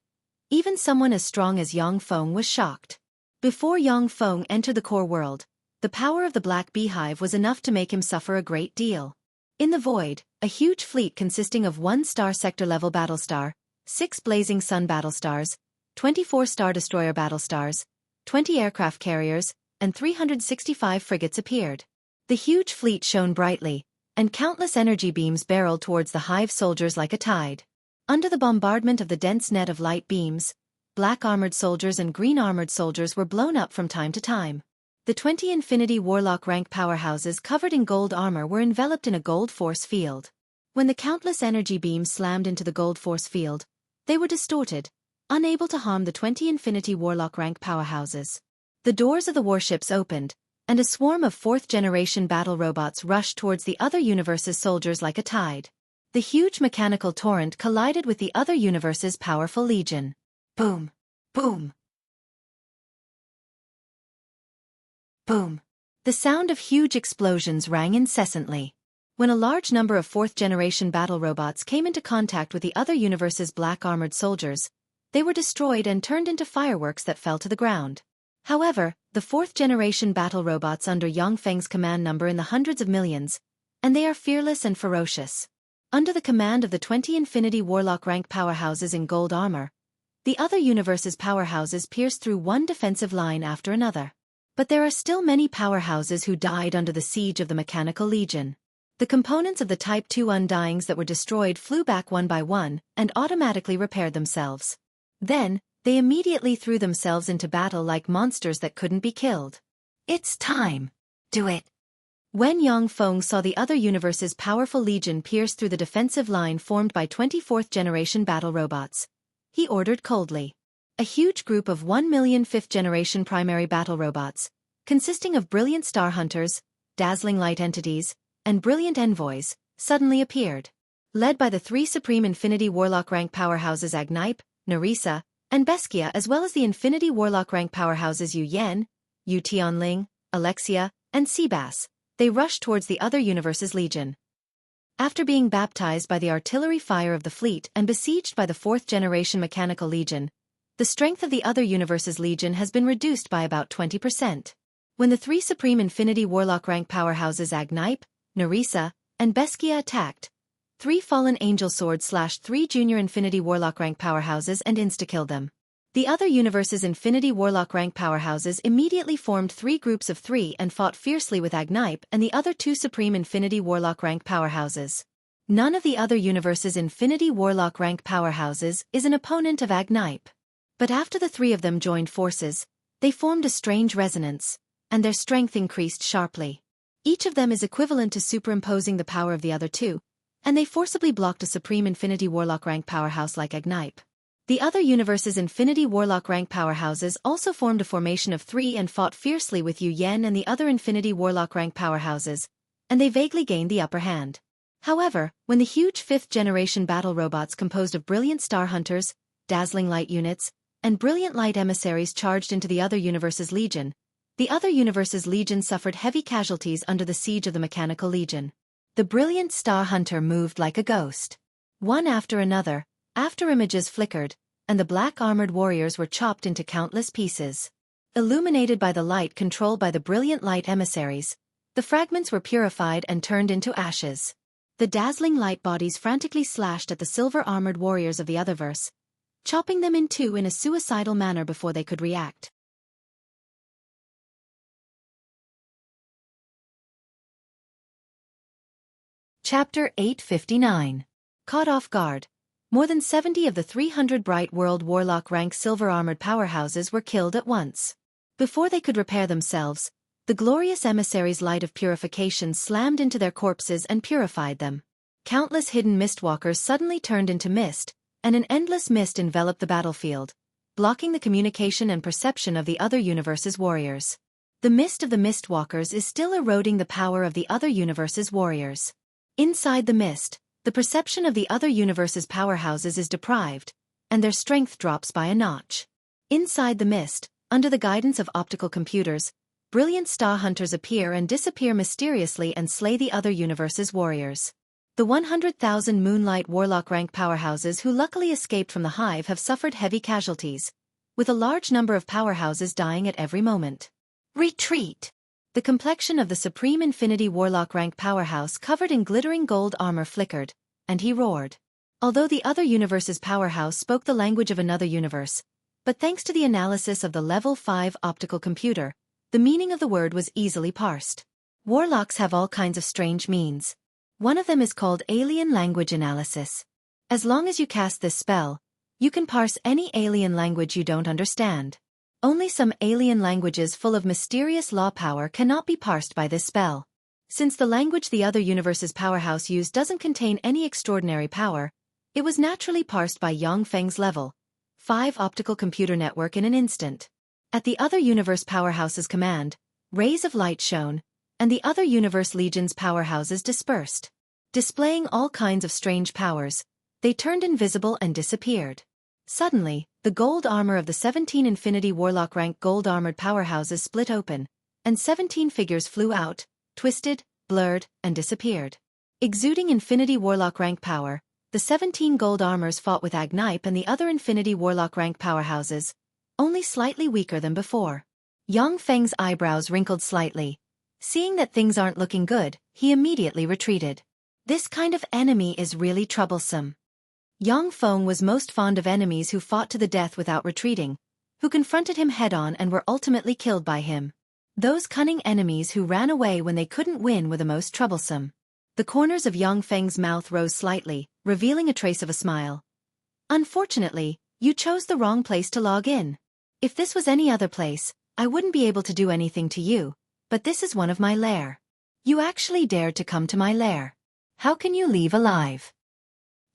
even someone as strong as Yang Feng was shocked. Before Yang Feng entered the core world, the power of the Black Beehive was enough to make him suffer a great deal. In the void, a huge fleet consisting of 1-star sector-level battlestar, 6 blazing sun battlestars, 24 star destroyer battlestars, 20 aircraft carriers, and 365 frigates appeared. The huge fleet shone brightly, and countless energy beams barreled towards the hive soldiers like a tide. Under the bombardment of the dense net of light beams, black armored soldiers and green armored soldiers were blown up from time to time. The 20 Infinity Warlock rank powerhouses covered in gold armor were enveloped in a gold force field. When the countless energy beams slammed into the gold force field, they were distorted, unable to harm the 20 Infinity Warlock rank powerhouses. The doors of the warships opened, and a swarm of 4th-generation battle robots rushed towards the other universe's soldiers like a tide. The huge mechanical torrent collided with the other universe's powerful legion. Boom! Boom! Boom! The sound of huge explosions rang incessantly. When a large number of 4th-generation battle robots came into contact with the other universe's black-armored soldiers, they were destroyed and turned into fireworks that fell to the ground. However, the 4th-generation battle robots under Yang Feng's command number in the hundreds of millions, and they are fearless and ferocious. Under the command of the 20 Infinity Warlock rank powerhouses in gold armor, the other universe's powerhouses pierced through one defensive line after another. But there are still many powerhouses who died under the siege of the Mechanical Legion. The components of the Type 2 Undyings that were destroyed flew back one by one and automatically repaired themselves. Then, they immediately threw themselves into battle like monsters that couldn't be killed. It's time. Do it. When Yang Feng saw the other universe's powerful legion pierce through the defensive line formed by 24th-generation battle robots, he ordered coldly. A huge group of 1 million 5th-generation primary battle robots, consisting of brilliant star hunters, dazzling light entities, and brilliant envoys, suddenly appeared. Led by the 3 supreme Infinity Warlock rank powerhouses Agnipe, Nerissa, and Beskia, as well as the Infinity Warlock rank powerhouses Yu Yan, Yu Tianling, Alexia, and Seabass, they rushed towards the other universe's legion. After being baptized by the artillery fire of the fleet and besieged by the 4th-generation Mechanical Legion, the strength of the other universe's legion has been reduced by about 20%. When the 3 supreme Infinity Warlock rank powerhouses Agnipe, Nerissa, and Beskia attacked, 3 fallen angel swords slashed 3 junior Infinity Warlock rank powerhouses and insta-killed them. The other universe's Infinity Warlock rank powerhouses immediately formed 3 groups of 3 and fought fiercely with Agnipe and the other 2 supreme Infinity Warlock rank powerhouses. None of the other universe's Infinity Warlock rank powerhouses is an opponent of Agnipe. But after the 3 of them joined forces, they formed a strange resonance, and their strength increased sharply. Each of them is equivalent to superimposing the power of the other 2, and they forcibly blocked a supreme Infinity Warlock rank powerhouse like Agnipe. The other universe's Infinity Warlock rank powerhouses also formed a formation of 3 and fought fiercely with Yu Yan and the other Infinity Warlock rank powerhouses, and they vaguely gained the upper hand. However, when the huge 5th-generation battle robots composed of brilliant star hunters, dazzling light units, and brilliant light emissaries charged into the other universe's legion, the other universe's legion suffered heavy casualties under the siege of the Mechanical Legion. The brilliant star hunter moved like a ghost. One after another, after images flickered, and the black-armored warriors were chopped into countless pieces. Illuminated by the light controlled by the brilliant light emissaries, the fragments were purified and turned into ashes. The dazzling light bodies frantically slashed at the silver-armored warriors of the Otherverse, chopping them in two in a suicidal manner before they could react. Chapter 859. Caught off guard. More than 70 of the 300 Bright World Warlock rank silver armored powerhouses were killed at once. Before they could repair themselves, the glorious emissary's light of purification slammed into their corpses and purified them. Countless hidden mistwalkers suddenly turned into mist, and an endless mist enveloped the battlefield, blocking the communication and perception of the other universe's warriors. The mist of the mistwalkers is still eroding the power of the other universe's warriors. Inside the mist, the perception of the other universe's powerhouses is deprived, and their strength drops by a notch. Inside the mist, under the guidance of optical computers, brilliant star hunters appear and disappear mysteriously and slay the other universe's warriors. The 100,000 Moonlight Warlock rank powerhouses who luckily escaped from the hive have suffered heavy casualties, with a large number of powerhouses dying at every moment. Retreat! The complexion of the Supreme Infinity Warlock rank powerhouse covered in glittering gold armor flickered, and he roared. Although the other universe's powerhouse spoke the language of another universe, but thanks to the analysis of the Level 5 optical computer, the meaning of the word was easily parsed. Warlocks have all kinds of strange means. One of them is called alien language analysis. As long as you cast this spell, you can parse any alien language you don't understand. Only some alien languages full of mysterious law power cannot be parsed by this spell. Since the language the other universe's powerhouse used doesn't contain any extraordinary power, it was naturally parsed by Yang Feng's Level 5 optical computer network in an instant. At the other universe powerhouse's command, rays of light shone, and the other universe legion's powerhouses dispersed. Displaying all kinds of strange powers, they turned invisible and disappeared. Suddenly, the gold armor of the 17 Infinity Warlock rank gold-armored powerhouses split open, and 17 figures flew out, twisted, blurred, and disappeared. Exuding Infinity Warlock rank power, the 17 gold armors fought with Agnipe and the other Infinity Warlock rank powerhouses, only slightly weaker than before. Yang Feng's eyebrows wrinkled slightly. Seeing that things aren't looking good, he immediately retreated. This kind of enemy is really troublesome. Yang Feng was most fond of enemies who fought to the death without retreating, who confronted him head-on and were ultimately killed by him. Those cunning enemies who ran away when they couldn't win were the most troublesome. The corners of Yang Feng's mouth rose slightly, revealing a trace of a smile. Unfortunately, you chose the wrong place to log in. If this was any other place, I wouldn't be able to do anything to you, but this is one of my lair. You actually dared to come to my lair. How can you leave alive?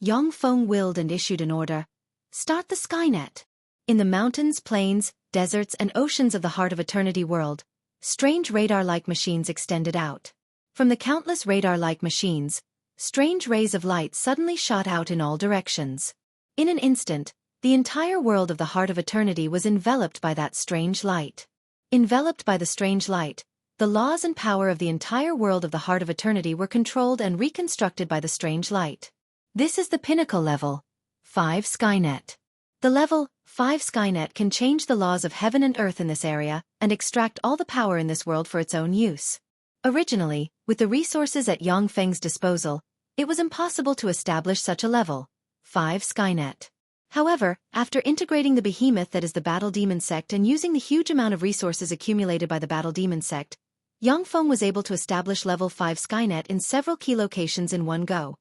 Yang Feng willed and issued an order. Start the Skynet. In the mountains, plains, deserts and oceans of the Heart of Eternity world, strange radar-like machines extended out. From the countless radar-like machines, strange rays of light suddenly shot out in all directions. In an instant, the entire world of the Heart of Eternity was enveloped by that strange light. Enveloped by the strange light, the laws and power of the entire world of the Heart of Eternity were controlled and reconstructed by the strange light. This is the pinnacle Level 5 Skynet. The Level 5 Skynet can change the laws of heaven and earth in this area and extract all the power in this world for its own use. Originally, with the resources at Yang Feng's disposal, it was impossible to establish such a Level 5 Skynet. However, after integrating the behemoth that is the Battle Demon Sect and using the huge amount of resources accumulated by the Battle Demon Sect, Yang Feng was able to establish Level 5 Skynet in several key locations in one go.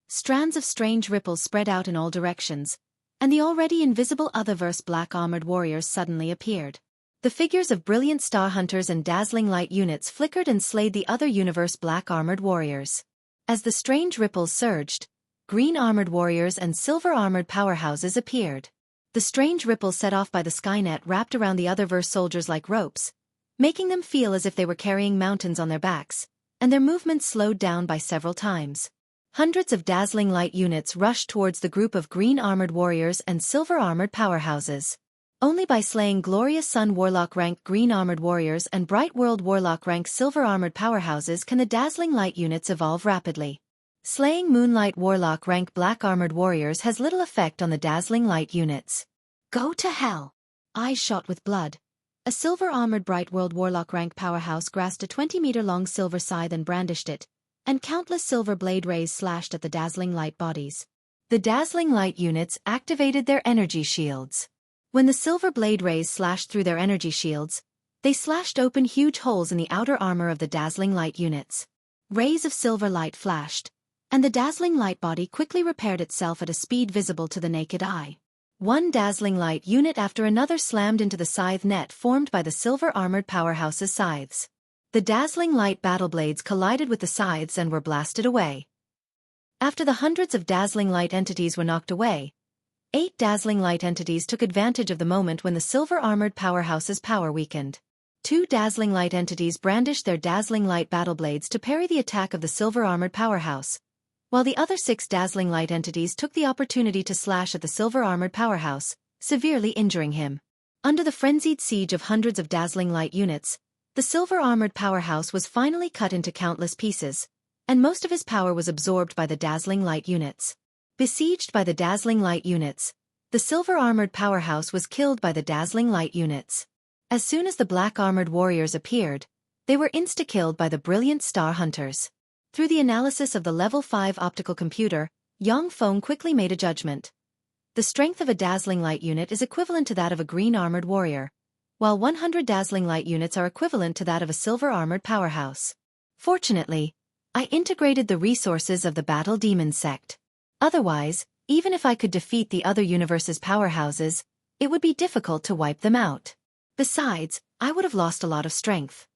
Strands of strange ripples spread out in all directions, and the already invisible Otherverse black-armored warriors suddenly appeared. The figures of brilliant star hunters and dazzling light units flickered and slayed the other universe black-armored warriors. As the strange ripples surged, green-armored warriors and silver-armored powerhouses appeared. The strange ripples set off by the Skynet wrapped around the Otherverse soldiers like ropes, making them feel as if they were carrying mountains on their backs, and their movements slowed down by several times. Hundreds of dazzling light units rushed towards the group of green-armored warriors and silver-armored powerhouses. Only by slaying Glorious Sun Warlock rank green-armored warriors and Bright World Warlock rank silver-armored powerhouses can the dazzling light units evolve rapidly. Slaying Moonlight Warlock rank black-armored warriors has little effect on the dazzling light units. Go to hell! Eyes shot with blood. A silver-armored Bright World Warlock rank powerhouse grasped a 20-meter-long silver scythe and brandished it, and countless silver blade rays slashed at the dazzling light bodies. The dazzling light units activated their energy shields. When the silver blade rays slashed through their energy shields, They slashed open huge holes in the outer armor of the dazzling light units. Rays of silver light flashed, and the dazzling light body quickly repaired itself at a speed visible to the naked eye. One dazzling light unit after another slammed into the scythe net formed by the silver-armored powerhouse's scythes. The dazzling light battle blades collided with the scythes and were blasted away. After the hundreds of dazzling light entities were knocked away, 8 dazzling light entities took advantage of the moment when the silver-armored powerhouse's power weakened. 2 dazzling light entities brandished their dazzling light battle blades to parry the attack of the silver-armored powerhouse, while the other 6 dazzling light entities took the opportunity to slash at the silver-armored powerhouse, severely injuring him. Under the frenzied siege of hundreds of dazzling light units, the silver-armored powerhouse was finally cut into countless pieces, and most of his power was absorbed by the dazzling light units. Besieged by the dazzling light units, the silver-armored powerhouse was killed by the dazzling light units. As soon as the black-armored warriors appeared, they were insta-killed by the brilliant star hunters. Through the analysis of the Level 5 optical computer, Yang Feng quickly made a judgment. The strength of a dazzling light unit is equivalent to that of a green-armored warrior, while 100 dazzling light units are equivalent to that of a silver-armored powerhouse. Fortunately, I integrated the resources of the Battle Demon sect. Otherwise, even if I could defeat the other universe's powerhouses, it would be difficult to wipe them out. Besides, I would have lost a lot of strength.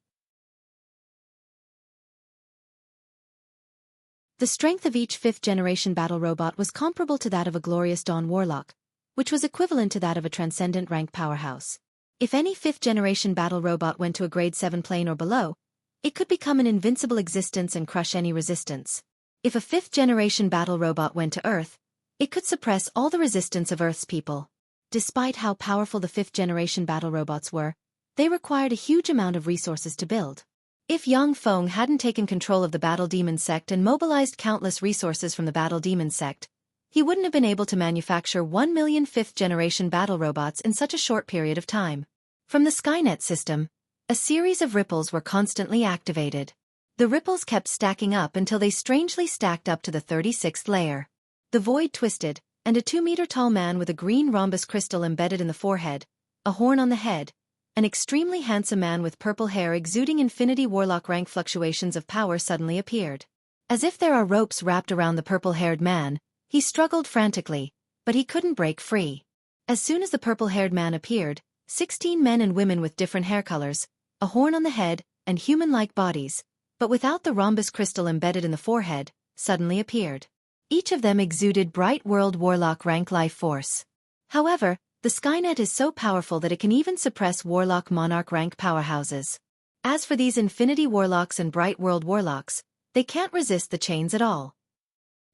The strength of each 5th-generation battle robot was comparable to that of a Glorious Dawn Warlock, which was equivalent to that of a Transcendent rank powerhouse. If any 5th-generation battle robot went to a Grade 7 plane or below, it could become an invincible existence and crush any resistance. If a 5th-generation battle robot went to Earth, it could suppress all the resistance of Earth's people. Despite how powerful the 5th-generation battle robots were, they required a huge amount of resources to build. If Yang Feng hadn't taken control of the Battle Demon sect and mobilized countless resources from the Battle Demon sect, he wouldn't have been able to manufacture 1 million 5th-generation battle robots in such a short period of time. From the Skynet system, a series of ripples were constantly activated. The ripples kept stacking up until they strangely stacked up to the 36th layer. The void twisted, and a 2-meter-tall man with a green rhombus crystal embedded in the forehead, a horn on the head, an extremely handsome man with purple hair exuding infinity warlock rank fluctuations of power suddenly appeared. As if there are ropes wrapped around the purple-haired man, he struggled frantically, but he couldn't break free. As soon as the purple-haired man appeared, 16 men and women with different hair colors, a horn on the head, and human-like bodies, but without the rhombus crystal embedded in the forehead, suddenly appeared. Each of them exuded bright world warlock rank life force. However, the Skynet is so powerful that it can even suppress warlock monarch rank powerhouses. As for these infinity warlocks and bright world warlocks, they can't resist the chains at all.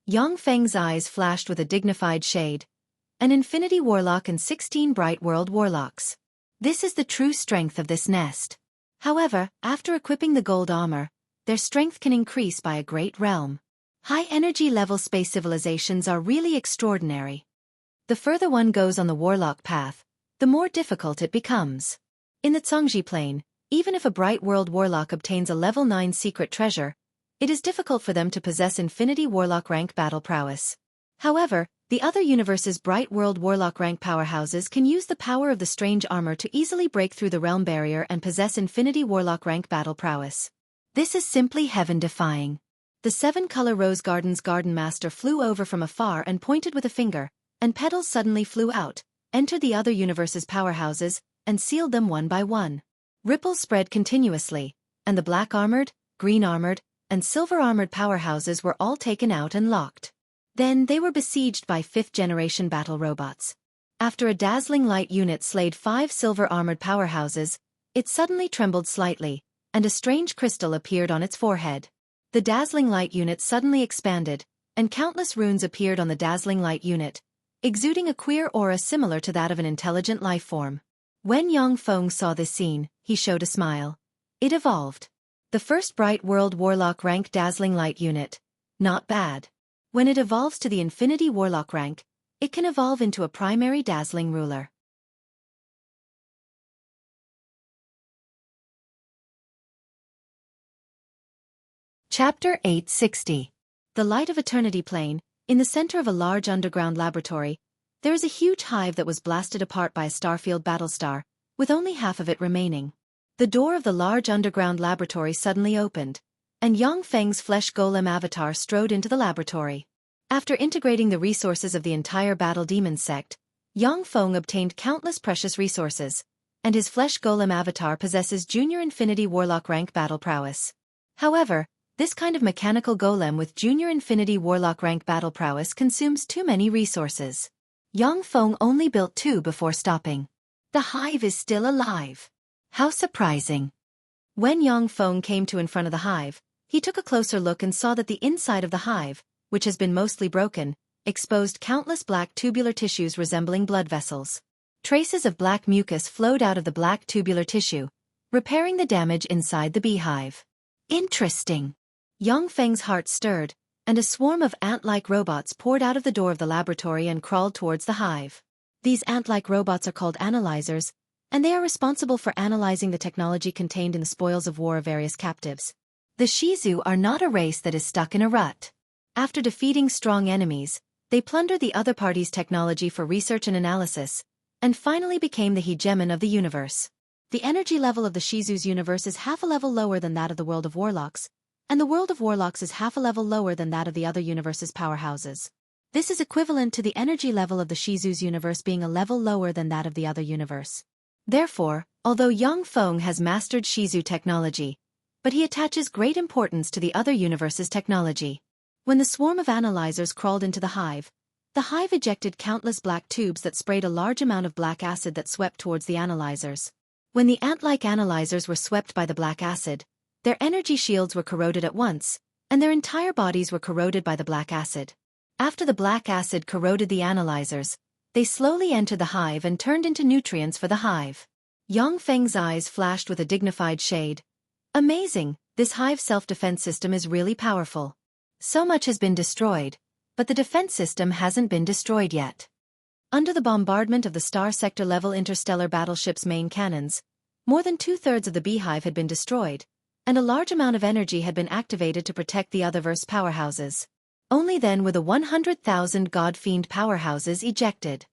Yang Feng's eyes flashed with a dignified shade. An infinity warlock and 16 bright world warlocks. This is the true strength of this nest. However, after equipping the gold armor, their strength can increase by a great realm. High energy level space civilizations are really extraordinary. The further one goes on the warlock path, the more difficult it becomes. In the Zhongji plane, even if a bright world warlock obtains a level 9 secret treasure, it is difficult for them to possess infinity warlock rank battle prowess. However, the other universe's bright world warlock rank powerhouses can use the power of the strange armor to easily break through the realm barrier and possess infinity warlock rank battle prowess. This is simply heaven-defying. The 7-color rose garden's garden master flew over from afar and pointed with a finger, and petals suddenly flew out, entered the other universe's powerhouses, and sealed them one by one. Ripples spread continuously, and the black-armored, green-armored, and silver-armored powerhouses were all taken out and locked. Then they were besieged by 5th-generation battle robots. After a dazzling light unit slayed 5 silver-armored powerhouses, it suddenly trembled slightly, and a strange crystal appeared on its forehead. The dazzling light unit suddenly expanded, and countless runes appeared on the dazzling light unit, exuding a queer aura similar to that of an intelligent life form. When Yang Feng saw this scene, he showed a smile. It evolved. The first bright world warlock rank dazzling light unit. Not bad. When it evolves to the infinity warlock rank, it can evolve into a primary dazzling ruler. Chapter 860. The Light of Eternity Plane. In the center of a large underground laboratory, there is a huge hive that was blasted apart by a starfield battlestar, with only half of it remaining. The door of the large underground laboratory suddenly opened, and Yang Feng's flesh golem avatar strode into the laboratory. After integrating the resources of the entire Battle Demon sect, Yang Feng obtained countless precious resources, and his flesh golem avatar possesses Junior Infinity Warlock rank battle prowess. However, this kind of mechanical golem with Junior Infinity Warlock rank battle prowess consumes too many resources. Yang Feng only built 2 before stopping. The hive is still alive. How surprising. When Yang Feng came to in front of the hive, he took a closer look and saw that the inside of the hive, which has been mostly broken, exposed countless black tubular tissues resembling blood vessels. Traces of black mucus flowed out of the black tubular tissue, repairing the damage inside the beehive. Interesting. Yang Feng's heart stirred, and a swarm of ant-like robots poured out of the door of the laboratory and crawled towards the hive. These ant-like robots are called analyzers, and they are responsible for analyzing the technology contained in the spoils of war of various captives. The Shizu are not a race that is stuck in a rut. After defeating strong enemies, they plundered the other party's technology for research and analysis, and finally became the hegemon of the universe. The energy level of the Shizu's universe is half a level lower than that of the world of warlocks, and the world of warlocks is half a level lower than that of the other universe's powerhouses. This is equivalent to the energy level of the Shizu's universe being a level lower than that of the other universe. Therefore, although Yang Feng has mastered Shizu technology, but he attaches great importance to the other universe's technology. When the swarm of analyzers crawled into the hive ejected countless black tubes that sprayed a large amount of black acid that swept towards the analyzers. When the ant-like analyzers were swept by the black acid, their energy shields were corroded at once, and their entire bodies were corroded by the black acid. After the black acid corroded the analyzers, they slowly entered the hive and turned into nutrients for the hive. Yang Feng's eyes flashed with a dignified shade. Amazing, this hive self-defense system is really powerful. So much has been destroyed, but the defense system hasn't been destroyed yet. Under the bombardment of the Star Sector-level interstellar battleship's main cannons, more than 2/3 of the beehive had been destroyed, and a large amount of energy had been activated to protect the otherverse powerhouses. Only then were the 100,000 God-fiend powerhouses ejected.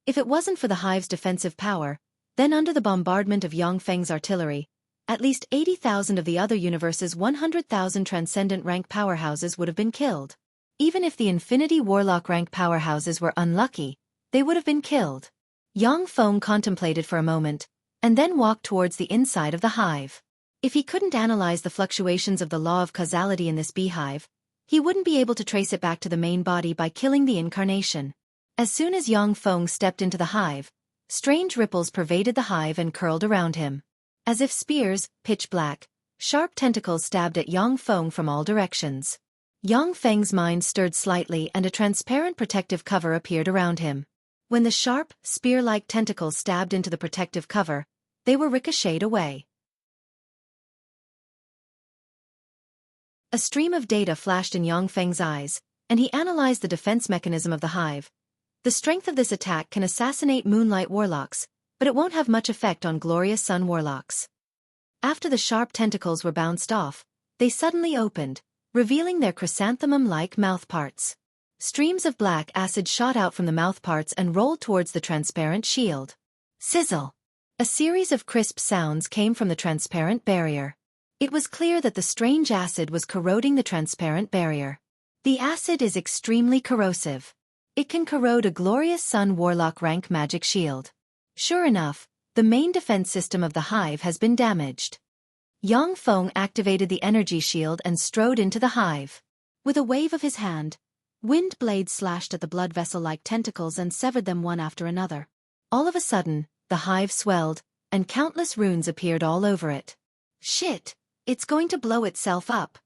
If it wasn't for the hive's defensive power, then under the bombardment of Yang Feng's artillery, at least 80,000 of the other universe's 100,000 transcendent rank powerhouses would have been killed. Even if the Infinity Warlock rank powerhouses were unlucky, they would have been killed. Yang Feng contemplated for a moment, and then walked towards the inside of the hive. If he couldn't analyze the fluctuations of the law of causality in this beehive, he wouldn't be able to trace it back to the main body by killing the incarnation. As soon as Yang Feng stepped into the hive, strange ripples pervaded the hive and curled around him. As if spears, pitch black, sharp tentacles stabbed at Yang Feng from all directions. Yang Feng's mind stirred slightly and a transparent protective cover appeared around him. When the sharp, spear-like tentacles stabbed into the protective cover, they were ricocheted away. A stream of data flashed in Yang Feng's eyes, and he analyzed the defense mechanism of the hive. The strength of this attack can assassinate Moonlight Warlocks, but it won't have much effect on Glorious Sun Warlocks. After the sharp tentacles were bounced off, they suddenly opened, revealing their chrysanthemum-like mouthparts. Streams of black acid shot out from the mouthparts and rolled towards the transparent shield. Sizzle! A series of crisp sounds came from the transparent barrier. It was clear that the strange acid was corroding the transparent barrier. The acid is extremely corrosive. It can corrode a Glorious Sun Warlock rank magic shield. Sure enough, the main defense system of the hive has been damaged. Yang Feng activated the energy shield and strode into the hive. With a wave of his hand, wind blades slashed at the blood vessel-like tentacles and severed them one after another. All of a sudden, the hive swelled, and countless runes appeared all over it. Shit! It's going to blow itself up.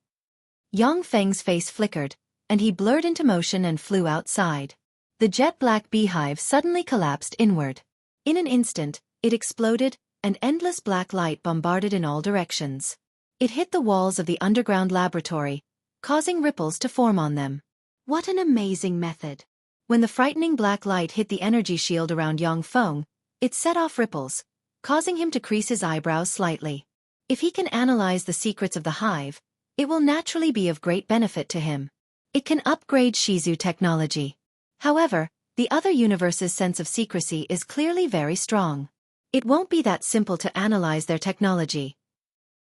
Yang Feng's face flickered, and he blurred into motion and flew outside. The jet-black beehive suddenly collapsed inward. In an instant, it exploded, and endless black light bombarded in all directions. It hit the walls of the underground laboratory, causing ripples to form on them. What an amazing method! When the frightening black light hit the energy shield around Yang Feng, it set off ripples, causing him to crease his eyebrows slightly. If he can analyze the secrets of the hive, it will naturally be of great benefit to him. It can upgrade Shizu technology. However, the other universe's sense of secrecy is clearly very strong. It won't be that simple to analyze their technology.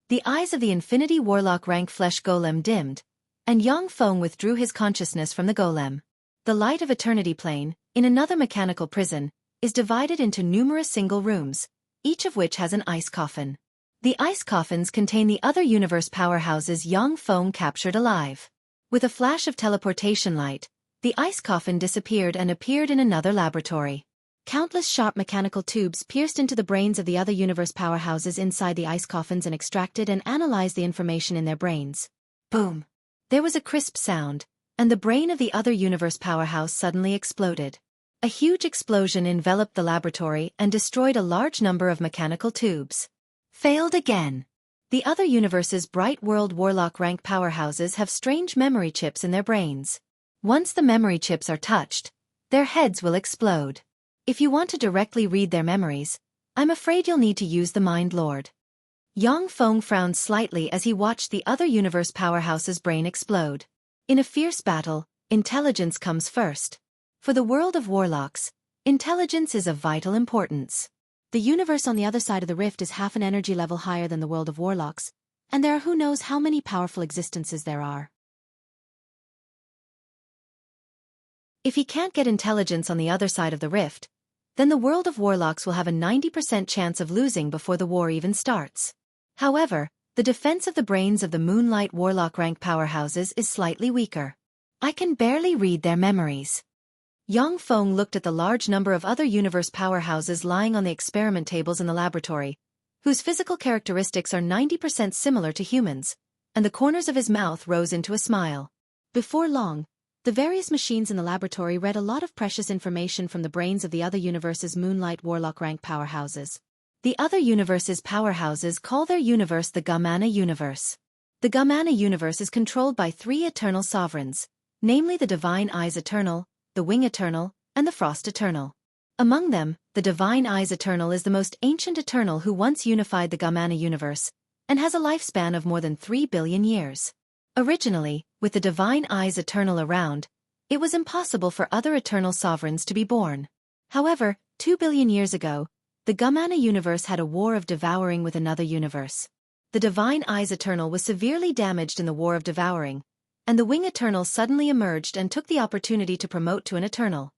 The eyes of the Infinity Warlock rank flesh golem dimmed, and Yang Feng withdrew his consciousness from the golem. The light of Eternity Plane, in another mechanical prison, is divided into numerous single rooms, each of which has an ice coffin. The ice coffins contain the other universe powerhouses Yang Feng captured alive. With a flash of teleportation light, the ice coffin disappeared and appeared in another laboratory. Countless sharp mechanical tubes pierced into the brains of the other universe powerhouses inside the ice coffins and extracted and analyzed the information in their brains. Boom! There was a crisp sound, and the brain of the other universe powerhouse suddenly exploded. A huge explosion enveloped the laboratory and destroyed a large number of mechanical tubes. Failed again. The other universe's bright world warlock rank powerhouses have strange memory chips in their brains. Once the memory chips are touched, their heads will explode. If you want to directly read their memories, I'm afraid you'll need to use the Mind Lord. Yang Feng frowned slightly as he watched the other universe powerhouse's brain explode. In a fierce battle, intelligence comes first. For the world of warlocks, intelligence is of vital importance. The universe on the other side of the rift is half an energy level higher than the world of warlocks, and there are who knows how many powerful existences there are. If he can't get intelligence on the other side of the rift, then the world of warlocks will have a 90% chance of losing before the war even starts. However, the defense of the brains of the Moonlight Warlock rank powerhouses is slightly weaker. I can barely read their memories. Yang Feng looked at the large number of other universe powerhouses lying on the experiment tables in the laboratory, whose physical characteristics are 90% similar to humans, and the corners of his mouth rose into a smile. Before long, the various machines in the laboratory read a lot of precious information from the brains of the other universe's Moonlight Warlock rank powerhouses. The other universe's powerhouses call their universe the Gamana universe. The Gamana universe is controlled by three eternal sovereigns, namely the Divine Eyes Eternal, the Wing Eternal, and the Frost Eternal. Among them, the Divine Eyes Eternal is the most ancient Eternal who once unified the Gamana universe, and has a lifespan of more than 3 billion years. Originally, with the Divine Eyes Eternal around, it was impossible for other Eternal Sovereigns to be born. However, 2 billion years ago, the Gamana universe had a war of devouring with another universe. The Divine Eyes Eternal was severely damaged in the war of devouring, and the Wing Eternal suddenly emerged and took the opportunity to promote to an Eternal.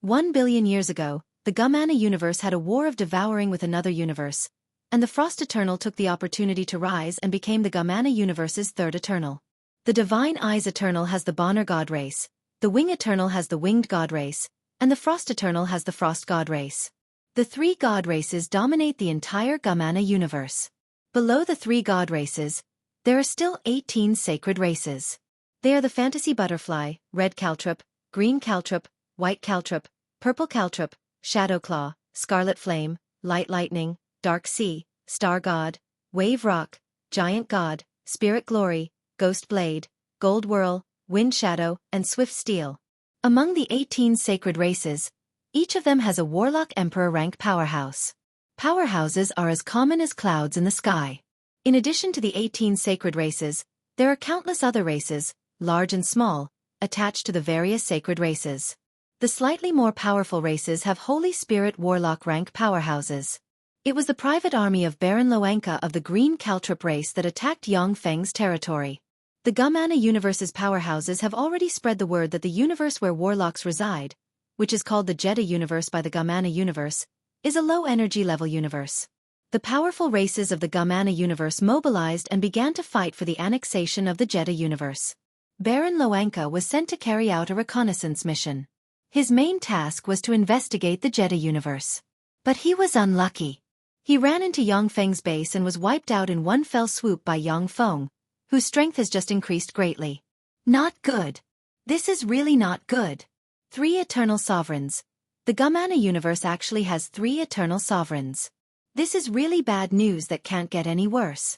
1 billion years ago, the Gamana universe had a war of devouring with another universe, and the Frost Eternal took the opportunity to rise and became the Gamana universe's third Eternal. The Divine Eyes Eternal has the Bonner God race, the Wing Eternal has the Winged God race, and the Frost Eternal has the Frost God race. The three God races dominate the entire Gamana universe. Below the three God races, there are still 18 sacred races. They are the Fantasy Butterfly, Red Caltrop, Green Caltrop, White Caltrop, Purple Caltrop, Shadow Claw, Scarlet Flame, Light Lightning, Dark Sea, Star God, Wave Rock, Giant God, Spirit Glory, Ghost Blade, Gold Whirl, Wind Shadow, and Swift Steel. Among the 18 sacred races, each of them has a Warlock Emperor rank powerhouse. Powerhouses are as common as clouds in the sky. In addition to the 18 sacred races, there are countless other races, large and small, attached to the various sacred races. The slightly more powerful races have Holy Spirit Warlock rank powerhouses. It was the private army of Baron Loanka of the Green Caltrop race that attacked Yang Feng's territory. The Gamana universe's powerhouses have already spread the word that the universe where warlocks reside, which is called the Jeddah universe by the Gamana universe, is a low-energy level universe. The powerful races of the Gamana universe mobilized and began to fight for the annexation of the Jeddah universe. Baron Loanka was sent to carry out a reconnaissance mission. His main task was to investigate the Jeddah universe. But he was unlucky. He ran into Yang Feng's base and was wiped out in one fell swoop by Yang Feng, whose strength has just increased greatly. Not good. This is really not good. 3 eternal sovereigns. The Gamana universe actually has 3 eternal sovereigns. This is really bad news that can't get any worse.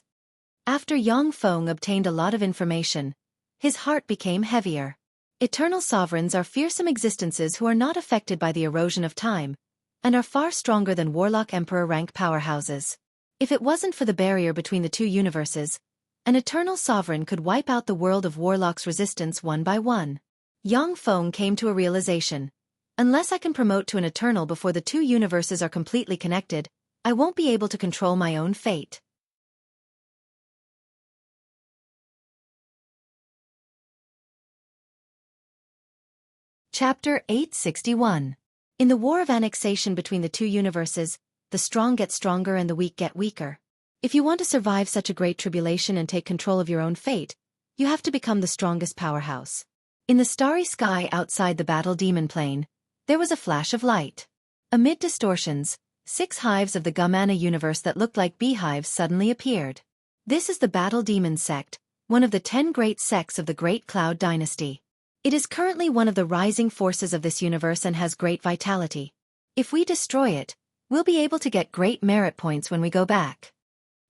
After Yang Feng obtained a lot of information, his heart became heavier. Eternal sovereigns are fearsome existences who are not affected by the erosion of time, and are far stronger than Warlock Emperor rank powerhouses. If it wasn't for the barrier between the two universes, an eternal sovereign could wipe out the world of warlocks' resistance one by one. Yang Feng came to a realization. Unless I can promote to an eternal before the two universes are completely connected, I won't be able to control my own fate. Chapter 861. In the war of annexation between the two universes, the strong get stronger and the weak get weaker. If you want to survive such a great tribulation and take control of your own fate, you have to become the strongest powerhouse. In the starry sky outside the battle demon plane, there was a flash of light. Amid distortions, 6 hives of the Gamana universe that looked like beehives suddenly appeared. This is the battle demon sect, one of the 10 great sects of the Great Cloud Dynasty. It is currently one of the rising forces of this universe and has great vitality. If we destroy it, we'll be able to get great merit points when we go back.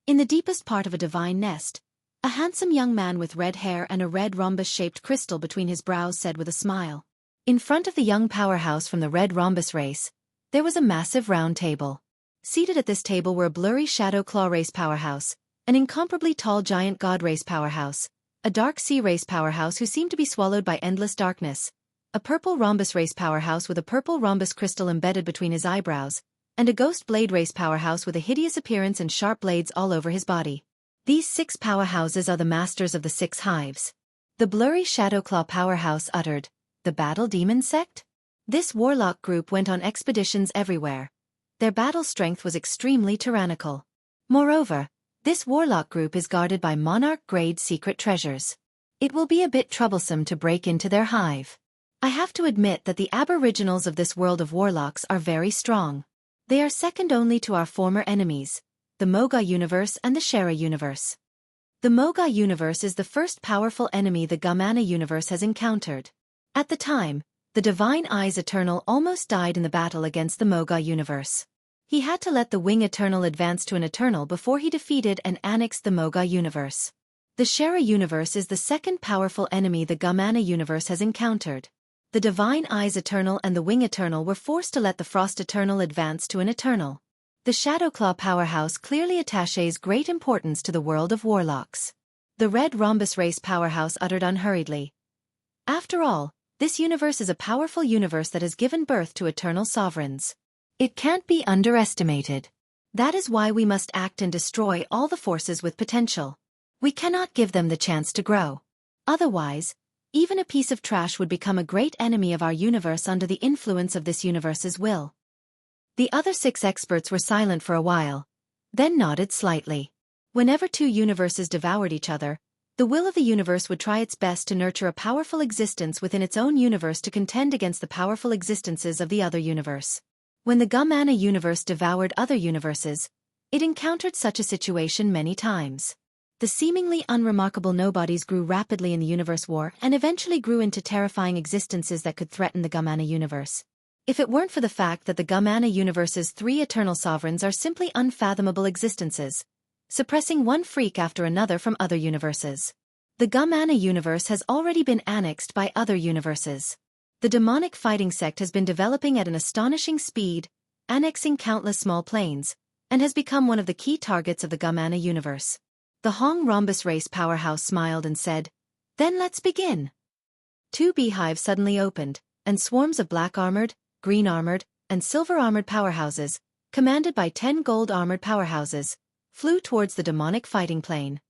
In the deepest part of a divine nest, a handsome young man with red hair and a red rhombus-shaped crystal between his brows said with a smile. In front of the young powerhouse from the red rhombus race, there was a massive round table. Seated at this table were a blurry shadow claw race powerhouse, an incomparably tall giant god race powerhouse, a dark sea race powerhouse who seemed to be swallowed by endless darkness, a purple rhombus race powerhouse with a purple rhombus crystal embedded between his eyebrows, and a ghost blade race powerhouse with a hideous appearance and sharp blades all over his body. These 6 powerhouses are the masters of the 6 hives. The blurry Shadowclaw powerhouse uttered, "The battle demon sect?" This warlock group went on expeditions everywhere. Their battle strength was extremely tyrannical. Moreover, this warlock group is guarded by monarch-grade secret treasures. It will be a bit troublesome to break into their hive. I have to admit that the aboriginals of this world of warlocks are very strong. They are second only to our former enemies, the Moga universe and the Shera universe. The Moga universe is the first powerful enemy the Gamana universe has encountered. At the time, the Divine Eyes Eternal almost died in the battle against the Moga universe. He had to let the Wing Eternal advance to an Eternal before he defeated and annexed the Moga universe. The Shera universe is the second powerful enemy the Gamana universe has encountered. The Divine Eyes Eternal and the Wing Eternal were forced to let the Frost Eternal advance to an Eternal. The Shadowclaw powerhouse clearly attaches great importance to the world of warlocks. The Red Rhombus race powerhouse uttered unhurriedly, "After all, this universe is a powerful universe that has given birth to eternal sovereigns. It can't be underestimated. That is why we must act and destroy all the forces with potential. We cannot give them the chance to grow. Otherwise, even a piece of trash would become a great enemy of our universe under the influence of this universe's will." The other 6 experts were silent for a while, then nodded slightly. Whenever 2 universes devoured each other, the will of the universe would try its best to nurture a powerful existence within its own universe to contend against the powerful existences of the other universe. When the Gamana universe devoured other universes, it encountered such a situation many times. The seemingly unremarkable nobodies grew rapidly in the universe war and eventually grew into terrifying existences that could threaten the Gamana universe. If it weren't for the fact that the Gamana universe's 3 eternal sovereigns are simply unfathomable existences, suppressing one freak after another from other universes. The Gamana universe has already been annexed by other universes. The demonic fighting sect has been developing at an astonishing speed, annexing countless small planes, and has become one of the key targets of the Gamana universe. The Hong Rhombus race powerhouse smiled and said, "Then let's begin." 2 beehives suddenly opened, and swarms of black-armored, green-armored, and silver-armored powerhouses, commanded by 10 gold-armored powerhouses, flew towards the demonic fighting plane.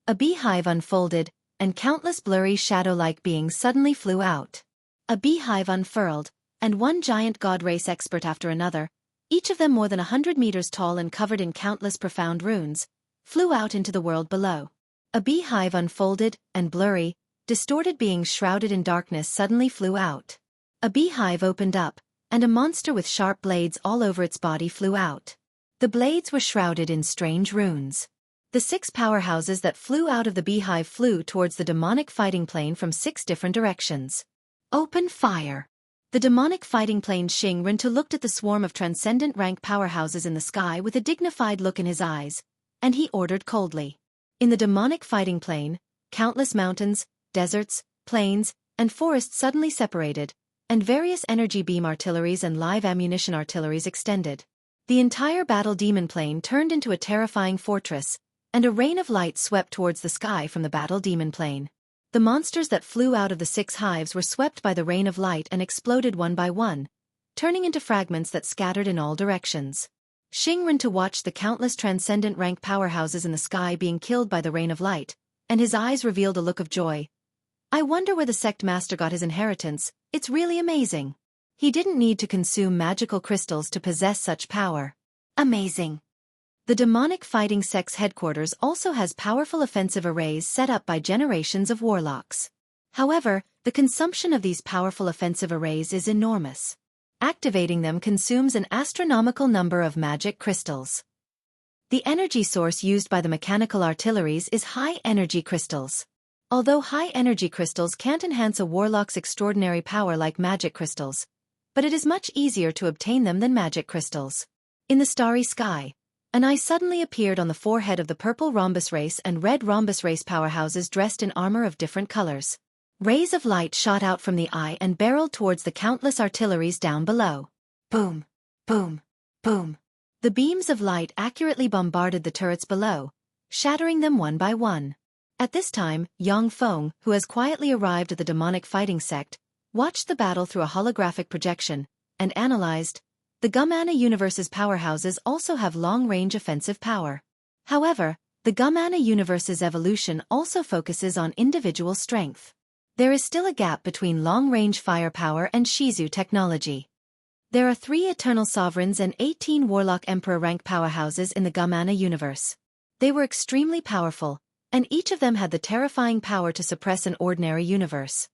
A beehive unfolded, and countless blurry shadow-like beings suddenly flew out. A beehive unfurled, and one giant god race expert after another, each of them more than 100 meters tall and covered in countless profound runes, flew out into the world below. A beehive unfolded, and blurry, distorted beings shrouded in darkness suddenly flew out. A beehive opened up, and a monster with sharp blades all over its body flew out. The blades were shrouded in strange runes. The 6 powerhouses that flew out of the beehive flew towards the demonic fighting plane from 6 different directions. "Open fire!" The demonic fighting plane Xing Rintu looked at the swarm of transcendent rank powerhouses in the sky with a dignified look in his eyes, and he ordered coldly. In the demonic fighting plane, countless mountains, deserts, plains, and forests suddenly separated, and various energy beam artilleries and live ammunition artilleries extended. The entire battle demon plane turned into a terrifying fortress, and a rain of light swept towards the sky from the battle demon plane. The monsters that flew out of the 6 hives were swept by the rain of light and exploded one by one, turning into fragments that scattered in all directions. Xing ran to watch the countless transcendent rank powerhouses in the sky being killed by the rain of light, and his eyes revealed a look of joy. I wonder where the sect master got his inheritance, it's really amazing. He didn't need to consume magical crystals to possess such power. Amazing. The demonic fighting sect's headquarters also has powerful offensive arrays set up by generations of warlocks. However, the consumption of these powerful offensive arrays is enormous. Activating them consumes an astronomical number of magic crystals. The energy source used by the mechanical artilleries is high-energy crystals. Although high-energy crystals can't enhance a warlock's extraordinary power like magic crystals, but it is much easier to obtain them than magic crystals. In the starry sky, an eye suddenly appeared on the forehead of the purple rhombus race and red rhombus race powerhouses dressed in armor of different colors. Rays of light shot out from the eye and barreled towards the countless artilleries down below. Boom! Boom! Boom! The beams of light accurately bombarded the turrets below, shattering them one by one. At this time, Yang Feng, who has quietly arrived at the demonic fighting sect, watched the battle through a holographic projection, and analyzed, the Gumana universe's powerhouses also have long-range offensive power. However, the Gumana universe's evolution also focuses on individual strength. There is still a gap between long-range firepower and Shizu technology. There are 3 Eternal Sovereigns and 18 Warlock Emperor rank powerhouses in the Gumana universe. They were extremely powerful, and each of them had the terrifying power to suppress an ordinary universe.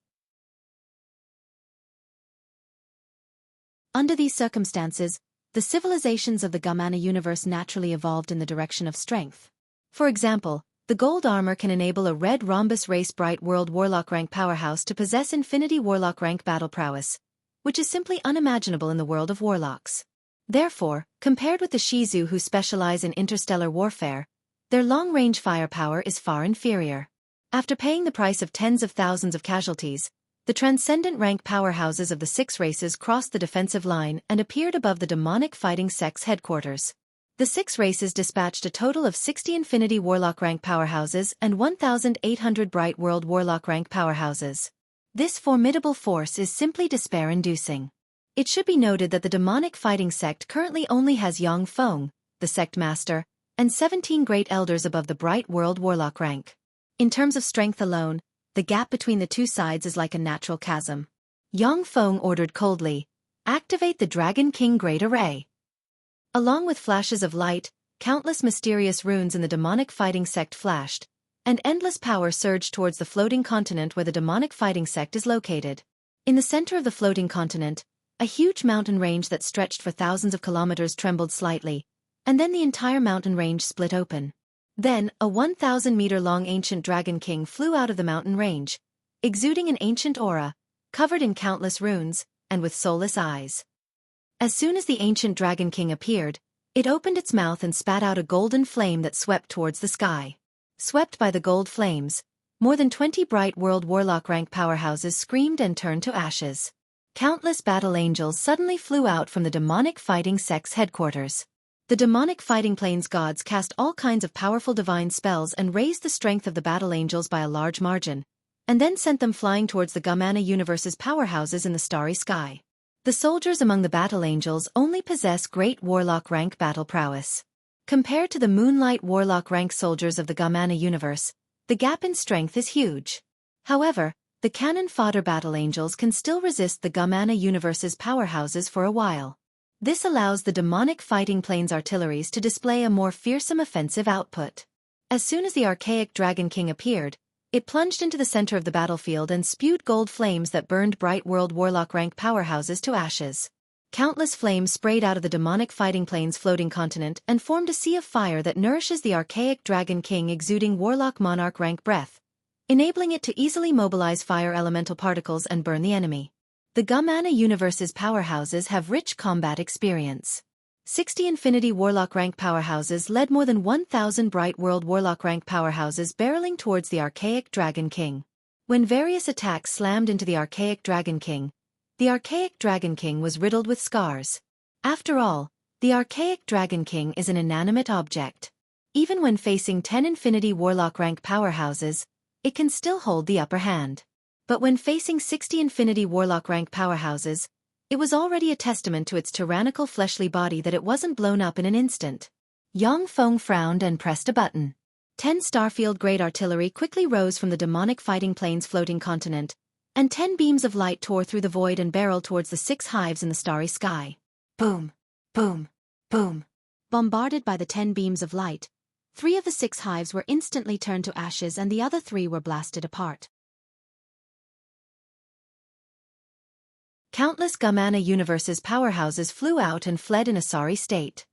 Under these circumstances, the civilizations of the Gumana universe naturally evolved in the direction of strength. For example, the gold armor can enable a red rhombus race bright world warlock rank powerhouse to possess infinity warlock rank battle prowess, which is simply unimaginable in the world of warlocks. Therefore, compared with the Shizu who specialize in interstellar warfare, their long-range firepower is far inferior. After paying the price of tens of thousands of casualties, the transcendent rank powerhouses of the 6 races crossed the defensive line and appeared above the demonic fighting sect's headquarters. The 6 races dispatched a total of 60 Infinity Warlock rank powerhouses and 1,800 Bright World Warlock rank powerhouses. This formidable force is simply despair-inducing. It should be noted that the demonic fighting sect currently only has Yang Feng, the sect master, and 17 great elders above the Bright World Warlock rank. In terms of strength alone, the gap between the two sides is like a natural chasm. Yang Feng ordered coldly, "Activate the Dragon King Great Array." Along with flashes of light, countless mysterious runes in the demonic fighting sect flashed, and endless power surged towards the floating continent where the demonic fighting sect is located. In the center of the floating continent, a huge mountain range that stretched for thousands of kilometers trembled slightly, and then the entire mountain range split open. Then, a 1,000-meter-long ancient Dragon King flew out of the mountain range, exuding an ancient aura, covered in countless runes, and with soulless eyes. As soon as the ancient Dragon King appeared, it opened its mouth and spat out a golden flame that swept towards the sky. Swept by the gold flames, more than 20 Bright World Warlock rank powerhouses screamed and turned to ashes. Countless battle angels suddenly flew out from the demonic fighting sect's headquarters. The demonic fighting planes gods cast all kinds of powerful divine spells and raised the strength of the battle angels by a large margin, and then sent them flying towards the Gumana universe's powerhouses in the starry sky. The soldiers among the battle angels only possess great warlock rank battle prowess. Compared to the moonlight warlock rank soldiers of the Gumana universe, the gap in strength is huge. However, the cannon fodder battle angels can still resist the Gumana universe's powerhouses for a while. This allows the demonic fighting planes artilleries to display a more fearsome offensive output. As soon as the archaic Dragon King appeared, it plunged into the center of the battlefield and spewed gold flames that burned Bright World Warlock rank powerhouses to ashes. Countless flames sprayed out of the demonic fighting plane's floating continent and formed a sea of fire that nourishes the archaic Dragon King exuding Warlock Monarch rank breath, enabling it to easily mobilize fire elemental particles and burn the enemy. The Gumana universe's powerhouses have rich combat experience. 60 Infinity Warlock rank powerhouses led more than 1,000 Bright World Warlock rank powerhouses barreling towards the archaic Dragon King. When various attacks slammed into the archaic Dragon King was riddled with scars. After all, the archaic Dragon King is an inanimate object. Even when facing 10 Infinity Warlock rank powerhouses, it can still hold the upper hand. But when facing 60 Infinity Warlock rank powerhouses, It was already a testament to its tyrannical fleshly body that it wasn't blown up in an instant. Yang Feng frowned and pressed a button. 10 Starfield Great Artillery quickly rose from the demonic fighting plane's floating continent, and 10 beams of light tore through the void and barreled towards the 6 hives in the starry sky. Boom, boom, boom. Bombarded by the 10 beams of light, 3 of the 6 hives were instantly turned to ashes and the other 3 were blasted apart. Countless Gamana universes powerhouses flew out and fled in a sorry state.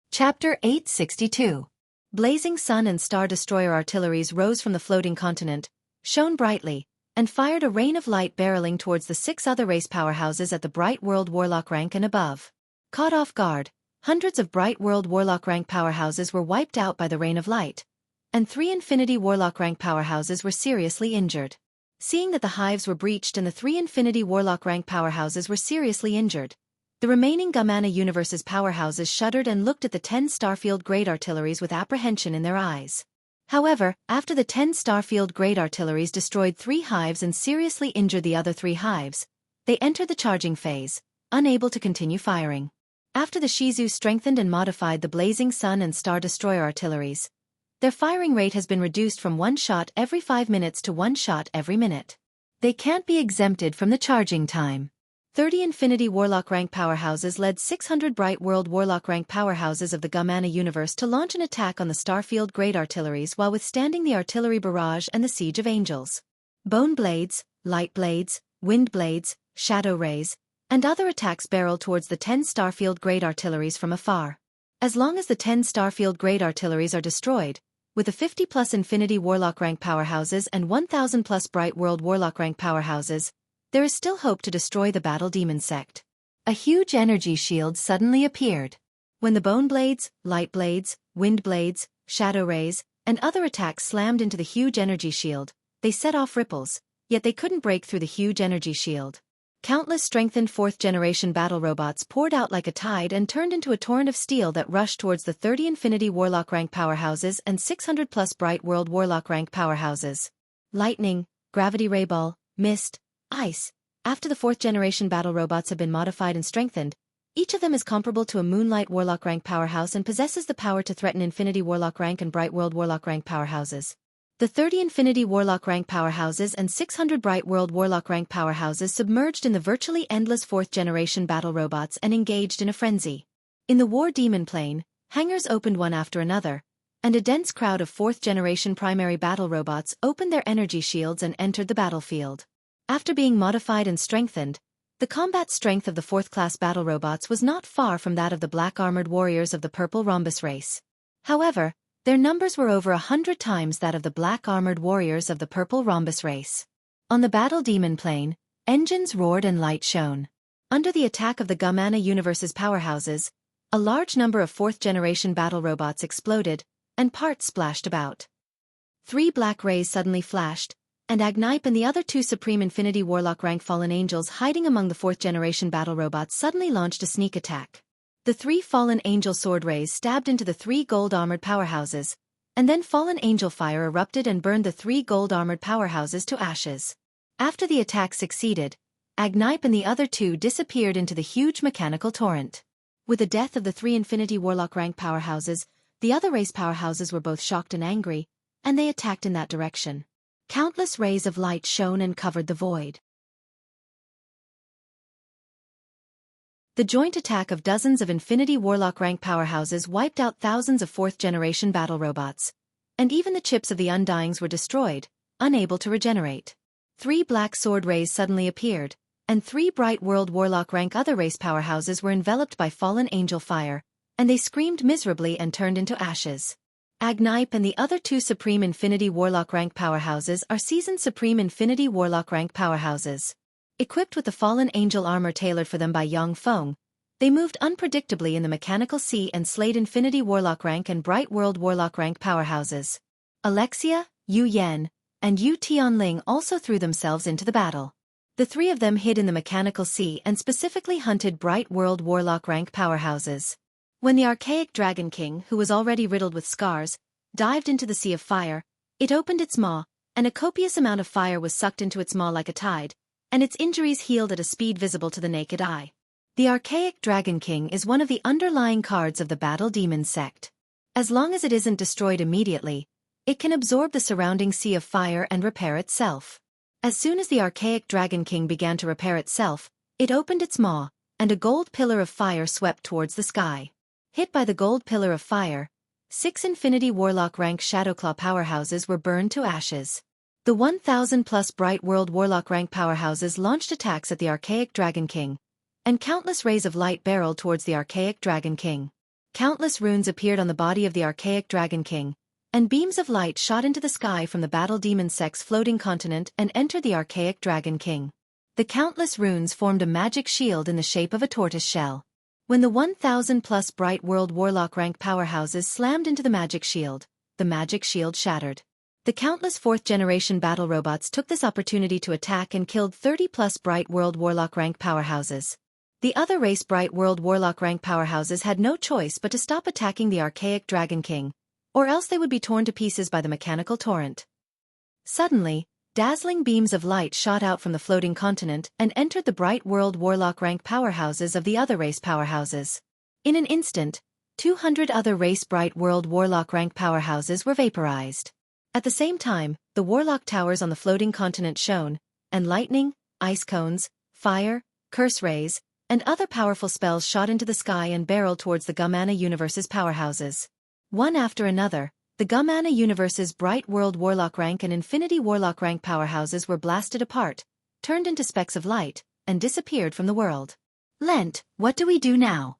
Chapter 862. Blazing Sun and Star Destroyer artilleries rose from the floating continent, shone brightly, and fired a rain of light barreling towards the 6 other race powerhouses at the Bright World Warlock rank and above. Caught off guard, hundreds of Bright World Warlock rank powerhouses were wiped out by the rain of light, and 3 Infinity Warlock rank powerhouses were seriously injured. Seeing that the hives were breached and the 3 Infinity Warlock rank powerhouses were seriously injured, the remaining Gamana Universe's powerhouses shuddered and looked at the 10 Starfield Great Artilleries with apprehension in their eyes. However, after the 10 Starfield Great Artilleries destroyed 3 hives and seriously injured the other 3 hives, they entered the charging phase, unable to continue firing. After the Shizu strengthened and modified the Blazing Sun and Star Destroyer artilleries, their firing rate has been reduced from 1 shot every 5 minutes to 1 shot every minute. They can't be exempted from the charging time. 30 Infinity Warlock rank powerhouses led 600 Bright World Warlock rank powerhouses of the Gamana universe to launch an attack on the Starfield Great Artilleries while withstanding the artillery barrage and the Siege of Angels. Bone blades, light blades, wind blades, shadow rays, and other attacks barreled towards the 10 Starfield Great Artilleries from afar. As long as the 10 Starfield Great Artilleries are destroyed, with the 50+ Infinity Warlock rank powerhouses and 1,000+ Bright World Warlock rank powerhouses, there is still hope to destroy the Battle Demon sect. A huge energy shield suddenly appeared. When the bone blades, light blades, wind blades, shadow rays, and other attacks slammed into the huge energy shield, they set off ripples, yet they couldn't break through the huge energy shield. Countless strengthened 4th-generation battle robots poured out like a tide and turned into a torrent of steel that rushed towards the 30 Infinity Warlock rank powerhouses and 600+ Bright World Warlock rank powerhouses. Lightning, gravity ray ball, mist, ice. After the 4th-generation battle robots have been modified and strengthened, each of them is comparable to a Moonlight Warlock rank powerhouse and possesses the power to threaten Infinity Warlock rank and Bright World Warlock rank powerhouses. The 30 Infinity Warlock rank powerhouses and 600 Bright World Warlock rank powerhouses submerged in the virtually endless 4th-generation battle robots and engaged in a frenzy. In the War Demon plane, hangars opened one after another, and a dense crowd of 4th-generation primary battle robots opened their energy shields and entered the battlefield. After being modified and strengthened, the combat strength of the 4th-class battle robots was not far from that of the black-armored warriors of the Purple Rhombus race. However, their numbers were over 100 times that of the black-armored warriors of the Purple Rhombus race. On the Battle Demon plane, engines roared and light shone. Under the attack of the Gamana Universe's powerhouses, a large number of 4th-generation battle robots exploded, and parts splashed about. 3 black rays suddenly flashed, and Agnipe and the other 2 Supreme Infinity Warlock rank Fallen Angels hiding among the 4th-generation battle robots suddenly launched a sneak attack. The 3 Fallen Angel sword rays stabbed into the 3 gold-armored powerhouses, and then Fallen Angel fire erupted and burned the 3 gold-armored powerhouses to ashes. After the attack succeeded, Agnipe and the other 2 disappeared into the huge mechanical torrent. With the death of the 3 Infinity Warlock rank powerhouses, the other race powerhouses were both shocked and angry, and they attacked in that direction. Countless rays of light shone and covered the void. The joint attack of dozens of Infinity Warlock rank powerhouses wiped out thousands of 4th-generation battle robots, and even the chips of the Undyings were destroyed, unable to regenerate. 3 black sword rays suddenly appeared, and 3 Bright World Warlock rank other race powerhouses were enveloped by Fallen Angel fire, and they screamed miserably and turned into ashes. Agnipe and the other 2 Supreme Infinity Warlock rank powerhouses are seasoned Supreme Infinity Warlock rank powerhouses. Equipped with the Fallen Angel armor tailored for them by Yang Feng, they moved unpredictably in the mechanical sea and slayed Infinity Warlock rank and Bright World Warlock rank powerhouses. Alexia, Yu Yan, and Yu Tianling also threw themselves into the battle. The 3 of them hid in the mechanical sea and specifically hunted Bright World Warlock rank powerhouses. When the archaic Dragon King, who was already riddled with scars, dived into the sea of fire. It opened its maw, and a copious amount of fire was sucked into its maw like a tide, and its injuries healed at a speed visible to the naked eye. The archaic Dragon King is one of the underlying cards of the Battle Demon sect. As long as it isn't destroyed immediately, it can absorb the surrounding sea of fire and repair itself. As soon as the archaic Dragon King began to repair itself, it opened its maw, and a gold pillar of fire swept towards the sky. Hit by the gold pillar of fire, 6 Infinity Warlock rank Shadowclaw powerhouses were burned to ashes. The 1,000+ Bright World Warlock rank powerhouses launched attacks at the archaic Dragon King, and countless rays of light barreled towards the archaic Dragon King. Countless runes appeared on the body of the archaic Dragon King, and beams of light shot into the sky from the Battle Demon sect's floating continent and entered the archaic Dragon King. The countless runes formed a magic shield in the shape of a tortoise shell. When the 1,000+ Bright World Warlock rank powerhouses slammed into the magic shield shattered. The countless 4th-generation battle robots took this opportunity to attack and killed 30+ Bright World Warlock rank powerhouses. The other race Bright World Warlock rank powerhouses had no choice but to stop attacking the archaic Dragon King, or else they would be torn to pieces by the mechanical torrent. Suddenly, dazzling beams of light shot out from the floating continent and entered the Bright World Warlock rank powerhouses of the other race powerhouses. In an instant, 200 other race Bright World Warlock rank powerhouses were vaporized. At the same time, the Warlock towers on the floating continent shone, and lightning, ice cones, fire, curse rays, and other powerful spells shot into the sky and barreled towards the Gumana Universe's powerhouses. One after another, the Gumana Universe's Bright World Warlock rank and Infinity Warlock rank powerhouses were blasted apart, turned into specks of light, and disappeared from the world. Lent, what do we do now?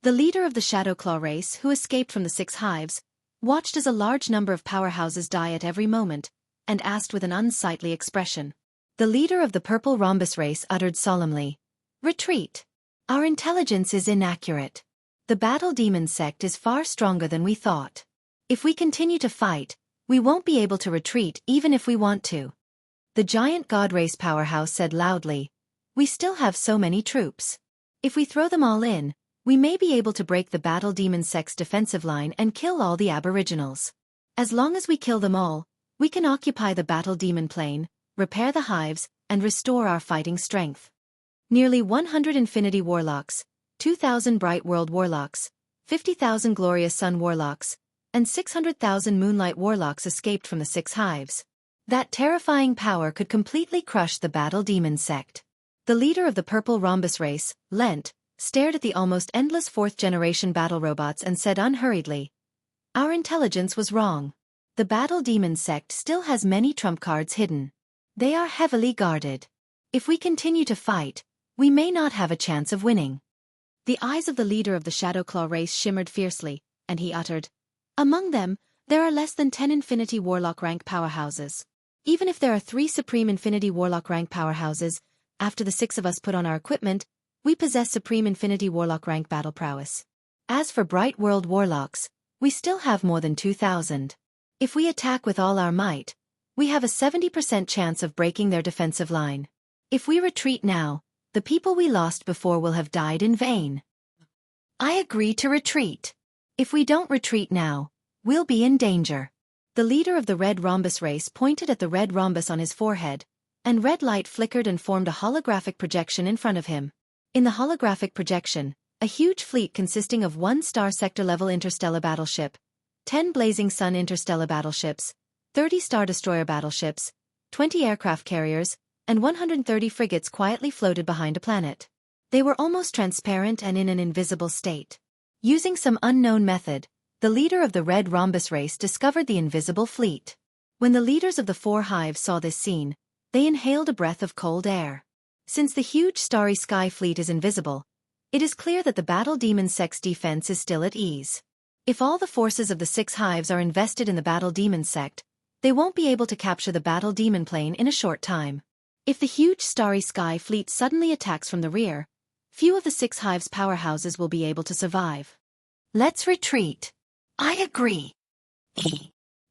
The leader of the Shadowclaw race, who escaped from the 6 hives, watched as a large number of powerhouses die at every moment, and asked with an unsightly expression. The leader of the Purple Rhombus race uttered solemnly, "Retreat. Our intelligence is inaccurate. The Battle Demon sect is far stronger than we thought. If we continue to fight, we won't be able to retreat even if we want to." The giant God race powerhouse said loudly, "We still have so many troops. If we throw them all in, we may be able to break the Battle Demon sect's defensive line and kill all the aboriginals. As long as we kill them all, we can occupy the Battle Demon plane, repair the hives, and restore our fighting strength." Nearly 100 Infinity Warlocks, 2,000 Bright World Warlocks, 50,000 Glorious Sun Warlocks, and 600,000 Moonlight Warlocks escaped from the 6 hives. That terrifying power could completely crush the Battle Demon sect. The leader of the Purple Rhombus race, Lent, stared at the almost endless 4th-generation battle robots and said unhurriedly, "Our intelligence was wrong. The Battle Demon sect still has many trump cards hidden. They are heavily guarded. If we continue to fight, we may not have a chance of winning." The eyes of the leader of the Shadowclaw race shimmered fiercely, and he uttered, "Among them, there are less than 10 Infinity Warlock rank powerhouses. Even if there are 3 Supreme Infinity Warlock rank powerhouses, after the 6 of us put on our equipment, we possess Supreme Infinity Warlock rank battle prowess. As for Bright World Warlocks, we still have more than 2,000. If we attack with all our might, we have a 70% chance of breaking their defensive line. If we retreat now, the people we lost before will have died in vain. I agree to retreat. If we don't retreat now, we'll be in danger." The leader of the Red Rhombus race pointed at the red rhombus on his forehead, and red light flickered and formed a holographic projection in front of him. In the holographic projection, a huge fleet consisting of 1 Star Sector-level interstellar battleship, 10 Blazing Sun interstellar battleships, 30 Star Destroyer battleships, 20 aircraft carriers, and 130 frigates quietly floated behind a planet. They were almost transparent and in an invisible state. Using some unknown method, the leader of the Red Rhombus race discovered the invisible fleet. When the leaders of the 4 hives saw this scene, they inhaled a breath of cold air. Since the huge Starry Sky fleet is invisible, it is clear that the Battle Demon sect's defense is still at ease. If all the forces of the 6 hives are invested in the Battle Demon sect, they won't be able to capture the Battle Demon plane in a short time. If the huge Starry Sky fleet suddenly attacks from the rear, few of the 6 hives' powerhouses will be able to survive. Let's retreat. I agree.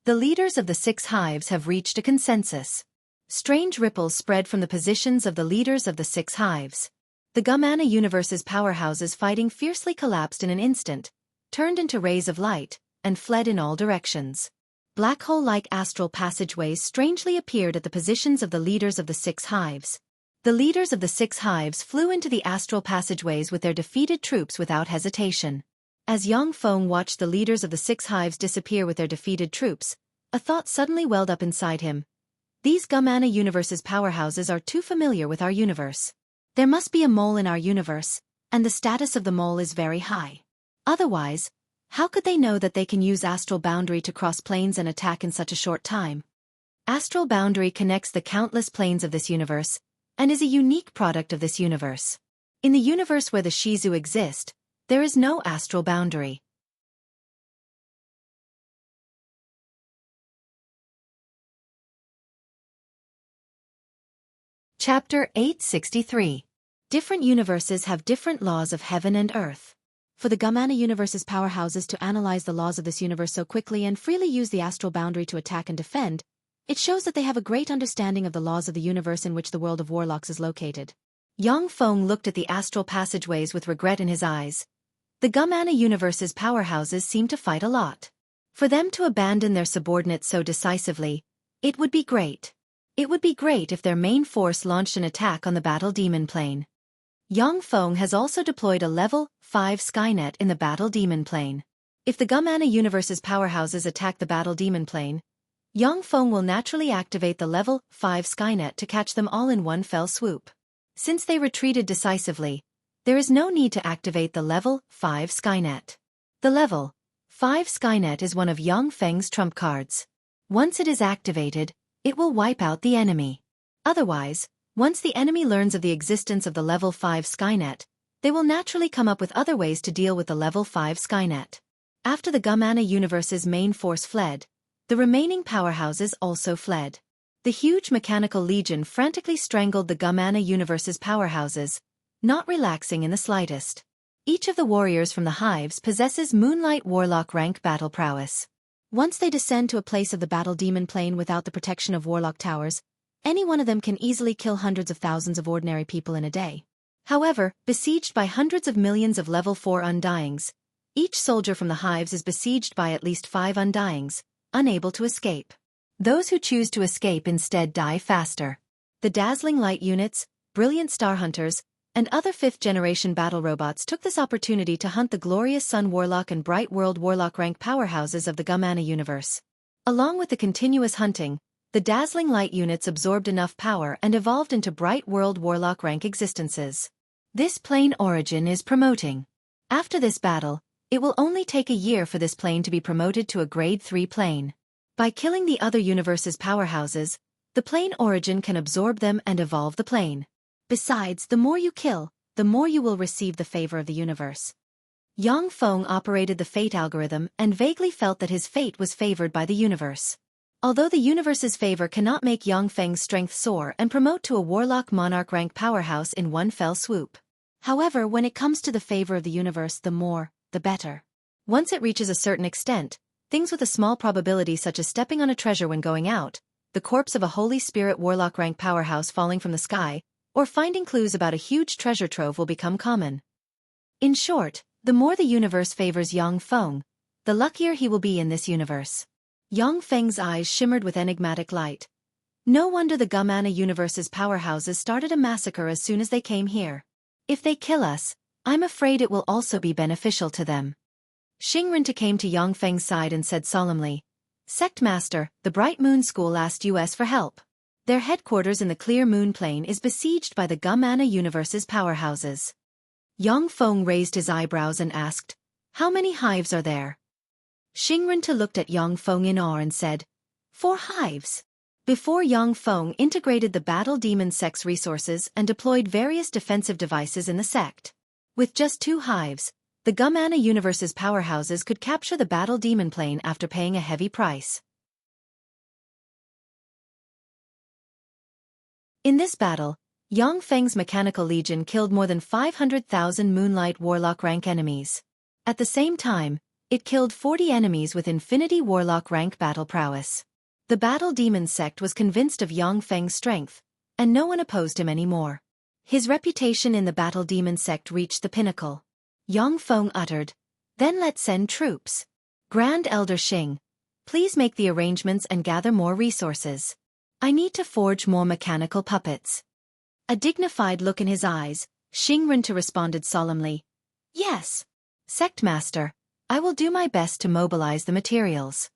The leaders of the 6 hives have reached a consensus. Strange ripples spread from the positions of the leaders of the 6 hives. The Gumana universe's powerhouses fighting fiercely collapsed in an instant, turned into rays of light, and fled in all directions. Black hole-like astral passageways strangely appeared at the positions of the leaders of the 6 hives. The leaders of the 6 hives flew into the astral passageways with their defeated troops without hesitation. As Yang Feng watched the leaders of the 6 hives disappear with their defeated troops, a thought suddenly welled up inside him. These Gumana universe's powerhouses are too familiar with our universe. There must be a mole in our universe, and the status of the mole is very high. Otherwise, how could they know that they can use astral boundary to cross planes and attack in such a short time? Astral boundary connects the countless planes of this universe, and is a unique product of this universe. In the universe where the Shizu exist, there is no astral boundary. Chapter 863. Different universes have different laws of heaven and earth. For the Gumana universe's powerhouses to analyze the laws of this universe so quickly and freely use the astral boundary to attack and defend, it shows that they have a great understanding of the laws of the universe in which the world of warlocks is located. Yang Feng looked at the astral passageways with regret in his eyes. The Gumana universe's powerhouses seem to fight a lot. For them to abandon their subordinates so decisively, it would be great. It would be great if their main force launched an attack on the battle demon plane. Yang Feng has also deployed a level 5 Skynet in the battle demon plane. If the Gumana universe's powerhouses attack the battle demon plane, Yang Feng will naturally activate the level 5 Skynet to catch them all in one fell swoop. Since they retreated decisively, there is no need to activate the level 5 Skynet. The level 5 Skynet is one of Yang Feng's trump cards. Once it is activated, it will wipe out the enemy. Otherwise, once the enemy learns of the existence of the level 5 Skynet, they will naturally come up with other ways to deal with the level 5 Skynet. After the Gumana universe's main force fled, the remaining powerhouses also fled. The huge mechanical legion frantically strangled the Gumana universe's powerhouses, not relaxing in the slightest. Each of the warriors from the hives possesses Moonlight Warlock rank battle prowess. Once they descend to a place of the battle demon plane without the protection of warlock towers, any one of them can easily kill hundreds of thousands of ordinary people in a day. However, besieged by hundreds of millions of level 4 undyings, each soldier from the hives is besieged by at least 5 undyings, unable to escape. Those who choose to escape instead die faster. The dazzling light units, brilliant star hunters, and other 5th-generation battle robots took this opportunity to hunt the glorious Sun Warlock and Bright World Warlock rank powerhouses of the Gumana universe. Along with the continuous hunting, the dazzling light units absorbed enough power and evolved into Bright World Warlock rank existences. This plane origin is promoting. After this battle, it will only take a year for this plane to be promoted to a grade 3 plane. By killing the other universe's powerhouses, the plane origin can absorb them and evolve the plane. Besides, the more you kill, the more you will receive the favor of the universe. Yang Feng operated the fate algorithm and vaguely felt that his fate was favored by the universe. Although the universe's favor cannot make Yang Feng's strength soar and promote to a Warlock Monarch rank powerhouse in one fell swoop. However, when it comes to the favor of the universe, the more, the better. Once it reaches a certain extent, things with a small probability such as stepping on a treasure when going out, the corpse of a Holy Spirit Warlock rank powerhouse falling from the sky, or finding clues about a huge treasure trove will become common. In short, the more the universe favors Yang Feng, the luckier he will be in this universe. Yang Feng's eyes shimmered with enigmatic light. No wonder the Gumana universe's powerhouses started a massacre as soon as they came here. If they kill us, I'm afraid it will also be beneficial to them. Xingrinta came to Yang Feng's side and said solemnly, "Sect Master, the Bright Moon School asked us for help. Their headquarters in the Clear Moon Plane is besieged by the Gumana universe's powerhouses." Yang Feng raised his eyebrows and asked, "How many hives are there?" Xingrinta looked at Yang Feng in awe and said, 4 hives. Before Yang Feng integrated the battle demon sect's resources and deployed various defensive devices in the sect. With just 2 hives, the Gumana universe's powerhouses could capture the battle demon plane after paying a heavy price. In this battle, Yang Feng's Mechanical Legion killed more than 500,000 Moonlight Warlock rank enemies. At the same time, it killed 40 enemies with Infinity Warlock rank battle prowess. The Battle Demon sect was convinced of Yang Feng's strength, and no one opposed him anymore. His reputation in the battle demon sect reached the pinnacle. Yang Feng uttered, "Then let's send troops. Grand Elder Xing, please make the arrangements and gather more resources. I need to forge more mechanical puppets." A dignified look in his eyes, Xing Rinta responded solemnly, "Yes. Sect Master, I will do my best to mobilize the materials."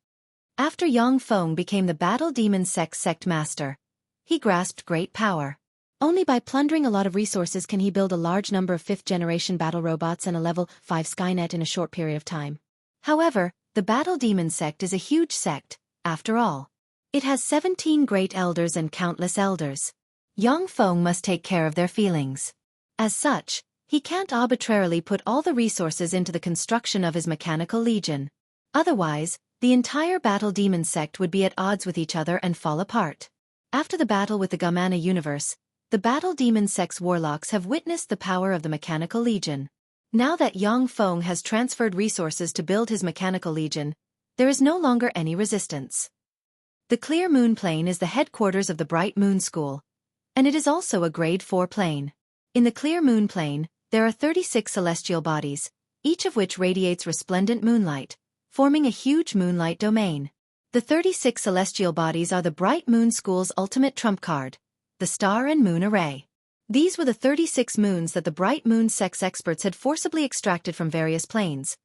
After Yang Feng became the Battle Demon Sect Master, he grasped great power. Only by plundering a lot of resources can he build a large number of 5th-generation battle robots and a level 5 Skynet in a short period of time. However, the Battle Demon Sect is a huge sect, after all. It has 17 great elders and countless elders. Yang Feng must take care of their feelings. As such, he can't arbitrarily put all the resources into the construction of his mechanical legion. Otherwise, the entire Battle Demon Sect would be at odds with each other and fall apart. After the battle with the Gamana universe, the Battle Demon Sect's warlocks have witnessed the power of the mechanical legion. Now that Yang Feng has transferred resources to build his mechanical legion, there is no longer any resistance. The Clear Moon Plane is the headquarters of the Bright Moon School, and it is also a Grade 4 plane. In the Clear Moon Plane, there are 36 celestial bodies, each of which radiates resplendent moonlight, forming a huge moonlight domain. The 36 celestial bodies are the Bright Moon School's ultimate trump card, the Star and Moon Array. These were the 36 moons that the Bright Moon Sect's experts had forcibly extracted from various planes,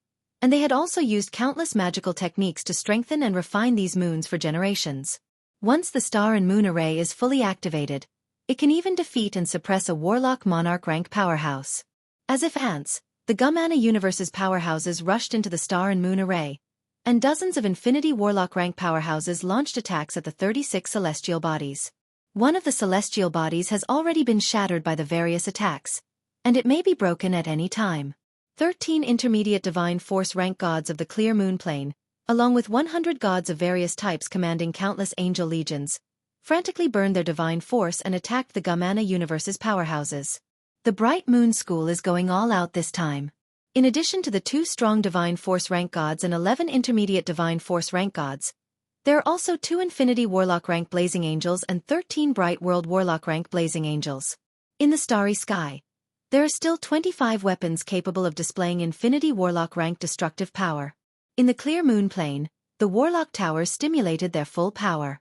and they had also used countless magical techniques to strengthen and refine these moons for generations. Once the Star and Moon Array is fully activated, it can even defeat and suppress a Warlock Monarch rank powerhouse. As if ants, the Gamana universe's powerhouses rushed into the Star and Moon Array, and dozens of Infinity Warlock rank powerhouses launched attacks at the 36 celestial bodies. One of the celestial bodies has already been shattered by the various attacks, and it may be broken at any time. 13 intermediate divine force rank gods of the Clear Moon Plane, along with 100 gods of various types commanding countless angel legions, frantically burned their divine force and attacked the Gamana universe's powerhouses. The Bright Moon School is going all out this time. In addition to the 2 strong divine force rank gods and 11 intermediate divine force rank gods, there are also 2 Infinity Warlock rank Blazing Angels and 13 Bright World Warlock rank Blazing Angels. In the starry sky, there are still 25 weapons capable of displaying Infinity Warlock rank destructive power. In the Clear Moon Plane, the Warlock Towers stimulated their full power.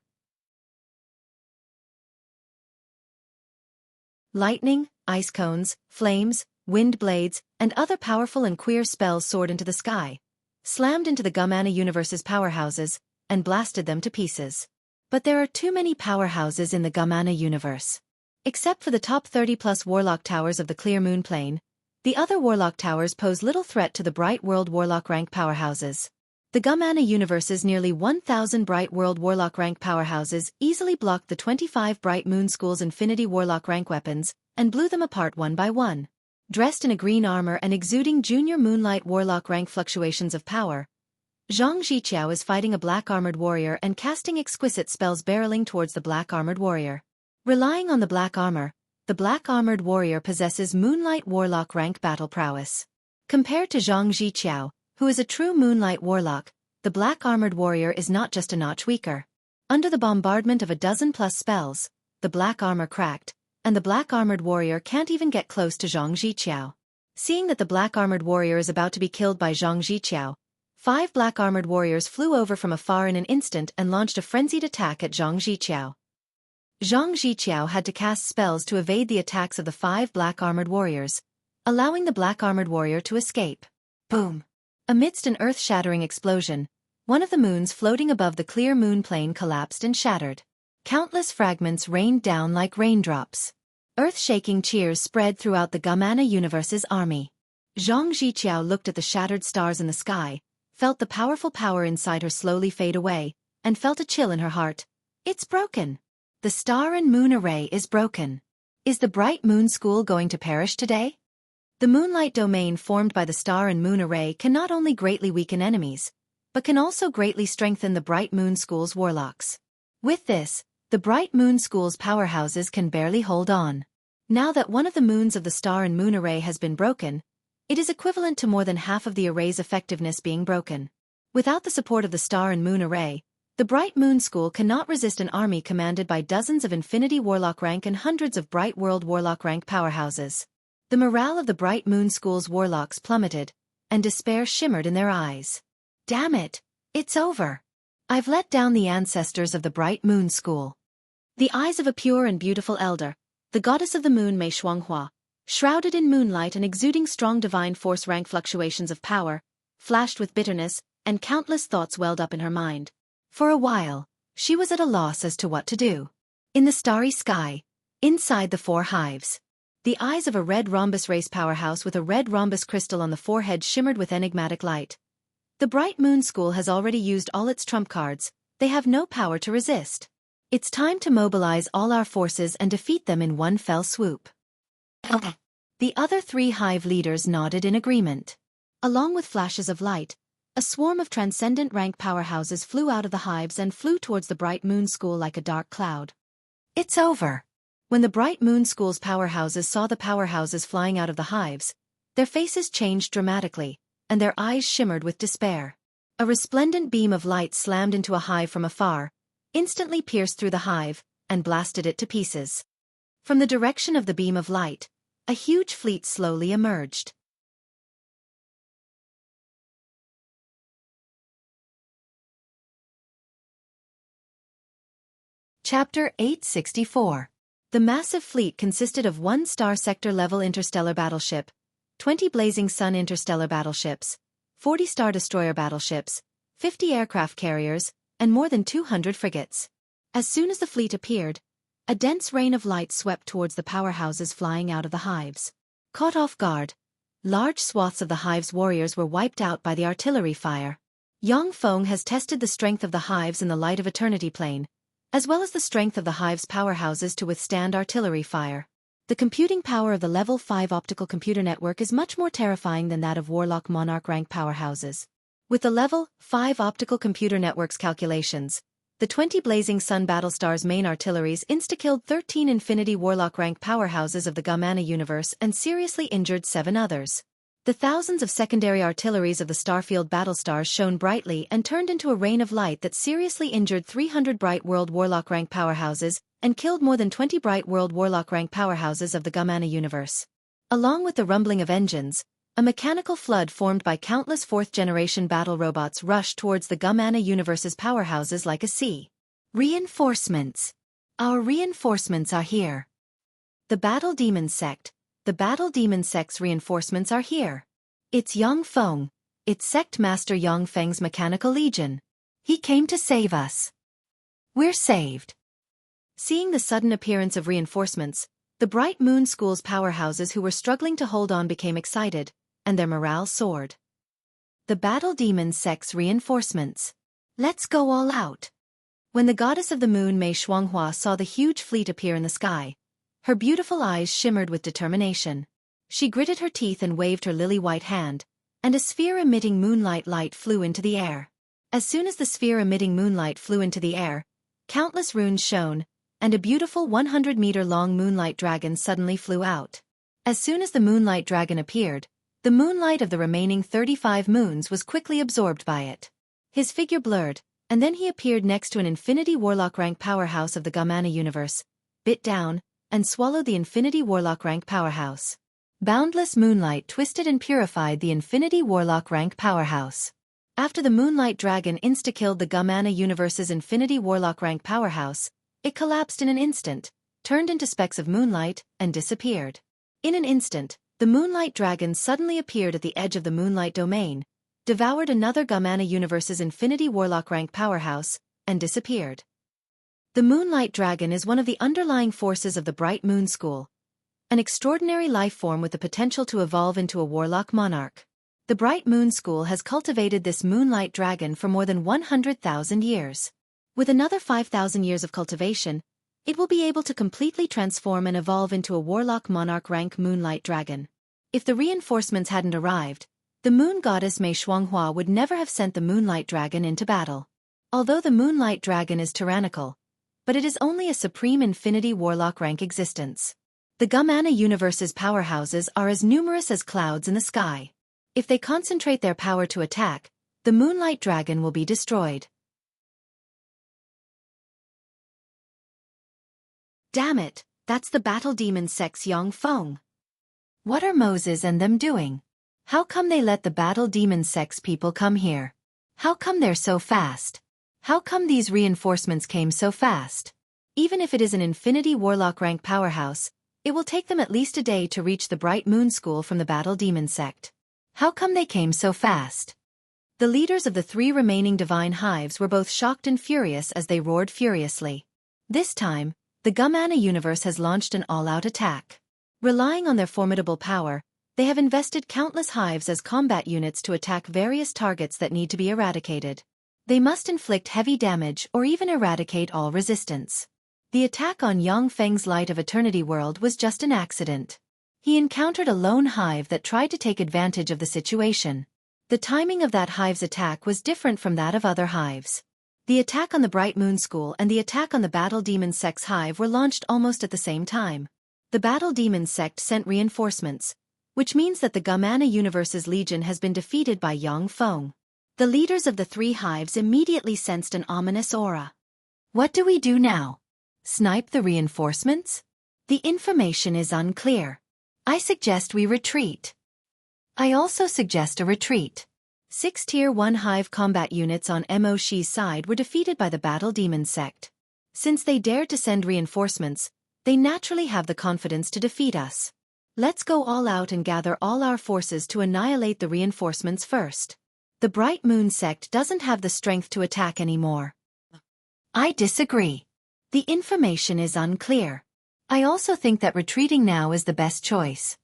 Lightning, ice cones, flames, wind blades, and other powerful and queer spells soared into the sky, slammed into the Gamana universe's powerhouses, and blasted them to pieces. But there are too many powerhouses in the Gamana universe. Except for the top 30+ Warlock Towers of the Clear Moon Plane, the other Warlock Towers pose little threat to the Bright World Warlock rank powerhouses. The Gamana universe's nearly 1,000 Bright World Warlock rank powerhouses easily blocked the 25 Bright Moon School's Infinity Warlock rank weapons, and blew them apart one by one. Dressed in a green armor and exuding Junior Moonlight Warlock rank fluctuations of power, Zhang Ziqiao is fighting a black-armored warrior and casting exquisite spells barreling towards the black-armored warrior. Relying on the black armor, the black-armored warrior possesses Moonlight Warlock rank battle prowess. Compared to Zhang Ziqiao, who is a true Moonlight Warlock, the black-armored warrior is not just a notch weaker. Under the bombardment of a dozen-plus spells, the black armor cracked, and the black-armored warrior can't even get close to Zhang Ziqiao. Seeing that the black-armored warrior is about to be killed by Zhang Ziqiao, 5 black-armored warriors flew over from afar in an instant and launched a frenzied attack at Zhang Ziqiao. Zhang Ziqiao had to cast spells to evade the attacks of the 5 black-armored warriors, allowing the black-armored warrior to escape. Boom! Amidst an earth-shattering explosion, one of the moons floating above the Clear Moon Plane collapsed and shattered. Countless fragments rained down like raindrops. Earth-shaking cheers spread throughout the Gamana universe's army. Zhang Ziqiao looked at the shattered stars in the sky, felt the powerful power inside her slowly fade away, and felt a chill in her heart. It's broken. The Star and Moon Array is broken. Is the Bright Moon School going to perish today? The moonlight domain formed by the Star and Moon Array can not only greatly weaken enemies, but can also greatly strengthen the Bright Moon School's warlocks. With this, the Bright Moon School's powerhouses can barely hold on. Now that one of the moons of the Star and Moon Array has been broken, it is equivalent to more than half of the array's effectiveness being broken. Without the support of the Star and Moon Array, The Bright Moon School cannot resist an army commanded by dozens of Infinity Warlock rank and hundreds of Bright World Warlock rank powerhouses. The morale of the Bright Moon School's warlocks plummeted, and despair shimmered in their eyes. Damn it, it's over. I've let down the ancestors of the Bright Moon School. The eyes of a pure and beautiful elder, the goddess of the moon Mei Shuanghua, shrouded in moonlight and exuding strong divine force rank fluctuations of power, flashed with bitterness, and countless thoughts welled up in her mind. For a while, she was at a loss as to what to do. In the starry sky, inside the 4 hives, the eyes of a red rhombus race powerhouse with a red rhombus crystal on the forehead shimmered with enigmatic light. The Bright Moon School has already used all its trump cards, they have no power to resist. It's time to mobilize all our forces and defeat them in one fell swoop. The other 3 hive leaders nodded in agreement. Along with flashes of light, a swarm of transcendent rank powerhouses flew out of the hives and flew towards the Bright Moon School like a dark cloud. It's over. When the Bright Moon School's powerhouses saw the powerhouses flying out of the hives, their faces changed dramatically, and their eyes shimmered with despair. A resplendent beam of light slammed into a hive from afar, instantly pierced through the hive, and blasted it to pieces. From the direction of the beam of light, a huge fleet slowly emerged. Chapter 864. The massive fleet consisted of 1 star sector-level interstellar battleship, 20 blazing sun interstellar battleships, 40 star destroyer battleships, 50 aircraft carriers, and more than 200 frigates. As soon as the fleet appeared, a dense rain of light swept towards the powerhouses flying out of the hives. Caught off guard, large swaths of the hive's warriors were wiped out by the artillery fire. Yang Feng has tested the strength of the hives in the light of eternity plane, as well as the strength of the hive's powerhouses to withstand artillery fire. The computing power of the Level 5 optical computer network is much more terrifying than that of Warlock Monarch rank powerhouses. With the Level 5 optical computer network's calculations, the 20 Blazing Sun Battlestar's main artilleries insta-killed 13 Infinity Warlock rank powerhouses of the Gamana universe and seriously injured 7 others. The thousands of secondary artilleries of the Starfield Battlestars shone brightly and turned into a rain of light that seriously injured 300 Bright World Warlock rank powerhouses and killed more than 20 Bright World Warlock rank powerhouses of the Gamana universe. Along with the rumbling of engines, a mechanical flood formed by countless 4th-generation battle robots rushed towards the Gamana universe's powerhouses like a sea. Reinforcements. Our reinforcements are here. The Battle Demon Sect. The Battle Demon Sect's reinforcements are here. It's Yang Feng. It's Sect Master Yang Feng's Mechanical Legion. He came to save us. We're saved. Seeing the sudden appearance of reinforcements, the Bright Moon School's powerhouses who were struggling to hold on became excited, and their morale soared. The Battle Demon Sect's reinforcements. Let's go all out. When the goddess of the moon Mei Shuanghua saw the huge fleet appear in the sky, her beautiful eyes shimmered with determination. She gritted her teeth and waved her lily-white hand, and a sphere-emitting moonlight light flew into the air. As soon as the sphere-emitting moonlight flew into the air, countless runes shone, and a beautiful 100-meter-long moonlight dragon suddenly flew out. As soon as the moonlight dragon appeared, the moonlight of the remaining 35 moons was quickly absorbed by it. His figure blurred, and then he appeared next to an Infinity Warlock rank powerhouse of the Gamana universe, bit down, and swallowed the Infinity Warlock rank powerhouse. Boundless moonlight twisted and purified the Infinity Warlock rank powerhouse. After the moonlight dragon insta-killed the Gamana universe's Infinity Warlock rank powerhouse, it collapsed in an instant, turned into specks of moonlight, and disappeared. In an instant, the moonlight dragon suddenly appeared at the edge of the moonlight domain, devoured another Gamana universe's Infinity Warlock rank powerhouse, and disappeared. The moonlight dragon is one of the underlying forces of the Bright Moon School, an extraordinary life form with the potential to evolve into a warlock monarch. The Bright Moon School has cultivated this moonlight dragon for more than 100,000 years. With another 5,000 years of cultivation, it will be able to completely transform and evolve into a warlock monarch rank moonlight dragon. If the reinforcements hadn't arrived, the moon goddess Mei Shuanghua would never have sent the moonlight dragon into battle. Although the moonlight dragon is tyrannical, but it is only a supreme Infinity Warlock rank existence. The Gamana universe's powerhouses are as numerous as clouds in the sky. If they concentrate their power to attack, the moonlight dragon will be destroyed. Damn it, that's the battle demon sect's Xiaofan. What are Moses and them doing? How come they let the battle demon sect's people come here? How come they're so fast? How come these reinforcements came so fast? Even if it is an Infinity Warlock rank powerhouse, it will take them at least a day to reach the Bright Moon School from the battle demon sect. How come they came so fast? The leaders of the 3 remaining divine hives were both shocked and furious as they roared furiously. This time, the Gumana universe has launched an all-out attack. Relying on their formidable power, they have invested countless hives as combat units to attack various targets that need to be eradicated. They must inflict heavy damage or even eradicate all resistance. The attack on Xiaofang's Light of Eternity world was just an accident. He encountered a lone hive that tried to take advantage of the situation. The timing of that hive's attack was different from that of other hives. The attack on the Bright Moon School and the attack on the Battle Demon Sect's hive were launched almost at the same time. The Battle Demon Sect sent reinforcements, which means that the Gumana Universe's Legion has been defeated by Xiaofan. The leaders of the 3 hives immediately sensed an ominous aura. What do we do now? Snipe the reinforcements? The information is unclear. I suggest we retreat. I also suggest a retreat. 6 Tier 1 hive combat units on Moshi's side were defeated by the Battle Demon Sect. Since they dared to send reinforcements, they naturally have the confidence to defeat us. Let's go all out and gather all our forces to annihilate the reinforcements first. The Bright Moon Sect doesn't have the strength to attack anymore. I disagree. The information is unclear. I also think that retreating now is the best choice.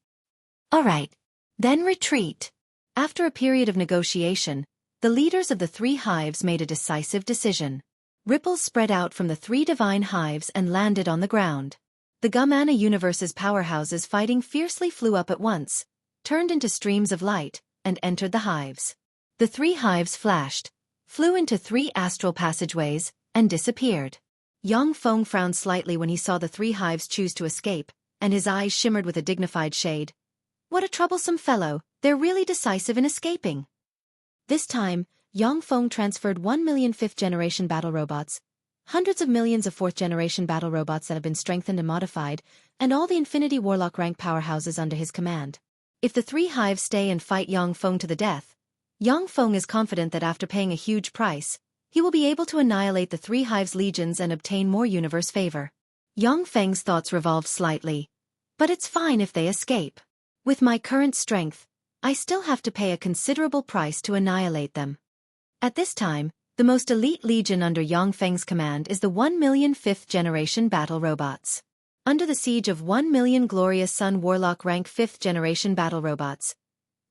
Alright. Then retreat. After a period of negotiation, the leaders of the 3 hives made a decisive decision. Ripples spread out from the 3 divine hives and landed on the ground. The Gumana Universe's powerhouses fighting fiercely flew up at once, turned into streams of light, and entered the hives. The 3 hives flashed, flew into 3 astral passageways, and disappeared. Xiaofan frowned slightly when he saw the 3 hives choose to escape, and his eyes shimmered with a dignified shade. What a troublesome fellow, they're really decisive in escaping. This time, Xiaofan transferred 1 million 5th-generation battle robots, hundreds of millions of 4th-generation battle robots that have been strengthened and modified, and all the Infinity Warlock rank powerhouses under his command. If the 3 hives stay and fight Xiaofan to the death, Xiaofan is confident that after paying a huge price, he will be able to annihilate the 3 hives' legions and obtain more universe favor. Xiaofang's thoughts revolved slightly. But it's fine if they escape. With my current strength, I still have to pay a considerable price to annihilate them. At this time, the most elite legion under Xiaofang's command is the 1 million 5th-generation battle robots. Under the siege of 1 million Glorious Sun Warlock rank 5th-generation battle robots,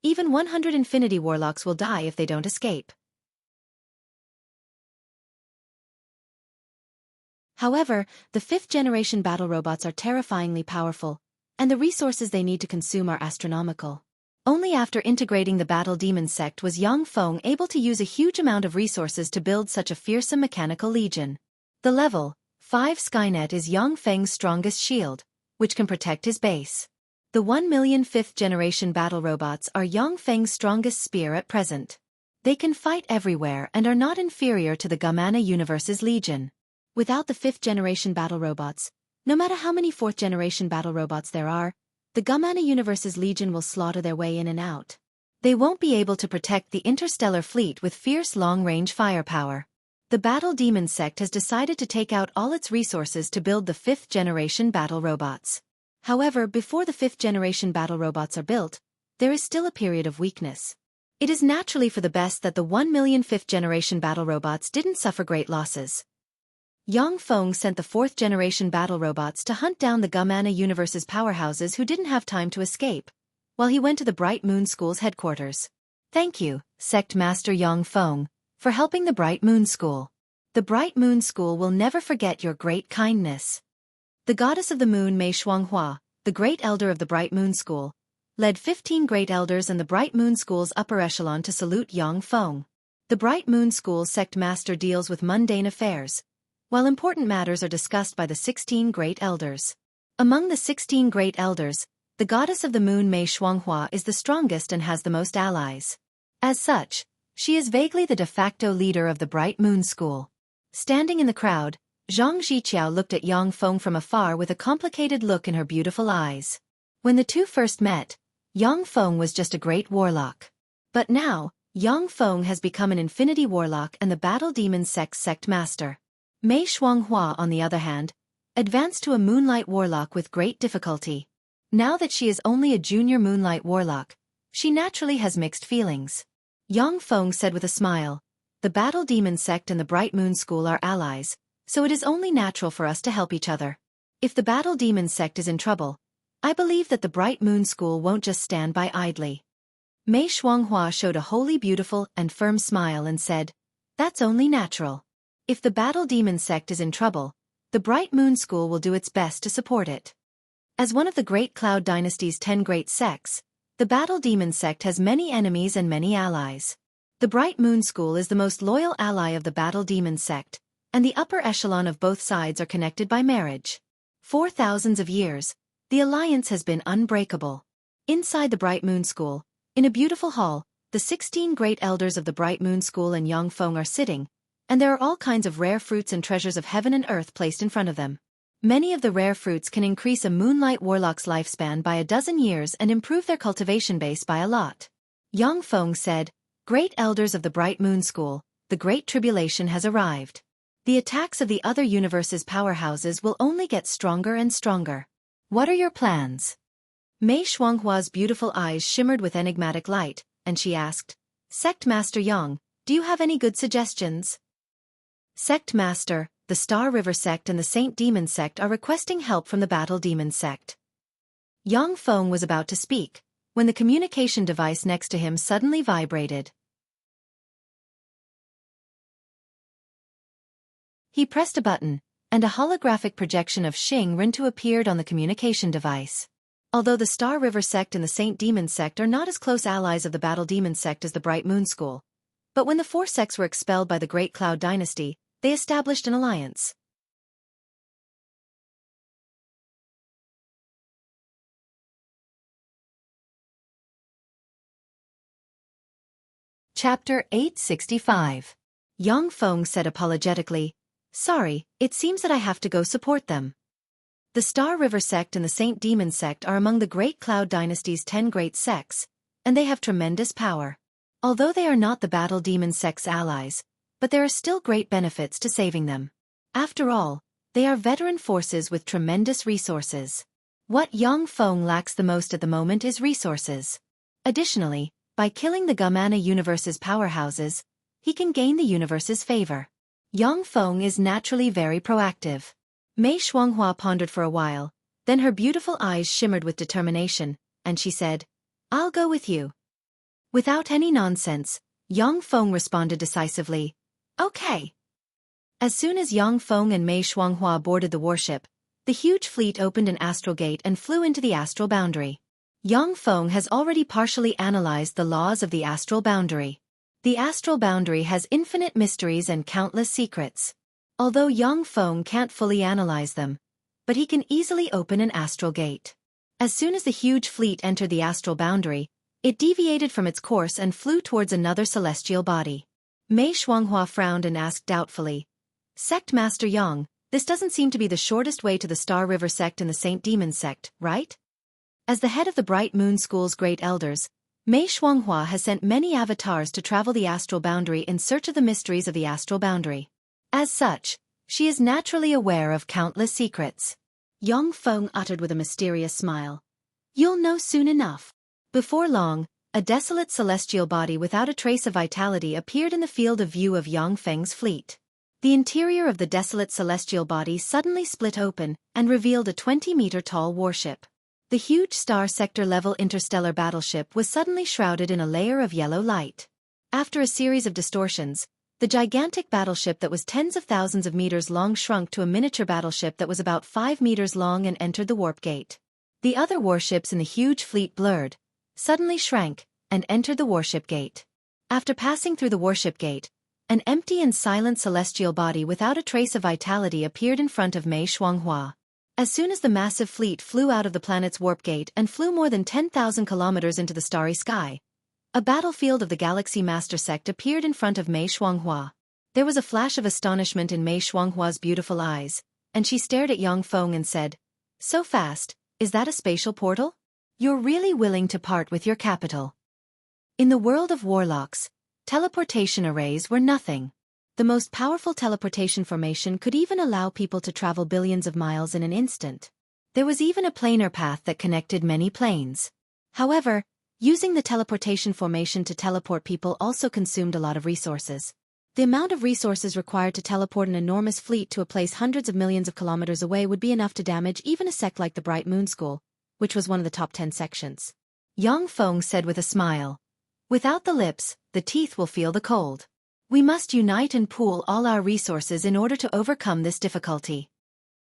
even 100 Infinity Warlocks will die if they don't escape. However, the 5th-generation battle robots are terrifyingly powerful, and the resources they need to consume are astronomical. Only after integrating the Battle Demon Sect was Xiaofan able to use a huge amount of resources to build such a fearsome mechanical legion. The level 5 Skynet is Xiaofang's strongest shield, which can protect his base. The 1 million 5th-generation battle robots are Xiaofang's strongest spear at present. They can fight everywhere and are not inferior to the Gumana Universe's legion. Without the 5th-generation battle robots, no matter how many 4th-generation battle robots there are, the Gumana Universe's legion will slaughter their way in and out. They won't be able to protect the interstellar fleet with fierce long-range firepower. The Battle Demon Sect has decided to take out all its resources to build the 5th-generation battle robots. However, before the 5th-generation battle robots are built, there is still a period of weakness. It is naturally for the best that the 1 million 5th-generation battle robots didn't suffer great losses. Xiaofan sent the 4th-generation battle robots to hunt down the Gumana Universe's powerhouses who didn't have time to escape, while he went to the Bright Moon School's headquarters. Thank you, Sect Master Xiaofan, for helping the Bright Moon School. The Bright Moon School will never forget your great kindness. The goddess of the moon Mei Shuanghua, the great elder of the Bright Moon School, led 15 great elders and the Bright Moon School's upper echelon to salute Xiaofan. The Bright Moon School's sect master deals with mundane affairs, while important matters are discussed by the 16 great elders. Among the 16 great elders, the goddess of the moon Mei Shuanghua is the strongest and has the most allies. As such, she is vaguely the de facto leader of the Bright Moon School. Standing in the crowd, Zhang Ziqiao looked at Yang Feng from afar with a complicated look in her beautiful eyes. When the two first met, Yang Feng was just a great warlock. But now, Yang Feng has become an infinity warlock and the battle demon sect master. Mei Shuanghua, on the other hand, advanced to a moonlight warlock with great difficulty. Now that she is only a junior moonlight warlock, she naturally has mixed feelings. Yang Feng said with a smile, "The battle demon sect and the Bright Moon School are allies, so it is only natural for us to help each other. If the battle demon sect is in trouble, I believe that the Bright Moon School won't just stand by idly." Mei Shuanghua showed a wholly beautiful and firm smile and said, "That's only natural. If the battle demon sect is in trouble, the Bright Moon School will do its best to support it." As one of the Great Cloud Dynasty's 10 great sects, the battle demon sect has many enemies and many allies. The Bright Moon School is the most loyal ally of the battle demon sect, and the upper echelon of both sides are connected by marriage. For thousands of years, the alliance has been unbreakable. Inside the Bright Moon School, in a beautiful hall, the 16 great elders of the Bright Moon School and Yang Feng are sitting, and there are all kinds of rare fruits and treasures of heaven and earth placed in front of them. Many of the rare fruits can increase a moonlight warlock's lifespan by a dozen years and improve their cultivation base by a lot. Yang Feng said, "Great elders of the Bright Moon School, the Great Tribulation has arrived. The attacks of the other universe's powerhouses will only get stronger and stronger. What are your plans?" Mei Shuanghua's beautiful eyes shimmered with enigmatic light, and she asked, "Sect Master Yang, do you have any good suggestions?" "Sect Master, the Star River sect and the Saint Demon sect are requesting help from the Battle Demon sect." Yang Feng was about to speak, when the communication device next to him suddenly vibrated. He pressed a button, and a holographic projection of Xing Rintu appeared on the communication device. Although the Star River sect and the Saint Demon sect are not as close allies of the Battle Demon sect as the Bright Moon School, but when the four sects were expelled by the Great Cloud Dynasty, they established an alliance. Chapter 865. Yang Feng said apologetically, "Sorry, it seems that I have to go support them." The Star River sect and the Saint Demon sect are among the Great Cloud Dynasty's 10 great sects, and they have tremendous power. Although they are not the Battle Demon sect's allies, but there are still great benefits to saving them. After all, they are veteran forces with tremendous resources. What Yang Feng lacks the most at the moment is resources. Additionally, by killing the Gamana universe's powerhouses, he can gain the universe's favor. Yang Feng is naturally very proactive. Mei Shuanghua pondered for a while, then her beautiful eyes shimmered with determination, and she said, "I'll go with you." Without any nonsense, Yang Feng responded decisively, "Okay." As soon as Yang Feng and Mei Shuanghua boarded the warship, the huge fleet opened an astral gate and flew into the astral boundary. Yang Feng has already partially analyzed the laws of the astral boundary. The astral boundary has infinite mysteries and countless secrets. Although Yang Feng can't fully analyze them, but he can easily open an astral gate. As soon as the huge fleet entered the astral boundary, it deviated from its course and flew towards another celestial body. Mei Shuanghua frowned and asked doubtfully, "Sect Master Yang, this doesn't seem to be the shortest way to the Star River sect and the Saint Demon sect, right?" As the head of the Bright Moon School's great elders, Mei Shuanghua has sent many avatars to travel the astral boundary in search of the mysteries of the astral boundary. As such, she is naturally aware of countless secrets. Yang Feng uttered with a mysterious smile, "You'll know soon enough." Before long, a desolate celestial body without a trace of vitality appeared in the field of view of Yang Feng's fleet. The interior of the desolate celestial body suddenly split open and revealed a 20-meter-tall warship. The huge star sector-level interstellar battleship was suddenly shrouded in a layer of yellow light. After a series of distortions, the gigantic battleship that was tens of thousands of meters long shrunk to a miniature battleship that was about 5 meters long and entered the warp gate. The other warships in the huge fleet blurred, suddenly shrank, and entered the warship gate. After passing through the warship gate, an empty and silent celestial body without a trace of vitality appeared in front of Mei Shuanghua. As soon as the massive fleet flew out of the planet's warp gate and flew more than 10,000 kilometers into the starry sky, a battlefield of the Galaxy Master Sect appeared in front of Mei Shuanghua. There was a flash of astonishment in Mei Shuanghua's beautiful eyes, and she stared at Yang Feng and said, "So fast, is that a spatial portal? You're really willing to part with your capital." In the world of warlocks, teleportation arrays were nothing. The most powerful teleportation formation could even allow people to travel billions of miles in an instant. There was even a planar path that connected many planes. However, using the teleportation formation to teleport people also consumed a lot of resources. The amount of resources required to teleport an enormous fleet to a place hundreds of millions of kilometers away would be enough to damage even a sect like the Bright Moon School, which was one of the top 10 sections. Yang Feng said with a smile, "Without the lips, the teeth will feel the cold. We must unite and pool all our resources in order to overcome this difficulty."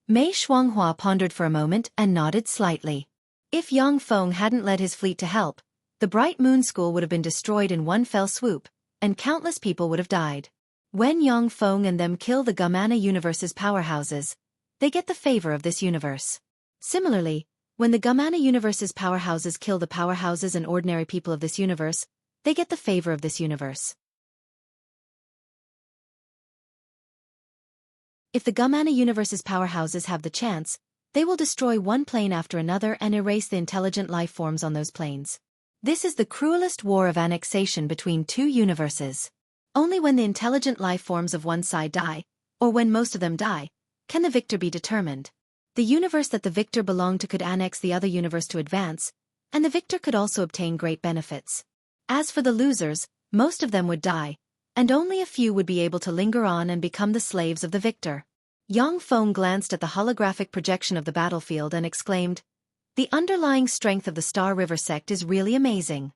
Mei Shuanghua pondered for a moment and nodded slightly. If Yang Feng hadn't led his fleet to help, the Bright Moon School would have been destroyed in one fell swoop, and countless people would have died. When Yang Feng and them kill the Gamana universe's powerhouses, they get the favor of this universe. Similarly, when the Gamana universe's powerhouses kill the powerhouses and ordinary people of this universe, they get the favor of this universe. If the Gamana universe's powerhouses have the chance, they will destroy one plane after another and erase the intelligent life forms on those planes. This is the cruelest war of annexation between two universes. Only when the intelligent life forms of one side die, or when most of them die, can the victor be determined. The universe that the victor belonged to could annex the other universe to advance, and the victor could also obtain great benefits. As for the losers, most of them would die, and only a few would be able to linger on and become the slaves of the victor. Yang Feng glanced at the holographic projection of the battlefield and exclaimed, "The underlying strength of the Star River sect is really amazing."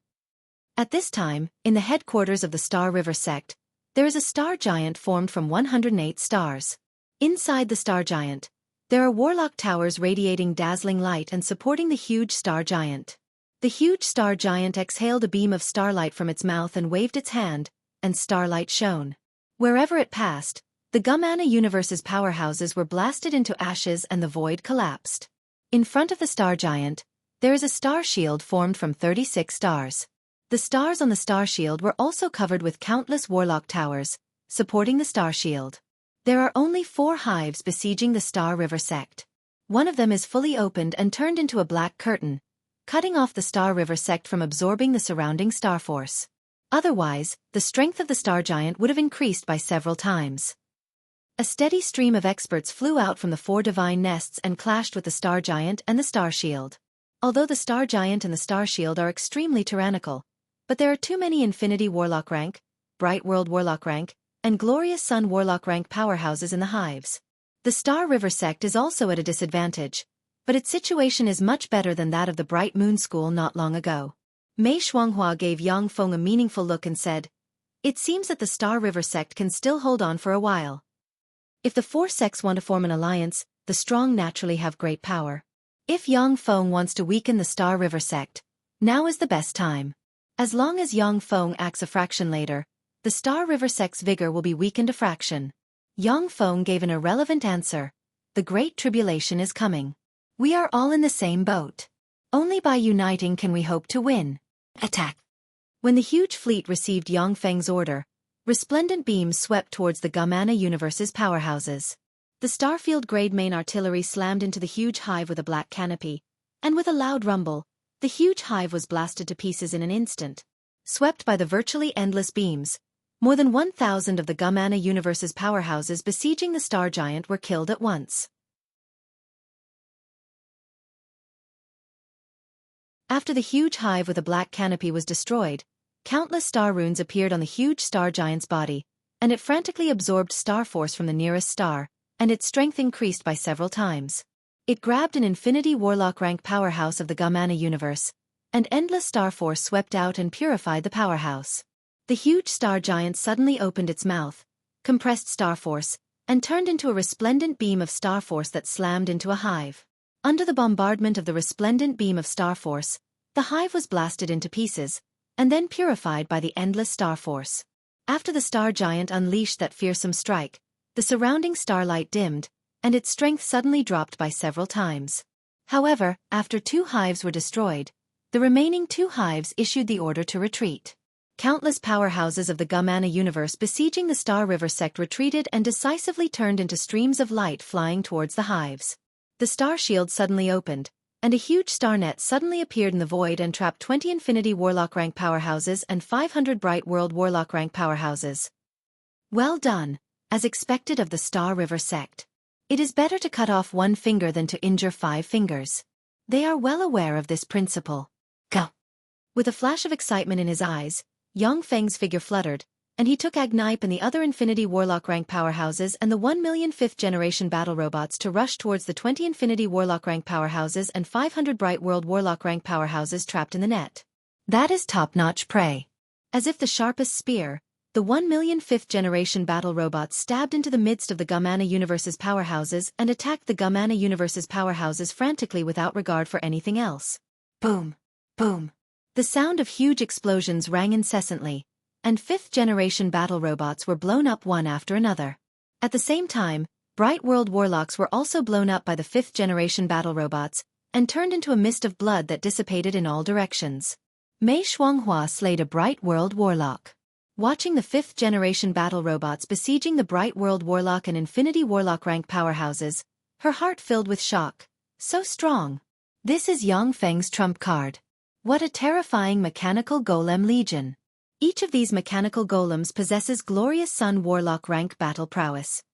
At this time, in the headquarters of the Star River sect, there is a star giant formed from 108 stars. Inside the star giant, there are warlock towers radiating dazzling light and supporting the huge star giant. The huge star giant exhaled a beam of starlight from its mouth and waved its hand, and starlight shone. Wherever it passed, the Gamana universe's powerhouses were blasted into ashes and the void collapsed. In front of the star giant, there is a star shield formed from 36 stars. The stars on the star shield were also covered with countless warlock towers, supporting the star shield. There are only 4 hives besieging the Star River sect. One of them is fully opened and turned into a black curtain, cutting off the Star River sect from absorbing the surrounding star force. Otherwise, the strength of the star giant would have increased by several times. A steady stream of experts flew out from the 4 divine nests and clashed with the star giant and the star shield. Although the star giant and the star shield are extremely tyrannical, but there are too many Infinity Warlock rank, Bright World Warlock rank, and Glorious Sun Warlock rank powerhouses in the hives. The Star River sect is also at a disadvantage, but its situation is much better than that of the Bright Moon School not long ago. Mei Shuanghua gave Yang Feng a meaningful look and said, "It seems that the Star River sect can still hold on for a while. If the 4 sects want to form an alliance, the strong naturally have great power. If Yang Feng wants to weaken the Star River sect, now is the best time. As long as Yang Feng acts a fraction later, the Star River sect's vigor will be weakened a fraction." Yang Feng gave an irrelevant answer. "The Great Tribulation is coming. We are all in the same boat. Only by uniting can we hope to win. Attack." When the huge fleet received Yang Feng's order, resplendent beams swept towards the Gamana universe's powerhouses. The Starfield grade main artillery slammed into the huge hive with a black canopy, and with a loud rumble, the huge hive was blasted to pieces in an instant. Swept by the virtually endless beams, more than 1,000 of the Gamana universe's powerhouses besieging the star giant were killed at once. After the huge hive with a black canopy was destroyed, countless star runes appeared on the huge star giant's body, and it frantically absorbed star force from the nearest star, and its strength increased by several times. It grabbed an Infinity Warlock rank powerhouse of the Gamana universe, and endless star force swept out and purified the powerhouse. The huge star giant suddenly opened its mouth, compressed star force, and turned into a resplendent beam of star force that slammed into a hive. Under the bombardment of the resplendent beam of star force, the hive was blasted into pieces, and then purified by the endless star force. After the star giant unleashed that fearsome strike, the surrounding starlight dimmed, and its strength suddenly dropped by several times. However, after 2 hives were destroyed, the remaining 2 hives issued the order to retreat. Countless powerhouses of the Gumana universe besieging the Star River sect retreated and decisively turned into streams of light flying towards the hives. The star shield suddenly opened, and a huge star net suddenly appeared in the void and trapped 20 Infinity Warlock rank powerhouses and 500 Bright World Warlock rank powerhouses. Well done, as expected of the Star River sect. It is better to cut off one finger than to injure 5 fingers. They are well aware of this principle. Go! With a flash of excitement in his eyes, Yang Feng's figure fluttered, and he took Agnipe and the other Infinity Warlock rank powerhouses and the 1 million 5th generation battle robots to rush towards the 20 Infinity Warlock rank powerhouses and 500 Bright World Warlock rank powerhouses trapped in the net. That is top-notch prey. As if the sharpest spear, the 1 million 5th generation battle robots stabbed into the midst of the Gumana universe's powerhouses and attacked the Gumana universe's powerhouses frantically without regard for anything else. Boom! Boom! The sound of huge explosions rang incessantly, and 5th generation battle robots were blown up one after another. At the same time, Bright World Warlocks were also blown up by the 5th generation battle robots, and turned into a mist of blood that dissipated in all directions. Mei Shuanghua slayed a Bright World Warlock. Watching the 5th generation battle robots besieging the Bright World Warlock and Infinity Warlock rank powerhouses, her heart filled with shock. So strong. This is Yang Feng's trump card. What a terrifying mechanical golem legion. Each of these mechanical golems possesses Glorious Sun Warlock rank battle prowess.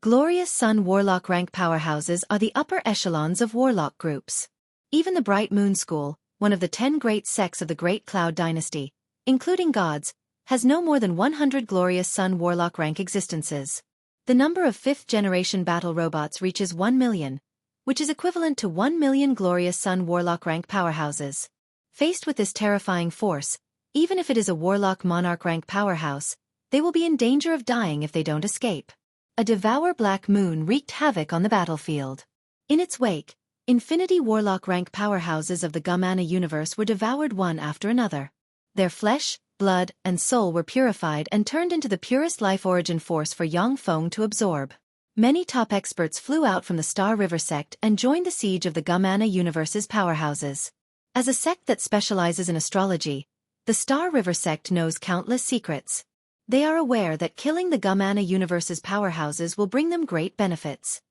Glorious Sun Warlock rank powerhouses are the upper echelons of warlock groups. Even the Bright Moon School, one of the 10 great sects of the Great Cloud Dynasty, including gods, has no more than 100 Glorious Sun Warlock rank existences. The number of 5th generation battle robots reaches 1 million, which is equivalent to 1 million Glorious Sun Warlock rank powerhouses. Faced with this terrifying force, even if it is a Warlock Monarch rank powerhouse, they will be in danger of dying if they don't escape. A Devour Black Moon wreaked havoc on the battlefield. In its wake, Infinity Warlock rank powerhouses of the Gumana universe were devoured one after another. Their flesh, blood, and soul were purified and turned into the purest life origin force for Yang Feng to absorb. Many top experts flew out from the Star River sect and joined the siege of the Gumana universe's powerhouses. As a sect that specializes in astrology, the Star River sect knows countless secrets. They are aware that killing the Gumana universe's powerhouses will bring them great benefits.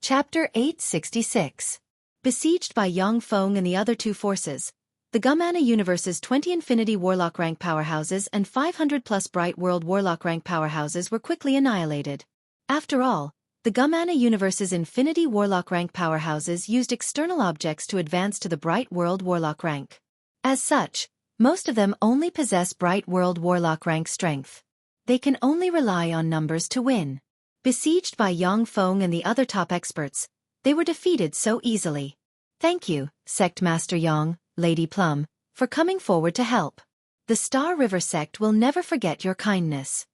Chapter 866. Besieged by Yang Feng and the other two forces, the Gumana universe's 20 Infinity Warlock rank powerhouses and 500+ Bright World Warlock rank powerhouses were quickly annihilated. After all, the Gumana universe's Infinity Warlock rank powerhouses used external objects to advance to the Bright World Warlock rank. As such, most of them only possess Bright World Warlock rank strength. They can only rely on numbers to win. Besieged by Yang Feng and the other top experts, they were defeated so easily. Thank you, Sect Master Yang, Lady Plum, for coming forward to help. The Star River sect will never forget your kindness.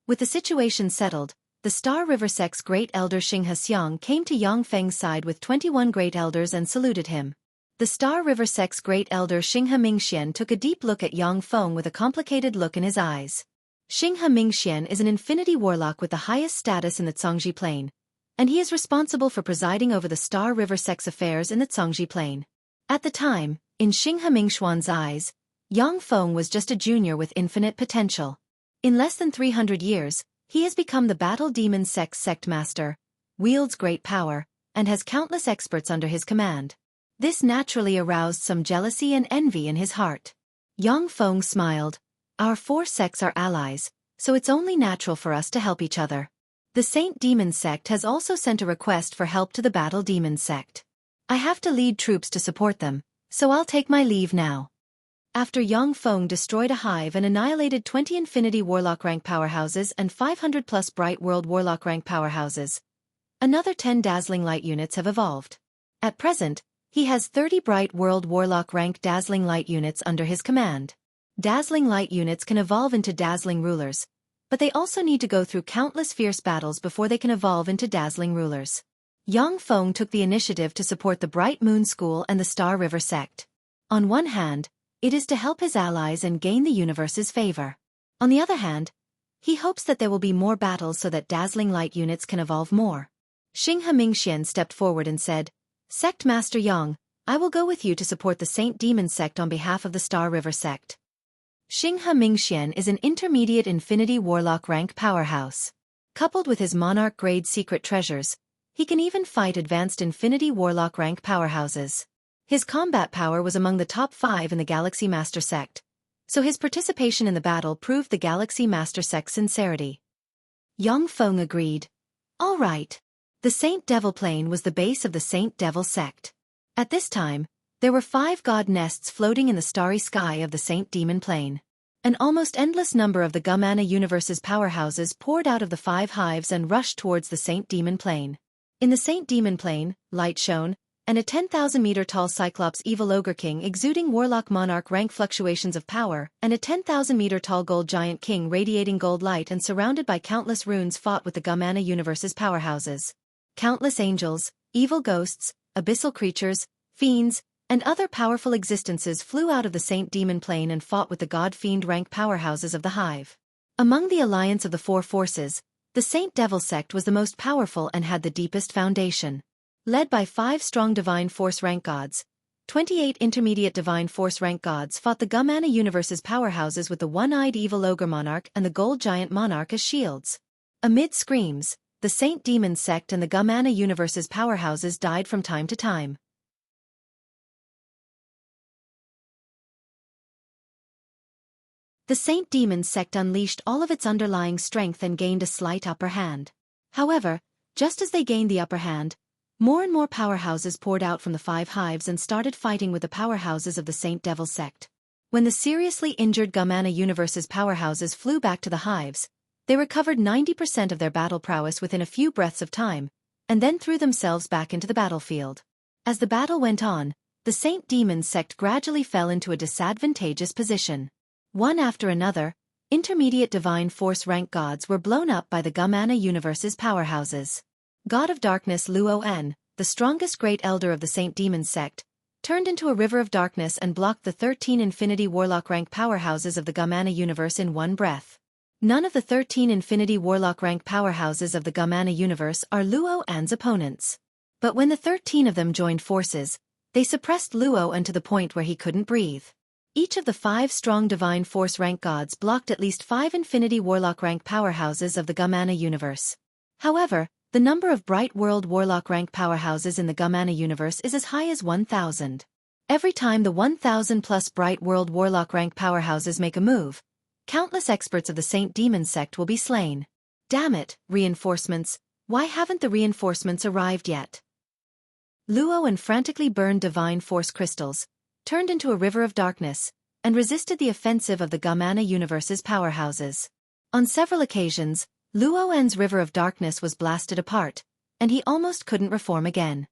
With the situation settled, the Star River sect's great elder Xinghe Xiang came to Yang Feng's side with 21 great elders and saluted him. The Star River sect's great elder Xinghe Mingxian took a deep look at Yang Feng with a complicated look in his eyes. Xinghe Mingxian is an Infinity Warlock with the highest status in the Congji Plain, and he is responsible for presiding over the Star River sect's affairs in the Congji Plain. At the time, in Xinghe Mingxian's eyes, Yang Feng was just a junior with infinite potential. In less than 300 years, he has become the Battle Demon sect's sect master, wields great power, and has countless experts under his command. This naturally aroused some jealousy and envy in his heart. Yang Feng smiled. Our 4 sects are allies, so it's only natural for us to help each other. The Saint Demon sect has also sent a request for help to the Battle Demon sect. I have to lead troops to support them, so I'll take my leave now. After Yang Feng destroyed a hive and annihilated 20 Infinity Warlock rank powerhouses and 500+ Bright World Warlock rank powerhouses, another 10 Dazzling Light units have evolved. At present, he has 30 Bright World Warlock rank Dazzling Light units under his command. Dazzling Light units can evolve into Dazzling Rulers, but they also need to go through countless fierce battles before they can evolve into Dazzling Rulers. Yang Feng took the initiative to support the Bright Moon School and the Star River sect. On one hand, it is to help his allies and gain the universe's favor. On the other hand, he hopes that there will be more battles so that Dazzling Light units can evolve more. Xinghe Mingxian stepped forward and said, Sect Master Yang, I will go with you to support the Saint Demon sect on behalf of the Star River sect. Xinghe Mingxian is an intermediate Infinity Warlock rank powerhouse. Coupled with his Monarch-grade secret treasures, he can even fight advanced Infinity Warlock rank powerhouses. His combat power was among the top 5 in the Galaxy Master sect, so his participation in the battle proved the Galaxy Master sect's sincerity. Yang Feng agreed. All right. The Saint Devil Plain was the base of the Saint Devil sect. At this time, there were 5 god nests floating in the starry sky of the Saint Demon Plain. An almost endless number of the Gumana universe's powerhouses poured out of the 5 hives and rushed towards the Saint Demon Plain. In the Saint Demon Plain, light shone, and a 10,000-meter-tall Cyclops Evil Ogre King exuding Warlock Monarch rank fluctuations of power, and a 10,000-meter-tall Gold Giant King radiating gold light and surrounded by countless runes fought with the Gumana universe's powerhouses. Countless angels, evil ghosts, abyssal creatures, fiends, and other powerful existences flew out of the Saint Demon Plain and fought with the God-Fiend rank powerhouses of the Hive. Among the alliance of the 4 forces, the Saint Devil sect was the most powerful and had the deepest foundation. Led by 5 strong Divine Force rank gods, 28 intermediate Divine Force rank gods fought the Gumana universe's powerhouses with the One-Eyed Evil Ogre Monarch and the Gold Giant Monarch as shields. Amid screams, the Saint Demon sect and the Gumana universe's powerhouses died from time to time. The Saint Demon sect unleashed all of its underlying strength and gained a slight upper hand. However, just as they gained the upper hand, more and more powerhouses poured out from the 5 hives and started fighting with the powerhouses of the Saint Devil sect. When the seriously injured Gumana universe's powerhouses flew back to the hives, they recovered 90% of their battle prowess within a few breaths of time, and then threw themselves back into the battlefield. As the battle went on, the Saint Demon sect gradually fell into a disadvantageous position. One after another, intermediate Divine Force rank gods were blown up by the Gumana universe's powerhouses. God of Darkness Luo-En, the strongest Great Elder of the Saint Demon sect, turned into a river of darkness and blocked the 13 Infinity Warlock rank powerhouses of the Gumana universe in one breath. None of the 13 Infinity Warlock rank powerhouses of the Gumana universe are Luo-En's opponents. But when the 13 of them joined forces, they suppressed Luo-En to the point where he couldn't breathe. Each of the 5 strong Divine Force rank gods blocked at least 5 Infinity Warlock rank powerhouses of the Gumana universe. However, the number of Bright World Warlock rank powerhouses in the Gumana universe is as high as 1,000. Every time the 1,000-plus Bright World Warlock rank powerhouses make a move, countless experts of the Saint Demon sect will be slain. Damn it, reinforcements, why haven't the reinforcements arrived yet? Luo-En frantically burned Divine Force crystals, turned into a river of darkness, and resisted the offensive of the Gumana universe's powerhouses. On several occasions, Luo-En's river of darkness was blasted apart, and he almost couldn't reform again.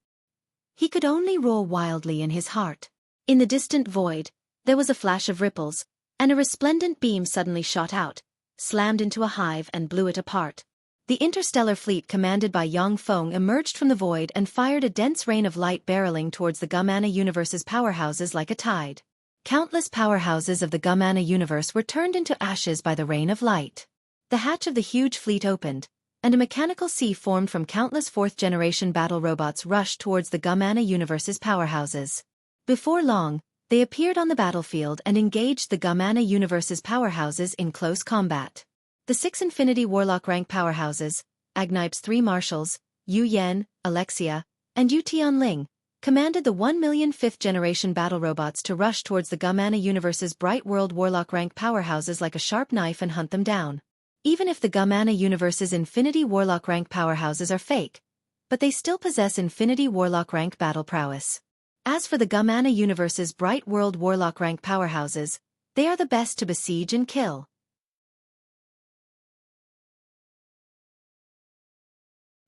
He could only roar wildly in his heart. In the distant void, there was a flash of ripples, and a resplendent beam suddenly shot out, slammed into a hive and blew it apart. The interstellar fleet commanded by Yang Feng emerged from the void and fired a dense rain of light barreling towards the Gumana universe's powerhouses like a tide. Countless powerhouses of the Gumana universe were turned into ashes by the rain of light. The hatch of the huge fleet opened, and a mechanical sea formed from countless 4th-generation battle robots rushed towards the Gumana universe's powerhouses. Before long, they appeared on the battlefield and engaged the Gumana universe's powerhouses in close combat. The 6 Infinity Warlock rank powerhouses, Agnipe's 3 marshals, Yu Yan, Alexia, and Yu Tianling, commanded the 1,000,000 5th-generation battle robots to rush towards the Gumana universe's Bright World Warlock rank powerhouses like a sharp knife and hunt them down. Even if the Gumana universe's Infinity Warlock rank powerhouses are fake, but they still possess Infinity Warlock rank battle prowess. As for the Gumana universe's Bright World Warlock rank powerhouses, they are the best to besiege and kill.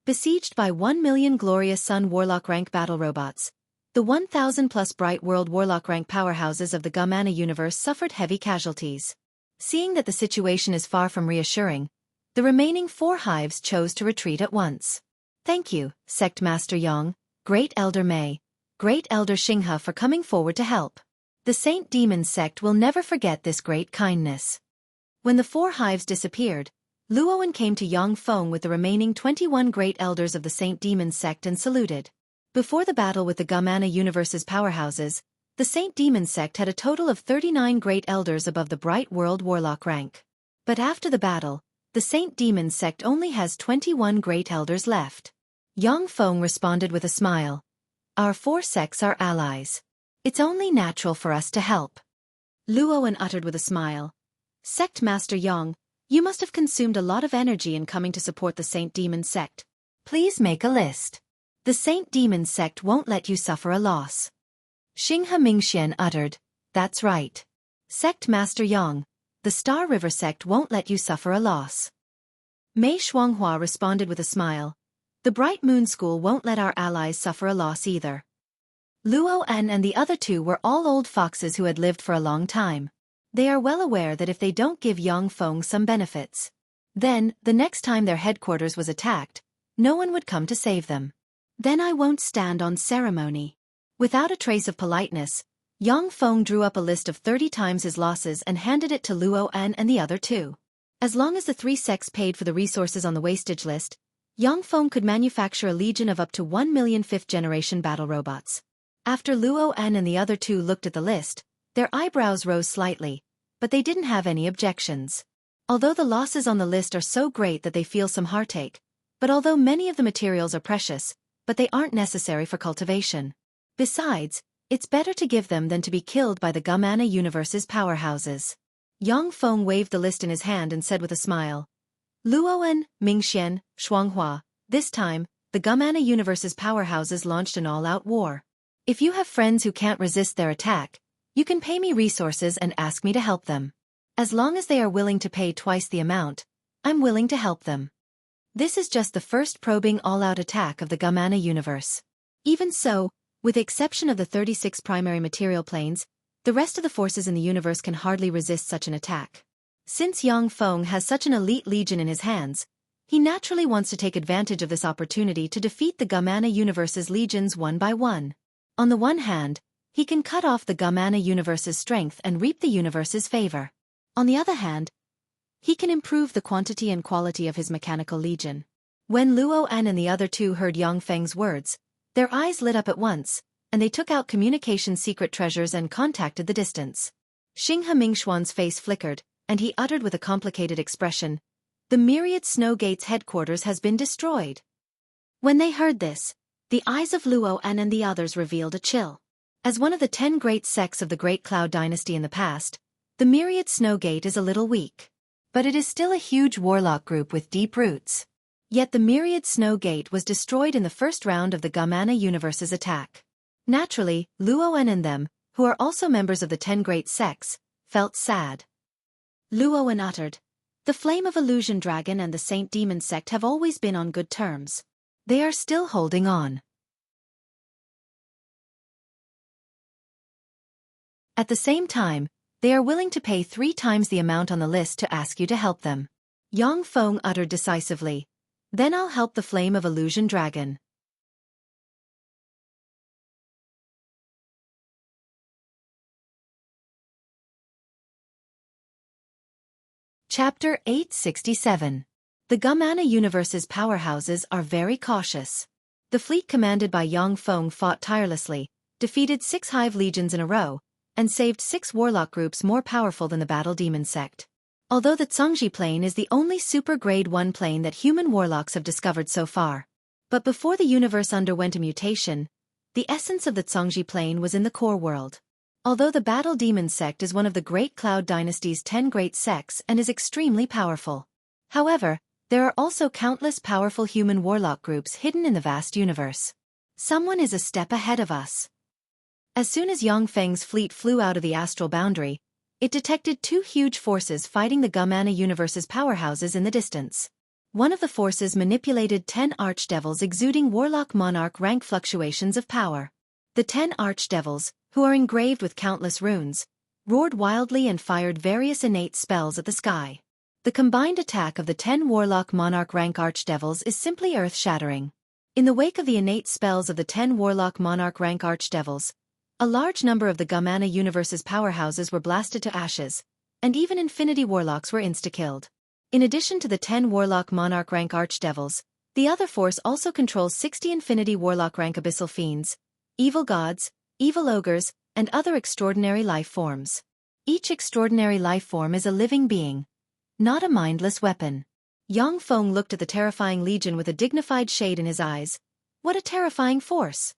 Besieged by 1,000,000 Glorious Sun Warlock rank battle robots, the 1,000-plus Bright World Warlock rank powerhouses of the Gumana universe suffered heavy casualties. Seeing that the situation is far from reassuring, the remaining 4 hives chose to retreat at once. Thank you, Sect Master Yang, Great Elder Mei, Great Elder Xinghe for coming forward to help. The Saint Demon sect will never forget this great kindness. When the 4 hives disappeared, Luoan came to Yang Feng with the remaining 21 great elders of the Saint Demon sect and saluted. Before the battle with the Gamana Universe's powerhouses, the Saint Demon sect had a total of 39 great elders above the Bright World Warlock rank. But after the battle, the Saint Demon sect only has 21 great elders left. Yang Feng responded with a smile. Our 4 sects are allies. It's only natural for us to help. Luoan uttered with a smile. Sect Master Yang, you must have consumed a lot of energy in coming to support the Saint Demon sect. Please make a list. The Saint Demon sect won't let you suffer a loss. Xinghe Mingxian uttered. That's right. Sect Master Yang, the Star River sect won't let you suffer a loss. Mei Shuanghua responded with a smile. The Bright Moon School won't let our allies suffer a loss either. Luoan and the other 2 were all old foxes who had lived for a long time. They are well aware that if they don't give Yang Feng some benefits, then, the next time their headquarters was attacked, no one would come to save them. Then I won't stand on ceremony. Without a trace of politeness, Yang Feng drew up a list of 30 times his losses and handed it to Luoan and the other 2. As long as the 3 sects paid for the resources on the wastage list, Yang Feng could manufacture a legion of up to 1 million 5th-generation battle robots. After Luoan and the other 2 looked at the list, their eyebrows rose slightly, but they didn't have any objections. Although the losses on the list are so great that they feel some heartache, but although many of the materials are precious, but they aren't necessary for cultivation. Besides, it's better to give them than to be killed by the Gamana Universe's powerhouses. Yang Feng waved the list in his hand and said with a smile. Luoan, Mingxian, Shuanghua, this time, the Gamana Universe's powerhouses launched an all-out war. If you have friends who can't resist their attack, you can pay me resources and ask me to help them. As long as they are willing to pay twice the amount, I'm willing to help them. This is just the first probing all-out attack of the Gamana Universe. Even so, with the exception of the 36 primary material planes, the rest of the forces in the universe can hardly resist such an attack. Since Yang Feng has such an elite legion in his hands, he naturally wants to take advantage of this opportunity to defeat the Gamana Universe's legions one by one. On the one hand, he can cut off the Gamana Universe's strength and reap the universe's favor. On the other hand, he can improve the quantity and quality of his mechanical legion. When Luoan and the other 2 heard Yang Feng's words, their eyes lit up at once, and they took out communication secret treasures and contacted the distance. Xinghe Mingxuan's face flickered, and he uttered with a complicated expression, "The Myriad Snow Gate's headquarters has been destroyed." When they heard this, the eyes of Luoan and the others revealed a chill. As one of the 10 great sects of the Great Cloud Dynasty in the past, the Myriad Snow Gate is a little weak. But it is still a huge warlock group with deep roots. Yet the Myriad Snow Gate was destroyed in the first round of the Gamana Universe's attack. Naturally, Luoan and them, who are also members of the 10 great sects, felt sad. Luoan uttered. The Flame of Illusion Dragon and the Saint Demon sect have always been on good terms. They are still holding on. At the same time, they are willing to pay 3 times the amount on the list to ask you to help them. Yang Feng uttered decisively. Then I'll help the Flame of Illusion Dragon. Chapter 867. The Gamana Universe's powerhouses are very cautious. The fleet commanded by Yang Feng fought tirelessly, defeated 6 hive legions in a row, and saved 6 warlock groups more powerful than the Battle Demon sect. Although the Zhongji plane is the only super grade 1 plane that human warlocks have discovered so far. But before the universe underwent a mutation, the essence of the Zhongji plane was in the core world. Although the Battle Demon sect is one of the Great Cloud Dynasty's 10 great sects and is extremely powerful. However, there are also countless powerful human warlock groups hidden in the vast universe. Someone is a step ahead of us. As soon as Yang Feng's fleet flew out of the astral boundary, it detected 2 huge forces fighting the Gamana Universe's powerhouses in the distance. One of the forces manipulated 10 archdevils exuding warlock monarch rank fluctuations of power. The 10 archdevils, who are engraved with countless runes, roared wildly and fired various innate spells at the sky. The combined attack of the 10 warlock monarch rank archdevils is simply earth-shattering. In the wake of the innate spells of the 10 warlock monarch rank archdevils, a large number of the Gamana Universe's powerhouses were blasted to ashes, and even infinity warlocks were insta-killed. In addition to the 10 Warlock Monarch rank Archdevils, the other force also controls 60 Infinity Warlock rank Abyssal Fiends, evil gods, evil ogres, and other extraordinary life forms. Each extraordinary life form is a living being, not a mindless weapon. Yang Feng looked at the terrifying legion with a dignified shade in his eyes. What a terrifying force!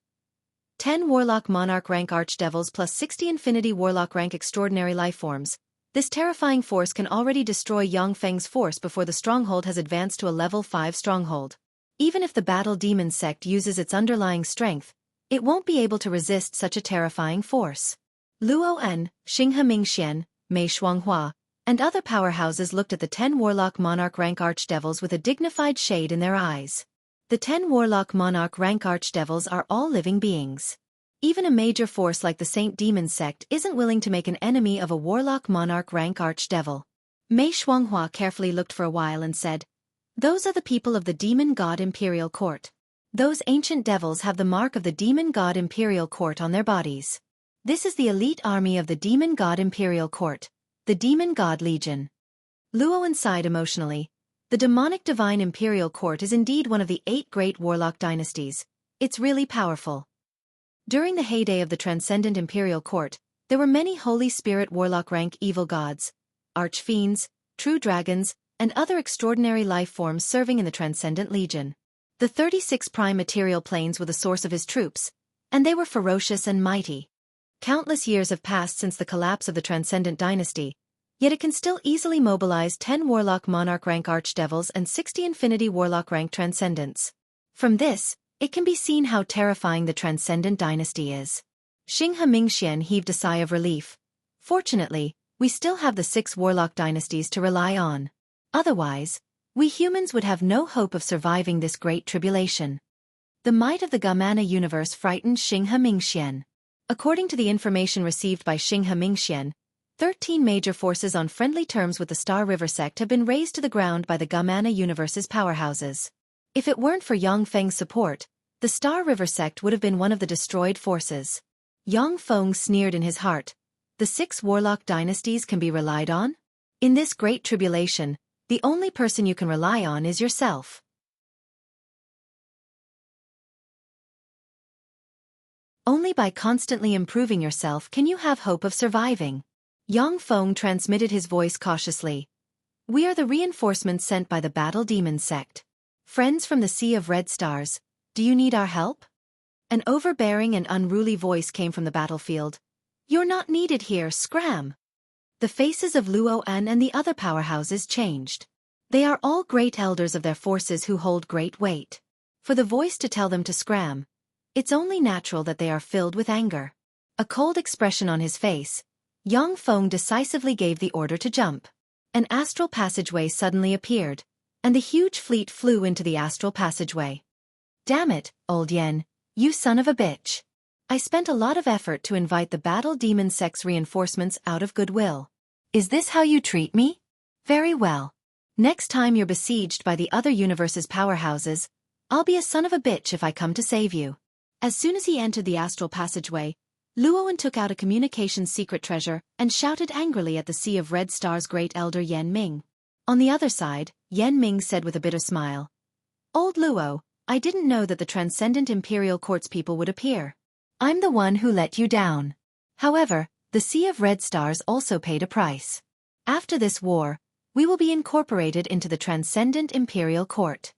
10 Warlock Monarch rank Archdevils plus 60 Infinity Warlock rank extraordinary life forms. This terrifying force can already destroy Yang Feng's force before the stronghold has advanced to a level 5 stronghold. Even if the Battle Demon sect uses its underlying strength, it won't be able to resist such a terrifying force. Luo En, Xinghe Mingxian, Mei Shuanghua, and other powerhouses looked at the 10 Warlock Monarch rank Archdevils with a dignified shade in their eyes. The 10 Warlock Monarch rank Archdevils are all living beings. Even a major force like the Saint Demon sect isn't willing to make an enemy of a Warlock Monarch rank Archdevil. Mei Shuanghua carefully looked for a while and said, "Those are the people of the Demon God Imperial Court. Those ancient devils have the mark of the Demon God Imperial Court on their bodies. This is the elite army of the Demon God Imperial Court, the Demon God Legion." Luowen sighed emotionally. The demonic divine Imperial Court is indeed one of the 8 great warlock dynasties. It's really powerful. During the heyday of the Transcendent Imperial Court, there were many Holy Spirit Warlock rank evil gods, archfiends, true dragons, and other extraordinary life forms serving in the Transcendent Legion. The 36 prime material planes were the source of his troops, and they were ferocious and mighty. Countless years have passed since the collapse of the Transcendent Dynasty, yet it can still easily mobilize 10 Warlock Monarch rank Archdevils and 60 Infinity Warlock rank Transcendents. From this, it can be seen how terrifying the Transcendent Dynasty is. Xinghe Mingxian heaved a sigh of relief. Fortunately, we still have the 6 Warlock dynasties to rely on. Otherwise, we humans would have no hope of surviving this great tribulation. The might of the Gamana universe frightened Xinghe Mingxian. According to the information received by Xinghe Mingxian, 13 major forces on friendly terms with the Star River sect have been razed to the ground by the Gamana universe's powerhouses. If it weren't for Yang Feng's support, the Star River sect would have been one of the destroyed forces. Yang Feng sneered in his heart. The 6 warlock dynasties can be relied on? In this great tribulation, the only person you can rely on is yourself. Only by constantly improving yourself can you have hope of surviving. Yang Feng transmitted his voice cautiously. We are the reinforcements sent by the Battle Demon sect. Friends from the Sea of Red Stars, do you need our help? An overbearing and unruly voice came from the battlefield. You're not needed here, scram! The faces of Luo An and the other powerhouses changed. They are all great elders of their forces who hold great weight. For the voice to tell them to scram, it's only natural that they are filled with anger. A cold expression on his face, Yang Feng decisively gave the order to jump. An astral passageway suddenly appeared, and the huge fleet flew into the astral passageway. Damn it, old Yen, you son of a bitch. I spent a lot of effort to invite the Battle Demon sect's reinforcements out of goodwill. Is this how you treat me? Very well. Next time you're besieged by the other universe's powerhouses, I'll be a son of a bitch if I come to save you. As soon as he entered the astral passageway, Luowen took out a communications secret treasure and shouted angrily at the Sea of Red Star's great elder Yan Ming. On the other side, Yan Ming said with a bitter smile, Old Luo, I didn't know that the Transcendent Imperial Court's people would appear. I'm the one who let you down. However, the Sea of Red Stars also paid a price. After this war, we will be incorporated into the Transcendent Imperial Court.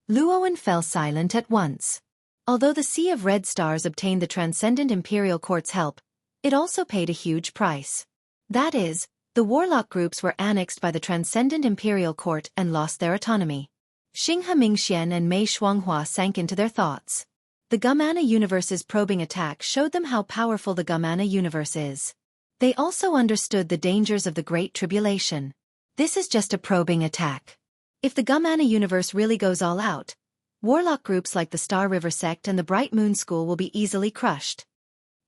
Luowen fell silent at once. Although the Sea of Red Stars obtained the Transcendent Imperial Court's help, it also paid a huge price. That is, the warlock groups were annexed by the Transcendent Imperial Court and lost their autonomy. Xinghe Mingxian and Mei Shuanghua sank into their thoughts. The Gamana universe's probing attack showed them how powerful the Gamana universe is. They also understood the dangers of the Great Tribulation. This is just a probing attack. If the Gamana universe really goes all out, warlock groups like the Star River sect and the Bright Moon School will be easily crushed.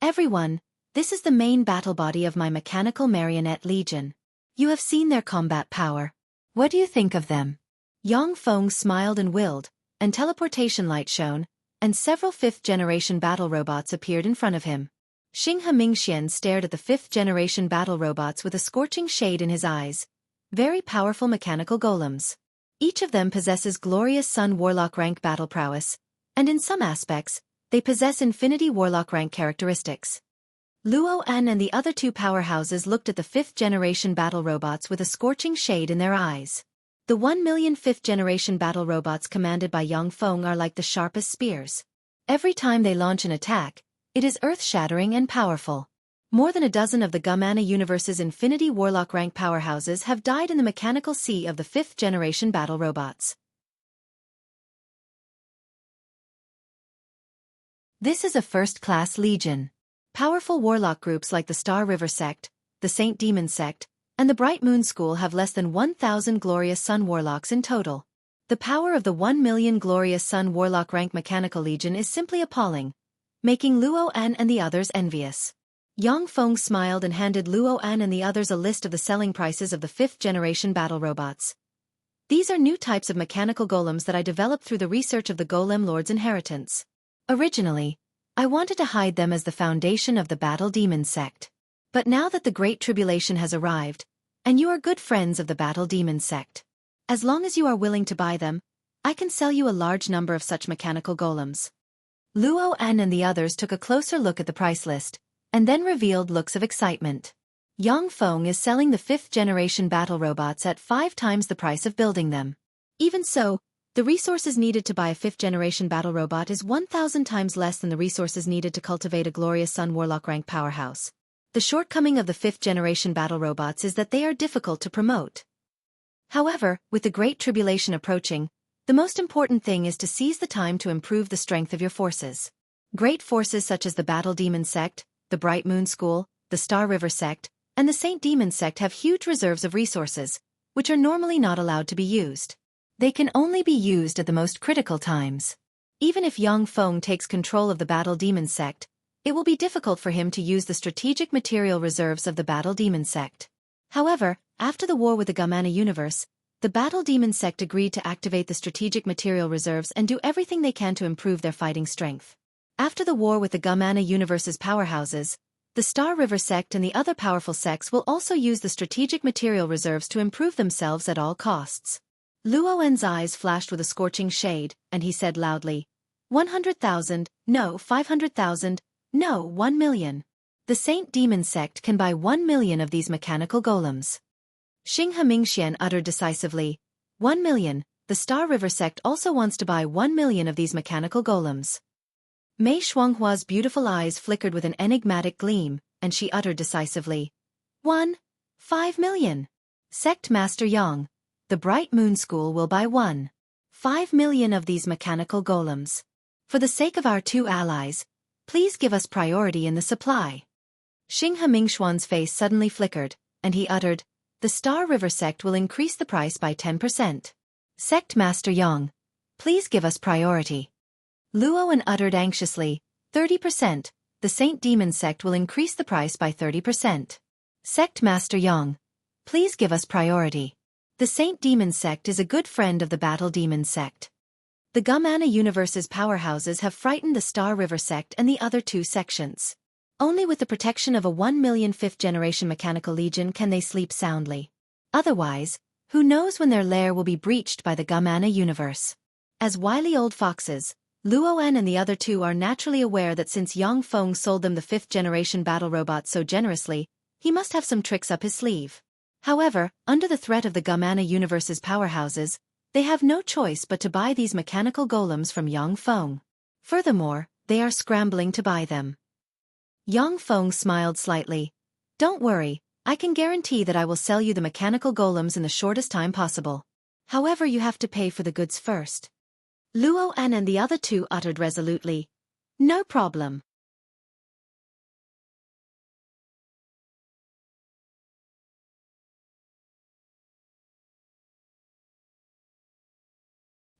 Everyone, this is the main battle body of my mechanical marionette legion. You have seen their combat power. What do you think of them? Yang Feng smiled and willed, and teleportation light shone, and several 5th-generation battle robots appeared in front of him. Xinghe Mingxian stared at the 5th-generation battle robots with a scorching shade in his eyes. very powerful mechanical golems. Each of them possesses glorious Sun Warlock rank battle prowess, and in some aspects, they possess Infinity Warlock rank characteristics. Luo An and the other two powerhouses looked at the 5th-generation battle robots with a scorching shade in their eyes. The 1 million 5th-generation battle robots commanded by Yang Feng are like the sharpest spears. Every time they launch an attack, it is earth-shattering and powerful. More than a dozen of the Gumana universe's Infinity Warlock rank powerhouses have died in the mechanical sea of the 5th-generation battle robots. This is a first-class legion. Powerful warlock groups like the Star River Sect, the Saint Demon Sect, and the Bright Moon School have less than 1,000 glorious Sun Warlocks in total. The power of the 1 million glorious Sun Warlock rank mechanical legion is simply appalling, making Luo An and the others envious. Yang Feng smiled and handed Luo An and the others a list of the selling prices of the 5th-generation battle robots. These are new types of mechanical golems that I developed through the research of the Golem Lord's inheritance. Originally, I wanted to hide them as the foundation of the Battle Demon Sect. But now that the Great Tribulation has arrived, and you are good friends of the Battle Demon Sect, as long as you are willing to buy them, I can sell you a large number of such mechanical golems. Luo An and the others took a closer look at the price list, and then revealed looks of excitement. Yang Feng is selling the 5th-generation battle robots at 5 times the price of building them. Even so, the resources needed to buy a 5th-generation battle robot is 1,000 times less than the resources needed to cultivate a glorious Sun Warlock rank powerhouse. The shortcoming of the 5th-generation battle robots is that they are difficult to promote. However, with the Great Tribulation approaching, the most important thing is to seize the time to improve the strength of your forces. Great forces such as the Battle Demon Sect, the Bright Moon School, the Star River Sect, and the Saint Demon Sect have huge reserves of resources, which are normally not allowed to be used. They can only be used at the most critical times. Even if Yang Feng takes control of the Battle Demon Sect, it will be difficult for him to use the strategic material reserves of the Battle Demon Sect. However, after the war with the Gumana universe, the Battle Demon Sect agreed to activate the strategic material reserves and do everything they can to improve their fighting strength. After the war with the Gumana universe's powerhouses, the Star River Sect and the other powerful sects will also use the strategic material reserves to improve themselves at all costs. Luo An's eyes flashed with a scorching shade, and he said loudly, 100,000, no 500,000, no 1 million. The Saint Demon Sect can buy 1 million of these mechanical golems. Xinghe Mingxian uttered decisively, 1 million, the Star River Sect also wants to buy 1 million of these mechanical golems. Mei Shuanghua's beautiful eyes flickered with an enigmatic gleam, and she uttered decisively, 5 million. Sect Master Yang, the Bright Moon School will buy 5 million of these mechanical golems. For the sake of our two allies, please give us priority in the supply. Xinghe Mingxuan's face suddenly flickered, and he uttered, the Star River Sect will increase the price by 10%. Sect Master Yang, please give us priority. Luo An uttered anxiously, 30%, the Saint Demon Sect will increase the price by 30%. Sect Master Yang, please give us priority. The Saint Demon Sect is a good friend of the Battle Demon Sect. The Gumana universe's powerhouses have frightened the Star River Sect and the other two sections. Only with the protection of a 1 million 5th-generation mechanical legion can they sleep soundly. Otherwise, who knows when their lair will be breached by the Gumana universe. As wily old foxes, Luo An and the other two are naturally aware that since Yang Feng sold them the 5th-generation battle robot so generously, he must have some tricks up his sleeve. However, under the threat of the Gumana universe's powerhouses, they have no choice but to buy these mechanical golems from Yang Feng. Furthermore, they are scrambling to buy them. Yang Feng smiled slightly. Don't worry, I can guarantee that I will sell you the mechanical golems in the shortest time possible. However, you have to pay for the goods first. Luo An and the other two uttered resolutely, no problem.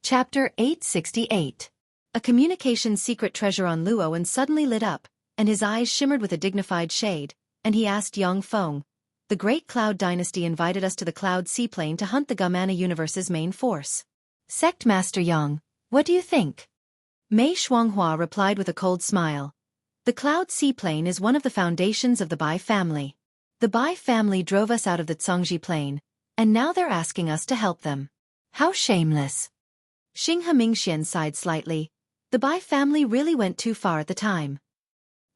Chapter 868. A communications secret treasure on Luo An suddenly lit up, and his eyes shimmered with a dignified shade, and he asked Yang Feng, the Great Cloud Dynasty invited us to the Cloud Seaplane to hunt the Gumana universe's main force. Sect Master Yang, what do you think? Mei Shuanghua replied with a cold smile. The Cloud Seaplane is one of the foundations of the Bai family. The Bai family drove us out of the Zhongji Plain, and now they're asking us to help them. How shameless. Xing Hemingxian sighed slightly. The Bai family really went too far at the time.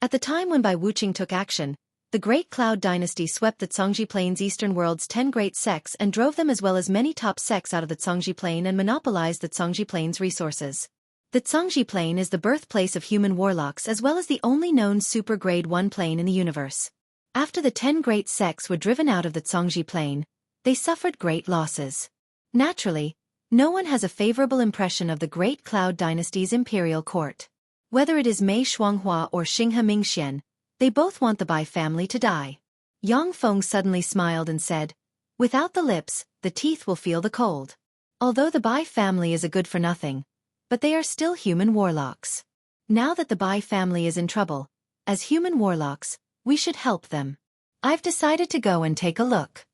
At the time when Bai Wuqing took action, the Great Cloud Dynasty swept the Congji Plain's eastern world's 10 great sects and drove them as well as many top sects out of the Congji Plain and monopolized the Congji Plain's resources. The Congji Plain is the birthplace of human warlocks as well as the only known super grade 1 plane in the universe. After the 10 great sects were driven out of the Congji Plain, they suffered great losses. Naturally, no one has a favorable impression of the Great Cloud Dynasty's imperial court. Whether it is Mei Shuanghua or Xing Hemingxian, they both want the Bai family to die. Yang Feng suddenly smiled and said, "Without the lips, the teeth will feel the cold." Although the Bai family is a good-for-nothing, but they are still human warlocks. Now that the Bai family is in trouble, as human warlocks, we should help them. I've decided to go and take a look.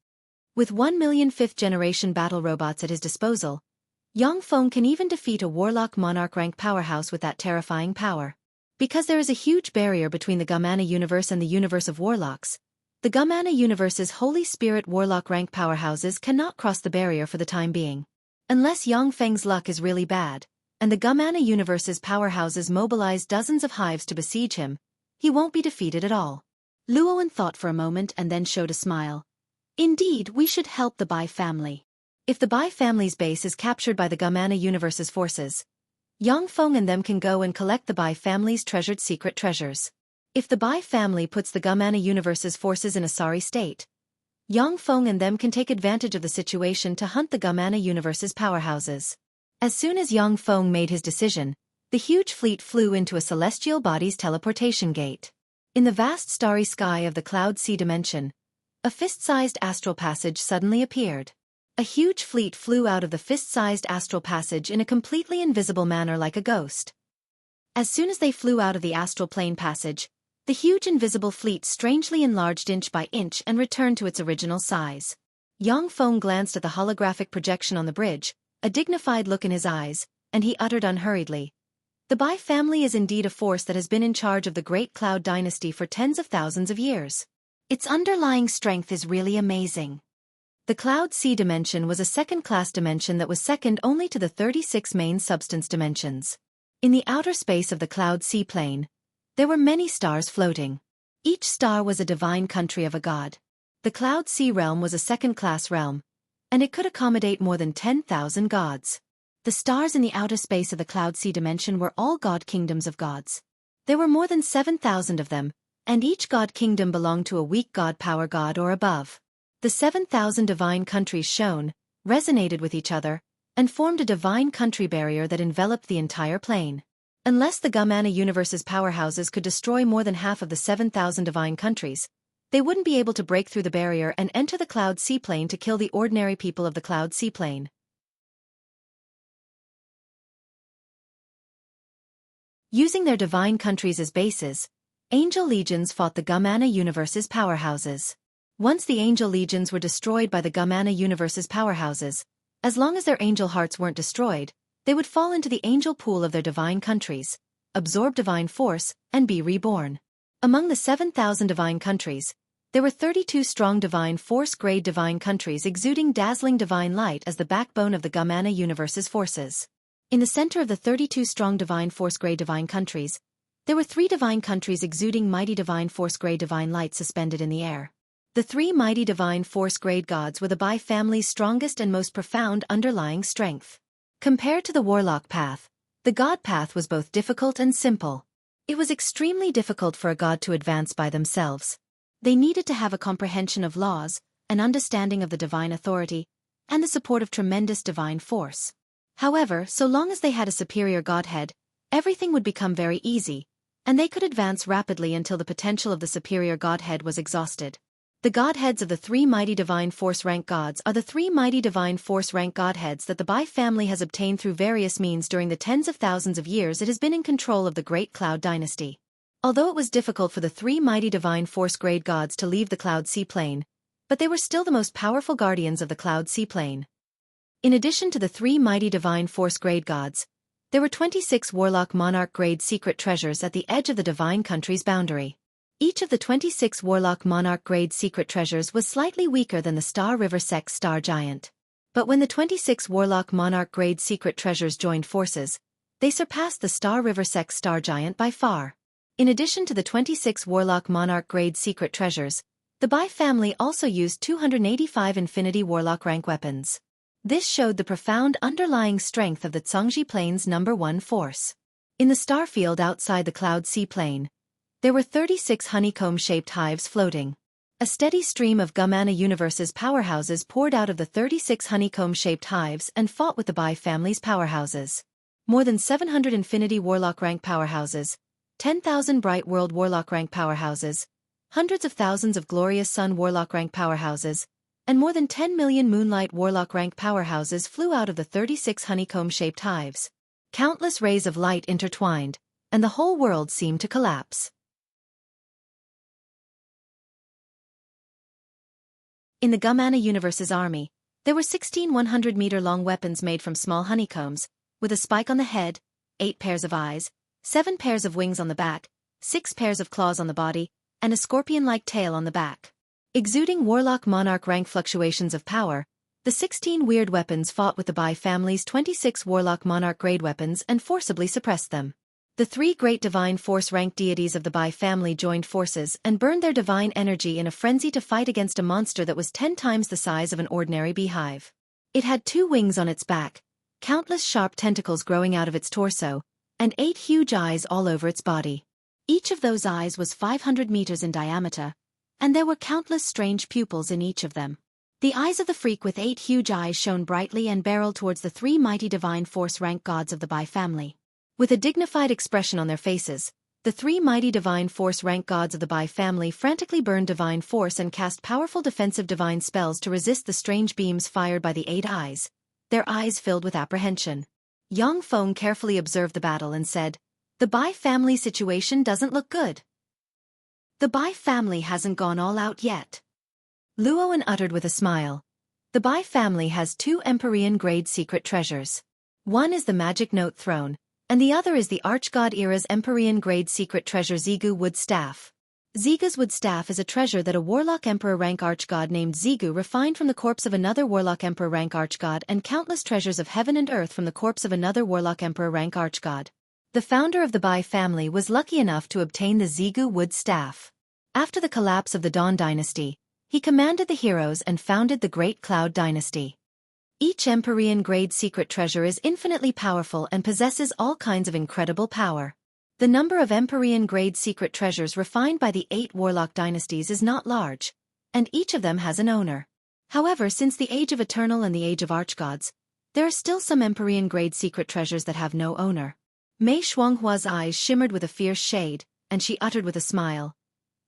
With 1 million 5th-generation battle robots at his disposal, Yang Feng can even defeat a warlock monarch rank powerhouse with that terrifying power. Because there is a huge barrier between the Gamana universe and the universe of warlocks, the Gamana universe's Holy Spirit warlock rank powerhouses cannot cross the barrier for the time being. Unless Yang Feng's luck is really bad, and the Gamana universe's powerhouses mobilize dozens of hives to besiege him, he won't be defeated at all. Luowen thought for a moment and then showed a smile. Indeed, we should help the Bai family. If the Bai family's base is captured by the Gamana universe's forces, Yang Feng and them can go and collect the Bai family's treasured secret treasures. If the Bai family puts the Gamana universe's forces in a sorry state, Yang Feng and them can take advantage of the situation to hunt the Gamana universe's powerhouses. As soon as Yang Feng made his decision, the huge fleet flew into a celestial body's teleportation gate. In the vast starry sky of the Cloud Sea dimension, a fist-sized astral passage suddenly appeared. A huge fleet flew out of the fist-sized astral passage in a completely invisible manner like a ghost. As soon as they flew out of the astral plane passage, the huge invisible fleet strangely enlarged inch by inch and returned to its original size. Yang Feng glanced at the holographic projection on the bridge, a dignified look in his eyes, and he uttered unhurriedly, "The Bai family is indeed a force that has been in charge of the Great Cloud Dynasty for tens of thousands of years. Its underlying strength is really amazing." The Cloud Sea dimension was a second-class dimension that was second only to the 36 main substance dimensions. In the outer space of the Cloud Sea plane, there were many stars floating. Each star was a divine country of a god. The Cloud Sea realm was a second-class realm, and it could accommodate more than 10,000 gods. The stars in the outer space of the Cloud Sea dimension were all god kingdoms of gods. There were more than 7,000 of them, and each god kingdom belonged to a weak god power god or above. The 7,000 divine countries shone, resonated with each other, and formed a divine country barrier that enveloped the entire plane. Unless the Gamana universe's powerhouses could destroy more than half of the 7,000 divine countries, they wouldn't be able to break through the barrier and enter the Cloud Sea plane to kill the ordinary people of the Cloud Sea plane. Using their divine countries as bases, angel legions fought the Gamana universe's powerhouses. Once the angel legions were destroyed by the Gamana universe's powerhouses, as long as their angel hearts weren't destroyed, they would fall into the angel pool of their divine countries, absorb divine force, and be reborn. Among the 7,000 divine countries, there were 32 strong divine force-grade divine countries exuding dazzling divine light as the backbone of the Gamana universe's forces. In the center of the 32 strong divine force-grade divine countries, there were 3 divine countries exuding mighty divine force-grade divine light suspended in the air. The 3 mighty divine force-grade gods were the Bai family's strongest and most profound underlying strength. Compared to the warlock path, the god path was both difficult and simple. It was extremely difficult for a god to advance by themselves. They needed to have a comprehension of laws, an understanding of the divine authority, and the support of tremendous divine force. However, so long as they had a superior godhead, everything would become very easy, and they could advance rapidly until the potential of the superior godhead was exhausted. The godheads of the 3 mighty divine force rank gods are the 3 mighty divine force rank godheads that the Bai family has obtained through various means during the tens of thousands of years it has been in control of the Great Cloud Dynasty. Although it was difficult for the 3 mighty divine force grade gods to leave the Cloud Sea plane, but they were still the most powerful guardians of the Cloud Sea plane. In addition to the 3 mighty divine force grade gods, there were 26 warlock monarch grade secret treasures at the edge of the divine country's boundary. Each of the 26 Warlock Monarch grade secret treasures was slightly weaker than the Star River Sex Star Giant. But when the 26 Warlock Monarch grade secret treasures joined forces, they surpassed the Star River Sex Star Giant by far. In addition to the 26 Warlock Monarch grade secret treasures, the Bai family also used 285 Infinity Warlock rank weapons. This showed the profound underlying strength of the Zhongji Plane's #1 force. In the star field outside the Cloud Sea Plain, there were 36 honeycomb-shaped hives floating. A steady stream of Gumana Universe's powerhouses poured out of the 36 honeycomb-shaped hives and fought with the Bai family's powerhouses. More than 700 Infinity Warlock rank powerhouses, 10,000 Bright World Warlock rank powerhouses, hundreds of thousands of Glorious Sun Warlock rank powerhouses, and more than 10 million Moonlight Warlock rank powerhouses flew out of the 36 honeycomb-shaped hives. Countless rays of light intertwined, and the whole world seemed to collapse. In the Gumana Universe's army, there were 16 100-meter-long weapons made from small honeycombs, with a spike on the head, 8 pairs of eyes, 7 pairs of wings on the back, 6 pairs of claws on the body, and a scorpion-like tail on the back. Exuding Warlock Monarch rank fluctuations of power, the 16 weird weapons fought with the Bai family's 26 Warlock Monarch grade weapons and forcibly suppressed them. The 3 great divine force rank deities of the Bai family joined forces and burned their divine energy in a frenzy to fight against a monster that was 10 times the size of an ordinary beehive. It had 2 wings on its back, countless sharp tentacles growing out of its torso, and 8 huge eyes all over its body. Each of those eyes was 500 meters in diameter, and there were countless strange pupils in each of them. The eyes of the freak with 8 huge eyes shone brightly and barreled towards the 3 mighty divine force rank gods of the Bai family. With a dignified expression on their faces, the 3 mighty divine force rank gods of the Bai family frantically burned divine force and cast powerful defensive divine spells to resist the strange beams fired by the 8 eyes, their eyes filled with apprehension. Yang Feng carefully observed the battle and said, "The Bai family situation doesn't look good. The Bai family hasn't gone all out yet." Luoan uttered with a smile, "The Bai family has 2 Empyrean grade secret treasures. One is the Magic Note Throne, and the other is the Archgod Era's Empyrean grade secret treasure Xigu Wood Staff. Xiga's Wood Staff is a treasure that a Warlock Emperor rank Archgod named Xigu refined from the corpse of another Warlock Emperor rank Archgod and countless treasures of heaven and earth from the corpse of another Warlock Emperor rank Archgod. The founder of the Bai family was lucky enough to obtain the Xigu Wood Staff. After the collapse of the Dawn Dynasty, he commanded the heroes and founded the Great Cloud Dynasty. Each Empyrean grade secret treasure is infinitely powerful and possesses all kinds of incredible power. The number of Empyrean grade secret treasures refined by the 8 Warlock dynasties is not large, and each of them has an owner. However, since the Age of Eternal and the Age of Archgods, there are still some Empyrean grade secret treasures that have no owner. Mei Shuanghua's eyes shimmered with a fierce shade, and she uttered with a smile,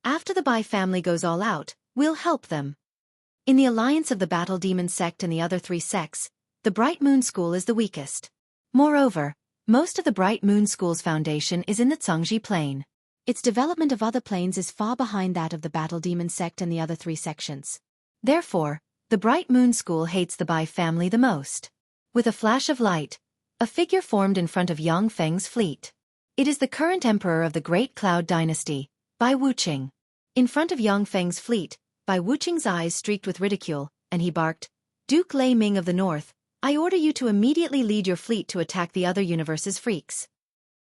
"After the Bai family goes all out, we'll help them." In the alliance of the Battle Demon sect and the other 3 sects, the Bright Moon School is the weakest. Moreover, most of the Bright Moon School's foundation is in the Zhongji Plain. Its development of other planes is far behind that of the Battle Demon sect and the other 3 sections. Therefore, the Bright Moon School hates the Bai family the most. With a flash of light, a figure formed in front of Yang Feng's fleet. It is the current emperor of the Great Cloud Dynasty, Bai Wuqing. In front of Yang Feng's fleet, Bai Wuqing's eyes streaked with ridicule, and he barked, "Duke Lei Ming of the North, I order you to immediately lead your fleet to attack the other universe's freaks."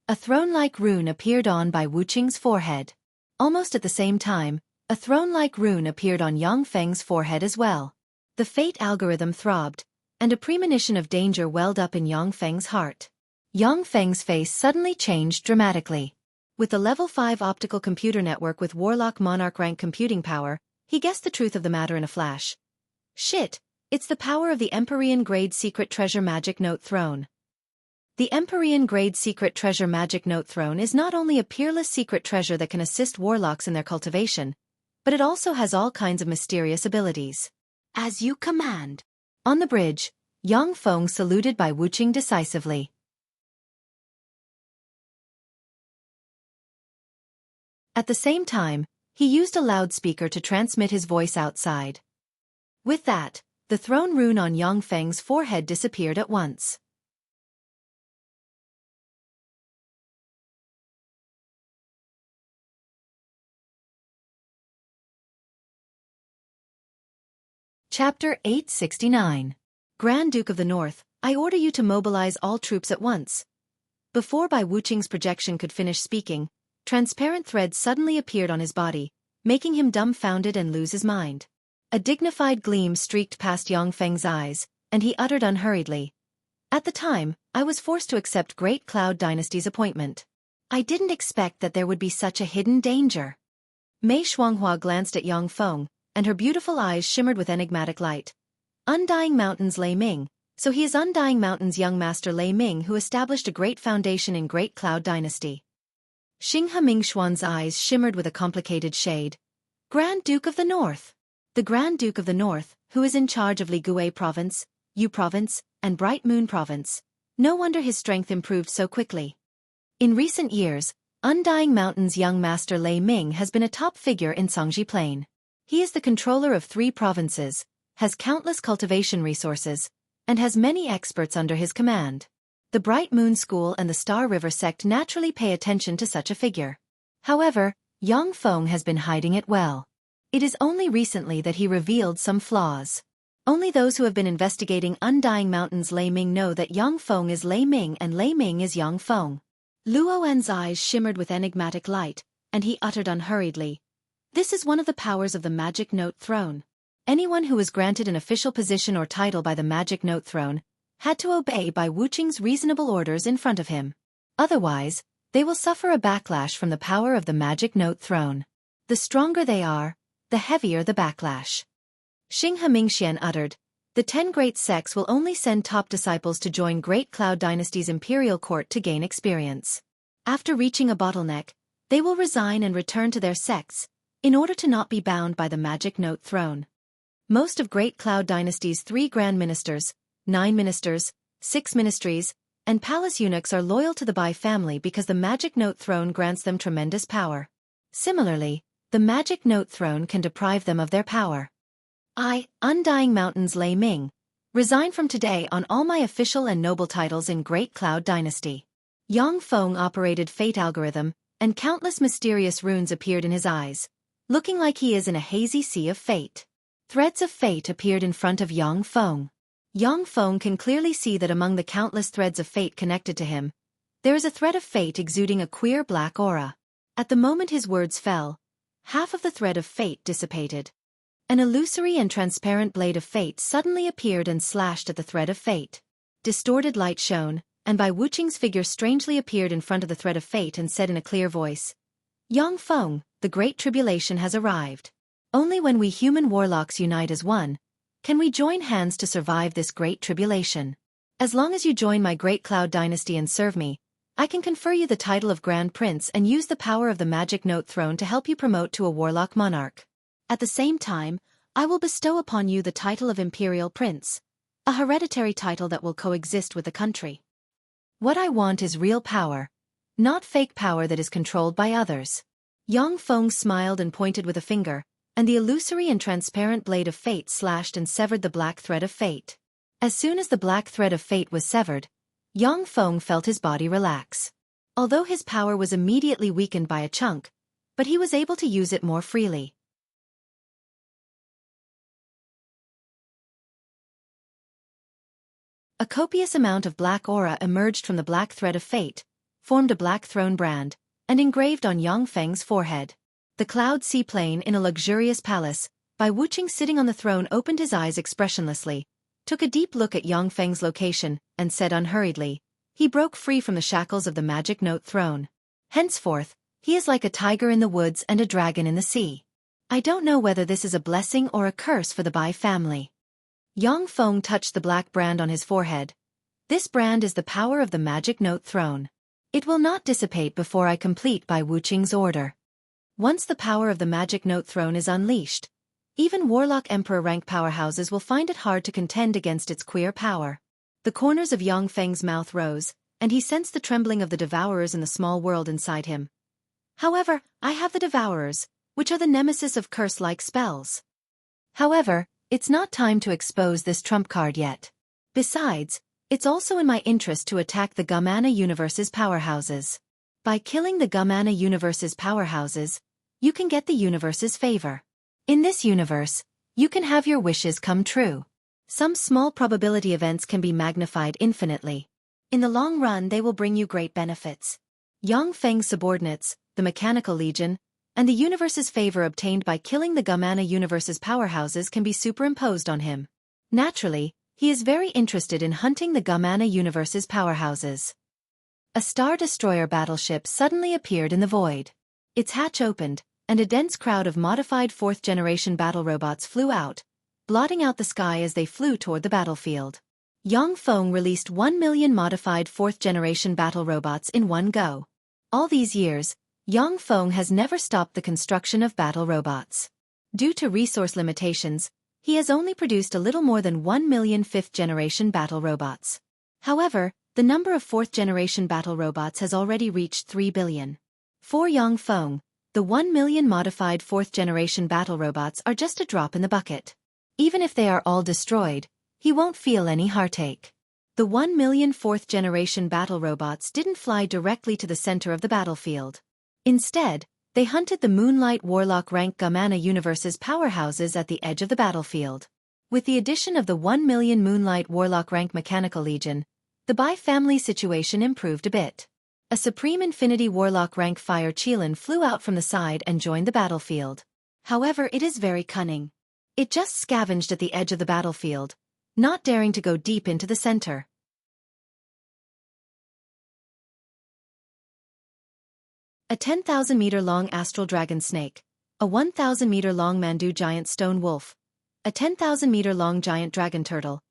A throne-like rune appeared on Bai Wuqing's forehead. Almost at the same time, a throne-like rune appeared on Yang Feng's forehead as well. The fate algorithm throbbed, and a premonition of danger welled up in Yang Feng's heart. Yang Feng's face suddenly changed dramatically. With the Level 5 optical computer network with Warlock Monarch rank computing power, he guessed the truth of the matter in a flash. Shit, it's the power of the Empyrean grade secret treasure Magic Note Throne. The Empyrean grade secret treasure Magic Note Throne is not only a peerless secret treasure that can assist warlocks in their cultivation, but it also has all kinds of mysterious abilities. As you command. On the bridge, Yang Feng saluted Bai Wuqing decisively. At the same time, he used a loudspeaker to transmit his voice outside. With that, the throne rune on Yang Feng's forehead disappeared at once. Chapter 869. Grand Duke of the North, I order you to mobilize all troops at once. Before Bai Wuqing's projection could finish speaking, transparent threads suddenly appeared on his body, making him dumbfounded and lose his mind. A dignified gleam streaked past Yang Feng's eyes, and he uttered unhurriedly, "At the time, I was forced to accept Great Cloud Dynasty's appointment. I didn't expect that there would be such a hidden danger." Mei Shuanghua glanced at Yang Feng, and her beautiful eyes shimmered with enigmatic light. Undying Mountain's Lei Ming, so he is Undying Mountain's young master Lei Ming who established a great foundation in Great Cloud Dynasty. Xinghe Mingxuan's eyes shimmered with a complicated shade. Grand Duke of the North. The Grand Duke of the North, who is in charge of Ligui Province, Yu Province, and Bright Moon Province. No wonder his strength improved so quickly. In recent years, Undying Mountain's young master Lei Ming has been a top figure in Songji Plain. He is the controller of 3 provinces, has countless cultivation resources, and has many experts under his command. The Bright Moon School and the Star River sect naturally pay attention to such a figure. However, Yang Feng has been hiding it well. It is only recently that he revealed some flaws. Only those who have been investigating Undying Mountain's Lei Ming know that Yang Feng is Lei Ming and Lei Ming is Yang Feng. Luoan's eyes shimmered with enigmatic light, and he uttered unhurriedly, "This is one of the powers of the Magic Note Throne. Anyone who was granted an official position or title by the Magic Note Throne had to obey Bai Wuqing's reasonable orders in front of him. Otherwise, they will suffer a backlash from the power of the Magic Note Throne. The stronger they are, the heavier the backlash." Xinghe Mingxian uttered, "The 10 great sects will only send top disciples to join Great Cloud Dynasty's imperial court to gain experience. After reaching a bottleneck, they will resign and return to their sects, in order to not be bound by the Magic Note Throne. Most of Great Cloud Dynasty's 3 Grand Ministers, 9 Ministers, 6 Ministries, and Palace Eunuchs are loyal to the Bai family because the Magic Note Throne grants them tremendous power. Similarly, the Magic Note Throne can deprive them of their power. I, Undying Mountain's Lei Ming, resign from today on all my official and noble titles in Great Cloud Dynasty." Yang Feng operated fate algorithm, and countless mysterious runes appeared in his eyes, looking like he is in a hazy sea of fate. Threads of fate appeared in front of Yang Feng. Yang Feng can clearly see that among the countless threads of fate connected to him, there is a thread of fate exuding a queer black aura. At the moment his words fell, half of the thread of fate dissipated. An illusory and transparent blade of fate suddenly appeared and slashed at the thread of fate. Distorted light shone, and Bai Wuqing's figure strangely appeared in front of the thread of fate and said in a clear voice, "Yang Feng, the Great Tribulation has arrived. Only when we human warlocks unite as one, can we join hands to survive this Great Tribulation. As long as you join my Great Cloud Dynasty and serve me, I can confer you the title of Grand Prince and use the power of the Magic Note Throne to help you promote to a warlock monarch. At the same time, I will bestow upon you the title of Imperial Prince, a hereditary title that will coexist with the country. What I want is real power, not fake power that is controlled by others." Yang Feng smiled and pointed with a finger, and the illusory and transparent blade of fate slashed and severed the black thread of fate. As soon as the black thread of fate was severed, Yang Feng felt his body relax. Although his power was immediately weakened by a chunk, but he was able to use it more freely. A copious amount of black aura emerged from the black thread of fate, formed a black throne brand, and engraved on Yang Feng's forehead. The cloud seaplane in a luxurious palace, Bai Wuqing sitting on the throne opened his eyes expressionlessly, took a deep look at Yang Feng's location, and said unhurriedly, "He broke free from the shackles of the Magic Note Throne. Henceforth, he is like a tiger in the woods and a dragon in the sea. I don't know whether this is a blessing or a curse for the Bai family." Yang Feng touched the black brand on his forehead. "This brand is the power of the Magic Note Throne. It will not dissipate before I complete Bai Wuqing's order. Once the power of the Magic Note Throne is unleashed, even Warlock Emperor rank powerhouses will find it hard to contend against its queer power." The corners of Yang Feng's mouth rose, and he sensed the trembling of the Devourers in the small world inside him. "However, I have the Devourers, which are the nemesis of curse-like spells. However, it's not time to expose this trump card yet. Besides, it's also in my interest to attack the Gumana Universe's powerhouses. By killing the Gumana Universe's powerhouses, you can get the universe's favor. In this universe, You can have your wishes come true. Some small probability events can be magnified infinitely. In the long run, they will bring you great benefits. Yang Feng's subordinates, the Mechanical Legion, and the universe's favor obtained by killing the Gamana universe's powerhouses can be superimposed on him. Naturally, he is very interested in hunting the Gamana universe's powerhouses. A Star Destroyer battleship suddenly appeared in the void. Its hatch opened, and a dense crowd of modified fourth-generation battle robots flew out, blotting out the sky as they flew toward the battlefield. Yang Feng released 1 million modified fourth-generation battle robots in one go. All these years, Yang Feng has never stopped the construction of battle robots. Due to resource limitations, he has only produced a little more than 1 million fifth-generation battle robots. However, the number of fourth-generation battle robots has already reached 3 billion. For Yang Feng, the 1 million modified fourth-generation battle robots are just a drop in the bucket. Even if they are all destroyed, he won't feel any heartache. The 1 million fourth-generation battle robots didn't fly directly to the center of the battlefield. Instead, they hunted the Moonlight Warlock rank Gamana universe's powerhouses at the edge of the battlefield. With the addition of the 1 million Moonlight Warlock rank Mechanical Legion, the Bai family situation improved a bit. A Supreme Infinity Warlock rank Fire Qilin flew out from the side and joined the battlefield. However, it is very cunning. It just scavenged at the edge of the battlefield, not daring to go deep into the center. A 10,000-meter-long astral dragon snake, a 1,000-meter-long Mandu giant stone wolf, a 10,000-meter-long giant dragon turtle,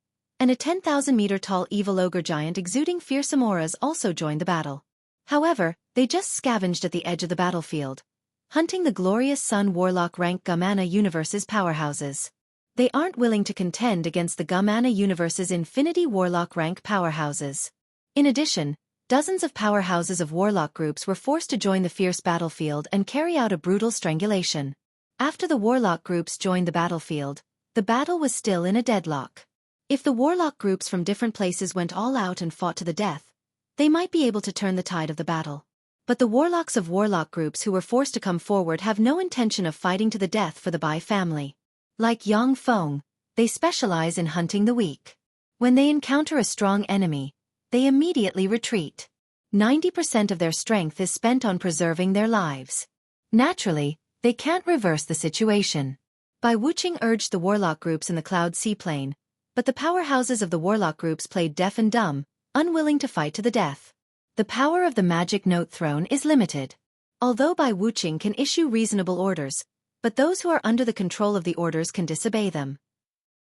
and a 10,000-meter-tall evil ogre giant exuding fearsome auras also joined the battle. However, they just scavenged at the edge of the battlefield, hunting the glorious Sun Warlock rank Gamana universe's powerhouses. They aren't willing to contend against the Gamana universe's Infinity Warlock rank powerhouses. In addition, dozens of powerhouses of warlock groups were forced to join the fierce battlefield and carry out a brutal strangulation. After the warlock groups joined the battlefield, the battle was still in a deadlock. If the warlock groups from different places went all out and fought to the death, they might be able to turn the tide of the battle. But the warlocks of warlock groups who were forced to come forward have no intention of fighting to the death for the Bai family. Like Yang Feng, they specialize in hunting the weak. When they encounter a strong enemy, they immediately retreat. 90% of their strength is spent on preserving their lives. Naturally, they can't reverse the situation. Bai Wuxia urged the warlock groups in the Cloud Seaplane, but the powerhouses of the warlock groups played deaf and dumb, unwilling to fight to the death. The power of the magic note throne is limited. Although Bai Wuxia can issue reasonable orders, but those who are under the control of the orders can disobey them.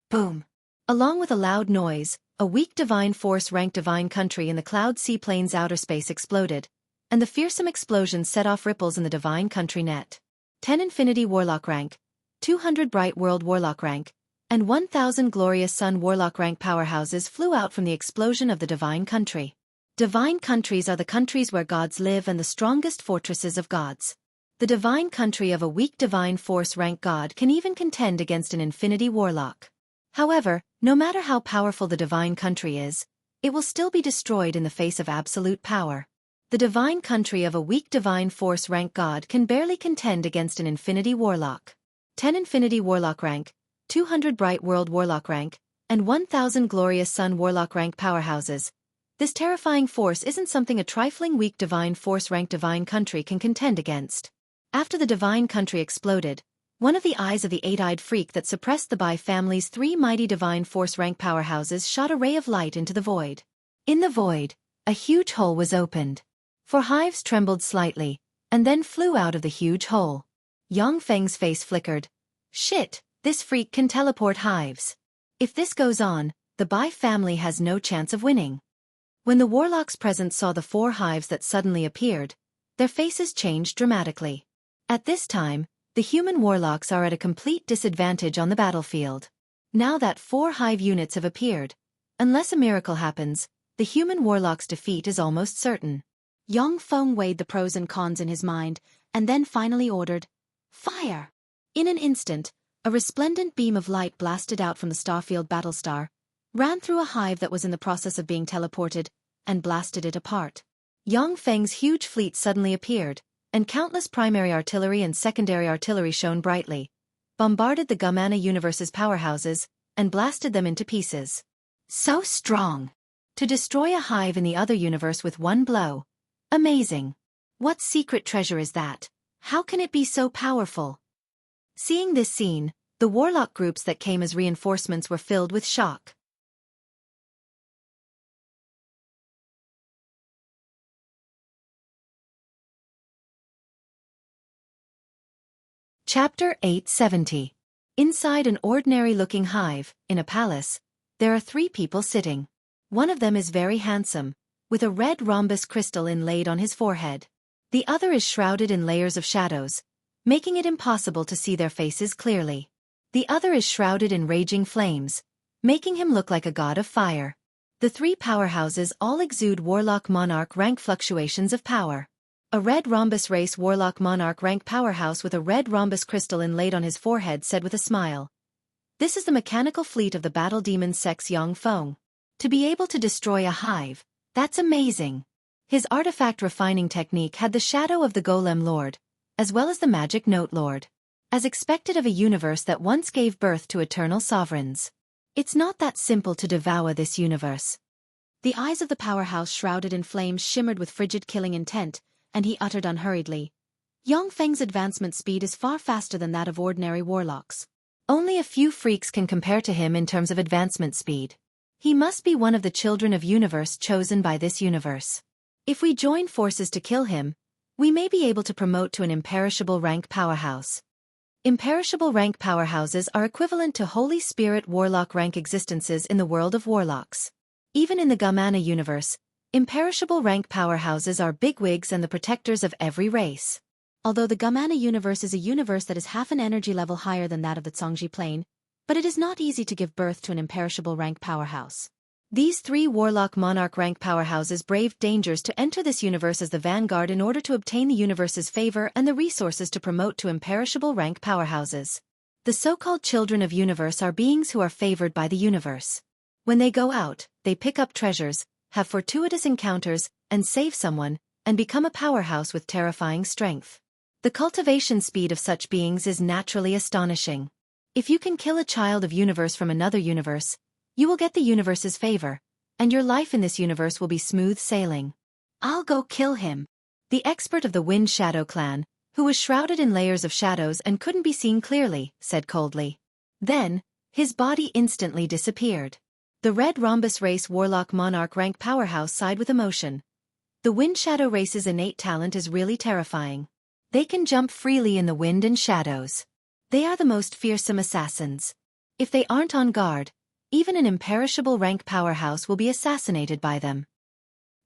Boom! Along with a loud noise, a weak divine force ranked divine country in the Cloud Seaplane's outer space exploded, and the fearsome explosion set off ripples in the divine country net. 10 Infinity Warlock rank, 200 Bright World Warlock rank, and 1,000 Glorious Sun Warlock rank powerhouses flew out from the explosion of the divine country. Divine countries are the countries where gods live and the strongest fortresses of gods. The divine country of a weak divine force rank god can even contend against an infinity warlock. However, no matter how powerful the divine country is, it will still be destroyed in the face of absolute power. The divine country of a weak divine force rank god can barely contend against an infinity warlock. 10 Infinity Warlock rank, 200 Bright World Warlock rank, and 1,000 Glorious Sun Warlock rank powerhouses. This terrifying force isn't something a trifling weak divine force rank divine country can contend against. After the divine country exploded, one of the eyes of the eight-eyed freak that suppressed the Bai family's 3 mighty divine force rank powerhouses shot a ray of light into the void. In the void, a huge hole was opened. 4 hives trembled slightly, and then flew out of the huge hole. Yang Feng's face flickered. Shit, this freak can teleport hives. If this goes on, the Bai family has no chance of winning. When the warlocks present saw the 4 hives that suddenly appeared, their faces changed dramatically. At this time, the human warlocks are at a complete disadvantage on the battlefield. Now that 4 hive units have appeared, unless a miracle happens, the human warlock's defeat is almost certain. Yang Feng weighed the pros and cons in his mind, and then finally ordered, "Fire!" In an instant, a resplendent beam of light blasted out from the starfield battlestar, ran through a hive that was in the process of being teleported, and blasted it apart. Yang Feng's huge fleet suddenly appeared, and countless primary artillery and secondary artillery shone brightly. bombarded the Gamana universe's powerhouses, and blasted them into pieces. So strong! To destroy a hive in the other universe with one blow. Amazing! What secret treasure is that? How can it be so powerful? Seeing this scene, the warlock groups that came as reinforcements were filled with shock. Chapter 870. Inside an ordinary-looking hive, in a palace, there are 3 people sitting. One of them is very handsome, with a red rhombus crystal inlaid on his forehead. The other is shrouded in layers of shadows, making it impossible to see their faces clearly. The other is shrouded in raging flames, making him look like a god of fire. The 3 powerhouses all exude warlock monarch rank fluctuations of power. A red rhombus race warlock monarch rank powerhouse with a red rhombus crystal inlaid on his forehead said with a smile. This is the mechanical fleet of the battle demon sex Xiaofan. To be able to destroy a hive, that's amazing. His artifact refining technique had the shadow of the Golem Lord, as well as the magic note Lord. As expected of a universe that once gave birth to eternal sovereigns. It's not that simple to devour this universe. The eyes of the powerhouse shrouded in flames shimmered with frigid killing intent, and he uttered unhurriedly. Xiaofan's advancement speed is far faster than that of ordinary warlocks. Only a few freaks can compare to him in terms of advancement speed. He must be one of the children of universe chosen by this universe. If we join forces to kill him, we may be able to promote to an imperishable rank powerhouse. Imperishable rank powerhouses are equivalent to Holy Spirit warlock rank existences in the world of warlocks. Even in the Gamana universe, imperishable rank powerhouses are bigwigs and the protectors of every race. Although the Gamana universe is a universe that is half an energy level higher than that of the Zhongji plane, but it is not easy to give birth to an imperishable rank powerhouse. These 3 warlock monarch rank powerhouses braved dangers to enter this universe as the vanguard in order to obtain the universe's favor and the resources to promote to imperishable rank powerhouses. The so-called children of universe are beings who are favored by the universe. When they go out, they pick up treasures, have fortuitous encounters, and save someone, and become a powerhouse with terrifying strength. The cultivation speed of such beings is naturally astonishing. If you can kill a child of universe from another universe, you will get the universe's favor, and your life in this universe will be smooth sailing. I'll go kill him. The expert of the Wind Shadow clan, who was shrouded in layers of shadows and couldn't be seen clearly, said coldly. Then, his body instantly disappeared. The Red Rhombus race warlock monarch rank powerhouse sighed with emotion. The Wind Shadow race's innate talent is really terrifying. They can jump freely in the wind and shadows. They are the most fearsome assassins. If they aren't on guard, even an imperishable rank powerhouse will be assassinated by them.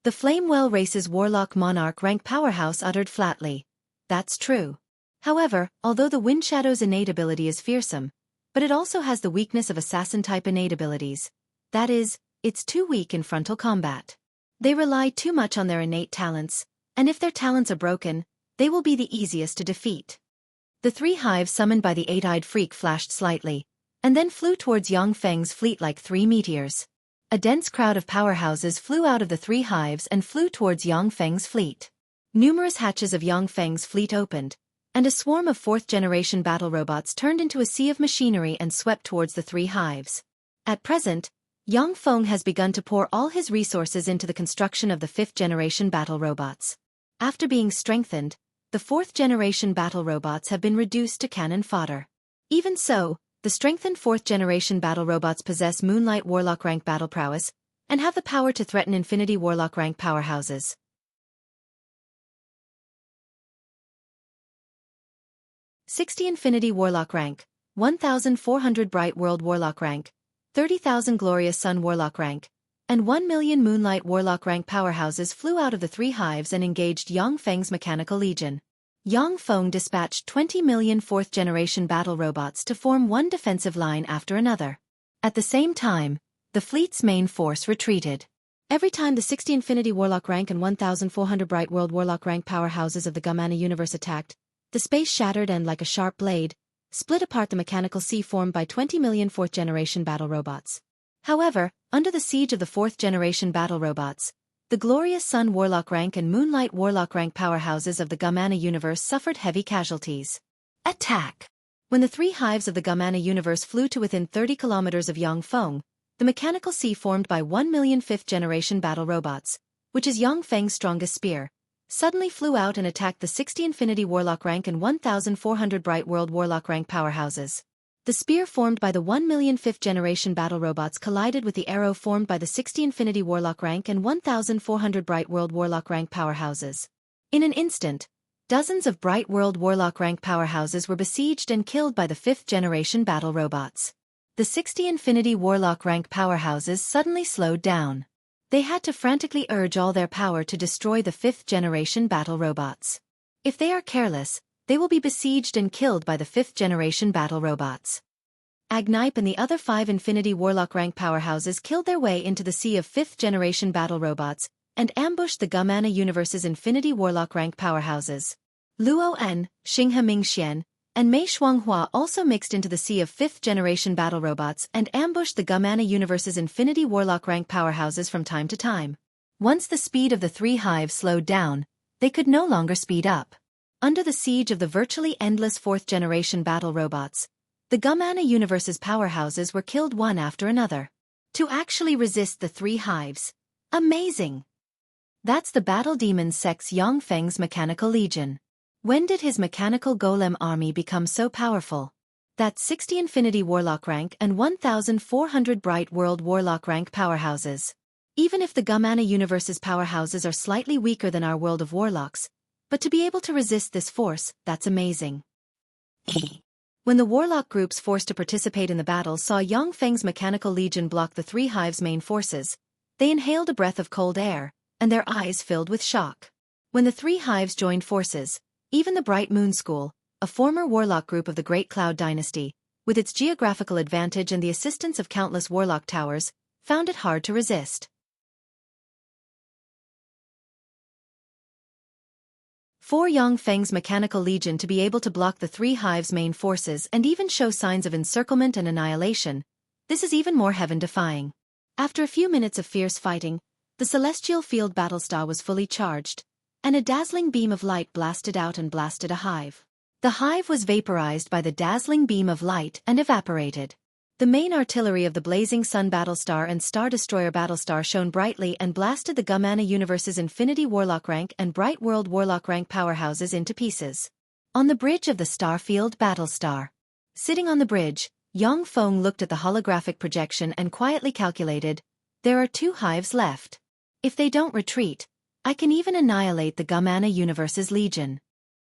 The Flamewell race's warlock monarch rank powerhouse uttered flatly. That's true. However, although the Wind Shadow's innate ability is fearsome, but it also has the weakness of assassin-type innate abilities. That is, it's too weak in frontal combat. They rely too much on their innate talents, and if their talents are broken, they will be the easiest to defeat. The 3 hives summoned by the 8-eyed freak flashed slightly, and then flew towards Xiaofan's fleet like 3 meteors. A dense crowd of powerhouses flew out of the 3 hives and flew towards Xiaofan's fleet. Numerous hatches of Xiaofan's fleet opened, and a swarm of 4th-generation battle robots turned into a sea of machinery and swept towards the 3 hives. At present, Xiaofan has begun to pour all his resources into the construction of the 5th-generation battle robots. After being strengthened, the 4th-generation battle robots have been reduced to cannon fodder. Even so, the strengthened 4th-generation battle robots possess Moonlight Warlock rank battle prowess, and have the power to threaten Infinity Warlock rank powerhouses. 60 Infinity Warlock rank, 1,400 Bright World Warlock rank, 30,000 Glorious Sun Warlock rank, and 1,000,000 Moonlight Warlock rank powerhouses flew out of the 3 hives and engaged Xiaofan's Mechanical Legion. Xiaofan dispatched 20 million 4th-generation battle robots to form one defensive line after another. At the same time, the fleet's main force retreated. Every time the 60 Infinity Warlock rank and 1,400 Bright World Warlock rank powerhouses of the Gamana universe attacked, the space shattered and, like a sharp blade, split apart the mechanical sea formed by 20 million 4th-generation battle robots. However, under the siege of the 4th-generation battle robots, the Glorious Sun Warlock rank and Moonlight Warlock rank powerhouses of the Gamana universe suffered heavy casualties. Attack! When the three hives of the Gamana universe flew to within 30 kilometers of Yongfeng, the mechanical sea formed by 1 million fifth-generation battle robots, which is Yongfeng's strongest spear, suddenly flew out and attacked the 60 Infinity Warlock rank and 1,400 Bright World Warlock rank powerhouses. The spear formed by the 1 million fifth-generation battle robots collided with the arrow formed by the 60 Infinity Warlock rank and 1,400 Bright World Warlock rank powerhouses. In an instant, dozens of Bright World Warlock rank powerhouses were besieged and killed by the 5th-generation battle robots. The 60 Infinity Warlock rank powerhouses suddenly slowed down. They had to frantically urge all their power to destroy the 5th-generation battle robots. If they are careless, they will be besieged and killed by the 5th-generation battle robots. Agnipe and the other 5 Infinity Warlock rank powerhouses killed their way into the sea of 5th-generation battle robots and ambushed the Gamana universe's Infinity Warlock rank powerhouses. Luo En, Xinghe Mingxian, and Mei Shuanghua also mixed into the sea of 5th-generation battle robots and ambushed the Gamana universe's Infinity Warlock rank powerhouses from time to time. Once the speed of the three hives slowed down, they could no longer speed up. Under the siege of the virtually endless 4th-generation battle robots, the Gamana universe's powerhouses were killed one after another. To actually resist the three hives. Amazing! That's the battle demon Sex Yongfeng's Mechanical Legion. When did his mechanical golem army become so powerful? That's 60 Infinity Warlock rank and 1,400 Bright World Warlock rank powerhouses. Even if the Gamana universe's powerhouses are slightly weaker than our world of warlocks, but to be able to resist this force, that's amazing. When the warlock groups forced to participate in the battle saw Yongfeng's Mechanical Legion block the three hives' main forces, they inhaled a breath of cold air, and their eyes filled with shock. When the three hives joined forces, even the Bright Moon School, a former warlock group of the Great Cloud Dynasty, with its geographical advantage and the assistance of countless warlock towers, found it hard to resist. For Yongfeng's Mechanical Legion to be able to block the three hives' main forces and even show signs of encirclement and annihilation, this is even more heaven-defying. After a few minutes of fierce fighting, the celestial field battlestar was fully charged, and a dazzling beam of light blasted out and blasted a hive. The hive was vaporized by the dazzling beam of light and evaporated. The main artillery of the Blazing Sun Battlestar and Star Destroyer Battlestar shone brightly and blasted the Gamana universe's Infinity Warlock rank and Bright World Warlock rank powerhouses into pieces. On the bridge of the Starfield Battlestar. Sitting on the bridge, Yongfeng looked at the holographic projection and quietly calculated, there are 2 hives left. If they don't retreat, I can even annihilate the Gamana universe's legion.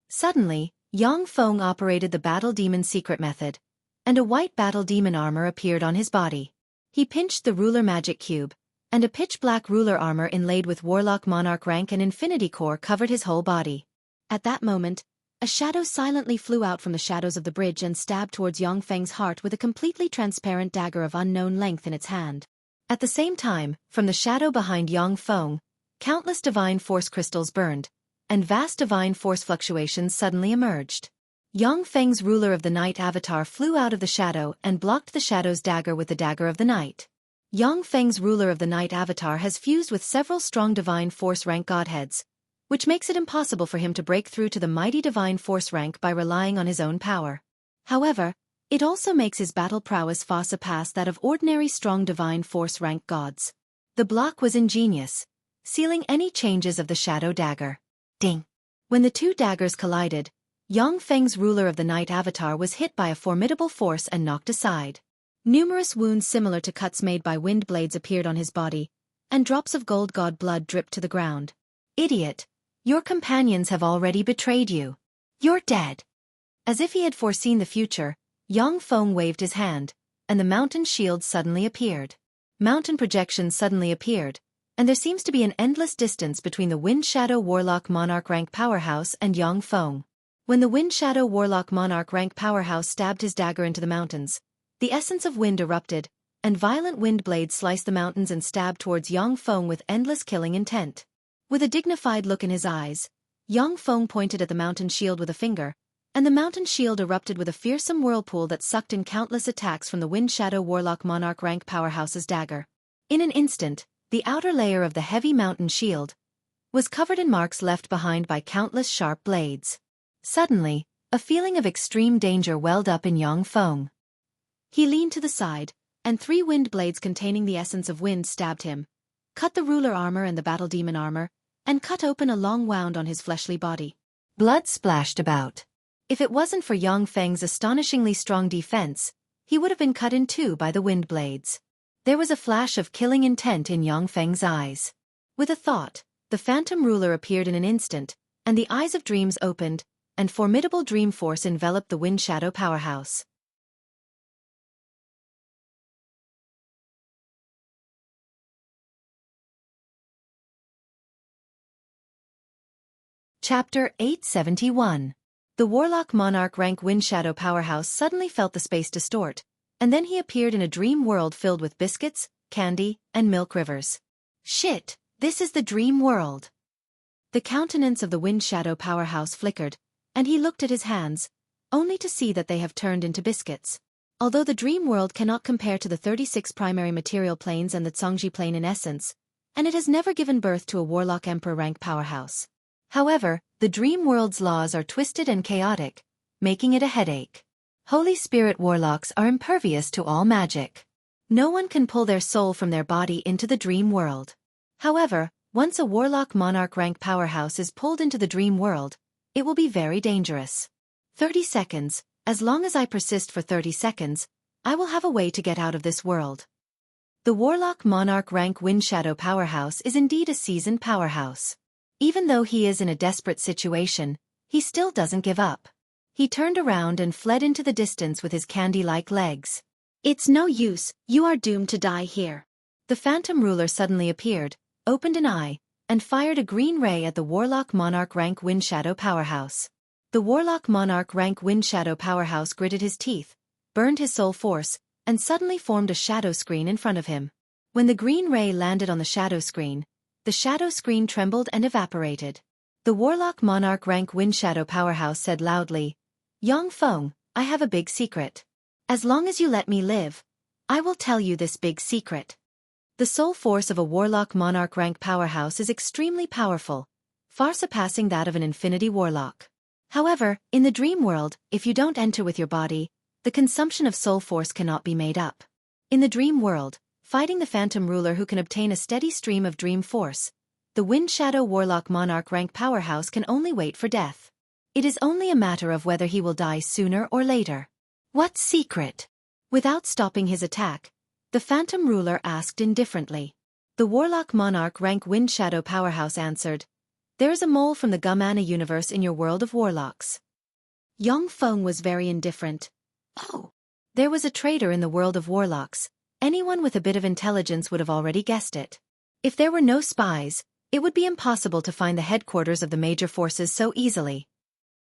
Suddenly, Yongfeng operated the Battle Demon secret method, and a white Battle Demon armor appeared on his body. He pinched the ruler magic cube, and a pitch-black ruler armor inlaid with Warlock Monarch rank and Infinity Core covered his whole body. At that moment, a shadow silently flew out from the shadows of the bridge and stabbed towards Yongfeng's heart with a completely transparent dagger of unknown length in its hand. At the same time, from the shadow behind Yongfeng, countless divine force crystals burned, and vast divine force fluctuations suddenly emerged. Yongfeng's ruler of the night avatar flew out of the shadow and blocked the shadow's dagger with the dagger of the night. Yongfeng's ruler of the night avatar has fused with several strong divine force rank godheads, which makes it impossible for him to break through to the mighty divine force rank by relying on his own power. However, it also makes his battle prowess far surpass that of ordinary strong divine force rank gods. The block was ingenious, sealing any changes of the shadow dagger. Ding! When the two daggers collided, Yongfeng's ruler of the night avatar was hit by a formidable force and knocked aside. Numerous wounds similar to cuts made by wind blades appeared on his body, and drops of gold god blood dripped to the ground. Idiot! Your companions have already betrayed you. You're dead! As if he had foreseen the future, Yongfeng waved his hand, and the mountain shield suddenly appeared. Mountain projections suddenly appeared, and there seems to be an endless distance between the Wind Shadow Warlock Monarch rank powerhouse and Yongfeng. When the Wind Shadow Warlock Monarch rank powerhouse stabbed his dagger into the mountains, the essence of wind erupted, and violent wind blades sliced the mountains and stabbed towards Yongfeng with endless killing intent. With a dignified look in his eyes, Yongfeng pointed at the mountain shield with a finger, and the mountain shield erupted with a fearsome whirlpool that sucked in countless attacks from the Wind Shadow Warlock Monarch rank powerhouse's dagger. In an instant, the outer layer of the heavy mountain shield was covered in marks left behind by countless sharp blades. Suddenly, A feeling of extreme danger welled up in Yang Feng. He leaned to the side, and 3 wind blades containing the essence of wind stabbed him, cut the ruler armor and the battle demon armor, and cut open a long wound on his fleshly body. Blood splashed about. If it wasn't for Yang Feng's astonishingly strong defense, he would have been cut in 2 by the wind blades. There was a flash of killing intent in Yang Feng's eyes. With a thought, the phantom ruler appeared in an instant, and the eyes of dreams opened, and formidable dream force enveloped the Wind Shadow powerhouse. Chapter 871. The Warlock Monarch rank Wind Shadow powerhouse suddenly felt the space distort, and then he appeared in a dream world filled with biscuits, candy, and milk rivers. Shit, this is the dream world. The countenance of the Wind Shadow powerhouse flickered, and he looked at his hands, only to see that they have turned into biscuits. Although the dream world cannot compare to the 36 primary material planes and the Zhongji plane in essence, and it has never given birth to a Warlock Emperor rank powerhouse. However, the dream world's laws are twisted and chaotic, making it a headache. Holy Spirit Warlocks are impervious to all magic. No one can pull their soul from their body into the dream world. However, once a Warlock Monarch rank powerhouse is pulled into the dream world, it will be very dangerous. 30 seconds, as long as I persist for 30 seconds, I will have a way to get out of this world. The Warlock Monarch rank Wind Shadow powerhouse is indeed a seasoned powerhouse. Even though he is in a desperate situation, he still doesn't give up. He turned around and fled into the distance with his candy-like legs. It's no use, you are doomed to die here. The phantom ruler suddenly appeared, opened an eye, and fired a green ray at the Warlock Monarch rank Wind Shadow powerhouse. The Warlock Monarch rank Wind Shadow powerhouse gritted his teeth, burned his soul force, and suddenly formed a shadow screen in front of him. When the green ray landed on the shadow screen trembled and evaporated. The Warlock Monarch rank Wind Shadow powerhouse said loudly, "Yang Feng, I have a big secret. As long as you let me live, I will tell you this big secret." The soul force of a Warlock Monarch rank powerhouse is extremely powerful, far surpassing that of an Infinity Warlock. However, in the dream world, if you don't enter with your body, the consumption of soul force cannot be made up. In the dream world, fighting the phantom ruler who can obtain a steady stream of dream force, the Wind Shadow Warlock Monarch rank powerhouse can only wait for death. It is only a matter of whether he will die sooner or later. What secret? Without stopping his attack, the phantom ruler asked indifferently. The Warlock Monarch rank Wind Shadow powerhouse answered, "There is a mole from the Gumana universe in your world of warlocks." Yang Feng was very indifferent. Oh. There was a traitor in the world of warlocks. Anyone with a bit of intelligence would have already guessed it. If there were no spies, it would be impossible to find the headquarters of the major forces so easily.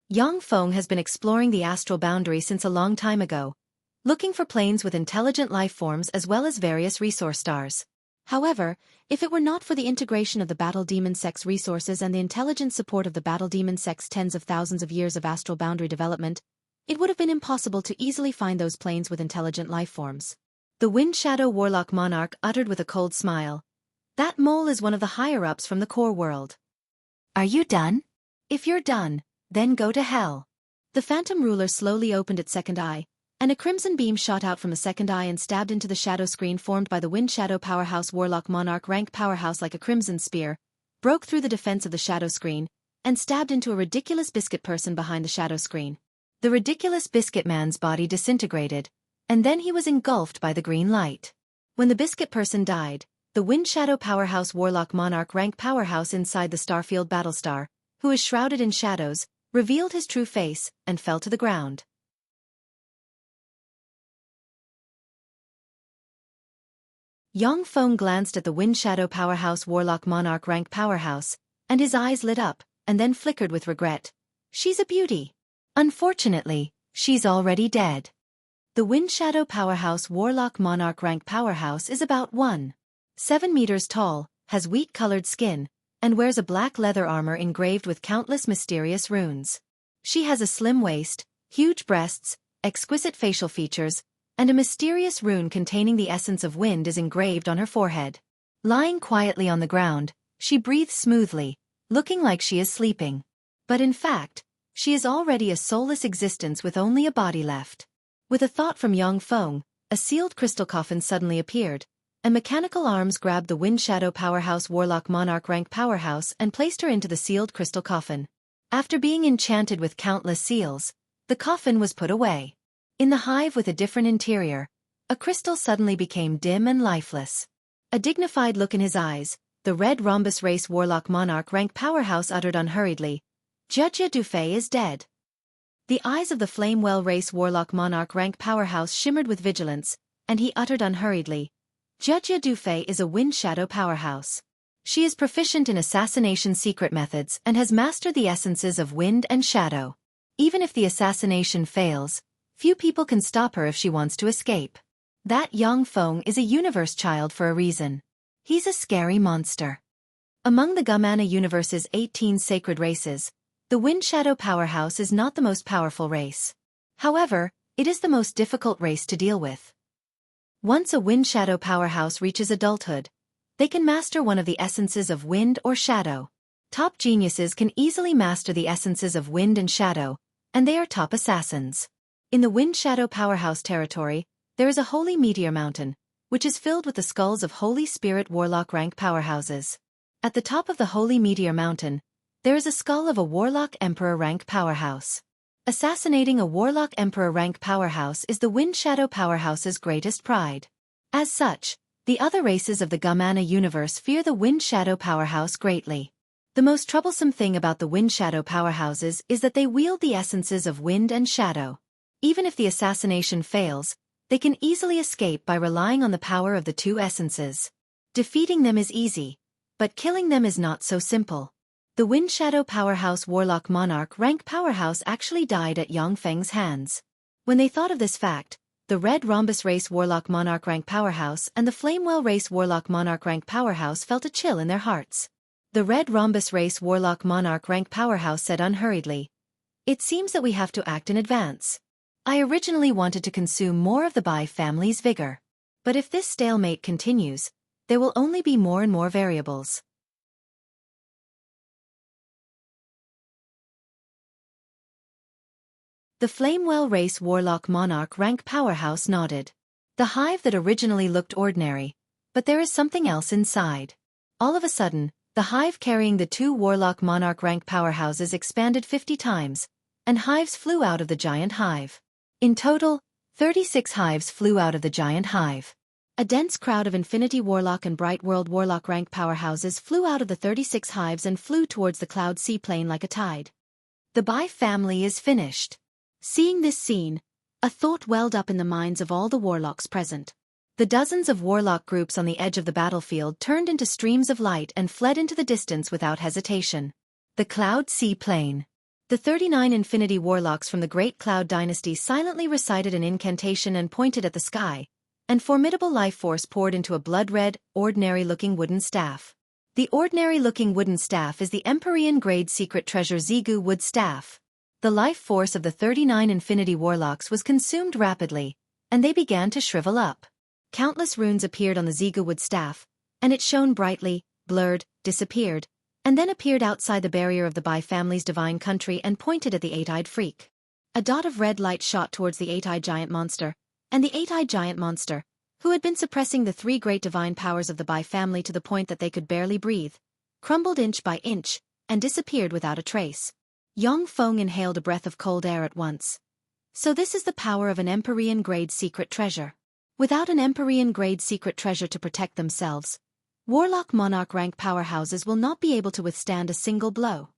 Yang Feng has been exploring the astral boundary since a long time ago, looking for planes with intelligent life forms as well as various resource stars. However, if it were not for the integration of the Battle Demon Sect's resources and the intelligent support of the Battle Demon Sect's tens of thousands of years of astral boundary development, it would have been impossible to easily find those planes with intelligent life forms. The Wind Shadow Warlock Monarch uttered with a cold smile, "That mole is one of the higher-ups from the core world." "Are you done? If you're done, then go to hell." The phantom ruler slowly opened its second eye, and a crimson beam shot out from the second eye and stabbed into the shadow screen formed by the Wind Shadow powerhouse Warlock Monarch rank powerhouse like a crimson spear, broke through the defense of the shadow screen, and stabbed into a ridiculous biscuit person behind the shadow screen. The ridiculous biscuit man's body disintegrated, and then he was engulfed by the green light. When the biscuit person died, the Wind Shadow powerhouse Warlock Monarch rank powerhouse inside the Starfield Battlestar, who is shrouded in shadows, revealed his true face and fell to the ground. Yang Feng glanced at the Wind Shadow powerhouse Warlock Monarch rank powerhouse, and his eyes lit up, and then flickered with regret. "She's a beauty. Unfortunately, she's already dead." The Wind Shadow powerhouse Warlock Monarch rank powerhouse is about 1.7 meters tall, has wheat-colored skin, and wears a black leather armor engraved with countless mysterious runes. She has a slim waist, huge breasts, exquisite facial features, and a mysterious rune containing the essence of wind is engraved on her forehead. Lying quietly on the ground, she breathes smoothly, looking like she is sleeping. But in fact, She is already a soulless existence with only a body left. With a thought from Yang Feng, a sealed crystal coffin suddenly appeared, and mechanical arms grabbed the Wind Shadow Powerhouse Warlock Monarch rank powerhouse and placed her into the sealed crystal coffin. After being enchanted with countless seals, the coffin was put away. In the hive with a different interior, a crystal suddenly became dim and lifeless. A dignified look in his eyes, the Red Rhombus Race Warlock Monarch rank powerhouse uttered unhurriedly, Jia Dufei is dead. The eyes of the Flamewell Race Warlock Monarch rank powerhouse shimmered with vigilance, and he uttered unhurriedly, Jia Dufei is a Wind Shadow powerhouse. She is proficient in assassination secret methods and has mastered the essences of wind and shadow. Even if the assassination fails, few people can stop her if she wants to escape. That Yang Feng is a universe child for a reason. He's a scary monster. Among the Gamana universe's 18 sacred races, the Wind Shadow powerhouse is not the most powerful race. However, it is the most difficult race to deal with. Once a Wind Shadow powerhouse reaches adulthood, they can master one of the essences of wind or shadow. Top geniuses can easily master the essences of wind and shadow, and they are top assassins. In the Wind Shadow powerhouse territory, there is a holy meteor mountain, which is filled with the skulls of Holy Spirit Warlock rank powerhouses. At the top of the Holy Meteor Mountain, there is a skull of a Warlock Emperor rank powerhouse. Assassinating a Warlock Emperor rank powerhouse is the Wind Shadow powerhouse's greatest pride. As such, the other races of the Gamana universe fear the Wind Shadow powerhouse greatly. The most troublesome thing about the Wind Shadow powerhouses is that they wield the essences of wind and shadow. Even if the assassination fails, they can easily escape by relying on the power of the two essences. Defeating them is easy, but killing them is not so simple. The Wind Shadow Powerhouse Warlock Monarch rank powerhouse actually died at Yang Feng's hands. When they thought of this fact, the Red Rhombus Race Warlock Monarch rank powerhouse and the Flamewell Race Warlock Monarch rank powerhouse felt a chill in their hearts. The Red Rhombus Race Warlock Monarch rank powerhouse said unhurriedly, "It seems that we have to act in advance. I originally wanted to consume more of the Bai family's vigor. But if this stalemate continues, there will only be more and more variables." The Flamewell Race Warlock Monarch rank powerhouse nodded. The hive that originally looked ordinary, but there is something else inside. All of a sudden, the hive carrying the two Warlock Monarch rank powerhouses expanded 50 times, and hives flew out of the giant hive. In total, 36 hives flew out of the giant hive. A dense crowd of Infinity Warlock and Bright World Warlock rank powerhouses flew out of the 36 hives and flew towards the cloud seaplane like a tide. The Bai family is finished. Seeing this scene, a thought welled up in the minds of all the warlocks present. The dozens of warlock groups on the edge of the battlefield turned into streams of light and fled into the distance without hesitation. The Cloud Sea Plain. The 39 Infinity Warlocks from the Great Cloud Dynasty silently recited an incantation and pointed at the sky, and formidable life force poured into a blood-red, ordinary-looking wooden staff. The ordinary-looking wooden staff is the Empyrean Grade Secret Treasure Xigu Wood Staff. The life force of the 39 Infinity Warlocks was consumed rapidly, and they began to shrivel up. Countless runes appeared on the Xigu Wood Staff, and it shone brightly, blurred, disappeared, and then appeared outside the barrier of the Bai family's divine country and pointed at the eight-eyed freak. A dot of red light shot towards the eight-eyed giant monster, and the eight-eyed giant monster, who had been suppressing the three great divine powers of the Bai family to the point that they could barely breathe, crumbled inch by inch, and disappeared without a trace. Yang Feng inhaled a breath of cold air at once. So this is the power of an Empyrean Grade Secret Treasure. Without an Empyrean Grade Secret Treasure to protect themselves, Warlock Monarch rank powerhouses will not be able to withstand a single blow.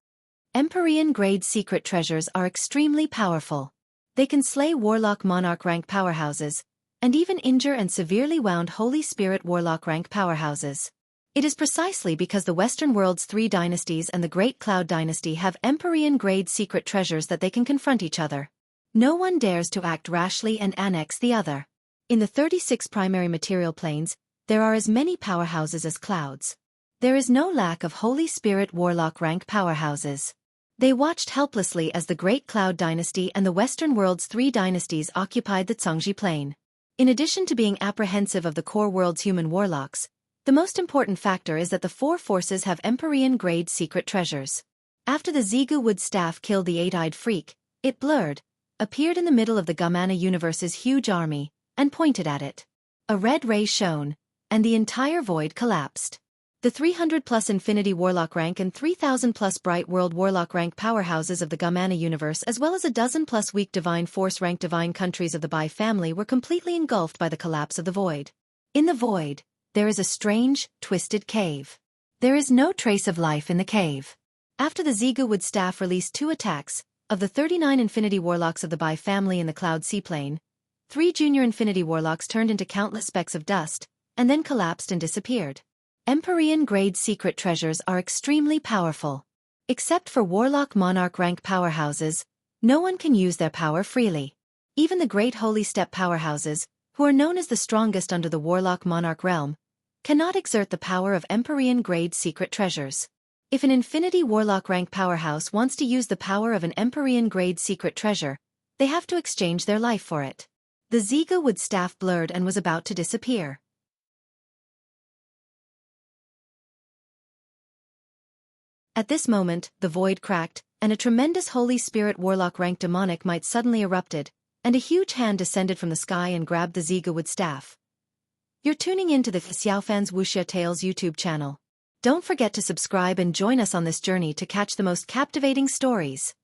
Empyrean Grade Secret Treasures are extremely powerful. They can slay Warlock Monarch rank powerhouses, and even injure and severely wound Holy Spirit Warlock rank powerhouses. It is precisely because the Western world's three dynasties and the Great Cloud Dynasty have Empyrean Grade Secret Treasures that they can confront each other. No one dares to act rashly and annex the other. In the 36 primary material planes, there are as many powerhouses as clouds. There is no lack of Holy Spirit Warlock rank powerhouses. They watched helplessly as the Great Cloud Dynasty and the Western world's three dynasties occupied the Zhongji Plain. In addition to being apprehensive of the core world's human warlocks, the most important factor is that the four forces have Empyrean Grade Secret Treasures. After the Zigu wood staff killed the eight-eyed freak, it blurred, appeared in the middle of the Gamana universe's huge army, and pointed at it. A red ray shone, and the entire void collapsed. The 300-plus Infinity Warlock rank and 3,000-plus Bright World Warlock rank powerhouses of the Gamana universe as well as a dozen-plus weak Divine Force rank divine countries of the Bai family were completely engulfed by the collapse of the void. In the void, there is a strange, twisted cave. There is no trace of life in the cave. After the Zigu wood staff released 2 attacks, of the 39 Infinity Warlocks of the Bai family in the Cloud Seaplane, 3 junior Infinity Warlocks turned into countless specks of dust, and then collapsed and disappeared. Empyrean-grade secret treasures are extremely powerful. Except for Warlock Monarch rank powerhouses, no one can use their power freely. Even the great Holy Step powerhouses, who are known as the strongest under the Warlock Monarch realm, cannot exert the power of Empyrean-grade secret treasures. If an Infinity Warlock rank powerhouse wants to use the power of an Empyrean-grade secret treasure, they have to exchange their life for it. The Zigu wood staff blurred and was about to disappear. At this moment, the void cracked, and a tremendous Holy Spirit Warlock rank demonic might suddenly erupted, and a huge hand descended from the sky and grabbed the Zigu wood staff. You're tuning in to the Xiaofan's Wuxia Tales YouTube channel. Don't forget to subscribe and join us on this journey to catch the most captivating stories.